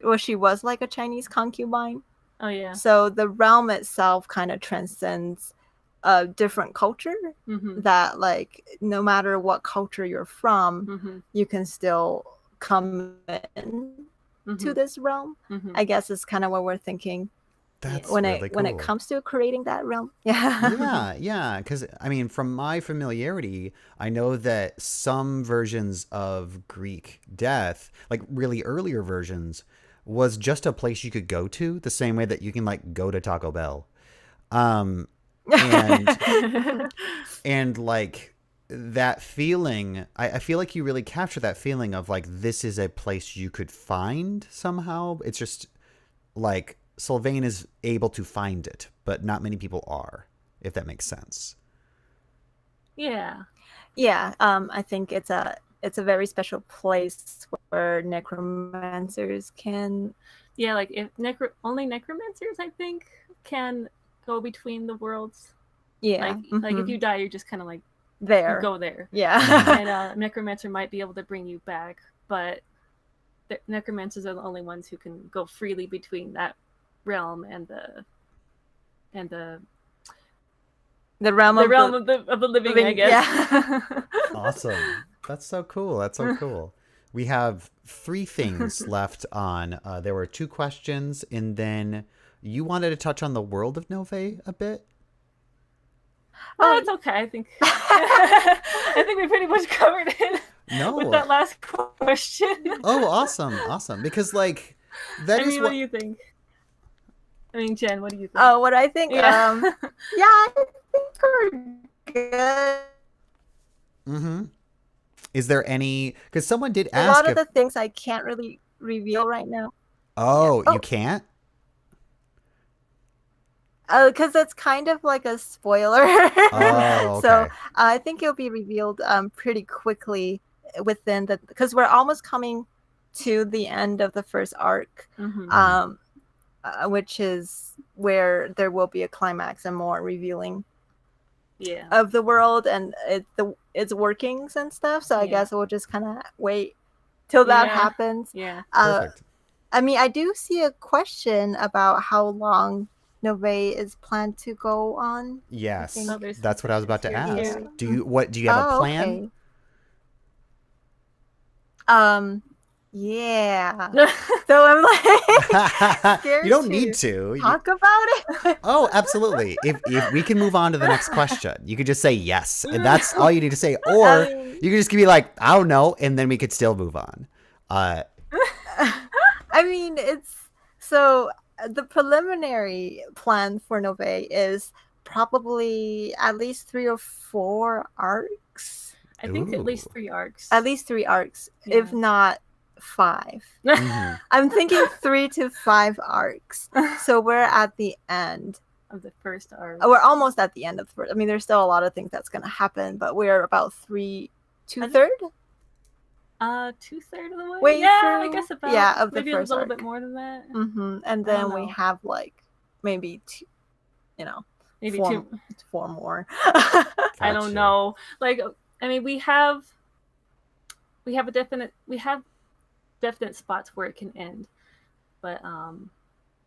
well, she was like a Chinese concubine. Oh yeah. So the realm itself kind of transcends a different culture, that like no matter what culture you're from, you can still come in to this realm. I guess is kind of what we're thinking. That's when really when it cool. comes to creating that realm. Yeah. Because I mean, from my familiarity, I know that some versions of Greek death, like really earlier versions, was just a place you could go to, the same way that you can like go to Taco Bell, and and like that feeling, I feel like you really capture that feeling of like this is a place you could find somehow. It's just like Sylvain is able to find it, but not many people are, if that makes sense. Yeah. I think it's a very special place where necromancers can. Yeah, like if only necromancers, I think, can go between the worlds. Yeah. Like if you die, you're just kind of like there. You go there. Yeah. And necromancer might be able to bring you back, but the necromancers are the only ones who can go freely between that realm and the realm of the living, I guess. Yeah. Awesome. That's so cool. That's so cool. We have 3 things left on. There were 2 questions, and then you wanted to touch on the world of Novae a bit. Oh, it's okay. I think I think we pretty much covered it. No. With that last question. Oh, awesome. Because like that is what do you think? I mean, Jen, what do you think? Oh, what I think? Yeah. I think we're good. Is there any? Because someone did A ask. lot of the things I can't really reveal right now. Oh, Oh. you can't? Because it's kind of like a spoiler. Oh, So okay. I think it'll be revealed pretty quickly within the, because we're almost coming to the end of the first arc, Mhm. which is where there will be a climax and more revealing Yeah. of the world and its workings and stuff. So I Yeah. guess we'll just kind of wait till that Yeah. happens. Yeah. Perfect. I mean, I do see a question about how long Novae is planned to go on. Yes. think- Oh, there's That's what I was about to here ask. too. Do you have a plan? Okay. Yeah. So I'm like scared You don't to need to. talk about it. Oh, absolutely. If we can move on to the next question, you could just say yes, and that's all you need to say. Or I mean, you could just be like, I don't know, and then we could still move on. I mean, it's so the preliminary plan for Novae is probably at least 3 or 4 arcs. I think at least Ooh. 3 arcs. At least 3 arcs, if Yeah. not 5. Mhm. I'm thinking 3 to 5 arcs. So we're at the end. of the first arc. We're almost at the end of the first. I mean, there's still a lot of things that's going to happen, but we're about 2/3. 2/3 of the way. Way Yeah, I through- guess about. yeah, of the maybe first a little arc. bit more than that. And I don't then we know. have like maybe 2, Maybe 4, 2. 4 more. I Gotcha. don't know. Like, I mean, we have definite spots where it can end, but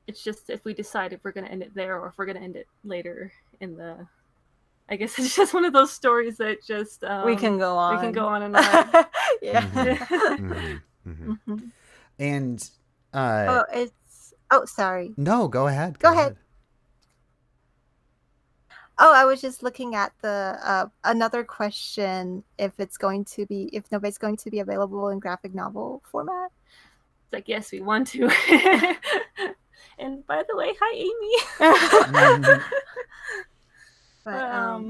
it's just if we decide if we're gonna end it there or if we're gonna end it later in the. I guess it's just one of those stories that just we can go on. We can go on and on. Yeah. Mhm. Mhm. Mhm. And Sorry. no, go ahead. Go ahead. Oh, I was just looking at the another question if Novae's going to be available in graphic novel format. It's like, yes, we want to. And by the way, hi, Amy. But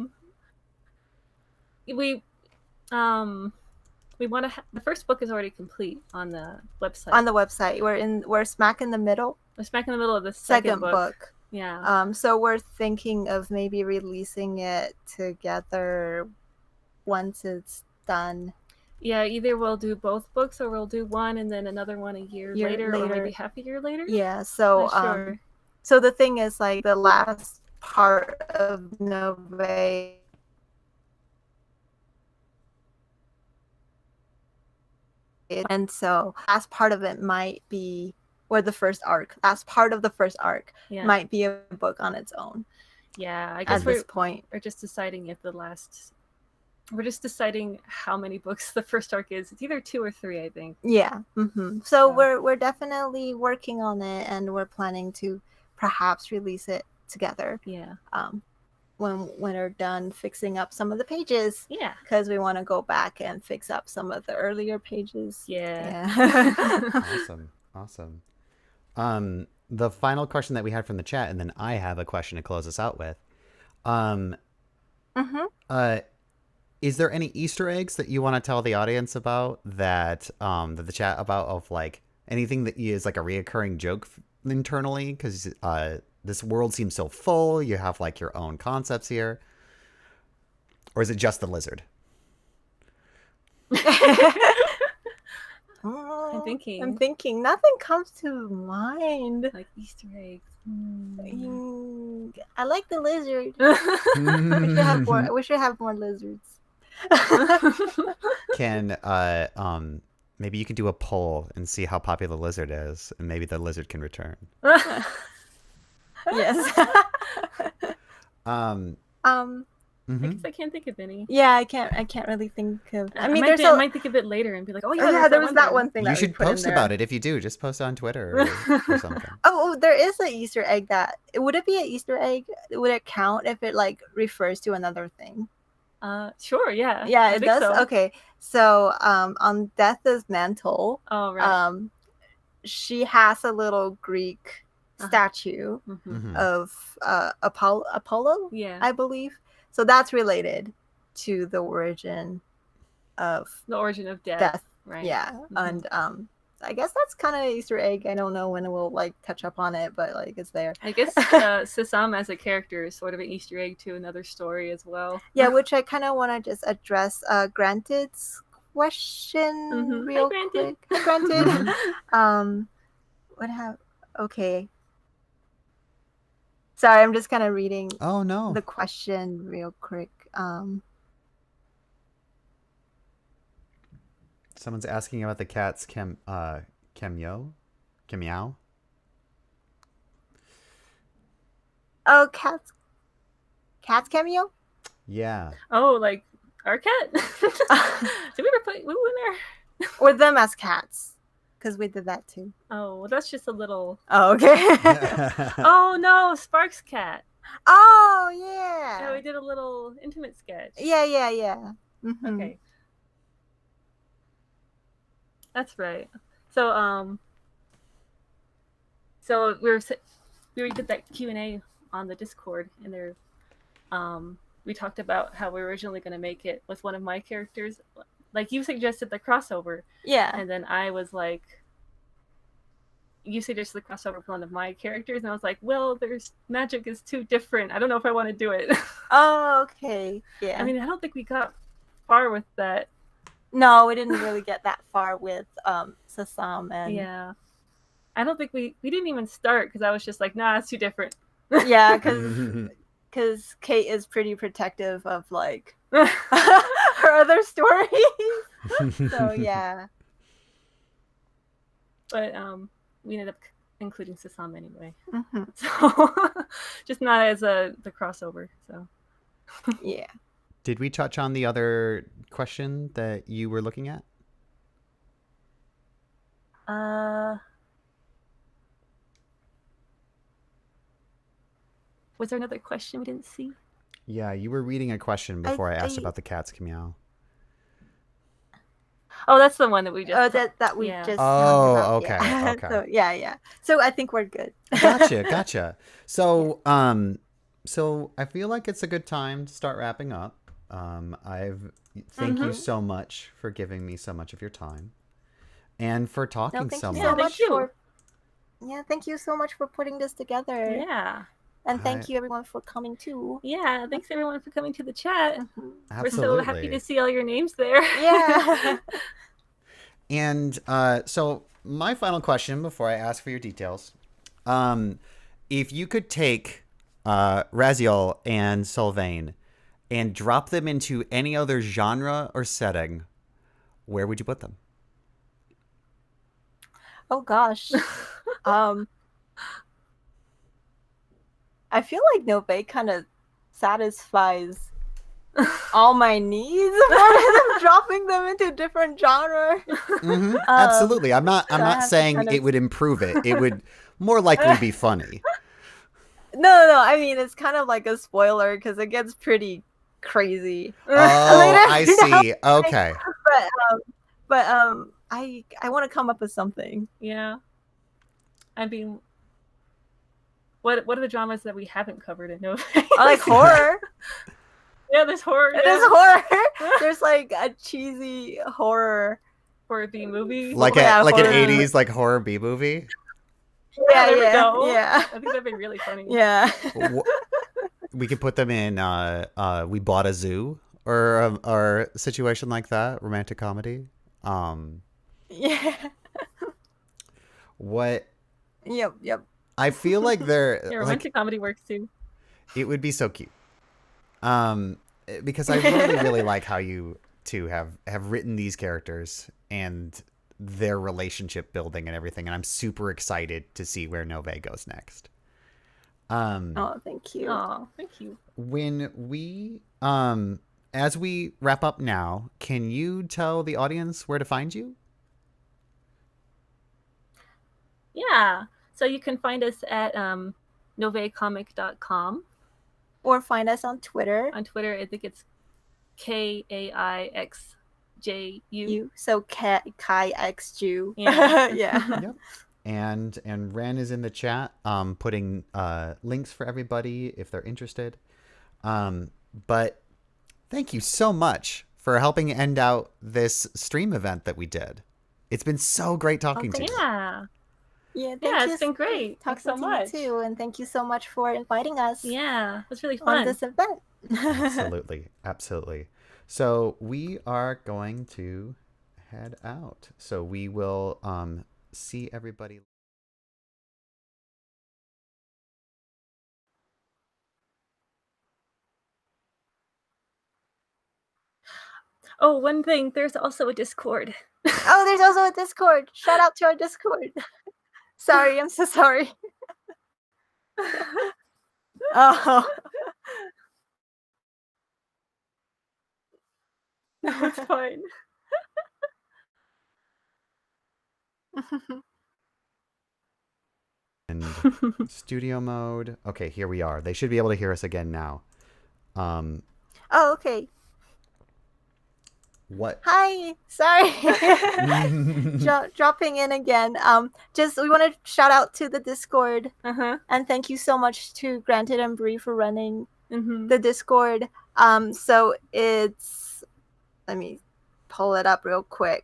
we want to. The first book is already complete on the website. on the website, we're smack in the middle. We're smack in the middle of the Second second book. Yeah. So we're thinking of maybe releasing it together once it's done. Yeah, either we'll do both books or we'll do one and then another one a year later, or maybe half a year later. Yeah, so Not sure. so the thing is, like, the last part of Novae and so last part of it might be, or the first arc, last part of the first arc Yeah. might be a book on its own Yeah, I guess at this point. we're just deciding if we're just deciding how many books the first arc is. It's either 2 or 3, I think. Yeah. So we're definitely working on it, and we're planning to perhaps release it together. Yeah. When we're done fixing up some of the pages. Yeah. Because we want to go back and fix up some of the earlier pages. Yeah. Awesome. The final question that we had from the chat, and then I have a question to close us out with. Is there any Easter eggs that you want to tell the audience about that the chat about, of like anything that is like a reoccurring joke internally? Because this world seems so full. You have like your own concepts here, or is it just the lizard? I'm thinking. Nothing comes to mind. Like Easter eggs. I like the lizard. We should have more lizards. Can maybe you could do a poll and see how popular the lizard is, and maybe the lizard can return. Yes. I guess I can't think of any. Yeah, I can't really think of. I mean, I might think of it later and be like, oh yeah, there was that one thing. You that should we put in post there. about it. If you do, just post on Twitter or something. Oh, there is an Easter egg that would it be an Easter egg? Would it count if it like refers to another thing? Sure, yeah. Yeah, I it think does. so. Okay, so on Death's mantle, Oh right. she has a little Greek statue of Apollo. Yeah. I believe. So that's related to the origin of death. Right. Yeah, and I guess that's kind of an Easter egg. I don't know when we'll like touch up on it, but like it's there. I guess Sasam as a character is sort of an Easter egg to another story as well. Yeah, which I kind of want to just address Granted's question real Hi, quick. Granted. Granted. What have? Okay. Sorry, I'm just kind of reading. Oh no. The question real quick. Someone's asking about the cat's cameo? Cameo? Oh, cats cameo? Yeah. Oh, like our cat? Did we ever put Woo in there? Or them as cats. Because we did that too. Oh, well, that's just a little... Oh, okay. Oh, no, Spark's cat. Oh, yeah. Yeah, we did a little intimate sketch. Yeah. Mm-hmm. Okay. That's right. So we did that Q&A on the Discord, and there we talked about how we were originally going to make it with one of my characters. Like you suggested the crossover. Yeah. And then I was like, you suggested the crossover with one of my characters, and I was like, well, there's magic is too different. I don't know if I want to do it. Oh, okay. Yeah. I mean, I don't think we got far with that. No, we didn't really get that far with Sasam and Yeah. I don't think we didn't even start because I was just like, nah, it's too different. Yeah, because Kate is pretty protective of like her other stories. So yeah. But we ended up including Sasam anyway. Mm-hmm. So just not as the crossover. So yeah. Did we touch on the other question that you were looking at? Was there another question we didn't see? Yeah, you were reading a question before I asked about the cat's cameo. Oh, that's the one that we just. Oh, that we just. Oh, okay, yeah. okay. So yeah. So I think we're good. Gotcha. So so I feel like it's a good time to start wrapping up. Thank you so much for giving me so much of your time, and for talking so much. Thank you so much for putting this together. Yeah. And thank you everyone for coming too. Yeah, thanks everyone for coming to the chat. Absolutely. We're so happy to see all your names there. Yeah. And so my final question before I ask for your details, if you could take Raziel and Sylvain and drop them into any other genre or setting, where would you put them? Oh gosh. I feel like Novae kind of satisfies all my needs rather than dropping them into different genres. Absolutely. I'm not saying it would improve it. It would more likely be funny. No. I mean, it's kind of like a spoiler because it gets pretty crazy. Oh, I see. Okay. But I want to come up with something. Yeah. I mean, what are the dramas that we haven't covered in Novae? I like horror. Yeah, there's horror. Yeah. There's horror. There's like a cheesy horror B movie. Like an 80s like horror B movie. Yeah. I think that'd be really funny. Yeah. We could put them in We Bought a Zoo or a situation like that, romantic comedy. Yeah. What? Yep. I feel like they're romantic comedy works too. It would be so cute. Because I really like how you two have written these characters and their relationship building and everything, and I'm super excited to see where Novae goes next. Oh, thank you. Oh, thank you. When we as we wrap up now, can you tell the audience where to find you? Yeah. So you can find us at novaecomic.com. Or find us on Twitter. On Twitter, I think it's KAIXJU. So KaiXJU. Yeah. Yeah. Yep. And Ren is in the chat, putting links for everybody if they're interested. But thank you so much for helping end out this stream event that we did. It's been so great talking to you. Yeah. Yeah, thank Yeah, you. it's been great. Thanks so Talking much. to you too, and thank you so much for inviting us Yeah, it was really on fun. this event. Absolutely. Absolutely. So we are going to head out. So we will see everybody. Oh, one thing, there's also a Discord. Oh, there's also a Discord. Shout out to our Discord. Sorry, I'm so sorry. Oh. No, it's fine. And studio mode. Okay, here we are. They should be able to hear us again now. Oh, okay. What? Hi. Sorry. Dropping in again. Just we want to shout out to the Discord. And thank you so much to Granted and Bree for running the Discord. So it's, let me pull it up real quick.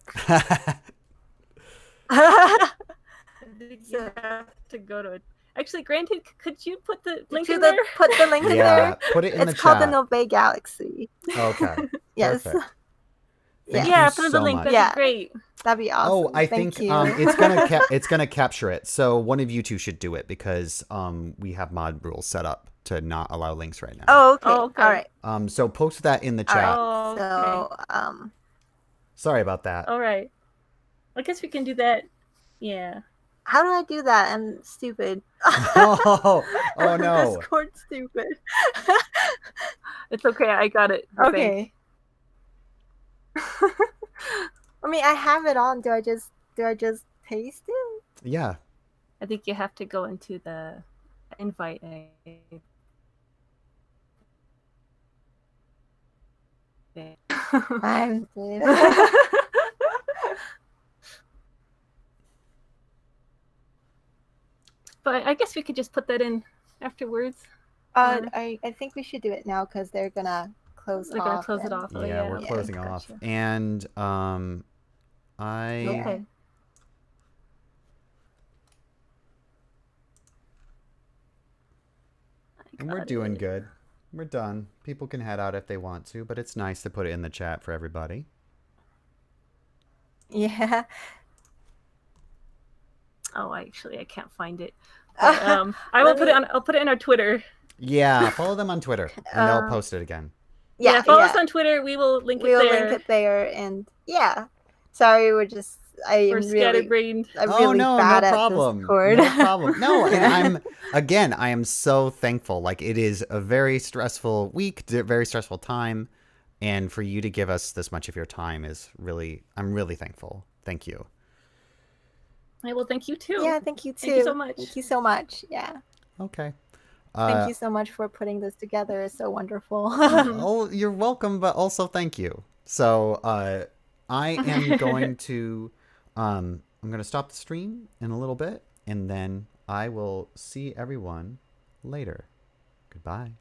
You have to go to it. Actually, Granted, could you put the link To in the there? put the link in Yeah, there. put it in the It's called the chat. Novae Galaxy. Okay. Yes. Perfect. Thank Yeah, you put in so the link. much. That'd Yeah. be great. That'd be awesome. Oh, I Thank think you. it's gonna capture it. So one of you two should do it because we have mod rules set up to not allow links right now. Oh, okay. Oh, okay. All right. So post that in the All chat. right. Oh, okay. So, Sorry about that. All right. I guess we can do that. Yeah. how do I do that? I'm stupid. Oh no. Discord stupid. It's okay. I got it. I think. Okay. I mean, I have it on. Do I just paste it? Yeah. I think you have to go into the invite. I'm But I guess we could just put that in afterwards. I think we should do it now because they're gonna close They're off. gonna close it and- off. Oh, Yeah, we're Yeah, closing off. gotcha. And Okay. and we're Got doing it. good. We're done. People can head out if they want to, but it's nice to put it in the chat for everybody. Yeah. Oh, actually, I can't find it. But, I will put it on. I'll put it in our Twitter. Yeah, follow them on Twitter, and they'll post it again. Yeah, follow us on Twitter. We will link it We'll there. link it there, and yeah. Sorry, we're just We're I'm scatterbrained. really no bad at problem. Discord. No problem. No, and I am so thankful. Like, it is a very stressful week, very stressful time, and for you to give us this much of your time is really, I'm really thankful. Thank you. I will thank you too. Yeah, thank you too. Thank you so much. Thank you so much. Yeah. Okay. Thank you so much for putting this together. It's so wonderful. Oh, you're welcome, but also thank you. So, I am going to, I'm going to stop the stream in a little bit, and then I will see everyone later. Goodbye.